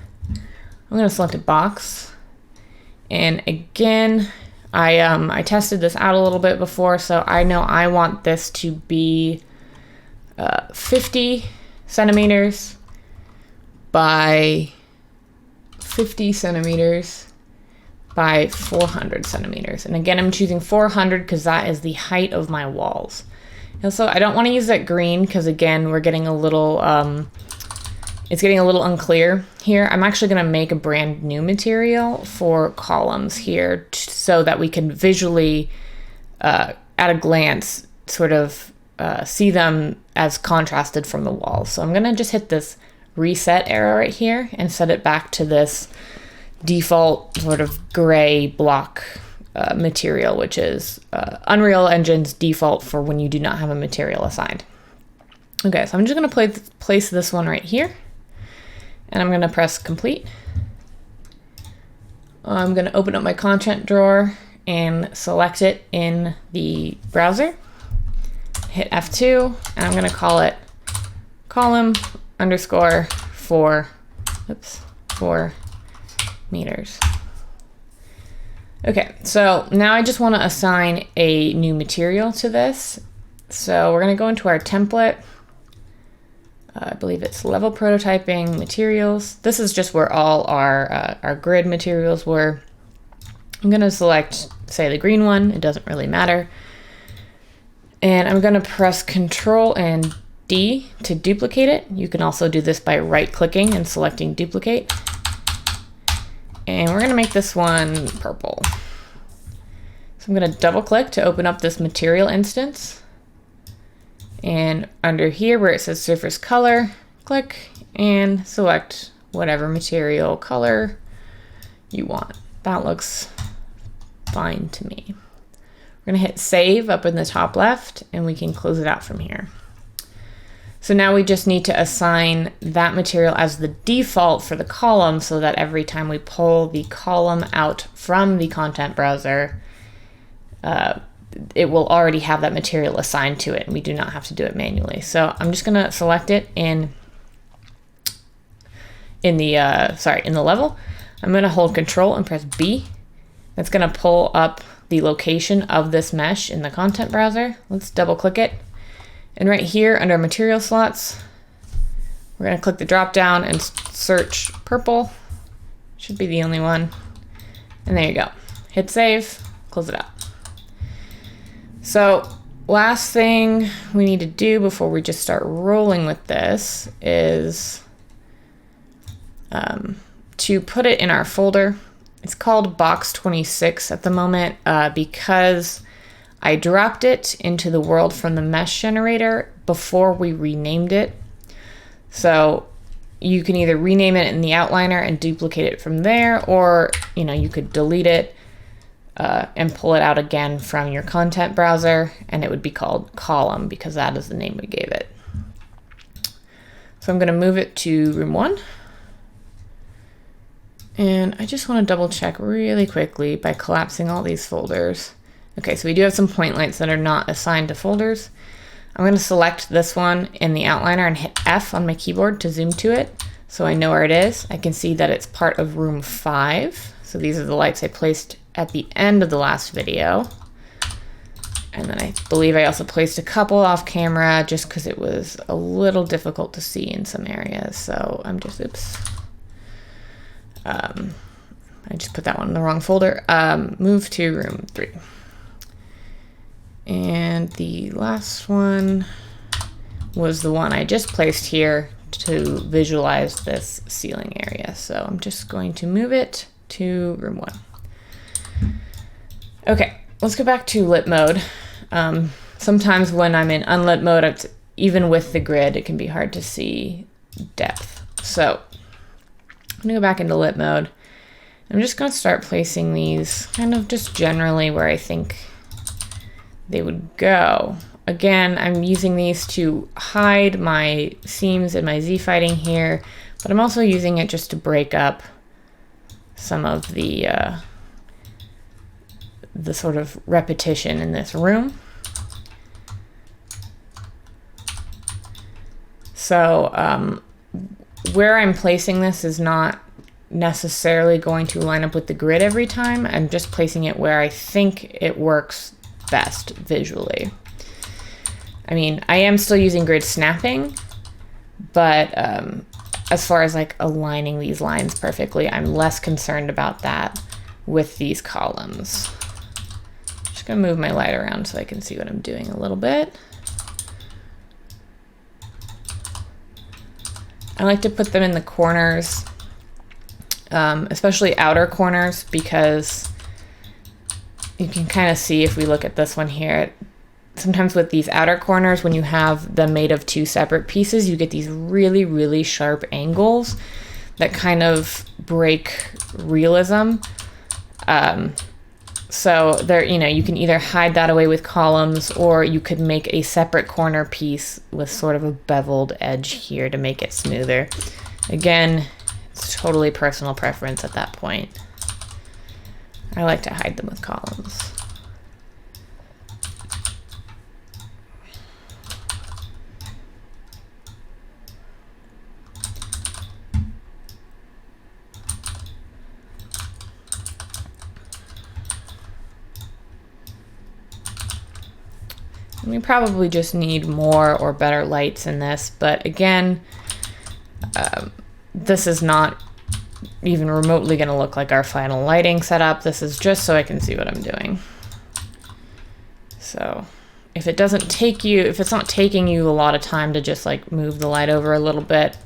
I'm going to select a box. And again, I tested this out a little bit before, so I know I want this to be 50 centimeters by 50 centimeters by 400 centimeters. And again, I'm choosing 400 because that is the height of my walls. And so I don't want to use that green because again, we're getting a little, it's getting a little unclear here. I'm actually going to make a brand new material for columns here so that we can visually, at a glance, sort of see them as contrasted from the walls. So I'm going to just hit this reset arrow right here and set it back to this default sort of gray block material, which is Unreal Engine's default for when you do not have a material assigned. Okay, so I'm just going to place this one right here, and I'm going to press complete. I'm going to open up my content drawer and select it in the browser. Hit F2, and I'm going to call it column underscore 4 meters. Okay, so now I just want to assign a new material to this. So we're going to go into our template, I believe it's level prototyping materials. This is just where all our grid materials were. I'm going to select, say, the green one. It doesn't really matter. And I'm going to press Control and D to duplicate it. You can also do this by right-clicking and selecting duplicate. And we're going to make this one purple. So I'm going to double-click to open up this material instance. And under here where it says surface color, click and select whatever material color you want. That looks fine to me. We're going to hit save up in the top left and we can close it out from here. So now we just need to assign that material as the default for the column so that every time we pull the column out from the content browser, it will already have that material assigned to it and we do not have to do it manually. So I'm just going to select it in the level. I'm going to hold Control and press B. That's going to pull up the location of this mesh in the content browser. Let's double click it. And right here under material slots, we're going to click the drop down and search purple. Should be the only one. And there you go. Hit save, close it out. So last thing we need to do before we just start rolling with this is to put it in our folder. It's called box 26 at the moment because I dropped it into the world from the mesh generator before we renamed it. So you can either rename it in the outliner and duplicate it from there, or you could delete it and pull it out again from your content browser, and it would be called column because that is the name we gave it. So I'm going to move it to room 1. And I just want to double check really quickly by collapsing all these folders. Okay, so we do have some point lights that are not assigned to folders. I'm going to select this one in the outliner and hit F on my keyboard to zoom to it so I know where it is. I can see that it's part of room 5. So these are the lights I placed at the end of the last video. And then I believe I also placed a couple off camera just because it was a little difficult to see in some areas. So I'm just, oops. I just put that one in the wrong folder. Move to room 3. And the last one was the one I just placed here to visualize this ceiling area. So I'm just going to move it to room 1. Okay, let's go back to lit mode. Sometimes when I'm in unlit mode, even with the grid, it can be hard to see depth. So I'm gonna go back into lit mode. I'm just gonna start placing these kind of just generally where I think they would go. Again, I'm using these to hide my seams and my Z-fighting here, but I'm also using it just to break up some of the sort of repetition in this room. So where I'm placing this is not necessarily going to line up with the grid every time. I'm just placing it where I think it works best visually. I mean, I am still using grid snapping, but as far as like aligning these lines perfectly, I'm less concerned about that with these columns. Just gonna move my light around so I can see what I'm doing a little bit. I like to put them in the corners, especially outer corners, because you can kind of see if we look at this one here, sometimes with these outer corners, when you have them made of 2 separate pieces, you get these really, really sharp angles that kind of break realism. So there, you can either hide that away with columns, or you could make a separate corner piece with sort of a beveled edge here to make it smoother. Again, it's totally personal preference at that point. I like to hide them with columns. We probably just need more or better lights in this, but again, this is not even remotely going to look like our final lighting setup. This is just so I can see what I'm doing. So if it's not taking you a lot of time to just like move the light over a little bit,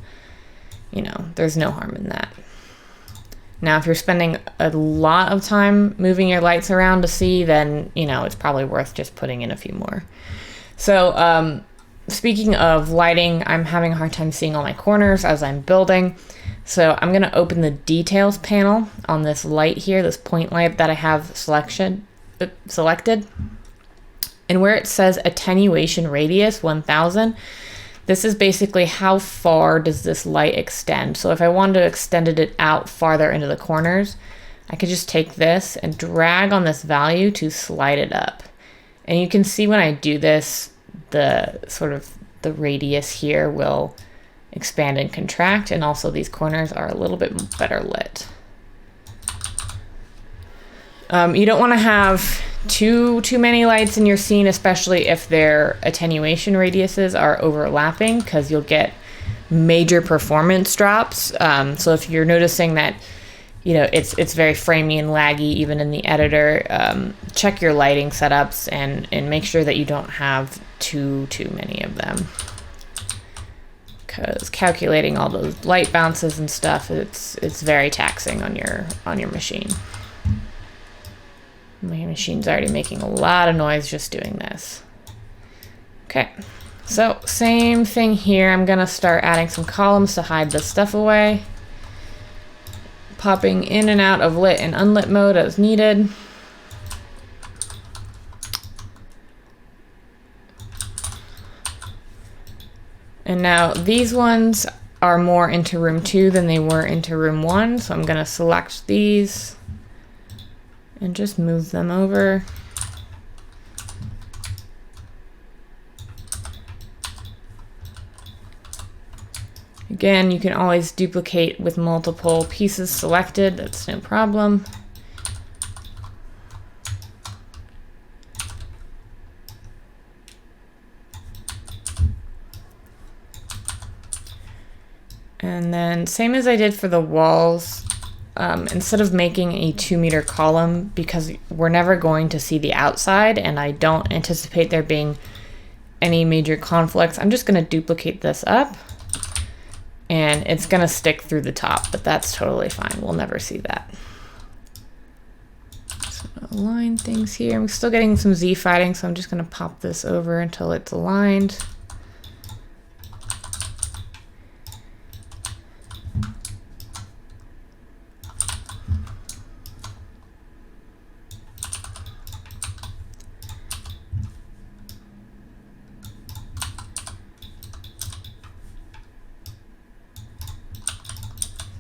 you know, there's no harm in that. Now, if you're spending a lot of time moving your lights around to see, then, you know, it's probably worth just putting in a few more. So, speaking of lighting, I'm having a hard time seeing all my corners as I'm building. So I'm going to open the details panel on this light here, this point light that I have selected. And where it says attenuation radius 1000, this is basically how far does this light extend. So if I wanted to extend it out farther into the corners, I could just take this and drag on this value to slide it up. And you can see when I do this, the radius here will expand and contract, and also these corners are a little bit better lit. You don't want to have too many lights in your scene, especially if their attenuation radiuses are overlapping, because you'll get major performance drops. So if you're noticing that, you know, it's very framey and laggy even in the editor, check your lighting setups and make sure that you don't have too many of them, because calculating all those light bounces and stuff, it's very taxing on your machine. My machine's already making a lot of noise just doing this. Okay, so same thing here. I'm gonna start adding some columns to hide this stuff away, popping in and out of lit and unlit mode as needed. And now these ones are more into room 2 than they were into room 1, so I'm gonna select these and just move them over. Again, you can always duplicate with multiple pieces selected, that's no problem. And then same as I did for the walls, instead of making a 2-meter column, because we're never going to see the outside and I don't anticipate there being any major conflicts, I'm just going to duplicate this up and it's going to stick through the top, but that's totally fine. We'll never see that. So align things here. I'm still getting some Z fighting, so I'm just going to pop this over until it's aligned.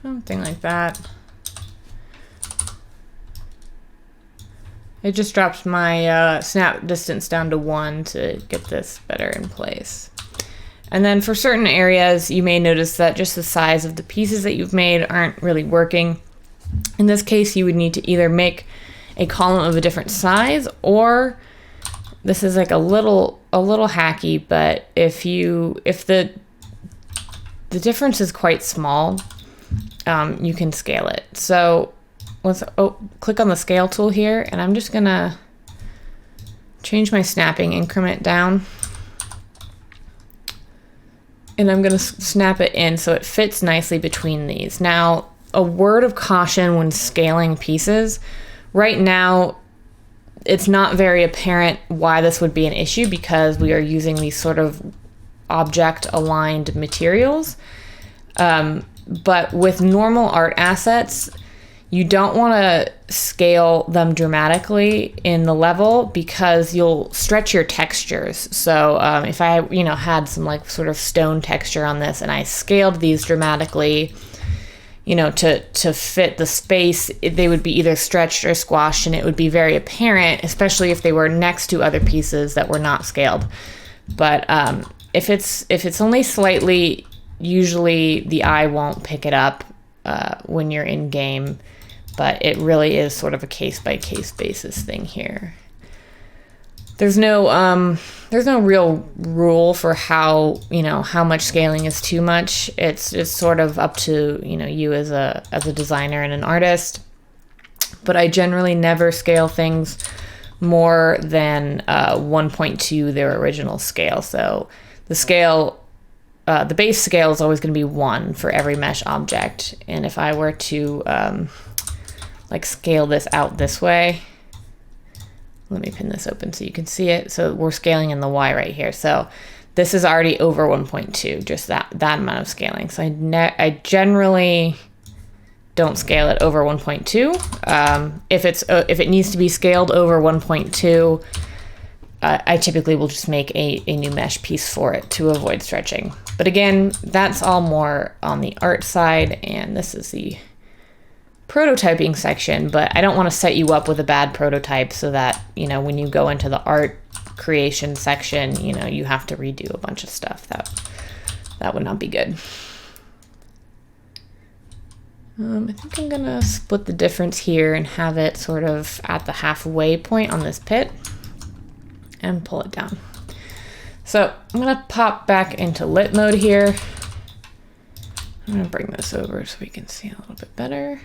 Something like that. It just drops my snap distance down to 1 to get this better in place. And then for certain areas, you may notice that just the size of the pieces that you've made aren't really working. In this case, you would need to either make a column of a different size, or this is like a little hacky, but if the difference is quite small, you can scale it. So let's click on the scale tool here, and I'm just gonna change my snapping increment down, and I'm gonna snap it in so it fits nicely between these. Now, a word of caution when scaling pieces. Right now, it's not very apparent why this would be an issue, because we are using these sort of object aligned materials. But with normal art assets, you don't want to scale them dramatically in the level, because you'll stretch your textures. So if I had some like sort of stone texture on this and I scaled these dramatically, to fit the space, they would be either stretched or squashed, and it would be very apparent, especially if they were next to other pieces that were not scaled. But if it's only slightly, usually the eye won't pick it up when you're in game, but it really is sort of a case-by-case basis thing here. There's no there's no real rule for how, how much scaling is too much. It's sort of up to, you as a designer and an artist. But I generally never scale things more than 1.2 their original scale. So the scale, the base scale is always going to be 1 for every mesh object. And if I were to like scale this out this way, let me pin this open so you can see it. So we're scaling in the Y right here. So this is already over 1.2, just that amount of scaling. So I generally don't scale it over 1.2. If it needs to be scaled over 1.2, I typically will just make a new mesh piece for it to avoid stretching. But again, that's all more on the art side, and this is the prototyping section, but I don't want to set you up with a bad prototype so that, when you go into the art creation section, you have to redo a bunch of stuff. That would not be good. I think I'm gonna split the difference here and have it sort of at the halfway point on this pit and pull it down. So I'm gonna pop back into lit mode here. I'm gonna bring this over so we can see a little bit better.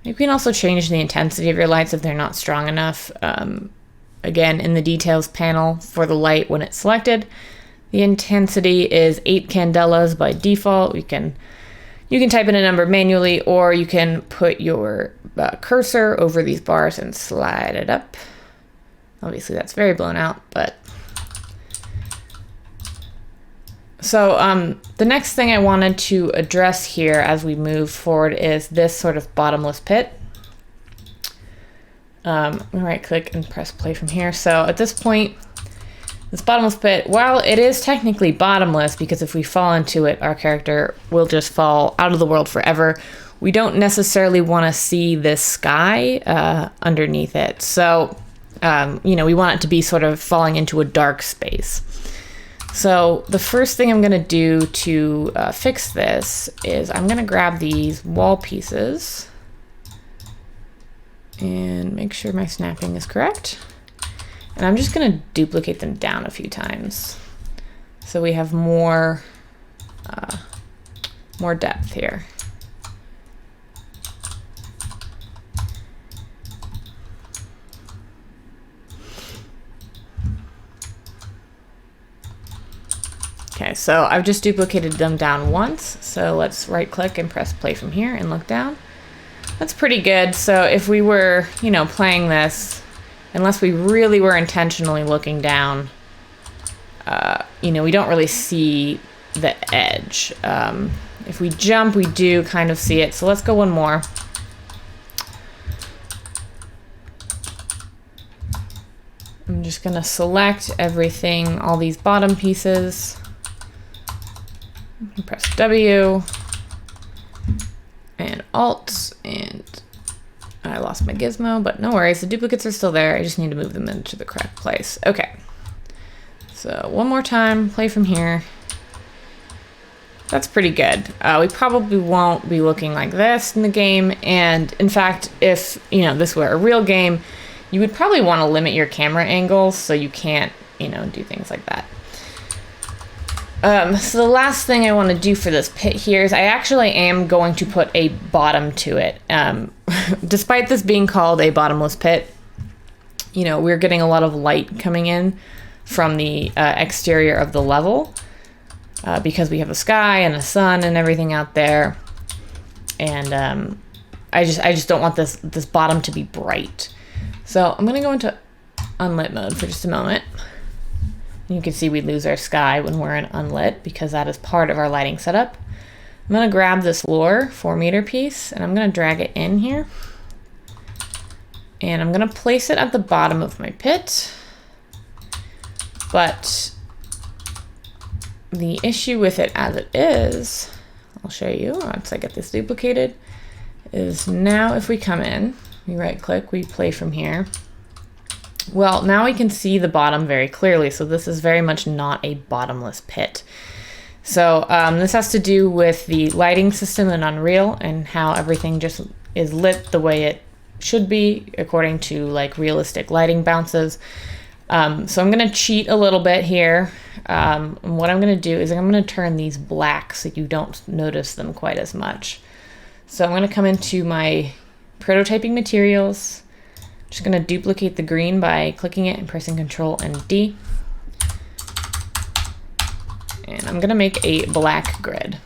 You can also change the intensity of your lights if they're not strong enough. Again, in the details panel for the light when it's selected, the intensity is 8 candelas by default. You can type in a number manually, or you can put your cursor over these bars and slide it up. Obviously that's very blown out, but. So the next thing I wanted to address here as we move forward is this sort of bottomless pit. I'm gonna right click and press play from here. So at this point, this bottomless pit, while it is technically bottomless, because if we fall into it, our character will just fall out of the world forever, we don't necessarily want to see this sky underneath it. So, we want it to be sort of falling into a dark space. So the first thing I'm going to do to fix this is I'm going to grab these wall pieces and make sure my snapping is correct. And I'm just going to duplicate them down a few times so we have more depth here. Okay, so I've just duplicated them down once. So let's right click and press play from here and look down. That's pretty good. So if we were, playing this, unless we really were intentionally looking down, we don't really see the edge. If we jump, we do kind of see it. So let's go one more. I'm just gonna select everything, all these bottom pieces. Press W and Alt, and I lost my gizmo, but no worries, the duplicates are still there. I just need to move them into the correct place. Okay, so one more time, play from here. That's pretty good. We probably won't be looking like this in the game, and in fact, if this were a real game, you would probably want to limit your camera angles so you can't do things like that. So the last thing I want to do for this pit here is I actually am going to put a bottom to it. Despite this being called a bottomless pit, we're getting a lot of light coming in from the exterior of the level because we have a sky and a sun and everything out there. And I just don't want this bottom to be bright. So I'm going to go into unlit mode for just a moment. You can see we lose our sky when we're in unlit because that is part of our lighting setup. I'm going to grab this lure 4-meter piece and I'm going to drag it in here. And I'm going to place it at the bottom of my pit. But the issue with it as it is, I'll show you once I get this duplicated, is now if we come in, we right click, we play from here. Well, now we can see the bottom very clearly, so this is very much not a bottomless pit. So this has to do with the lighting system in Unreal and how everything just is lit the way it should be according to like realistic lighting bounces. So I'm going to cheat a little bit here. What I'm going to do is I'm going to turn these black so you don't notice them quite as much. So I'm going to come into my prototyping materials. Just going to duplicate the green by clicking it and pressing Control and D. And I'm going to make a black grid.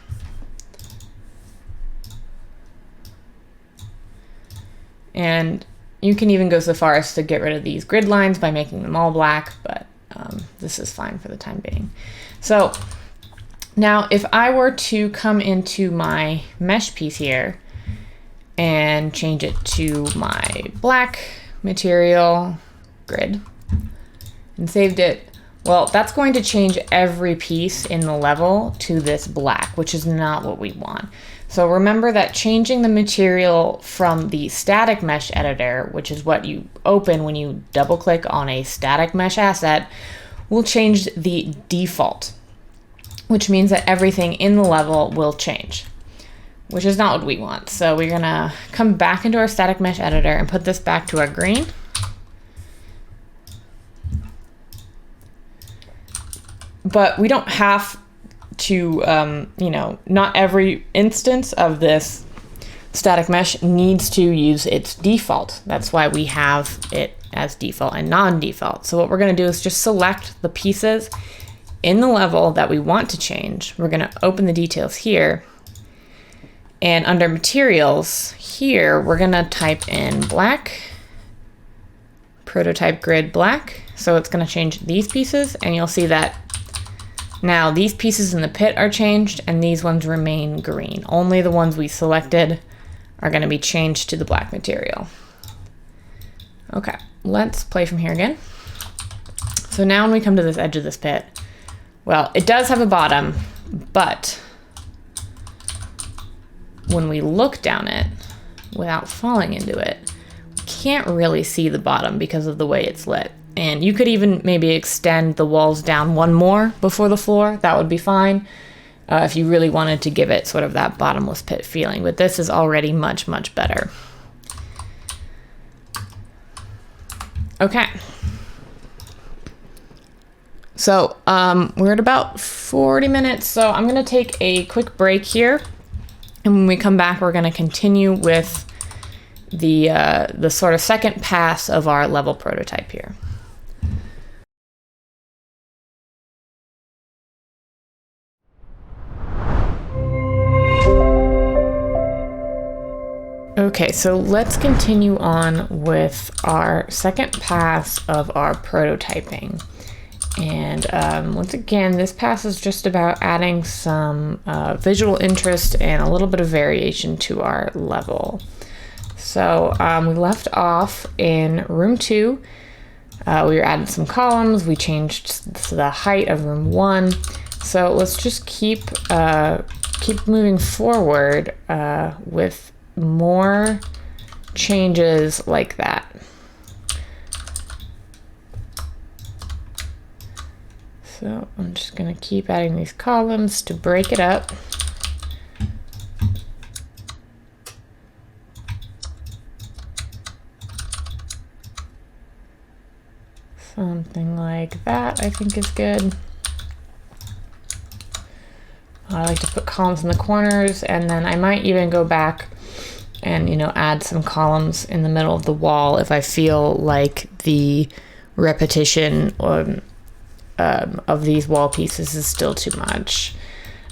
And you can even go so far as to get rid of these grid lines by making them all black, but this is fine for the time being. So now if I were to come into my mesh piece here and change it to my black material grid and saved it, well, that's going to change every piece in the level to this black, which is not what we want. So remember that changing the material from the static mesh editor, which is what you open when you double click on a static mesh asset, will change the default, which means that everything in the level will change, which is not what we want. So we're gonna come back into our static mesh editor and put this back to our green. But we don't have to, not every instance of this static mesh needs to use its default. That's why we have it as default and non-default. So what we're going to do is just select the pieces in the level that we want to change. We're going to open the details here. And under materials here, we're going to type in black, prototype grid black. So it's going to change these pieces, and you'll see that now these pieces in the pit are changed and these ones remain green. Only the ones we selected are going to be changed to the black material. Okay, let's play from here again. So now when we come to this edge of this pit, well, it does have a bottom, but when we look down it without falling into it, we can't really see the bottom because of the way it's lit. And you could even maybe extend the walls down one more before the floor. That would be fine if you really wanted to give it sort of that bottomless pit feeling. But this is already much, much better. Okay. So we're at about 40 minutes. So I'm going to take a quick break here. And when we come back, we're going to continue with the sort of second pass of our level prototype here. Okay, so let's continue on with our second pass of our prototyping. And once again, this pass is just about adding some visual interest and a little bit of variation to our level. So we left off in room 2. We were adding some columns. We changed the height of room 1. So let's just keep moving forward with more changes like that. So I'm just going to keep adding these columns to break it up. Something like that I think is good. I like to put columns in the corners, and then I might even go back and, add some columns in the middle of the wall if I feel like the repetition of these wall pieces is still too much.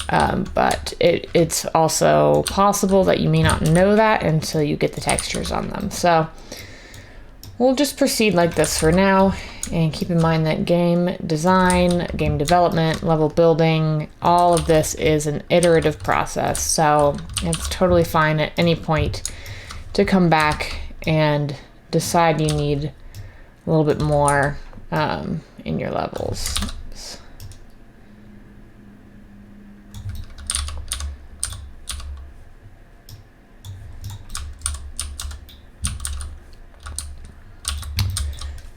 But it's also possible that you may not know that until you get the textures on them. So we'll just proceed like this for now, and keep in mind that game design, game development, level building, all of this is an iterative process. So it's totally fine at any point to come back and decide you need a little bit more in your levels.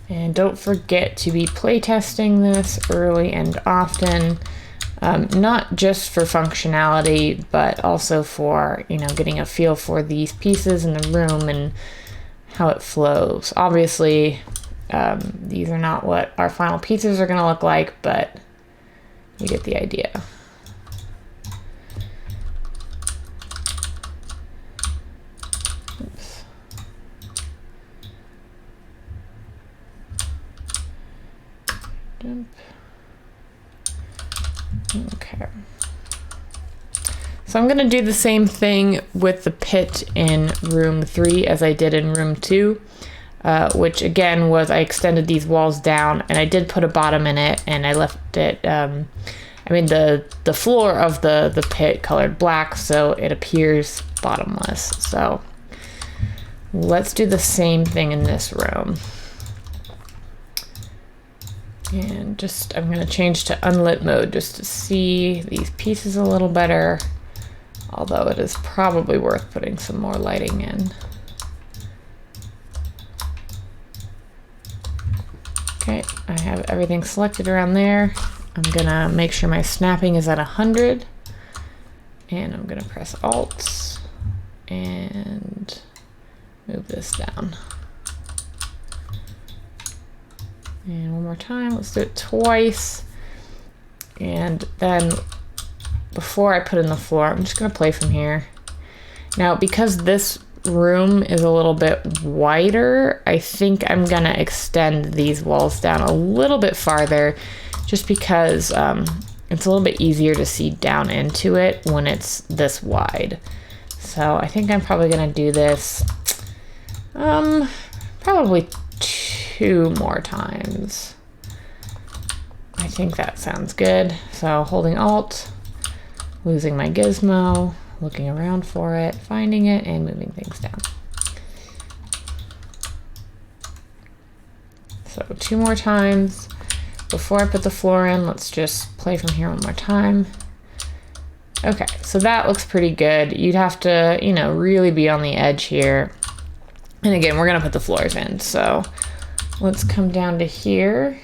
And don't forget to be playtesting this early and often, not just for functionality, but also for, getting a feel for these pieces in the room and how it flows. Obviously, These are not what our final pieces are going to look like, but you get the idea. Oops. Jump. Okay. So I'm going to do the same thing with the pit in room 3 as I did in room 2, which again was I extended these walls down and I did put a bottom in it, and I left it, I mean the floor of the pit colored black so it appears bottomless. So let's do the same thing in this room. And just, I'm going to change to unlit mode just to see these pieces a little better. Although it is probably worth putting some more lighting in. Okay, I have everything selected around there. I'm gonna make sure my snapping is at 100. And I'm gonna press Alt and move this down. And one more time, let's do it twice. And then before I put in the floor, I'm just gonna play from here. Now, because this room is a little bit wider, I think I'm gonna extend these walls down a little bit farther, just because it's a little bit easier to see down into it when it's this wide. So I think I'm probably gonna do this probably 2 more times. I think that sounds good. So holding Alt, losing my gizmo, looking around for it, finding it, and moving things down. So 2 more times. Before I put the floor in, let's just play from here one more time. Okay, so that looks pretty good. You'd have to, you know, really be on the edge here. And again, we're gonna put the floors in. So let's come down to here,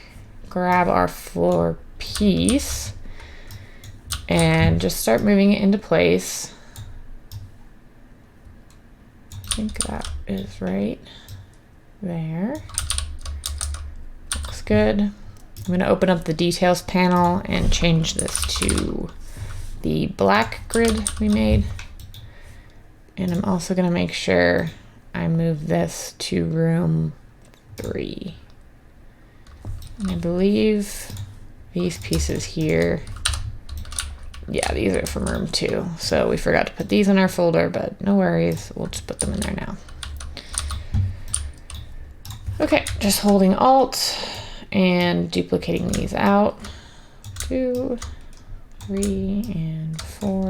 grab our floor piece, and just start moving it into place. I think that is right there. Looks good. I'm going to open up the details panel and change this to the black grid we made. And I'm also going to make sure I move this to room 3. And I believe these pieces here, yeah, these are from room 2. So we forgot to put these in our folder, but no worries. We'll just put them in there now. Okay, just holding Alt and duplicating these out. 2, 3, and 4.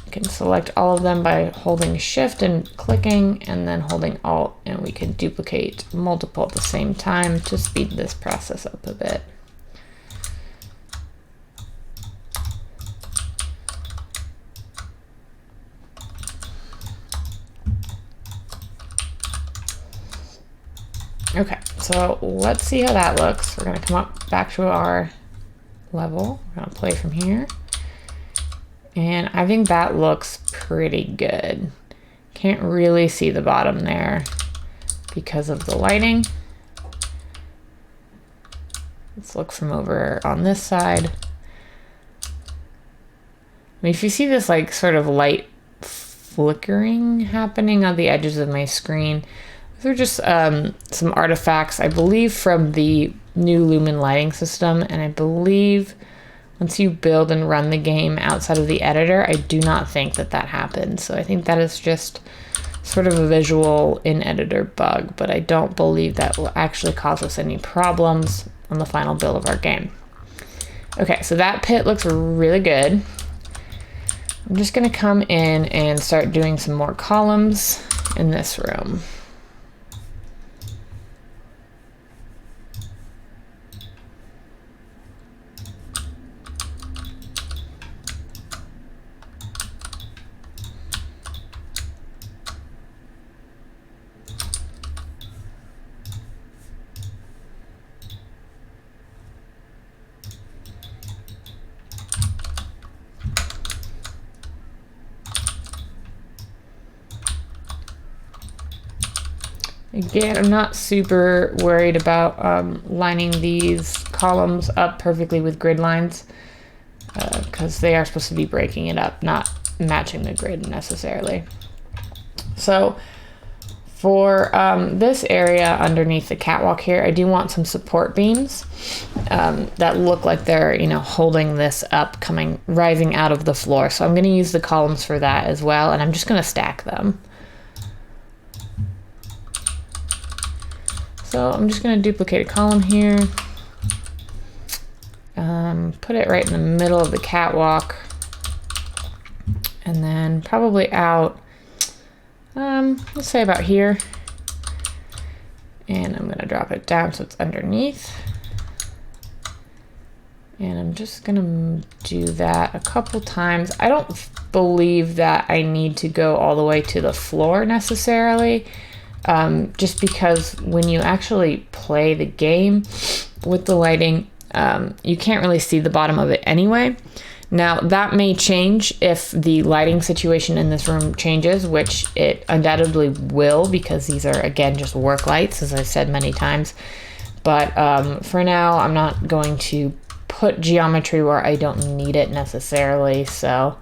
You can select all of them by holding Shift and clicking, and then holding Alt, and we can duplicate multiple at the same time to speed this process up a bit. Okay, so let's see how that looks. We're gonna come up back to our level. We're gonna play from here. And I think that looks pretty good. Can't really see the bottom there because of the lighting. Let's look from over on this side. I mean, if you see this like sort of light flickering happening on the edges of my screen, these are just some artifacts, I believe, from the new Lumen lighting system. And I believe once you build and run the game outside of the editor, I do not think that that happens. So I think that is just sort of a visual in-editor bug, but I don't believe that will actually cause us any problems on the final build of our game. Okay, so that pit looks really good. I'm just gonna come in and start doing some more columns in this room. Again, I'm not super worried about lining these columns up perfectly with grid lines because they are supposed to be breaking it up, not matching the grid necessarily. So for this area underneath the catwalk here, I do want some support beams that look like they're, holding this up, rising out of the floor. So I'm going to use the columns for that as well, and I'm just going to stack them. So I'm just going to duplicate a column here, put it right in the middle of the catwalk, and then probably out, let's say about here. And I'm going to drop it down so it's underneath. And I'm just going to do that a couple times. I don't believe that I need to go all the way to the floor necessarily. Just because when you actually play the game with the lighting, you can't really see the bottom of it anyway. Now, that may change if the lighting situation in this room changes, which it undoubtedly will, because these are, again, just work lights, as I've said many times. But for now, I'm not going to put geometry where I don't need it necessarily. So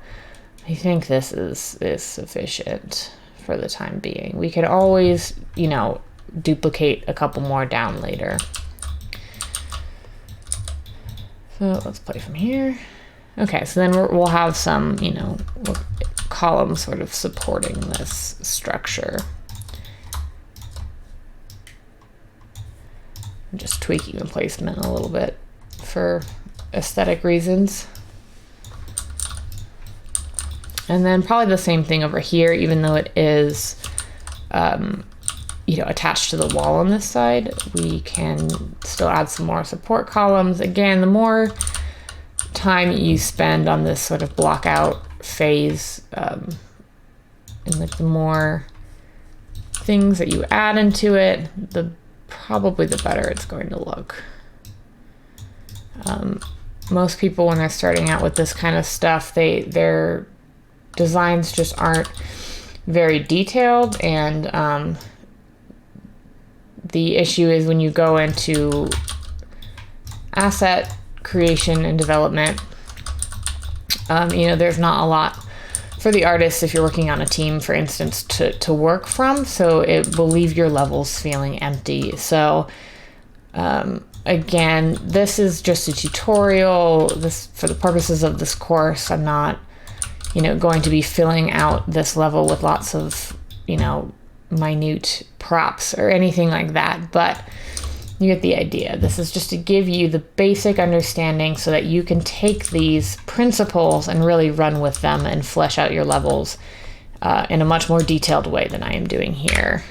I think this is sufficient for the time being. We could always, duplicate a couple more down later. So let's play from here. Okay, so then we'll have some, columns sort of supporting this structure. I'm just tweaking the placement a little bit for aesthetic reasons. And then probably the same thing over here, even though it is, attached to the wall on this side, we can still add some more support columns. Again, the more time you spend on this sort of block out phase, and the more things that you add into it, probably the better it's going to look. Most people, when they're starting out with this kind of stuff, their designs just aren't very detailed, and the issue is when you go into asset creation and development, there's not a lot for the artists if you're working on a team, for instance, to work from, so it will leave your levels feeling empty. So again, this is just a tutorial. This, for the purposes of this course, I'm not going to be filling out this level with lots of, minute props or anything like that, but you get the idea. This is just to give you the basic understanding so that you can take these principles and really run with them and flesh out your levels in a much more detailed way than I am doing here.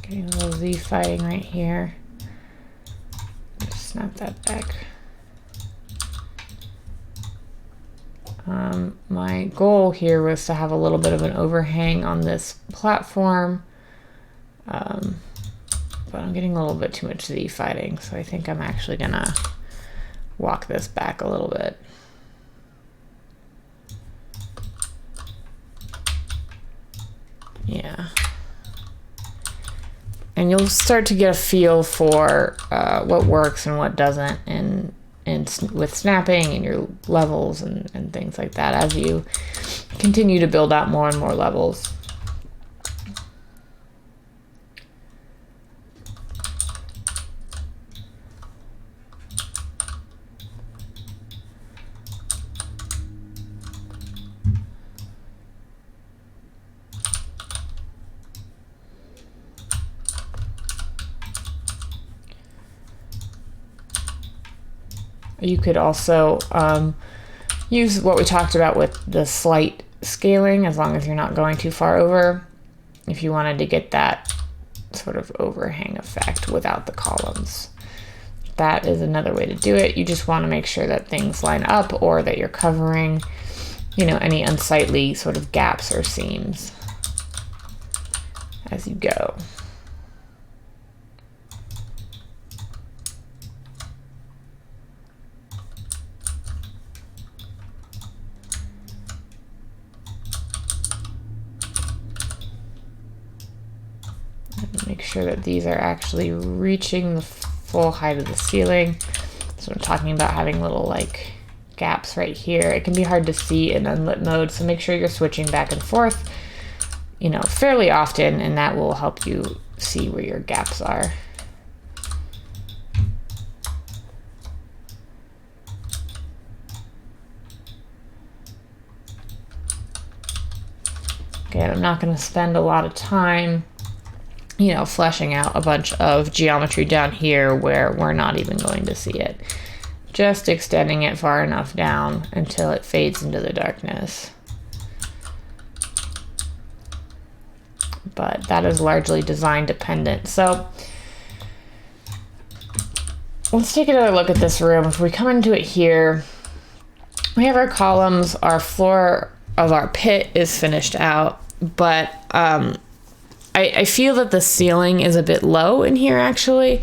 Getting a little Z fighting right here. Just snap that back. My goal here was to have a little bit of an overhang on this platform, but I'm getting a little bit too much Z fighting, so I think I'm actually gonna walk this back a little bit. Yeah. And you'll start to get a feel for what works and what doesn't, and with snapping and your levels and things like that as you continue to build out more and more levels. You could also use what we talked about with the slight scaling, as long as you're not going too far over. If you wanted to get that sort of overhang effect without the columns. That is another way to do it. You just want to make sure that things line up or that you're covering, you know, any unsightly sort of gaps or seams as you go. Make sure that these are actually reaching the full height of the ceiling. So I'm talking about having little like gaps right here. It can be hard to see in unlit mode, so make sure you're switching back and forth, you know, fairly often, and that will help you see where your gaps are. Again, I'm not going to spend a lot of time, you know, fleshing out a bunch of geometry down here where we're not even going to see it. Just extending it far enough down until it fades into the darkness. But that is largely design dependent. So let's take another look at this room. If we come into it here, we have our columns, our floor of our pit is finished out, but I feel that the ceiling is a bit low in here actually,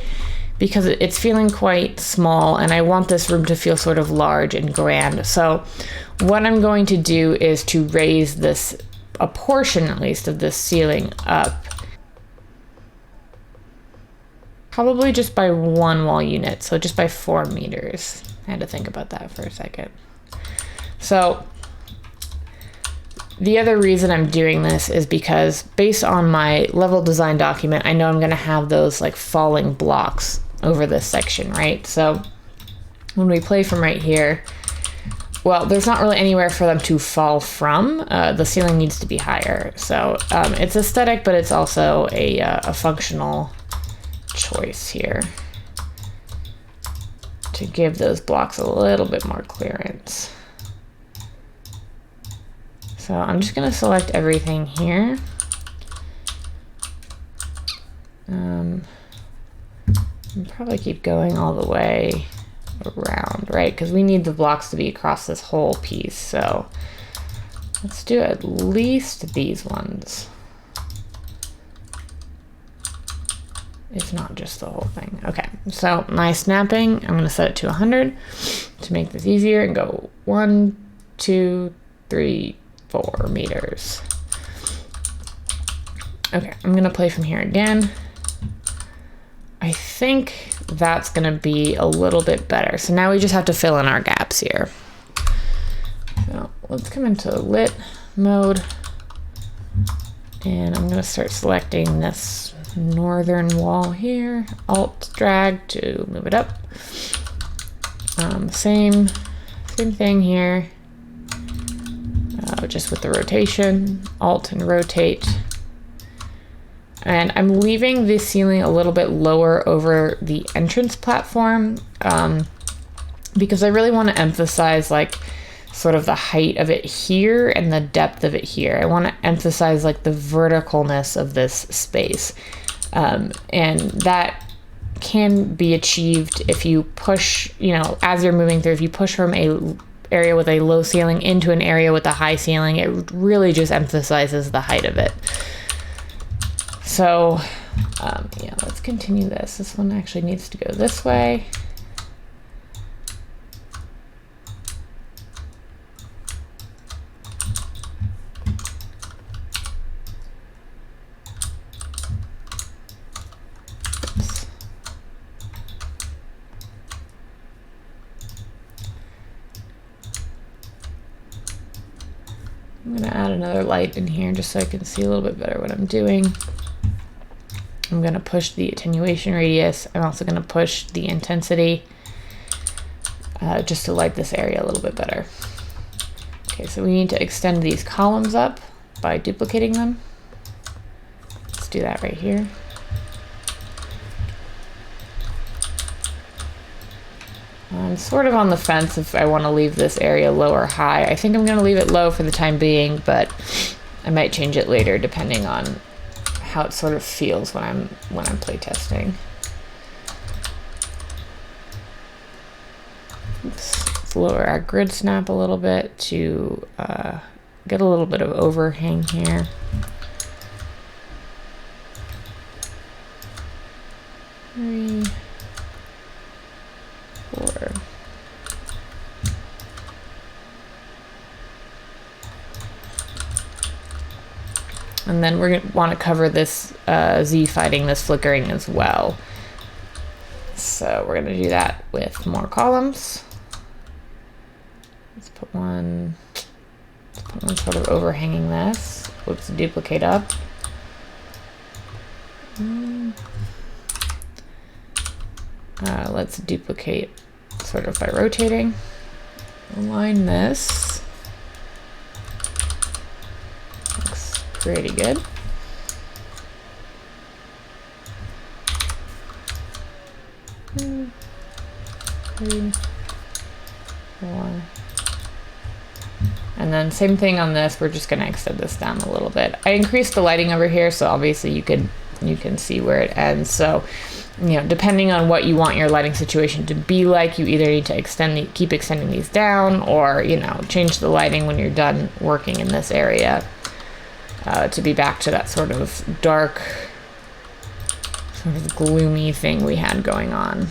because it's feeling quite small and I want this room to feel sort of large and grand. So what I'm going to do is to raise this, a portion at least of this ceiling up, probably just by 1 wall unit, so just by 4 meters. I had to think about that for a second. So the other reason I'm doing this is because based on my level design document, I know I'm going to have those like falling blocks over this section, right? So when we play from right here, well, there's not really anywhere for them to fall from. The ceiling needs to be higher. So it's aesthetic, but it's also a functional choice here to give those blocks a little bit more clearance. So I'm just going to select everything here. And probably keep going all the way around, right? Because we need the blocks to be across this whole piece. So let's do at least these ones, if not just the whole thing. Okay, so my snapping, I'm going to set it to 100 to make this easier and go 1, 2, 3, 4 meters. Okay, I'm gonna play from here again. I think that's gonna be a little bit better. So now we just have to fill in our gaps here. So let's come into lit mode and I'm gonna start selecting this northern wall here. Alt drag to move it up. Same thing here. Just with the rotation, alt and rotate. And I'm leaving the ceiling a little bit lower over the entrance platform because I really want to emphasize like sort of the height of it here and the depth of it here. I want to emphasize like the verticalness of this space. And that can be achieved if you push, you know, as you're moving through, if you push from a area with a low ceiling into an area with a high ceiling, it really just emphasizes the height of it. So yeah, let's continue this. This one actually needs to go this way. I'm going to add another light in here just so I can see a little bit better what I'm doing. I'm going to push the attenuation radius. I'm also going to push the intensity just to light this area a little bit better. Okay, so we need to extend these columns up by duplicating them. Let's do that right here. I'm sort of on the fence if I want to leave this area low or high. I think I'm going to leave it low for the time being, but I might change it later depending on how it sort of feels when I'm playtesting. Let's lower our grid snap a little bit to get a little bit of overhang here. Three, four. And then we're going to want to cover this Z fighting, this flickering as well. So we're going to do that with more columns. Let's put one sort of overhanging this. Let's duplicate up. Let's duplicate sort of by rotating. Align this. Looks pretty good. Three, four. And then same thing on this, we're just going to extend this down a little bit. I increased the lighting over here, so obviously you can see where it ends. So, you know, depending on what you want your lighting situation to be like, you either need to keep extending these down, or, you know, change the lighting when you're done working in this area to be back to that sort of dark, sort of gloomy thing we had going on.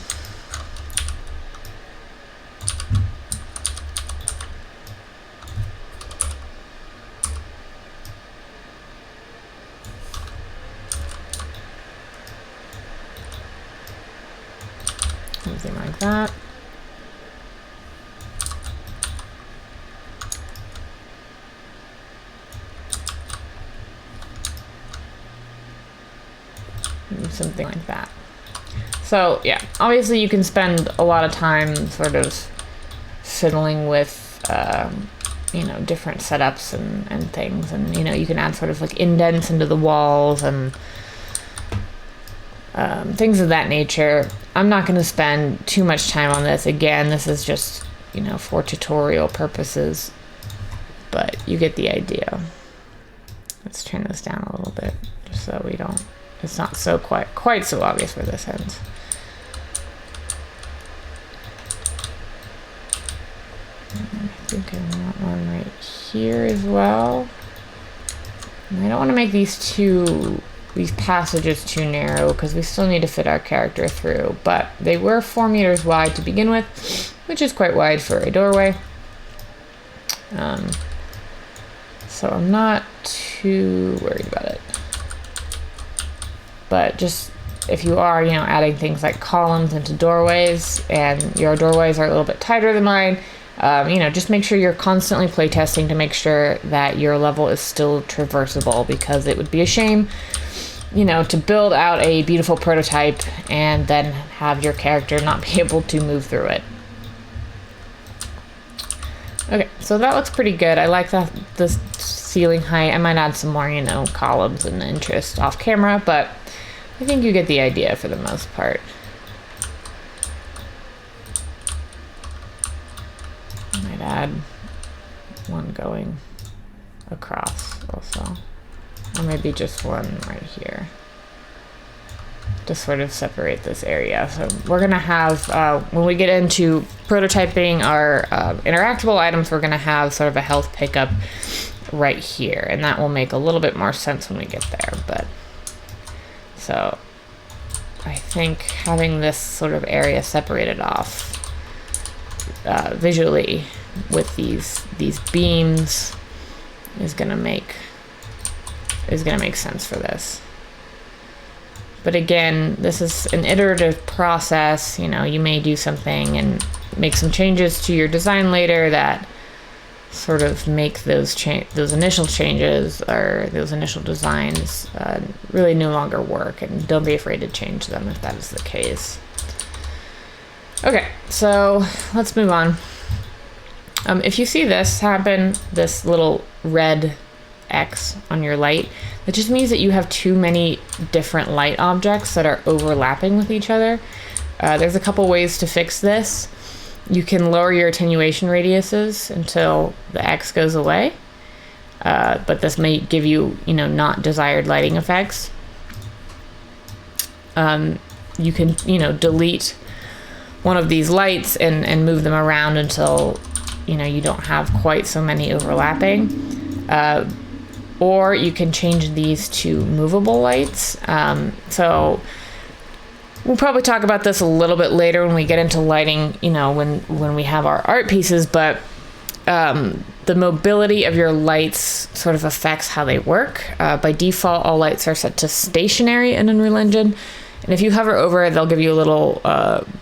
Something like that. Something like that. So yeah, obviously you can spend a lot of time sort of fiddling with you know, different setups and things, and you know, you can add sort of like indents into the walls and things of that nature. I'm not going to spend too much time on this. Again, this is just, you know, for tutorial purposes, but you get the idea. Let's turn this down a little bit just so we don't, it's not so quite so obvious where this ends. I think I want one right here as well. And I don't want to make these passages too narrow because we still need to fit our character through, but they were 4 meters wide to begin with, which is quite wide for a doorway. So I'm not too worried about it. But just if you are, you know, adding things like columns into doorways, and your doorways are a little bit tighter than mine, you know, just make sure you're constantly playtesting to make sure that your level is still traversable, because it would be a shame, you know, to build out a beautiful prototype and then have your character not be able to move through it. Okay, so that looks pretty good. I like this ceiling height. I might add some more, you know, columns and interest off camera, but I think you get the idea for the most part. I might add one going across also, or maybe just one right here to sort of separate this area. So we're gonna have, when we get into prototyping our interactable items, we're gonna have sort of a health pickup right here, and that will make a little bit more sense when we get there. But so I think having this sort of area separated off visually with these beams is gonna make sense for this. But again, this is an iterative process. You know, you may do something and make some changes to your design later that sort of make those initial changes or those initial designs really no longer work, and don't be afraid to change them if that is the case. Okay, so let's move on. If you see this happen, this little red X on your light, that just means that you have too many different light objects that are overlapping with each other. There's a couple ways to fix this. You can lower your attenuation radiuses until the X goes away, but this may give you, you know, not desired lighting effects. you can, delete one of these lights and move them around until, you don't have quite so many overlapping. Or you can change these to movable lights. So we'll probably talk about this a little bit later when we get into lighting, when we have our art pieces, but the mobility of your lights sort of affects how they work. By default, all lights are set to stationary in Unreal Engine. And if you hover over it, they'll give you a little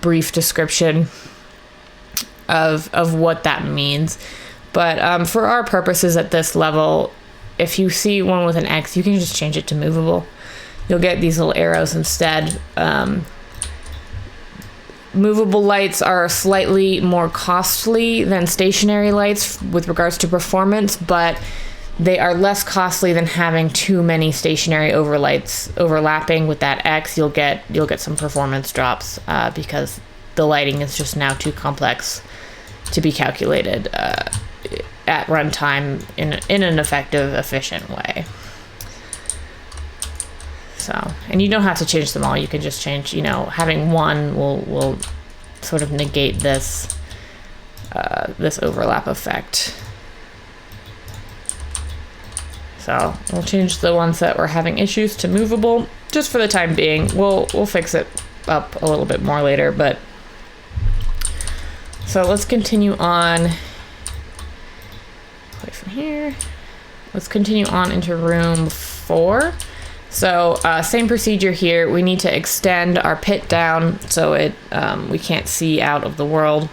brief description of what that means. But for our purposes at this level, if you see one with an X, you can just change it to movable. You'll get these little arrows instead. Movable lights are slightly more costly than stationary lights with regards to performance, but they are less costly than having too many stationary overlights overlapping with that X. You'll get some performance drops because the lighting is just now too complex to be calculated at runtime in an effective, efficient way. So, and you don't have to change them all. You can just change, having one will sort of negate this overlap effect. So we'll change the ones that we're having issues to movable just for the time being. We'll fix it up a little bit more later, but so let's continue on. Play from here. Let's continue on into room 4. So same procedure here. We need to extend our pit down so we can't see out of the world.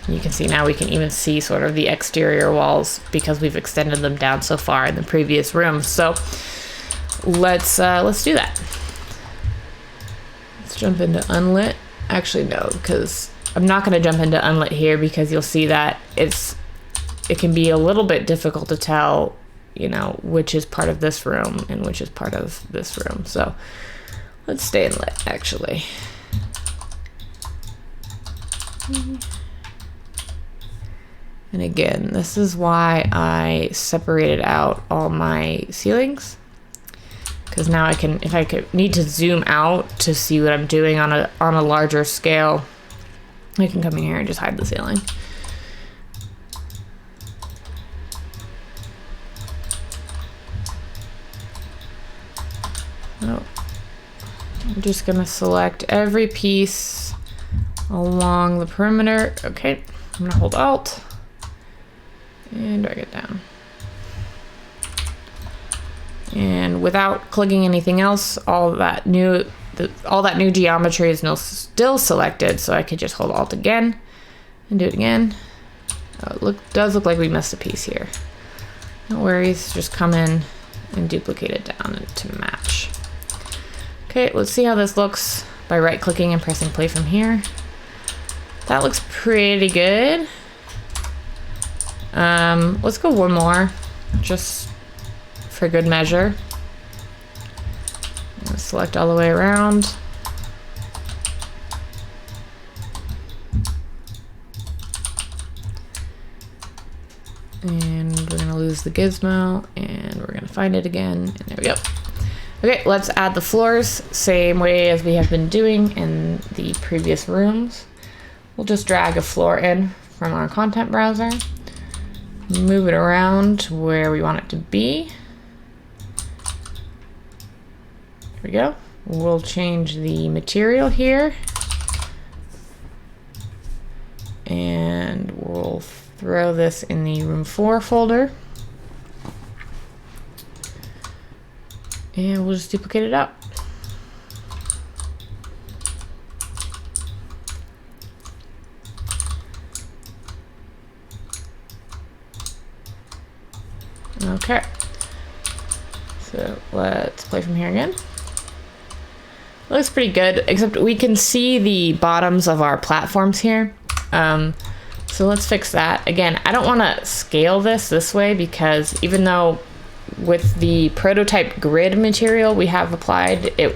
You can see now we can even see sort of the exterior walls because we've extended them down so far in the previous rooms. So let's do that. Let's jump into unlit. Actually, no, because I'm not going to jump into unlit here because you'll see that it can be a little bit difficult to tell, which is part of this room and which is part of this room. So let's stay in lit, actually. And again, this is why I separated out all my ceilings, because now I can, if I need to zoom out to see what I'm doing on a larger scale, I can come in here and just hide the ceiling. Oh, I'm just gonna select every piece along the perimeter. Okay, I'm gonna hold Alt and drag it down. And without clicking anything else, all that new geometry is still selected, so I could just hold Alt again and do it again. Oh, it does look like we missed a piece here. No worries, just come in and duplicate it down to match. Okay, let's see how this looks by right-clicking and pressing play from here. That looks pretty good. Let's go one more, just for good measure. Select all the way around. And we're gonna lose the gizmo, and we're gonna find it again, and there we go. Okay, let's add the floors, same way as we have been doing in the previous rooms. We'll just drag a floor in from our content browser, move it around to where we want it to be. There we go. We'll change the material here, and we'll throw this in the room 4 folder, and we'll just duplicate it out. Okay, so let's play from here again. Looks pretty good, except we can see the bottoms of our platforms here. So let's fix that. Again, I don't want to scale this way because even though with the prototype grid material we have applied, it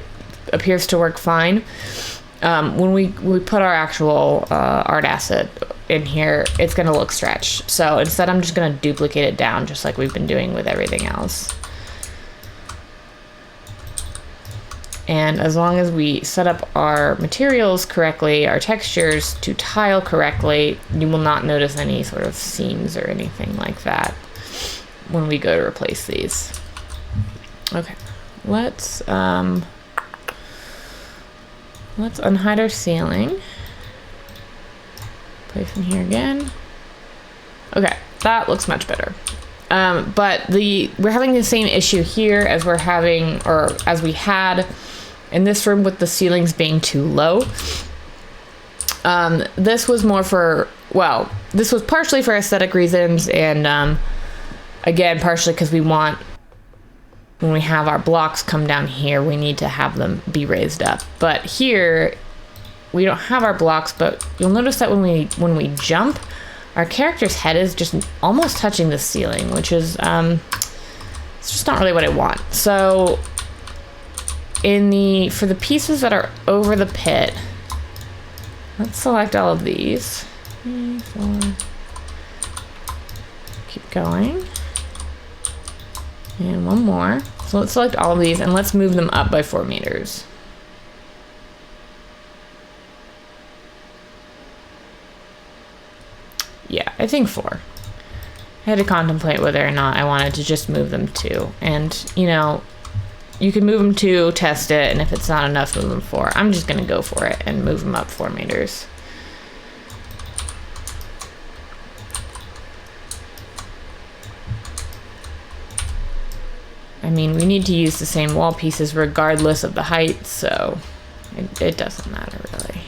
appears to work fine. When we put our actual art asset in here, it's going to look stretched. So instead, I'm just going to duplicate it down just like we've been doing with everything else. And as long as we set up our materials correctly, our textures to tile correctly, you will not notice any sort of seams or anything like that when we go to replace these. Okay, let's unhide our ceiling. Place in here again. Okay, that looks much better. But we're having the same issue here as we're having, or as we had in this room with the ceilings being too low. This was more for, well, this was partially for aesthetic reasons, and again, partially because we want, when we have our blocks come down here, we need to have them be raised up. But here, we don't have our blocks, but you'll notice that when we jump, our character's head is just almost touching the ceiling, which is, it's just not really what I want. So for the pieces that are over the pit, let's select all of these. 3, 4. Keep going. And one more. So let's select all of these and let's move them up by 4 meters. Yeah, I think 4. I had to contemplate whether or not I wanted to just move them 2. And, you know, you can move them 2, test it, and if it's not enough, move them 4. I'm just going to go for it and move them up 4 meters. I mean, we need to use the same wall pieces regardless of the height, so it doesn't matter really.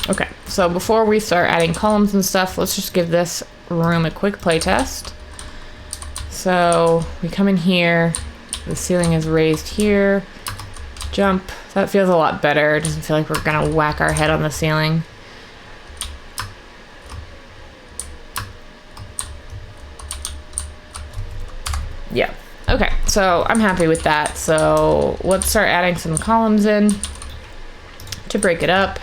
Okay, so before we start adding columns and stuff, let's just give this room a quick play test. So we come in here, the ceiling is raised here, jump, that feels a lot better. It doesn't feel like we're gonna whack our head on the ceiling. Yeah, okay, so I'm happy with that. So let's start adding some columns in to break it up.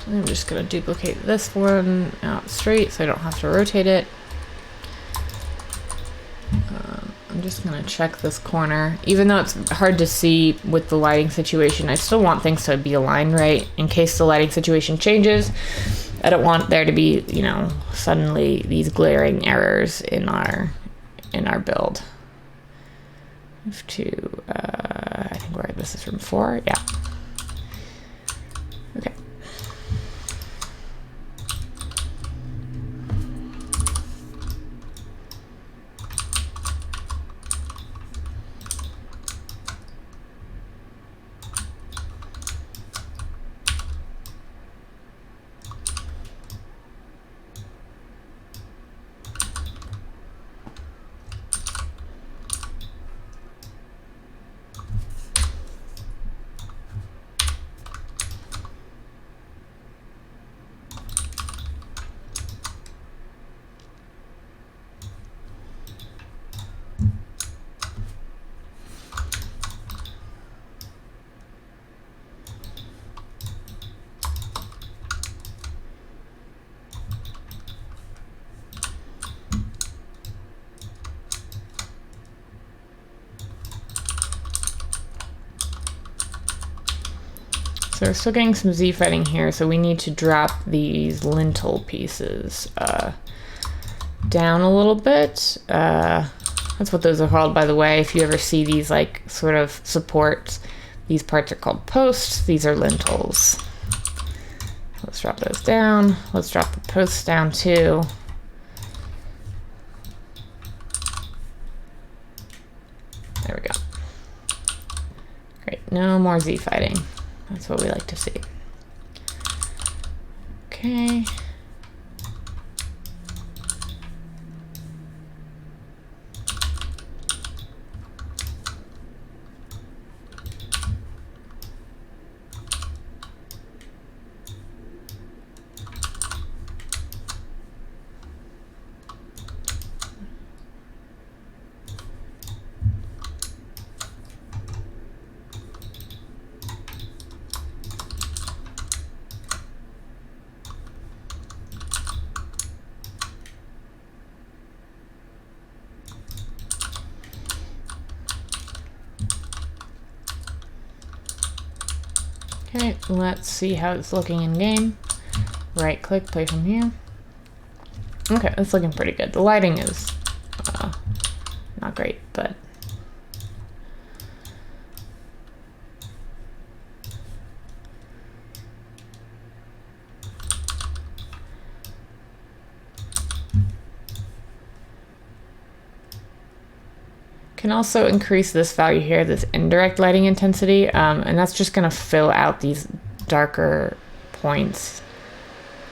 I'm just going to duplicate this one out straight so I don't have to rotate it. I'm just going to check this corner. Even though it's hard to see with the lighting situation, I still want things to be aligned right in case the lighting situation changes. I don't want there to be, you know, suddenly these glaring errors in our build. Move to, I think where this is from 4, yeah. Okay. So we're still getting some Z fighting here, so we need to drop these lintel pieces down a little bit. That's what those are called, by the way. If you ever see these like sort of supports, these parts are called posts. These are lintels. Let's drop those down. Let's drop the posts down too. There we go. Great, no more Z fighting. That's what we like to see. Okay. Okay, let's see how it's looking in game. Right click, play from here. Okay, it's looking pretty good. The lighting is not great, but can also increase this value here, this indirect lighting intensity, and that's just going to fill out these darker points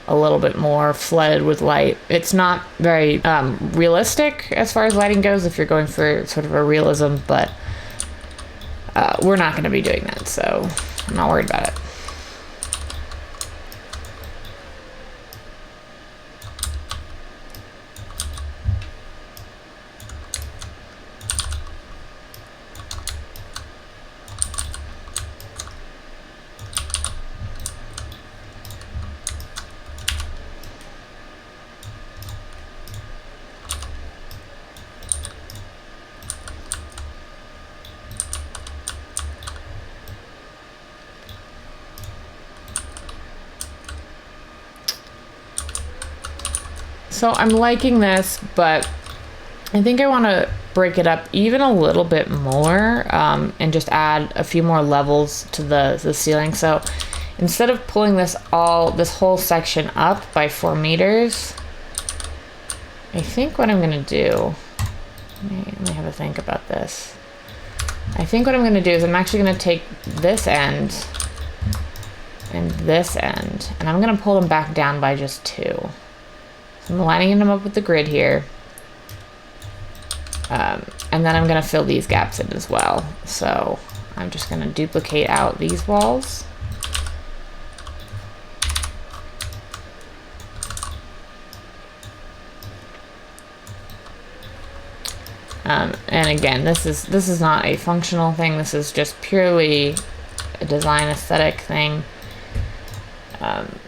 a little bit more, flooded with light. It's not very realistic as far as lighting goes if you're going for sort of a realism, but we're not going to be doing that, so I'm not worried about it. So I'm liking this, but I think I want to break it up even a little bit more and just add a few more levels to the ceiling. So instead of pulling this whole section up by 4 meters, I think what I'm going to do, let me have a think about this. I think what I'm going to do is I'm actually going to take this end and this end, and I'm going to pull them back down by just 2. So I'm lining them up with the grid here. And then I'm going to fill these gaps in as well. So I'm just going to duplicate out these walls. And again, this is not a functional thing. This is just purely a design aesthetic thing.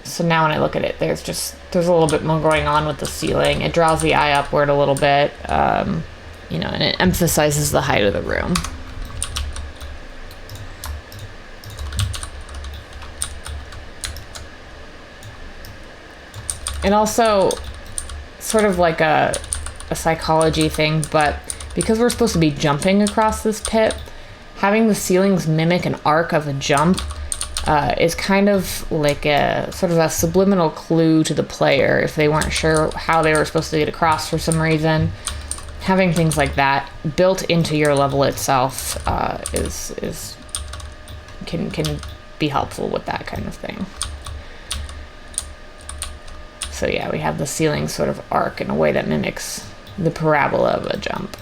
So now when I look at it, there's a little bit more going on with the ceiling. It draws the eye upward a little bit, you know, and it emphasizes the height of the room. And also, sort of like a psychology thing, but because we're supposed to be jumping across this pit, having the ceilings mimic an arc of a jump is kind of like a sort of a subliminal clue to the player if they weren't sure how they were supposed to get across for some reason. Having things like that built into your level itself can be helpful with that kind of thing. So yeah, we have the ceiling sort of arc in a way that mimics the parabola of a jump,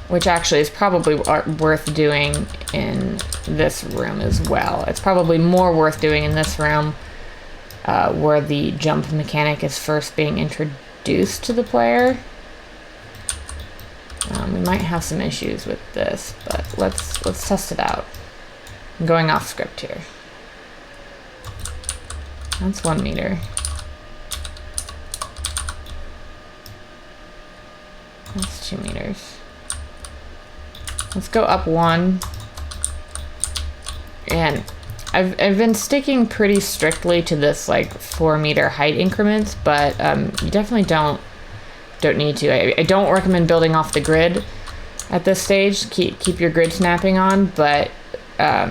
which actually is probably worth doing in this room as well. It's probably more worth doing in this room where the jump mechanic is first being introduced to the player. We might have some issues with this, but let's test it out. I'm going off script here. That's 1 meter. That's 2 meters. Let's go up 1. And I've been sticking pretty strictly to this like 4 meter height increments, but you definitely don't need to. I don't recommend building off the grid at this stage. Keep your grid snapping on, but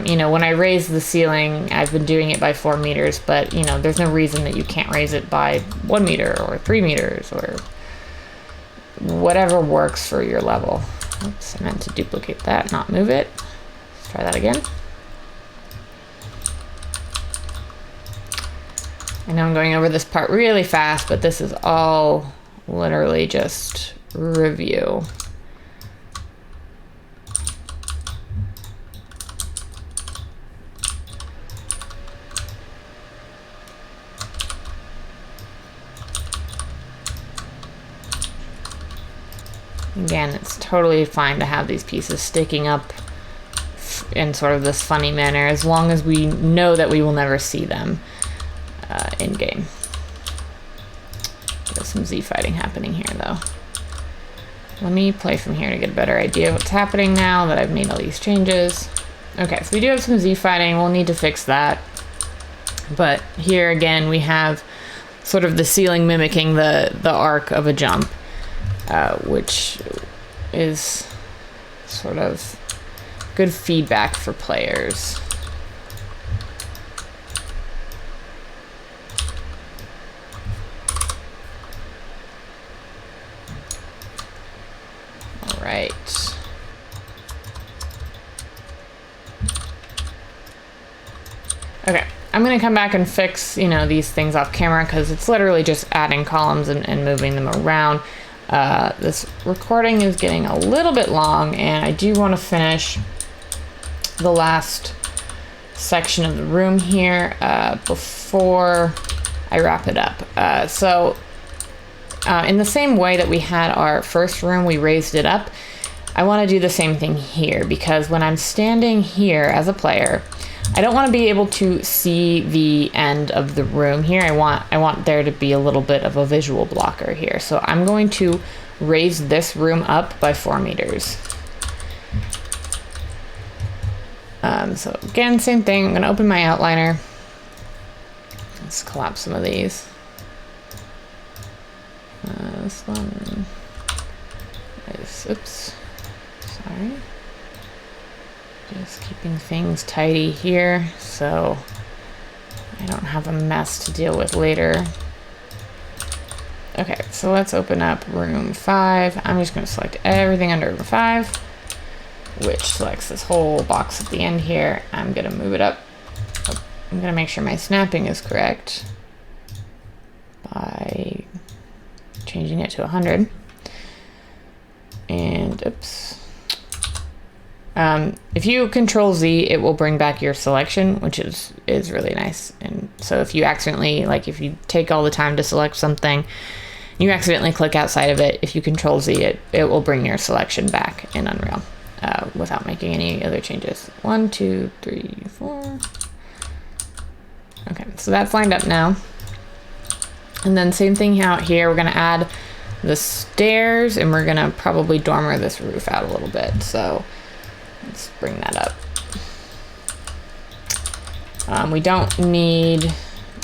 you know, when I raise the ceiling, I've been doing it by 4 meters, but you know, there's no reason that you can't raise it by 1 meter or 3 meters or whatever works for your level. Oops, I meant to duplicate that, not move it. Let's try that again. I know I'm going over this part really fast, but this is all literally just review. Again, it's totally fine to have these pieces sticking up in sort of this funny manner, as long as we know that we will never see them in game. There's some Z fighting happening here, though. Let me play from here to get a better idea of what's happening now that I've made all these changes. Okay, so we do have some Z fighting. We'll need to fix that. But here again, we have sort of the ceiling mimicking the arc of a jump, which is sort of good feedback for players. All right. Okay, I'm gonna come back and fix, these things off camera because it's literally just adding columns and moving them around. This recording is getting a little bit long, and I do want to finish the last section of the room here before I wrap it up. In the same way that we had our first room, we raised it up. I want to do the same thing here because when I'm standing here as a player, I don't want to be able to see the end of the room here. I want there to be a little bit of a visual blocker here. So I'm going to raise this room up by 4 meters. So again, same thing. I'm going to open my outliner. Let's collapse some of these. This one is, oops, sorry. Just keeping things tidy here so I don't have a mess to deal with later. Okay, so let's open up room 5. I'm just going to select everything under room 5, which selects this whole box at the end here. I'm going to move it up. I'm going to make sure my snapping is correct by changing it to 100. And oops. If you Control Z, it will bring back your selection, which is really nice. And so if you accidentally, like if you take all the time to select something, you accidentally click outside of it, if you Control Z, it will bring your selection back in Unreal without making any other changes. 1, 2, 3, 4. Okay, so that's lined up now. And then same thing out here, we're gonna add the stairs and we're gonna probably dormer this roof out a little bit. So let's bring that up. We don't need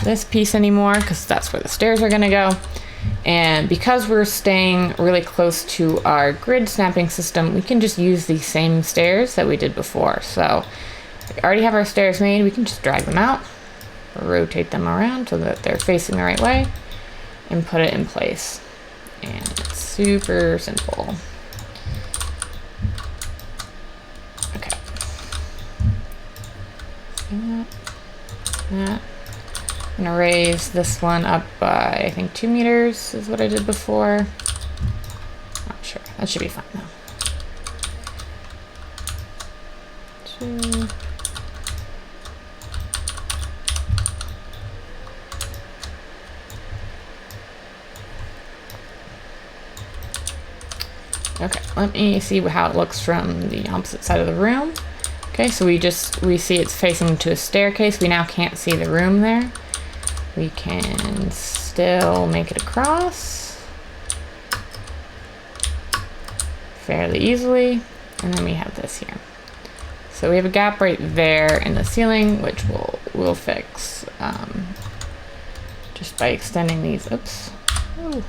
this piece anymore because that's where the stairs are gonna go. And because we're staying really close to our grid snapping system, we can just use these same stairs that we did before. So we already have our stairs made, we can just drag them out, rotate them around so that they're facing the right way, and put it in place. And it's super simple. Okay. That. I'm gonna raise this one up by, I think, 2 meters is what I did before. Not sure. That should be fine though. 2. Okay, let me see how it looks from the opposite side of the room. Okay, so we see it's facing to a staircase. We now can't see the room there. We can still make it across fairly easily. And then we have this here. So we have a gap right there in the ceiling, which we'll fix just by extending these. Oops. Ooh.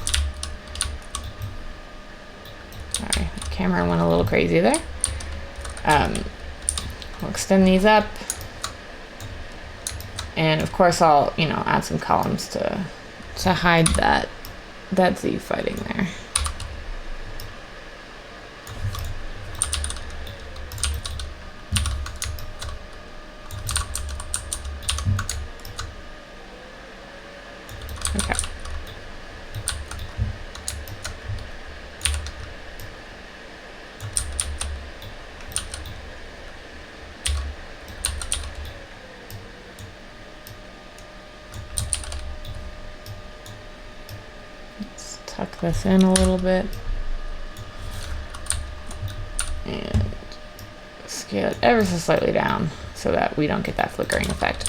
Sorry, the camera went a little crazy there. We'll extend these up. And of course I'll, add some columns to hide that Z fighting there. Okay. Tuck this in a little bit and scale it ever so slightly down so that we don't get that flickering effect.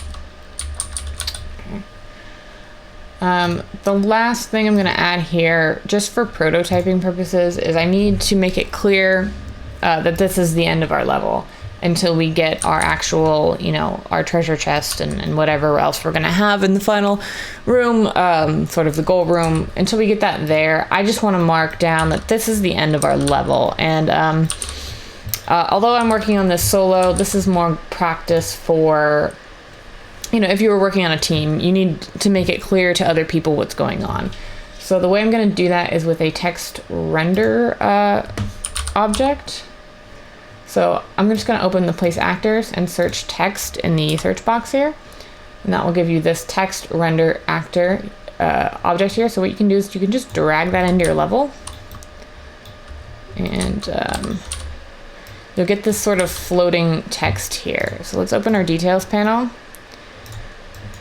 Okay. The last thing I'm going to add here, just for prototyping purposes, is I need to make it clear that this is the end of our level. until we get our actual, our treasure chest and whatever else we're going to have in the final room, sort of the goal room. Until we get that there, I just want to mark down that this is the end of our level. And although I'm working on this solo, this is more practice for, if you were working on a team, you need to make it clear to other people what's going on. So the way I'm going to do that is with a text render object. So I'm just going to open the place actors and search text in the search box here. And that will give you this text render actor object here. So what you can do is you can just drag that into your level. And you'll get this sort of floating text here. So let's open our details panel.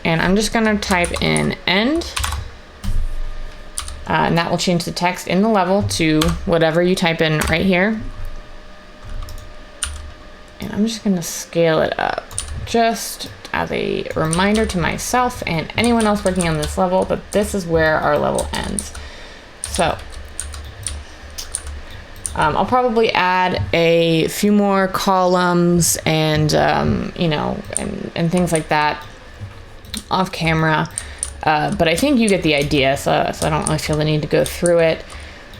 And I'm just going to type in end. And that will change the text in the level to whatever you type in right here. And I'm just going to scale it up just as a reminder to myself and anyone else working on this level that this is where our level ends. So I'll probably add a few more columns and, and things like that off camera. But I think you get the idea, so I don't really feel the need to go through it.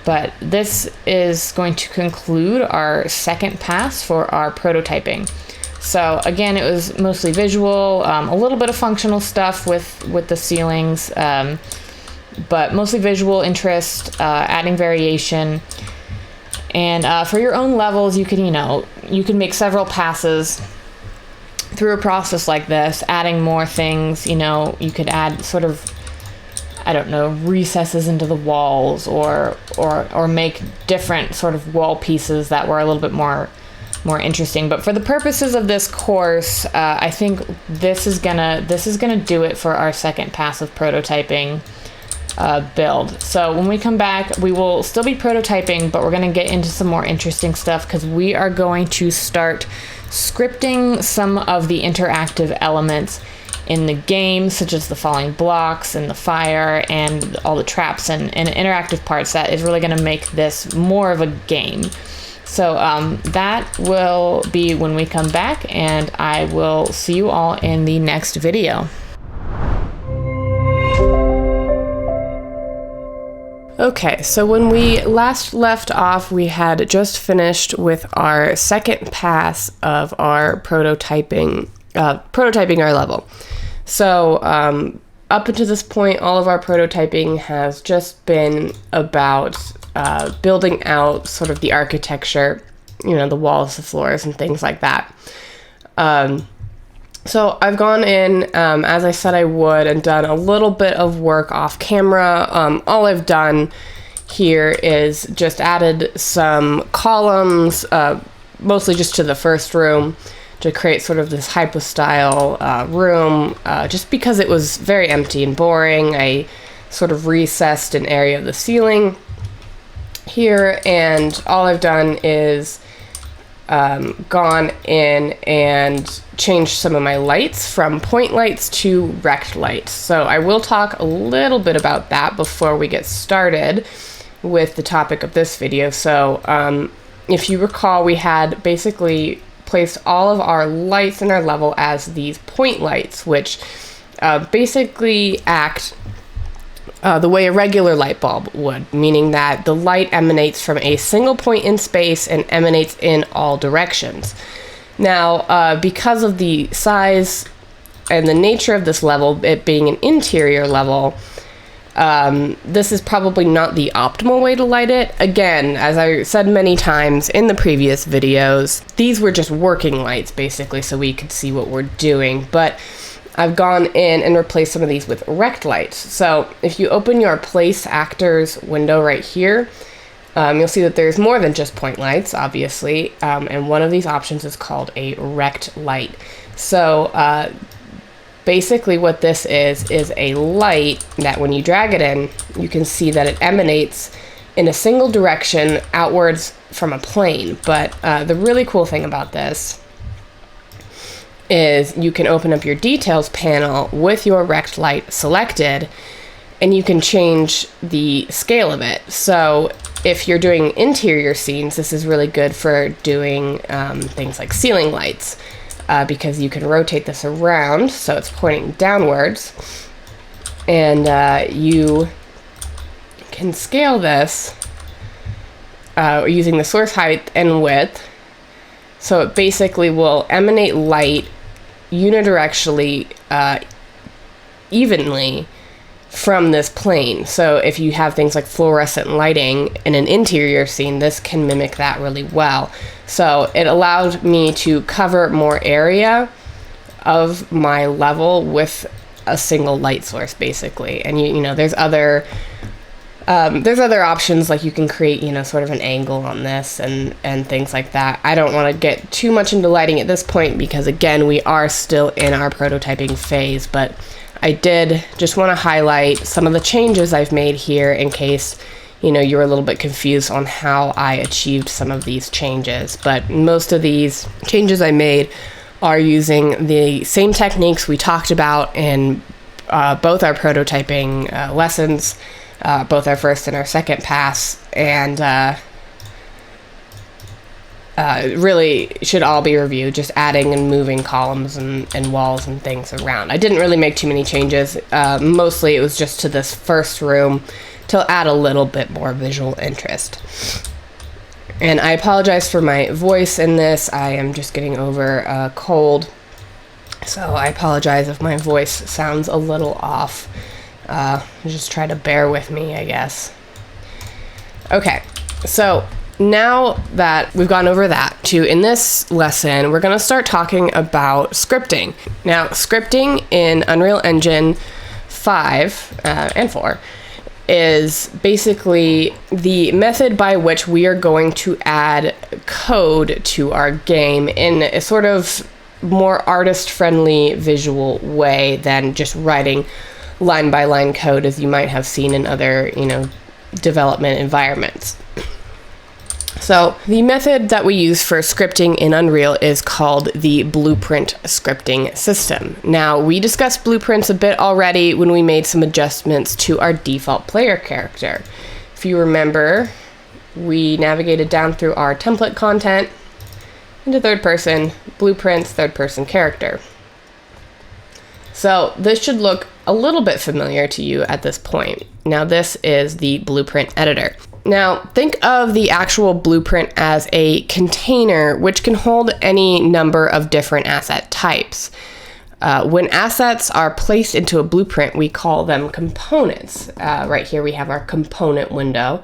But this is going to conclude our second pass for our prototyping. So again, it was mostly visual, a little bit of functional stuff with the ceilings, but mostly visual interest, adding variation. And for your own levels, you can make several passes through a process like this, adding more things. You could add sort of, recesses into the walls or make different sort of wall pieces that were a little bit more interesting. But for the purposes of this course, I think this is gonna do it for our second pass of prototyping build. So when we come back, we will still be prototyping, but we're gonna get into some more interesting stuff because we are going to start scripting some of the interactive elements in the game, such as the falling blocks and the fire and all the traps and interactive parts that is really going to make this more of a game. So that will be when we come back, and I will see you all in the next video. Okay, so when we last left off, we had just finished with our second pass of our prototyping our level. So up until this point, all of our prototyping has just been about building out sort of the architecture, the walls, the floors, and things like that. So I've gone in, as I said I would, and done a little bit of work off camera. All I've done here is just added some columns, mostly just to the first room, to create sort of this hypo-style room, just because it was very empty and boring. I sort of recessed an area of the ceiling here, and all I've done is gone in and changed some of my lights from point lights to rect lights. So I will talk a little bit about that before we get started with the topic of this video. So if you recall, we had basically placed all of our lights in our level as these point lights, which basically act the way a regular light bulb would, meaning that the light emanates from a single point in space and emanates in all directions. Now, because of the size and the nature of this level, it being an interior level, this is probably not the optimal way to light it. Again, as I said many times in the previous videos, these were just working lights, basically, so we could see what we're doing. But I've gone in and replaced some of these with rect lights. So if you open your place actors window right here, you'll see that there's more than just point lights, obviously, and one of these options is called a rect light. So basically what this is a light that when you drag it in, you can see that it emanates in a single direction outwards from a plane. But the really cool thing about this is you can open up your details panel with your rect light selected, and you can change the scale of it. So if you're doing interior scenes, this is really good for doing things like ceiling lights, because you can rotate this around so it's pointing downwards, and you can scale this using the source height and width, so it basically will emanate light unidirectionally evenly from this plane. So if you have things like fluorescent lighting in an interior scene, this can mimic that really well. So it allowed me to cover more area of my level with a single light source, basically. And you know, there's other options, like you can create, you know, sort of an angle on this and things like that. I don't want to get too much into lighting at this point because, again, we are still in our prototyping phase, but I did just want to highlight some of the changes I've made here in case, you know, you're a little bit confused on how I achieved some of these changes. But most of these changes I made are using the same techniques we talked about in both our prototyping lessons, both our first and our second pass, and really should all be reviewed, just adding and moving columns and walls and things around. I didn't really make too many changes. Mostly it was just to this first room to add a little bit more visual interest. And I apologize for my voice in this. I am just getting over a cold, so I apologize if my voice sounds a little off. Just try to bear with me, I guess. Okay, so now that we've gone over that, in this lesson, we're going to start talking about scripting. Now, scripting in Unreal Engine 5 and 4 is basically the method by which we are going to add code to our game in a sort of more artist-friendly visual way than just writing line-by-line code as you might have seen in other, you know, development environments. So the method that we use for scripting in Unreal is called the blueprint scripting system. Now, we discussed blueprints a bit already when we made some adjustments to our default player character. If you remember, we navigated down through our template content into third person, blueprints, third person character. So this should look a little bit familiar to you at this point. Now, this is the blueprint editor. Now, think of the actual blueprint as a container which can hold any number of different asset types. When assets are placed into a blueprint, we call them components. Right here we have our component window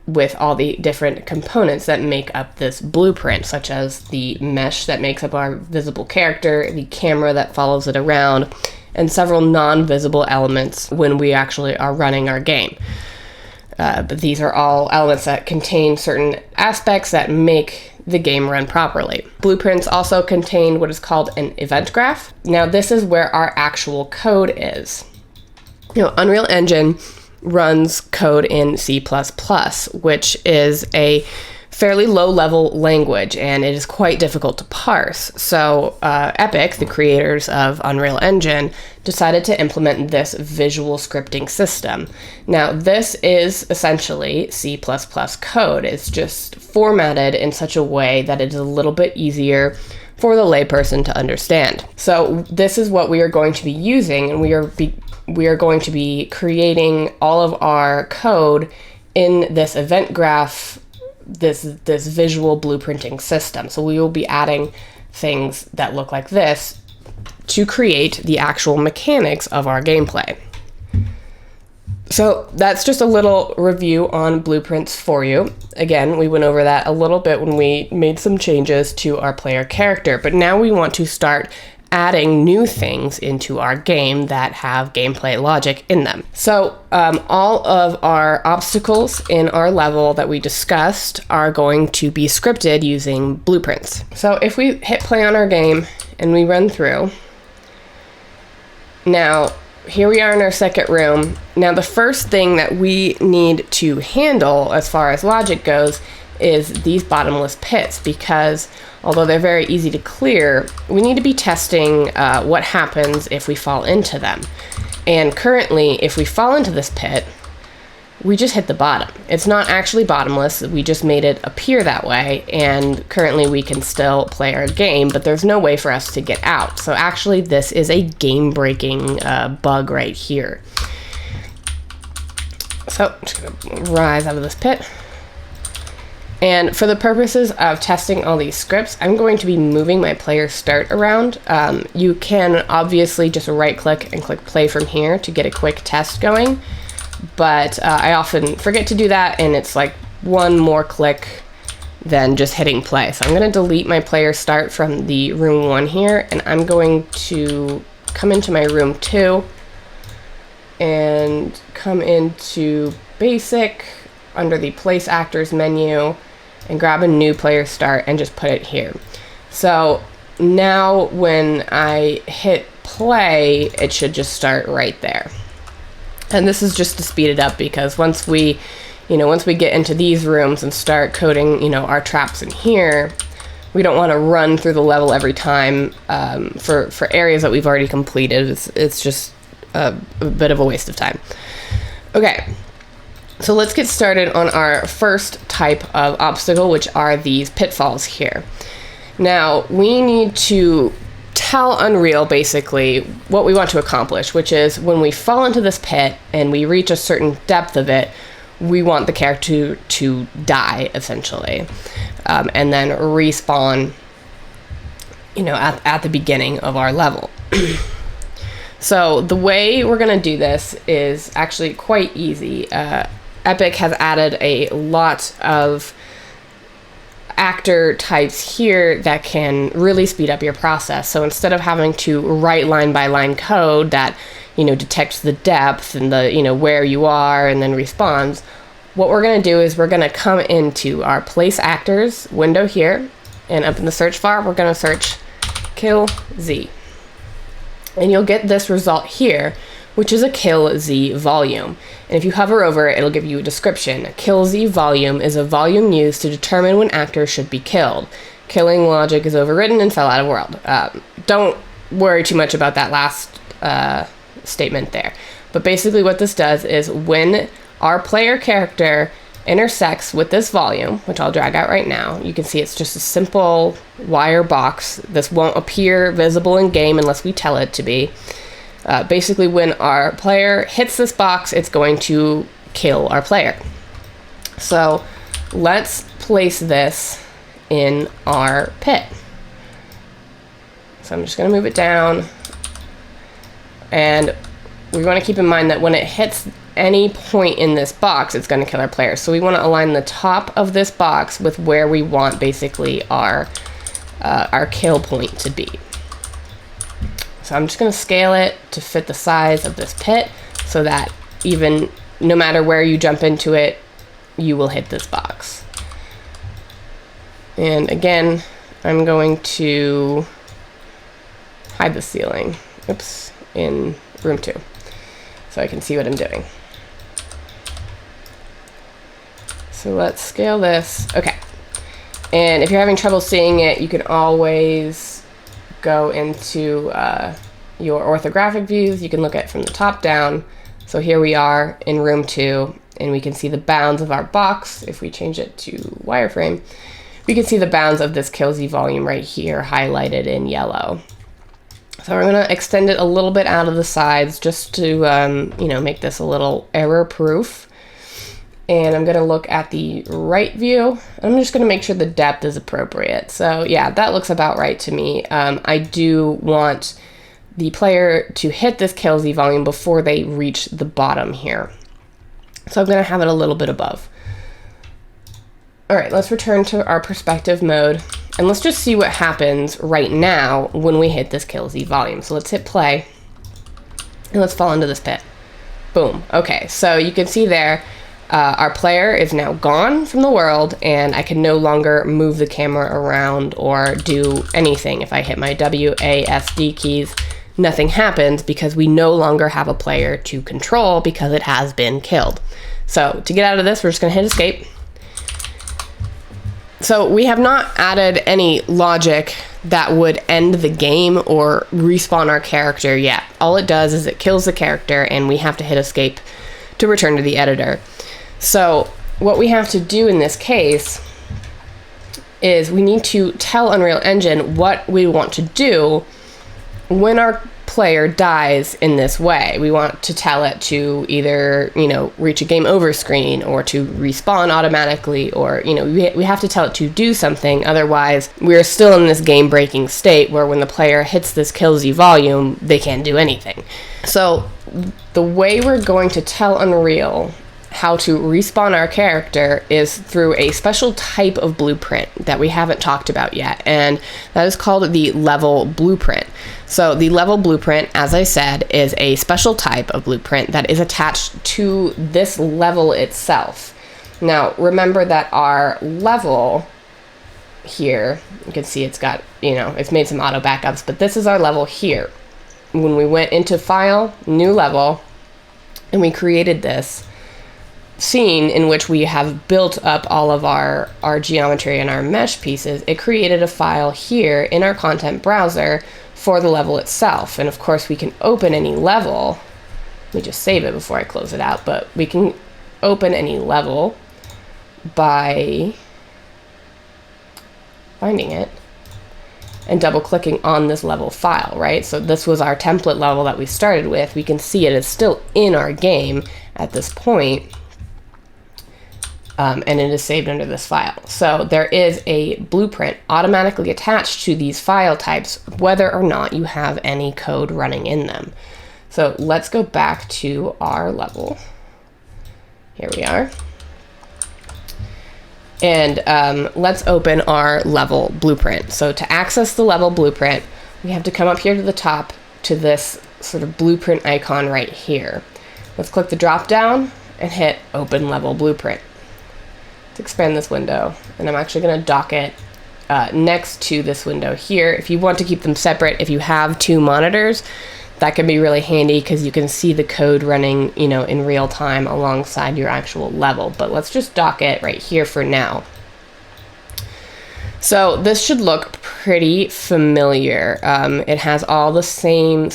with all the different components that make up this blueprint, such as the mesh that makes up our visible character, the camera that follows it around, and several non-visible elements when we actually are running our game. But these are all elements that contain certain aspects that make the game run properly. Blueprints also contain what is called an event graph. Now, this is where our actual code is. You know, Unreal Engine runs code in C++, which is a fairly low-level language, and it is quite difficult to parse. So Epic, the creators of Unreal Engine, decided to implement this visual scripting system. Now, this is essentially C++ code. It's just formatted in such a way that it is a little bit easier for the layperson to understand. So this is what we are going to be using, and we are going to be creating all of our code in this event graph, this visual blueprinting system. So we will be adding things that look like this to create the actual mechanics of our gameplay. So that's just a little review on blueprints for you. Again, we went over that a little bit when we made some changes to our player character, but now we want to start adding new things into our game that have gameplay logic in them. So all of our obstacles in our level that we discussed are going to be scripted using blueprints. So if we hit play on our game and we run through, now here we are in our second room. Now the first thing that we need to handle as far as logic goes is these bottomless pits, because although they're very easy to clear, we need to be testing what happens if we fall into them. And currently, if we fall into this pit, we just hit the bottom. It's not actually bottomless. We just made it appear that way. And currently we can still play our game, but there's no way for us to get out. So actually this is a game-breaking bug right here. So I'm just gonna rise out of this pit. And for the purposes of testing all these scripts, I'm going to be moving my player start around. You can obviously just right click and click play from here to get a quick test going. But I often forget to do that, and it's like one more click than just hitting play. So I'm going to delete my player start from the room 1 here, and I'm going to come into my room 2 and come into basic under the place actors menu and grab a new player start and just put it here. So now when I hit play, it should just start right there. And this is just to speed it up, because once we get into these rooms and start coding, our traps in here, we don't want to run through the level every time for areas that we've already completed. It's just a bit of a waste of time. Okay, so let's get started on our first type of obstacle, which are these pitfalls here. Now, we need to tell Unreal basically what we want to accomplish, which is when we fall into this pit and we reach a certain depth of it, we want the character to die essentially, and then respawn at the beginning of our level. So the way we're going to do this is actually quite easy. Epic has added a lot of actor types here that can really speed up your process. So instead of having to write line by line code that detects the depth and the where you are and then responds, what we're going to do is we're going to come into our place actors window here, and up in the search bar we're going to search kill Z, and you'll get this result here, which is a kill Z volume. And if you hover over it, it'll give you a description. A kill Z volume is a volume used to determine when actors should be killed. Killing logic is overridden and fell out of world. Don't worry too much about that last statement there. But basically what this does is when our player character intersects with this volume, which I'll drag out right now, you can see it's just a simple wire box. This won't appear visible in game unless we tell it to be. Basically, when our player hits this box, it's going to kill our player. So let's place this in our pit. So I'm just going to move it down. And we want to keep in mind that when it hits any point in this box, it's going to kill our player. So we want to align the top of this box with where we want basically our kill point to be. So I'm just going to scale it to fit the size of this pit so that even no matter where you jump into it, you will hit this box. And again, I'm going to hide the ceiling, in room 2, so I can see what I'm doing. So let's scale this. Okay. And if you're having trouble seeing it, you can always go into your orthographic views. You can look at it from the top down. So here we are in room 2, and we can see the bounds of our box. If we change it to wireframe, we can see the bounds of this kill Z volume right here highlighted in yellow. So we're going to extend it a little bit out of the sides just to make this a little error proof. And I'm going to look at the right view. I'm just going to make sure the depth is appropriate. So yeah, that looks about right to me. I do want the player to hit this kill Z volume before they reach the bottom here. So I'm going to have it a little bit above. All right, let's return to our perspective mode, and let's just see what happens right now when we hit this kill Z volume. So let's hit play, and let's fall into this pit. Boom. Okay, so you can see there, our player is now gone from the world, and I can no longer move the camera around or do anything. If I hit my WASD keys, nothing happens because we no longer have a player to control because it has been killed. So to get out of this, we're just going to hit escape. So we have not added any logic that would end the game or respawn our character yet. All it does is it kills the character and we have to hit escape to return to the editor. So what we have to do in this case is we need to tell Unreal Engine what we want to do when our player dies in this way. We want to tell it to either, reach a game over screen or to respawn automatically, or, we have to tell it to do something. Otherwise, we're still in this game breaking state where when the player hits this kill Z volume, they can't do anything. So the way we're going to tell Unreal how to respawn our character is through a special type of blueprint that we haven't talked about yet, and that is called the level blueprint. So the level blueprint, as I said, is a special type of blueprint that is attached to this level itself. Now, remember that our level here, you can see it's got, it's made some auto backups, but this is our level here. When we went into File, New Level, and we created this scene in which we have built up all of our geometry and our mesh pieces, it created a file here in our content browser for the level itself. And of course we can open any level. Let me just save it before I close it out, but we can open any level by finding it and double clicking on this level file, right? So this was our template level that we started with. We can see it is still in our game at this point. And it is saved under this file. So there is a blueprint automatically attached to these file types, whether or not you have any code running in them. So let's go back to our level. Here we are. And let's open our level blueprint. So to access the level blueprint, we have to come up here to the top to this sort of blueprint icon right here. Let's click the drop down and hit Open Level Blueprint. Expand this window, and I'm actually going to dock it next to this window here. If you want to keep them separate, if you have two monitors, that can be really handy because you can see the code running, in real time alongside your actual level. But let's just dock it right here for now. So this should look pretty familiar. It has all the same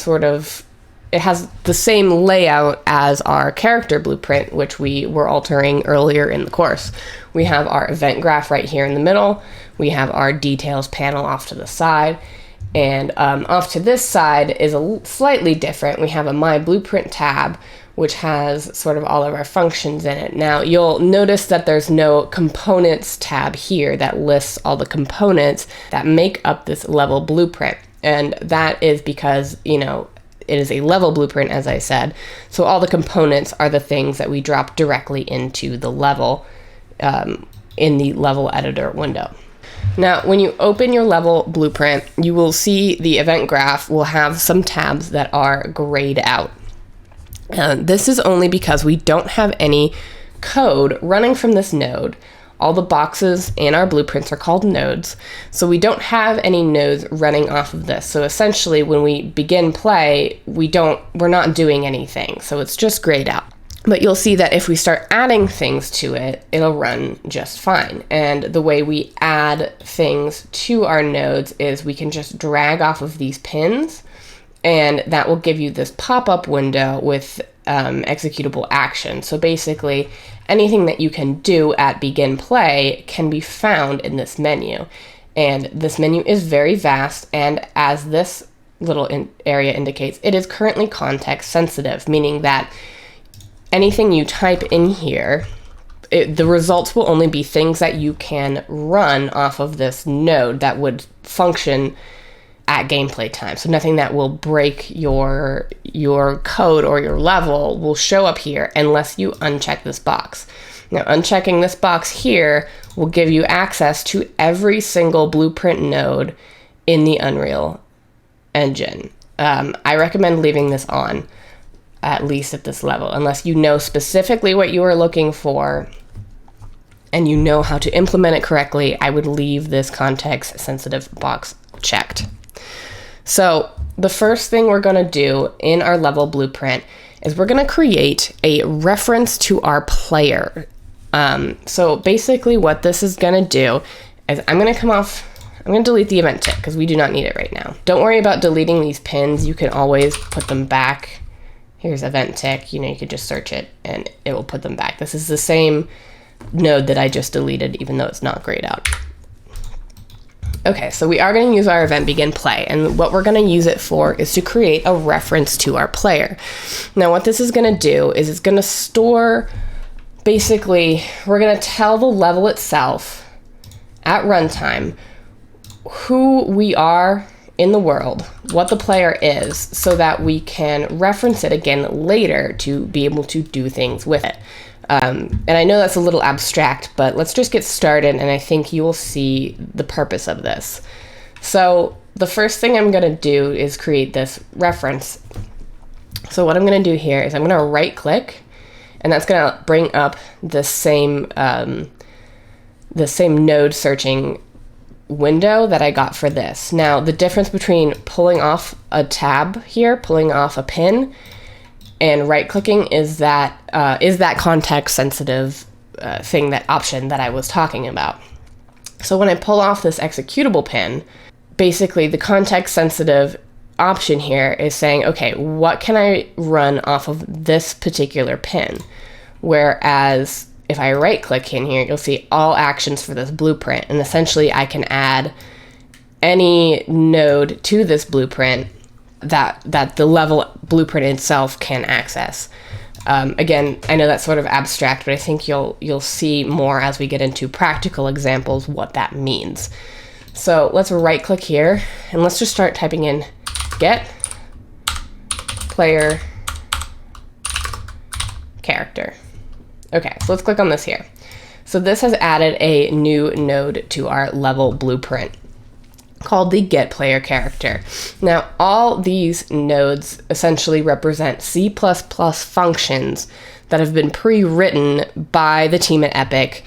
it has the same layout as our character blueprint, which we were altering earlier in the course. We have our event graph right here in the middle. We have our details panel off to the side. And off to this side is slightly different. We have a My Blueprint tab, which has sort of all of our functions in it. Now, you'll notice that there's no Components tab here that lists all the components that make up this level blueprint. And that is because, it is a level blueprint, as I said. So all the components are the things that we drop directly into the level in the level editor window. Now, when you open your level blueprint, you will see the event graph will have some tabs that are grayed out. This is only because we don't have any code running from this node. All the boxes in our blueprints are called nodes, so we don't have any nodes running off of this. So essentially, when we begin play, we're not doing anything, so it's just grayed out. But you'll see that if we start adding things to it, it'll run just fine. And the way we add things to our nodes is we can just drag off of these pins, and that will give you this pop-up window with executable action. So basically, anything that you can do at begin play can be found in this menu. And this menu is very vast, and as this little area indicates, it is currently context sensitive, meaning that anything you type in here, the results will only be things that you can run off of this node that would function at gameplay time. So nothing that will break your code or your level will show up here unless you uncheck this box. Now, unchecking this box here will give you access to every single blueprint node in the Unreal Engine. I recommend leaving this on, at least at this level, unless you know specifically what you are looking for and you know how to implement it correctly. I would leave this context sensitive box checked. So the first thing we're going to do in our level blueprint is we're going to create a reference to our player. So basically what this is going to do is I'm going to delete the event tick because we do not need it right now. Don't worry about deleting these pins. You can always put them back. Here's event tick. You could just search it and it will put them back. This is the same node that I just deleted, even though it's not grayed out. Okay, so we are going to use our event begin play, and what we're going to use it for is to create a reference to our player. Now what this is going to do is it's going to store, basically, we're going to tell the level itself at runtime who we are in the world, what the player is, so that we can reference it again later to be able to do things with it. And I know that's a little abstract, but let's just get started, and I think you will see the purpose of this. So the first thing I'm going to do is create this reference. So what I'm going to do here is I'm going to right click, and that's going to bring up the same node searching window that I got for this. Now the difference between pulling off a tab here, pulling off a pin, and right-clicking is that context-sensitive option that I was talking about. So when I pull off this executable pin, basically the context-sensitive option here is saying, okay, what can I run off of this particular pin? Whereas if I right-click in here, you'll see all actions for this blueprint, and essentially I can add any node to this blueprint that the level blueprint itself can access. Again, I know that's sort of abstract, but I think you'll see more as we get into practical examples what that means. So let's right click here and let's just start typing in get player character. Okay, so let's click on this here. So this has added a new node to our level blueprint called the get player character. Now, all these nodes essentially represent C++ functions that have been pre-written by the team at Epic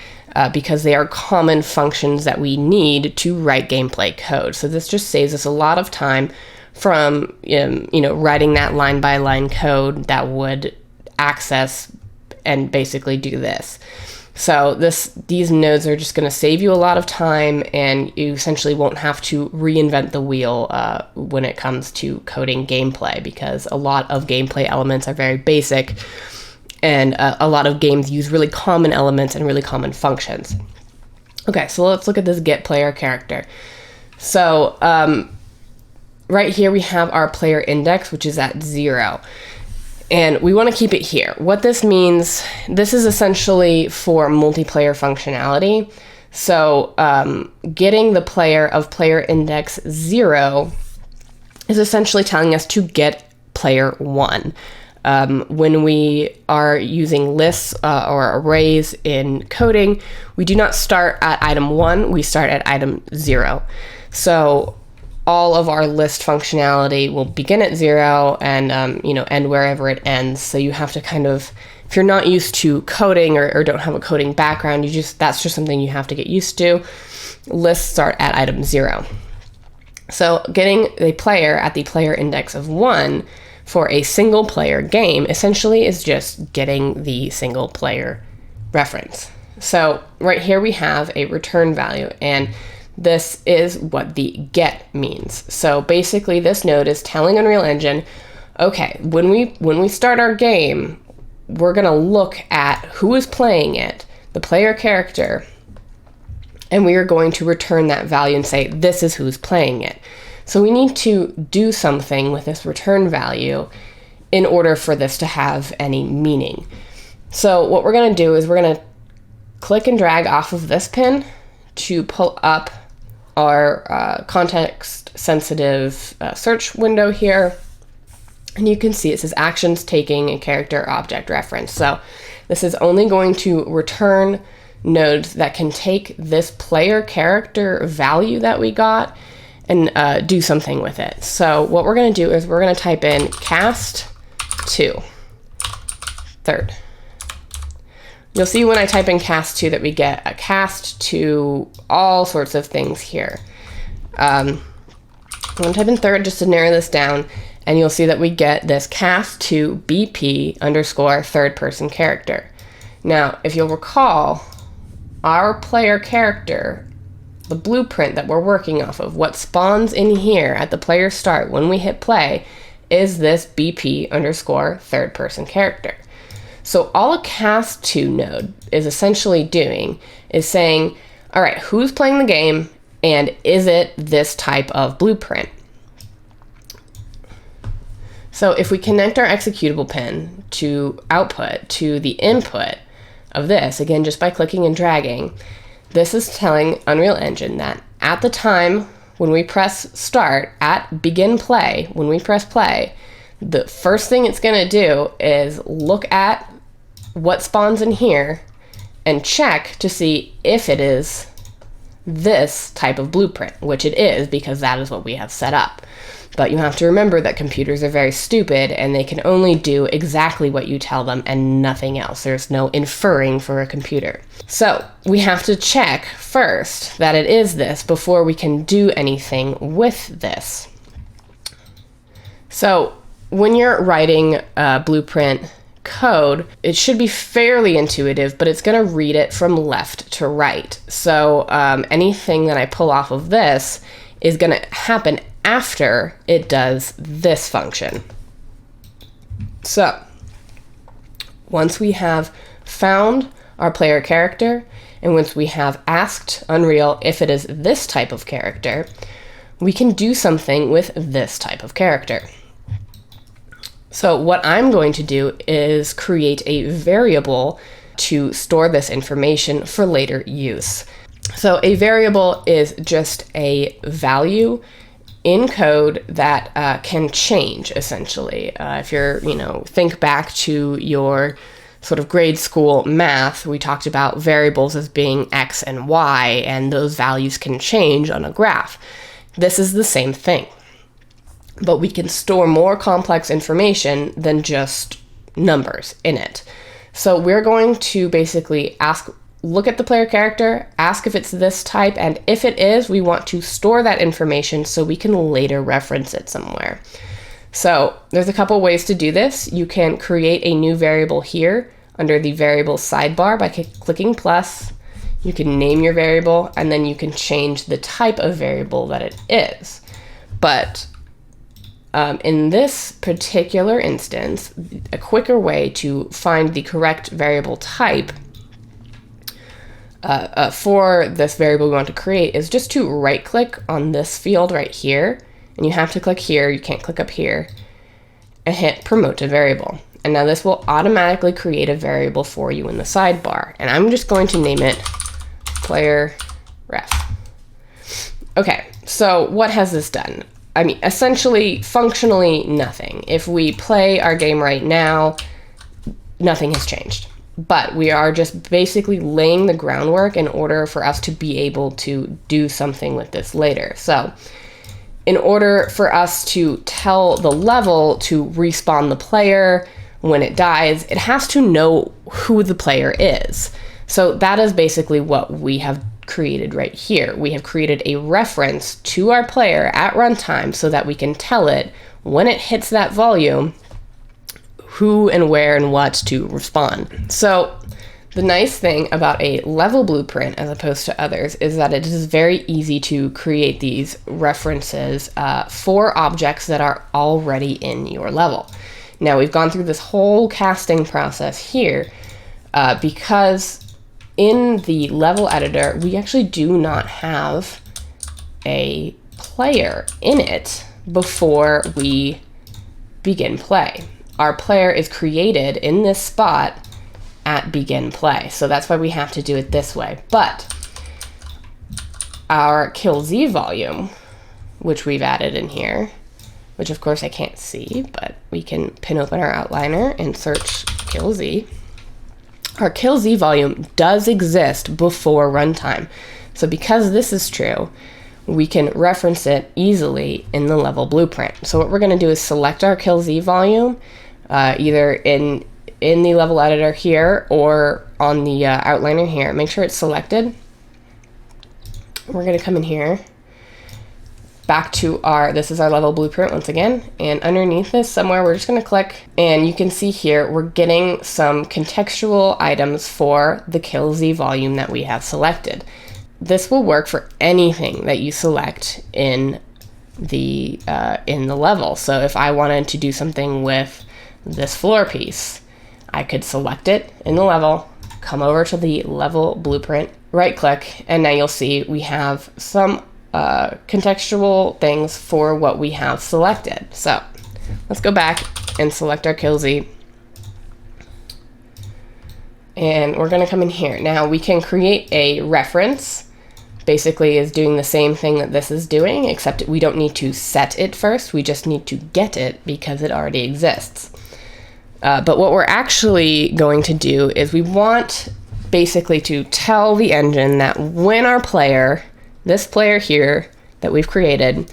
because they are common functions that we need to write gameplay code. So this just saves us a lot of time from writing that line-by-line code that would access and basically do this. So these nodes are just going to save you a lot of time, and you essentially won't have to reinvent the wheel when it comes to coding gameplay, because a lot of gameplay elements are very basic, and a lot of games use really common elements and really common functions. Okay, so let's look at this get player character. So right here we have our player index, which is at 0. And we want to keep it here. What this means, this is essentially for multiplayer functionality. So getting the player of player index 0 is essentially telling us to get player 1. When we are using lists or arrays in coding, we do not start at item 1, we start at item 0. So all of our list functionality will begin at 0 and end wherever it ends. So you have to kind of, if you're not used to coding or don't have a coding background, that's just something you have to get used to. Lists start at item 0. So getting the player at the player index of 1 for a single player game essentially is just getting the single player reference. So right here we have a return value, and this is what the get means. So basically this node is telling Unreal Engine, okay, when we start our game, we're gonna look at who is playing it, the player character, and we are going to return that value and say, this is who's playing it. So we need to do something with this return value in order for this to have any meaning. So what we're gonna do is we're gonna click and drag off of this pin to pull up our context-sensitive search window here. And you can see it says actions taking a character object reference. So this is only going to return nodes that can take this player character value that we got and do something with it. So what we're going to do is we're going to type in cast to third. You'll see when I type in cast to that we get a cast to all sorts of things here. I'm going to type in third just to narrow this down, and you'll see that we get this cast to BP underscore third person character. Now, if you'll recall, our player character the blueprint that we're working off of, what spawns in here at the player start when we hit play, is this BP underscore third person character. So all a cast2 node is essentially doing is saying, all right, who's playing the game and is it this type of blueprint? So if we connect our executable pin to output to the input of this, again, just by clicking and dragging, this is telling Unreal Engine that at the time when we press start, at begin play, when we press play, the first thing it's going to do is look at what spawns in here and check to see if it is this type of blueprint, which it is because that is what we have set up. But you have to remember that computers are very stupid and they can only do exactly what you tell them and nothing else. There's no inferring for a computer. So we have to check first that it is this before we can do anything with this. So when you're writing blueprint code, it should be fairly intuitive, but it's going to read it from left to right. So anything that I pull off of this is going to happen after it does this function. So once we have found our player character, and once we have asked Unreal if it is this type of character, we can do something with this type of character. So what I'm going to do is create a variable to store this information for later use. So a variable is just a value in code that can change, essentially. If you're, think back to your sort of grade school math, we talked about variables as being X and Y, and those values can change on a graph. This is the same thing, but we can store more complex information than just numbers in it. So we're going to basically look at the player character, ask if it's this type, and if it is, we want to store that information so we can later reference it somewhere. So there's a couple ways to do this. You can create a new variable here under the variable sidebar by clicking plus. You can name your variable, and then you can change the type of variable that it is. But in this particular instance, a quicker way to find the correct variable type for this variable we want to create is just to right click on this field right here, and you have to click here, you can't click up here, and hit promote to variable. And now this will automatically create a variable for you in the sidebar, and I'm just going to name it player ref. Okay, so what has this done? I mean, essentially, functionally, nothing. If we play our game right now, nothing has changed. But we are just basically laying the groundwork in order for us to be able to do something with this later. So in order for us to tell the level to respawn the player when it dies, it has to know who the player is. So that is basically what we have created right here. We have created a reference to our player at runtime so that we can tell it when it hits that volume who and where and what to respond. So the nice thing about a level blueprint as opposed to others is that it is very easy to create these references for objects that are already in your level. Now we've gone through this whole casting process here because in the level editor, we actually do not have a player in it before we begin play. Our player is created in this spot at begin play. So that's why we have to do it this way. But our kill Z volume, which we've added in here, which of course I can't see, but we can pin open our outliner and search kill Z. Our kill Z volume does exist before runtime. So because this is true, we can reference it easily in the level blueprint. So what we're going to do is select our kill Z volume, either in the level editor here or on the outliner here. Make sure it's selected. We're going to come in here, back to this is our level blueprint once again, and underneath this somewhere we're just going to click, and you can see here we're getting some contextual items for the kill Z volume that we have selected. this will work for anything that you select in the level. So if I wanted to do something with this floor piece, I could select it in the level, come over to the level blueprint, right click, and now you'll see we have some contextual things for what we have selected. So let's go back and select our kill Z. And we're going to come in here. Now we can create a reference. Basically is doing the same thing that this is doing, except we don't need to set it first. We just need to get it because it already exists. But what we're actually going to do is we want basically to tell the engine that when our player, this player here that we've created,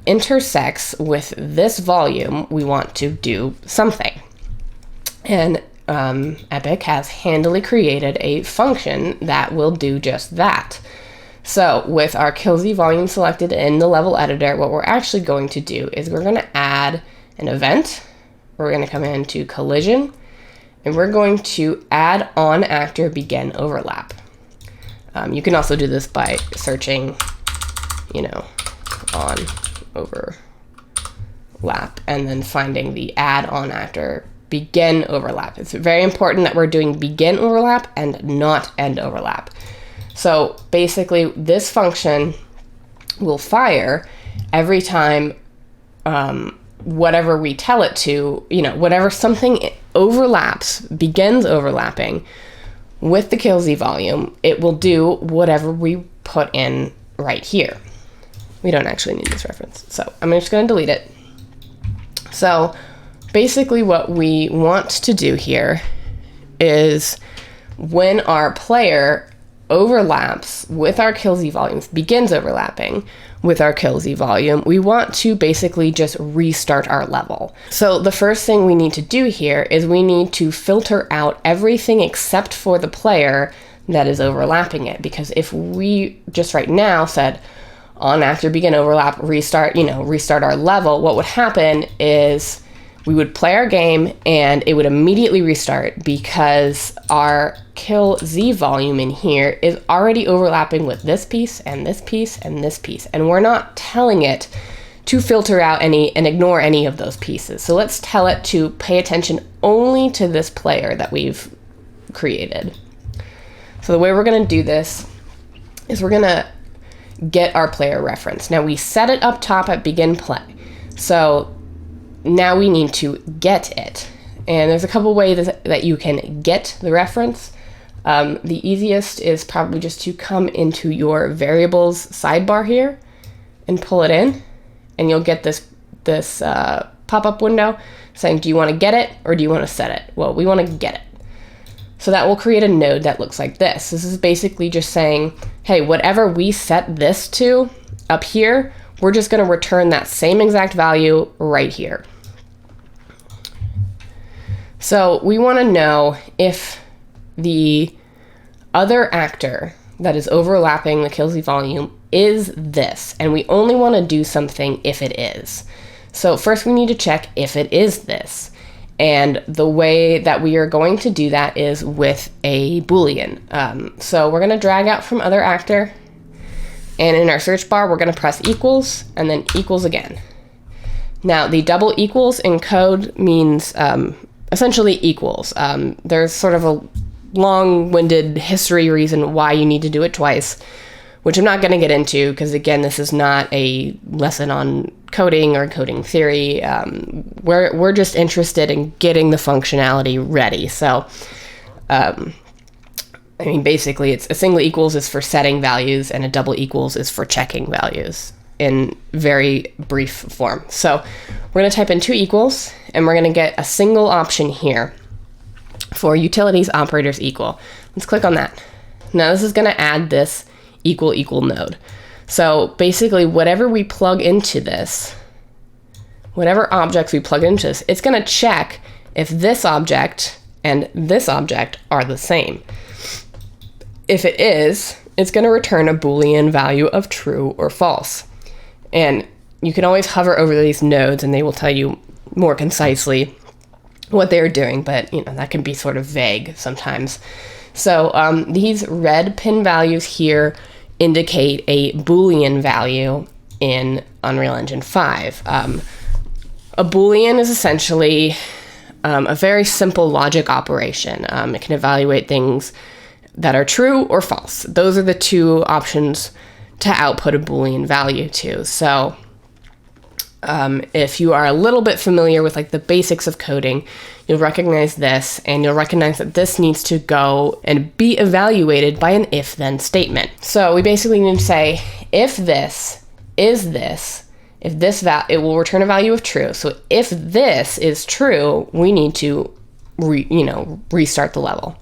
intersects with this volume, we want to do something. And Epic has handily created a function that will do just that. So with our kill Z volume selected in the level editor, what we're actually going to do is we're going to add an event. We're going to come into collision, and we're going to add on actor begin overlap. You can also do this by searching, on overlap, and then finding the add on actor begin overlap. It's very important that we're doing begin overlap and not end overlap. So basically this function will fire every time whatever we tell it to, whatever something overlaps, begins overlapping with the kill Z volume, it will do whatever we put in right here. We don't actually need this reference, so I'm just going to delete it. So basically what we want to do here is when our player overlaps with our kill Z volumes, begins overlapping with our kill Z volume, we want to basically just restart our level. So the first thing we need to do here is we need to filter out everything except for the player that is overlapping it. Because if we just right now said on actor begin overlap, restart our level, what would happen is we would play our game and it would immediately restart because our kill Z volume in here is already overlapping with this piece and this piece and this piece. And we're not telling it to filter out any and ignore any of those pieces. So let's tell it to pay attention only to this player that we've created. So the way we're going to do this is we're going to get our player reference. Now we set it up top at begin play. So now we need to get it. And there's a couple ways that you can get the reference. The easiest is probably just to come into your variables sidebar here and pull it in, and you'll get this pop-up window saying, do you want to get it or do you want to set it? Well, we want to get it. So that will create a node that looks like this. This is basically just saying, hey, whatever we set this to up here, we're just going to return that same exact value right here. So we want to know if the other actor that is overlapping the kill Z volume is this, and we only want to do something if it is. So first we need to check if it is this. And the way that we are going to do that is with a Boolean. So we're going to drag out from other actor, and in our search bar, we're going to press equals and then equals again. Now the double equals in code means essentially equals. There's sort of a long-winded history reason why you need to do it twice, which I'm not going to get into because, again, this is not a lesson on coding or coding theory. We're just interested in getting the functionality ready. So, basically, it's a single equals is for setting values and a double equals is for checking values in very brief form. So we're going to type in 2 equals, and we're going to get a single option here for utilities operators equal. Let's click on that. Now this is going to add this equal node. So basically whatever we plug into this, whatever objects we plug into this, it's going to check if this object and this object are the same. If it is, it's going to return a Boolean value of true or false. And you can always hover over these nodes and they will tell you more concisely what they're doing, but that can be sort of vague sometimes. So these red pin values here indicate a Boolean value in Unreal Engine 5. A Boolean is essentially a very simple logic operation. It can evaluate things that are true or false. Those are the two options to output a Boolean value to. So if you are a little bit familiar with like the basics of coding, you'll recognize this, and you'll recognize that this needs to go and be evaluated by an if-then statement. So we basically need to say, if this is this, if this it will return a value of true. So if this is true, we need to restart the level.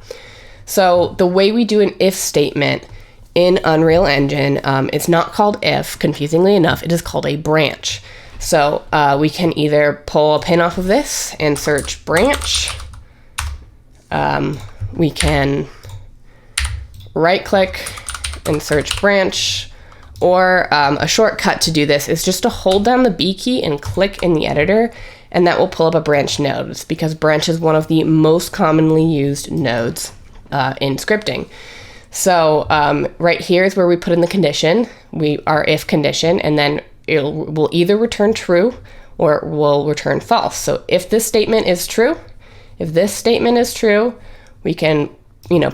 So the way we do an if statement in Unreal Engine, it's not called if, confusingly enough, it is called a branch. So we can either pull a pin off of this and search branch. We can right click and search branch, or a shortcut to do this is just to hold down the B key and click in the editor, and that will pull up a branch node. It's because branch is one of the most commonly used nodes in scripting. So right here is where we put in the condition, our if condition, and then it will either return true or it will return false. So if this statement is true, we can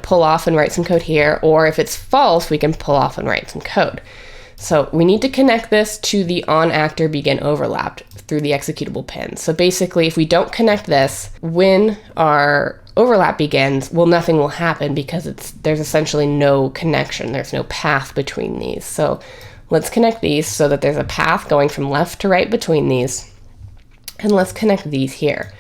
pull off and write some code here, or if it's false, we can pull off and write some code. So we need to connect this to the onActor begin overlap through the executable pins. So basically, if we don't connect this when our overlap begins, well, nothing will happen because there's essentially no connection. There's no path between these. So let's connect these so that there's a path going from left to right between these. And let's connect these here.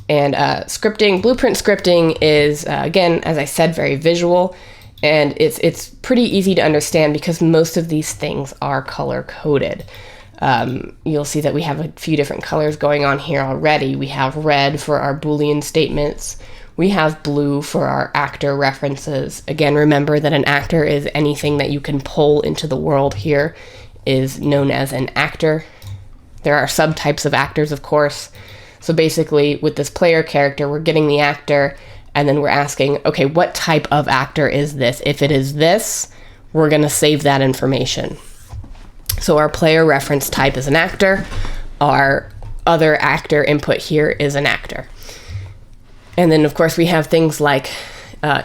And blueprint scripting is, again, as I said, very visual. And it's pretty easy to understand because most of these things are color coded. You'll see that we have a few different colors going on here already. We have red for our Boolean statements. We have blue for our actor references. Again, remember that an actor is anything that you can pull into the world here is known as an actor. There are subtypes of actors, of course. So basically, with this player character, we're getting the actor, and then we're asking, okay, what type of actor is this? If it is this, we're going to save that information. So our player reference type is an actor. Our other actor input here is an actor. And then, of course, we have things like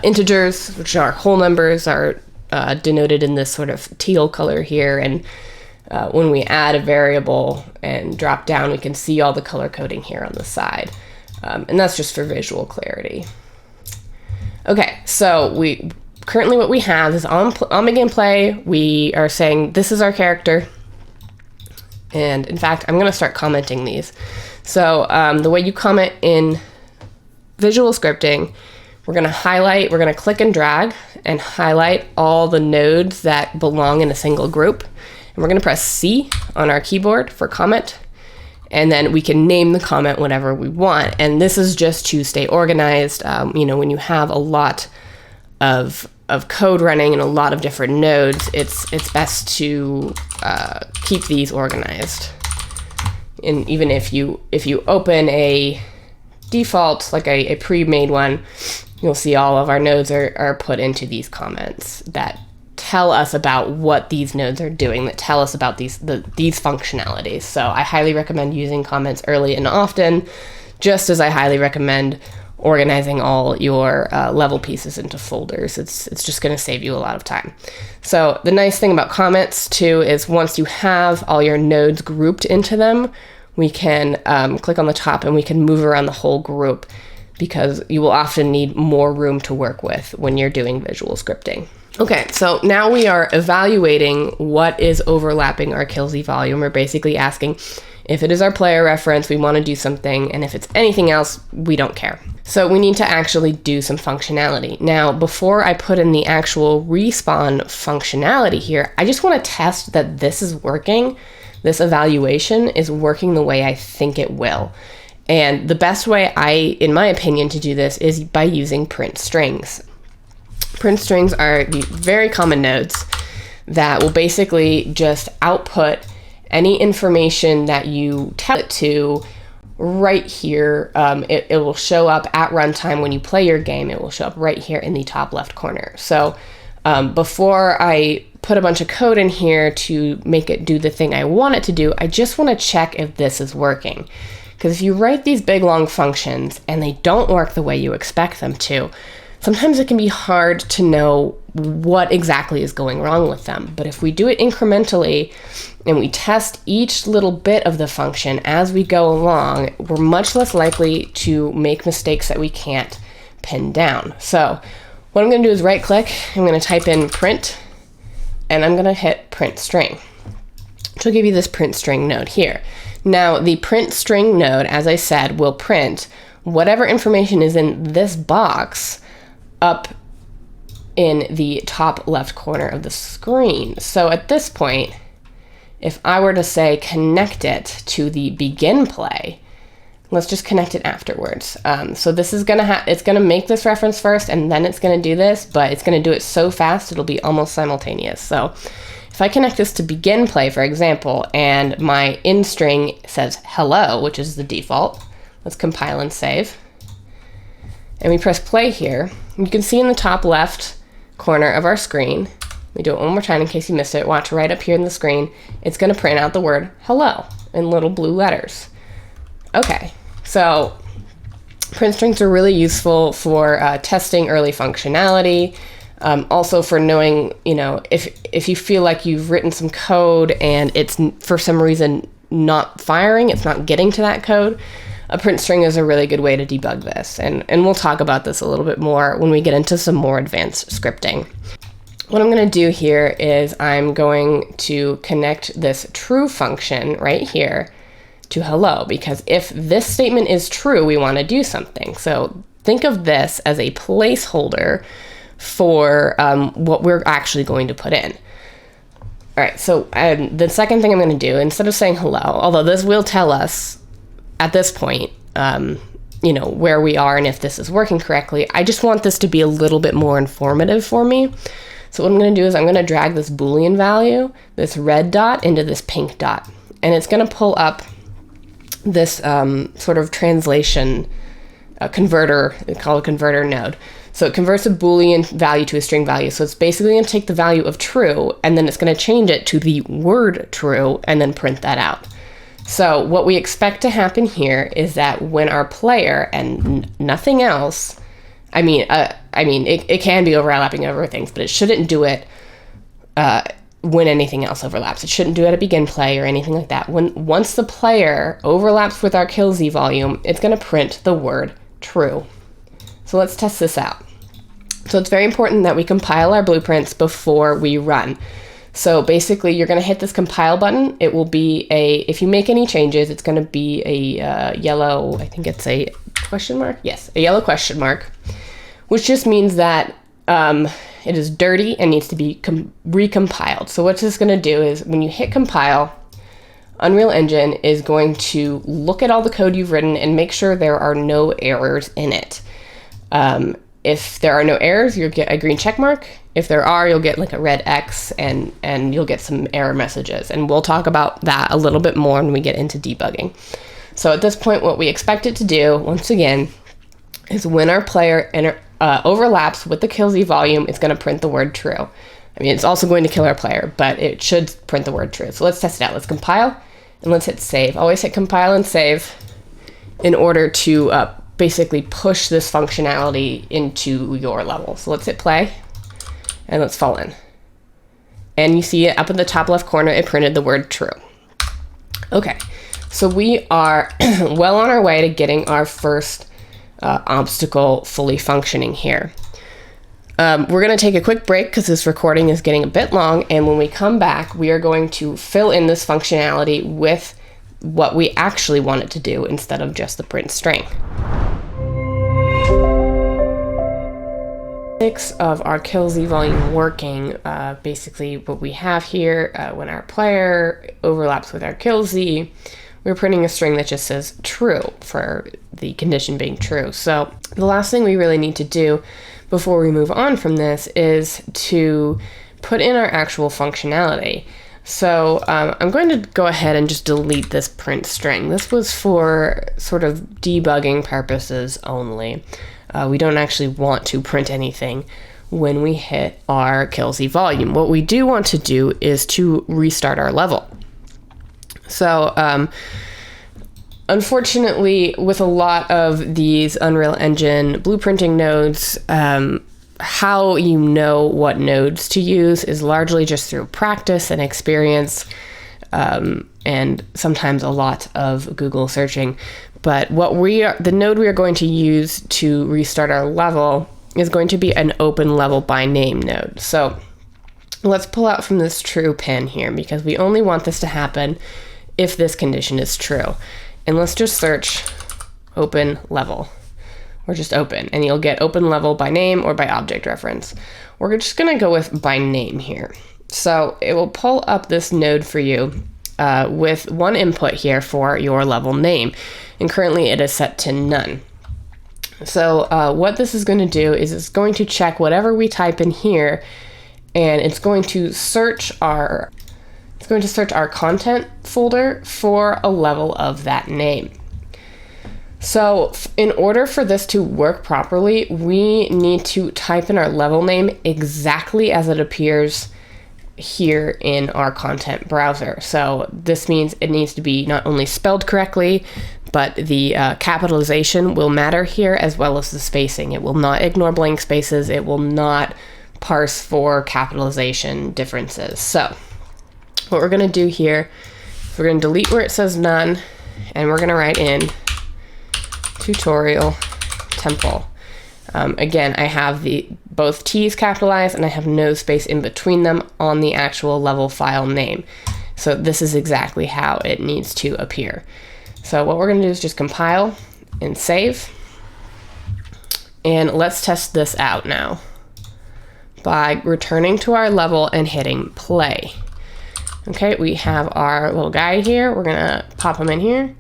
integers, which are whole numbers, are denoted in this sort of teal color here. And when we add a variable and drop down, we can see all the color coding here on the side. And that's just for visual clarity. Okay, so currently what we have is on begin play, we are saying this is our character. And in fact, I'm going to start commenting these. So the way you comment in visual scripting, we're going to click and drag and highlight all the nodes that belong in a single group. And we're going to press C on our keyboard for comment. And then we can name the comment whatever we want. And this is just to stay organized. When you have a lot of code running and a lot of different nodes, it's best to keep these organized. And even if you open a default, like a pre-made one, you'll see all of our nodes are put into these comments that tell us about what these nodes are doing, that tell us about these functionalities. So I highly recommend using comments early and often, just as I highly recommend organizing all your level pieces into folders. It's just going to save you a lot of time. So the nice thing about comments too is once you have all your nodes grouped into them, we can click on the top and we can move around the whole group, because you will often need more room to work with when you're doing visual scripting. Okay, so now we are evaluating what is overlapping our kill-z volume. We're basically asking if it is our player reference, we want to do something, and if it's anything else, we don't care. So we need to actually do some functionality. Now, before I put in the actual respawn functionality here, I just want to test that this is working. This evaluation is working the way I think it will. And the best way, in my opinion, to do this is by using print strings. Print strings are the very common nodes that will basically just output any information that you tell it to right here. It will show up at runtime when you play your game. It will show up right here in the top left corner. So before I put a bunch of code in here to make it do the thing I want it to do, I just want to check if this is working. Because if you write these big long functions and they don't work the way you expect them to, sometimes it can be hard to know what exactly is going wrong with them. But if we do it incrementally and we test each little bit of the function as we go along, we're much less likely to make mistakes that we can't pin down. So what I'm going to do is right click, I'm going to type in print, and I'm going to hit print string, which will give you this print string node here. Now the print string node, as I said, will print whatever information is in this box up in the top left corner of the screen. So at this point, if I were to say connect it to the begin play, let's just connect it afterwards. So this is it's gonna make this reference first and then it's gonna do this, but it's gonna do it so fast it'll be almost simultaneous. So if I connect this to begin play, for example, and my in string says hello, which is the default, let's compile and save. And we press play here. You can see in the top left corner of our screen, let me do it one more time in case you missed it. Watch right up here in the screen. It's going to print out the word hello in little blue letters. Okay, so print strings are really useful for testing early functionality. Also for knowing, if you feel like you've written some code and it's for some reason not firing, it's not getting to that code, a print string is a really good way to debug this. And we'll talk about this a little bit more when we get into some more advanced scripting. What I'm going to do here is I'm going to connect this true function right here to hello, because if this statement is true, we want to do something. So think of this as a placeholder for what we're actually going to put in. All right, so the second thing I'm going to do, instead of saying hello, although this will tell us at this point, where we are and if this is working correctly, I just want this to be a little bit more informative for me. So what I'm going to do is I'm going to drag this Boolean value, this red dot, into this pink dot. And it's going to pull up this sort of translation converter, it's called a converter node. So it converts a Boolean value to a string value. So it's basically going to take the value of true, and then it's going to change it to the word true, and then print that out. So what we expect to happen here is that when our player and nothing else, it can be overlapping over things, but it shouldn't do it when anything else overlaps. It shouldn't do it at begin play or anything like that. Once the player overlaps with our kill Z volume, it's going to print the word true. So let's test this out. So it's very important that we compile our blueprints before we run. So basically, you're going to hit this compile button. It will be if you make any changes, it's going to be a yellow, I think it's a question mark? Yes, a yellow question mark, which just means that it is dirty and needs to be recompiled. So what this is going to do is when you hit compile, Unreal Engine is going to look at all the code you've written and make sure there are no errors in it. If there are no errors, you'll get a green check mark. If there are, you'll get like a red X and you'll get some error messages. And we'll talk about that a little bit more when we get into debugging. So at this point, what we expect it to do, once again, is when our player overlaps with the kill Z volume, it's going to print the word true. It's also going to kill our player, but it should print the word true. So let's test it out. Let's compile and let's hit save. Always hit compile and save in order to basically push this functionality into your level. So let's hit play and let's fall in. And you see it up in the top left corner, it printed the word true. Okay, so we are well on our way to getting our first obstacle fully functioning here. We're going to take a quick break because this recording is getting a bit long, and when we come back, we are going to fill in this functionality with what we actually want it to do instead of just the print string. Of our kill Z volume working, basically what we have here, when our player overlaps with our kill Z, we're printing a string that just says true for the condition being true. So the last thing we really need to do before we move on from this is to put in our actual functionality. So I'm going to go ahead and just delete this print string. This was for sort of debugging purposes only. We don't actually want to print anything when we hit our kill Z volume. What we do want to do is to restart our level. So unfortunately, with a lot of these Unreal Engine blueprinting nodes, how you know what nodes to use is largely just through practice and experience, and sometimes a lot of Google searching. But the node we are going to use to restart our level is going to be an open level by name node. So let's pull out from this true pin here, because we only want this to happen if this condition is true. And let's just search open level, or just open, and you'll get open level by name or by object reference. We're just gonna go with by name here. So it will pull up this node for you with one input here for your level name. And currently it is set to none. So what this is gonna do is it's going to check whatever we type in here, and it's going to search our content folder for a level of that name. So in order for this to work properly, we need to type in our level name exactly as it appears here in our content browser. So this means it needs to be not only spelled correctly, but the capitalization will matter here, as well as the spacing. It will not ignore blank spaces. It will not parse for capitalization differences. So what we're gonna do here, we're gonna delete where it says none, and we're gonna write in tutorial temple. Again, I have both T's capitalized, and I have no space in between them on the actual level file name. So this is exactly how it needs to appear. So what we're going to do is just compile and save. And let's test this out now by returning to our level and hitting play. Okay, we have our little guy here. We're going to pop him in here.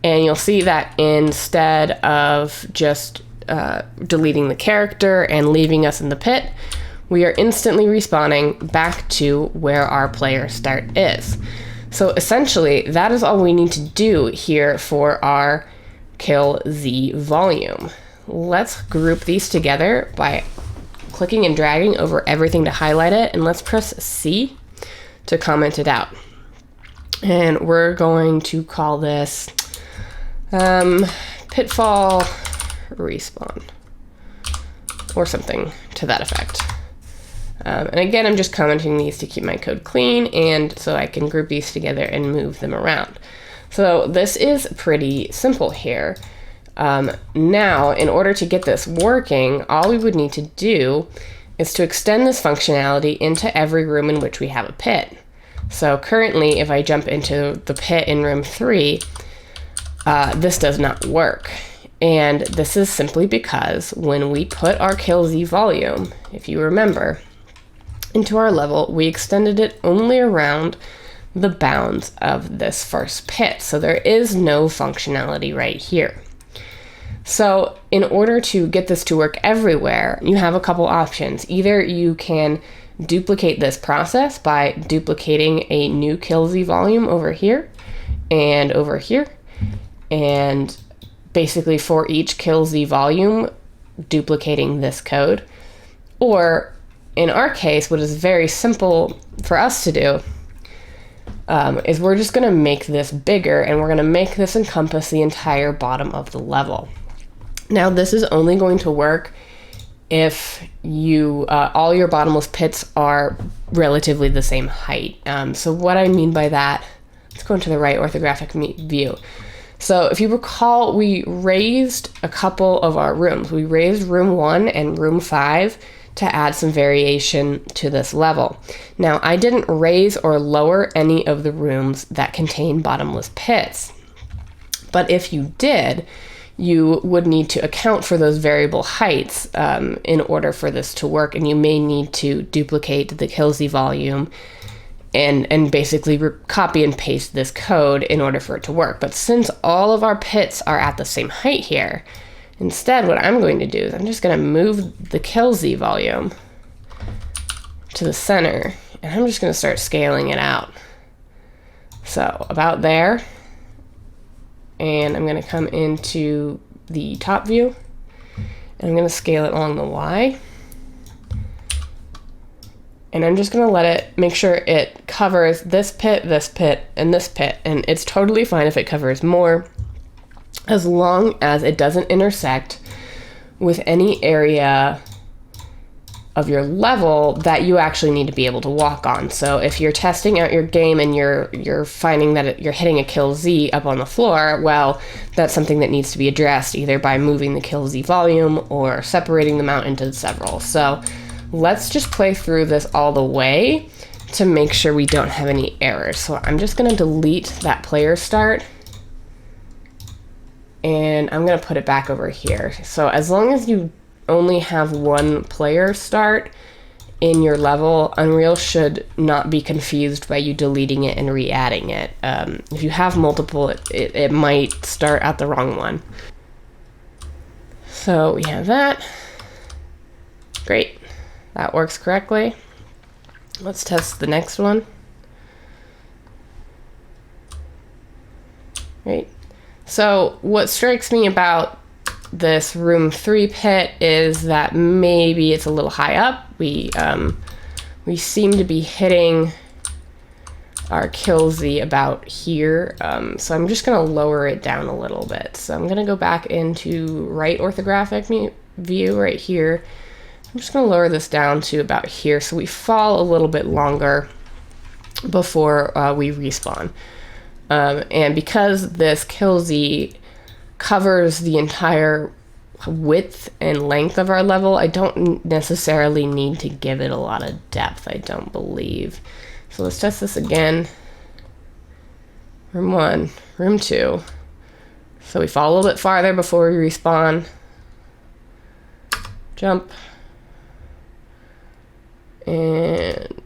And you'll see that instead of just deleting the character and leaving us in the pit, we are instantly respawning back to where our player start is. So essentially, that is all we need to do here for our kill Z volume. Let's group these together by clicking and dragging over everything to highlight it, and let's press C to comment it out. And we're going to call this Pitfall respawn, or something to that effect. And again, I'm just commenting these to keep my code clean, and so I can group these together and move them around. So this is pretty simple here. Now, in order to get this working, all we would need to do is to extend this functionality into every room in which we have a pit. So currently, if I jump into the pit in room 3, this does not work. And this is simply because when we put our kill Z volume, if you remember, into our level, we extended it only around the bounds of this first pit. So there is no functionality right here. So in order to get this to work everywhere, you have a couple options. Either you can duplicate this process by duplicating a new kill Z volume over here and over here, and basically for each kill Z volume, duplicating this code. Or in our case, what is very simple for us to do is we're just going to make this bigger, and we're going to make this encompass the entire bottom of the level. Now, this is only going to work if you all your bottomless pits are relatively the same height. So what I mean by that, let's go into the right orthographic view. So if you recall, we raised a couple of our rooms. We raised room 1 and room 5 to add some variation to this level. Now, I didn't raise or lower any of the rooms that contain bottomless pits. But if you did, you would need to account for those variable heights in order for this to work, and you may need to duplicate the kill Z volume and basically copy and paste this code in order for it to work. But since all of our pits are at the same height here, instead what I'm going to do is I'm just going to move the kill Z volume to the center, and I'm just going to start scaling it out. So about there, and I'm going to come into the top view, and I'm going to scale it along the Y. And I'm just going to let it, make sure it covers this pit, and this pit. And it's totally fine if it covers more, as long as it doesn't intersect with any area of your level that you actually need to be able to walk on. So if you're testing out your game and you're finding that you're hitting a kill Z up on the floor, well, that's something that needs to be addressed either by moving the kill Z volume or separating them out into several. So let's just play through this all the way to make sure we don't have any errors. So I'm just going to delete that player start, and I'm going to put it back over here. So as long as you only have one player start in your level, Unreal should not be confused by you deleting it and re-adding it. If you have multiple, it might start at the wrong one. So we have that. Great. That works correctly. Let's test the next one. Great. So what strikes me about this room 3 pit is that maybe it's a little high up. We seem to be hitting our kill Z about here. So I'm just going to lower it down a little bit. So I'm going to go back into right orthographic view right here. I'm just going to lower this down to about here so we fall a little bit longer before we respawn. And because this kill Z covers the entire width and length of our level, I don't necessarily need to give it a lot of depth, I don't believe. So let's test this again. Room 1, room 2. So we fall a little bit farther before we respawn. Jump. And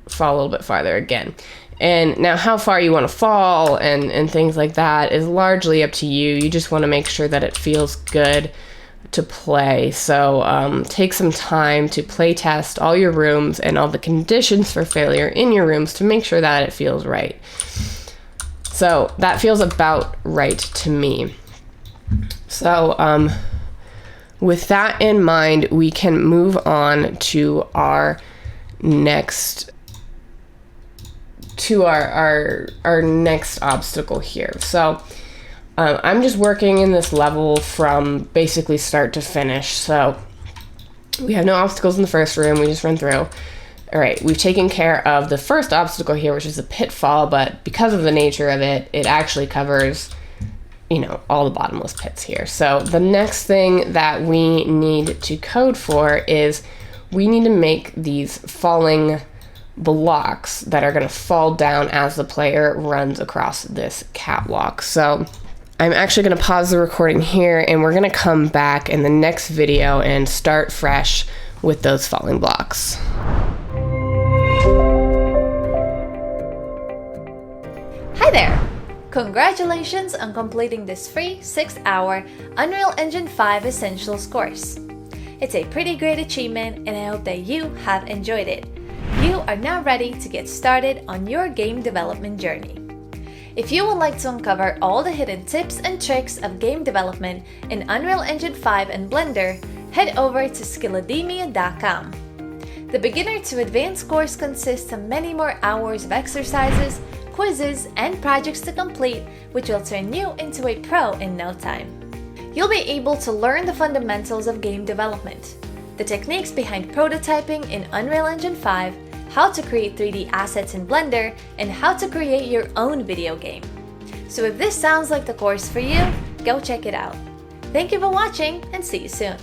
fall a little bit farther again. And now how far you want to fall and things like that is largely up to you. You just want to make sure that it feels good to play. So take some time to play test all your rooms and all the conditions for failure in your rooms to make sure that it feels right. So that feels about right to me. So with that in mind, we can move on to our next our next obstacle here. So I'm just working in this level from basically start to finish. So we have no obstacles in the first room, we just run through. All right, we've taken care of the first obstacle here, which is a pitfall, but because of the nature of it, it actually covers, you know, all the bottomless pits here. So the next thing that we need to code for is we need to make these falling blocks that are going to fall down as the player runs across this catwalk. So I'm actually going to pause the recording here, and we're going to come back in the next video and start fresh with those falling blocks. Hi there! Congratulations on completing this free 6-hour Unreal Engine 5 Essentials course. It's a pretty great achievement, and I hope that you have enjoyed it. You are now ready to get started on your game development journey. If you would like to uncover all the hidden tips and tricks of game development in Unreal Engine 5 and Blender, head over to skillademia.com. The Beginner to Advanced course consists of many more hours of exercises, quizzes, and projects to complete, which will turn you into a pro in no time. You'll be able to learn the fundamentals of game development, the techniques behind prototyping in Unreal Engine 5, how to create 3D assets in Blender, and how to create your own video game. So if this sounds like the course for you, go check it out. Thank you for watching, and see you soon.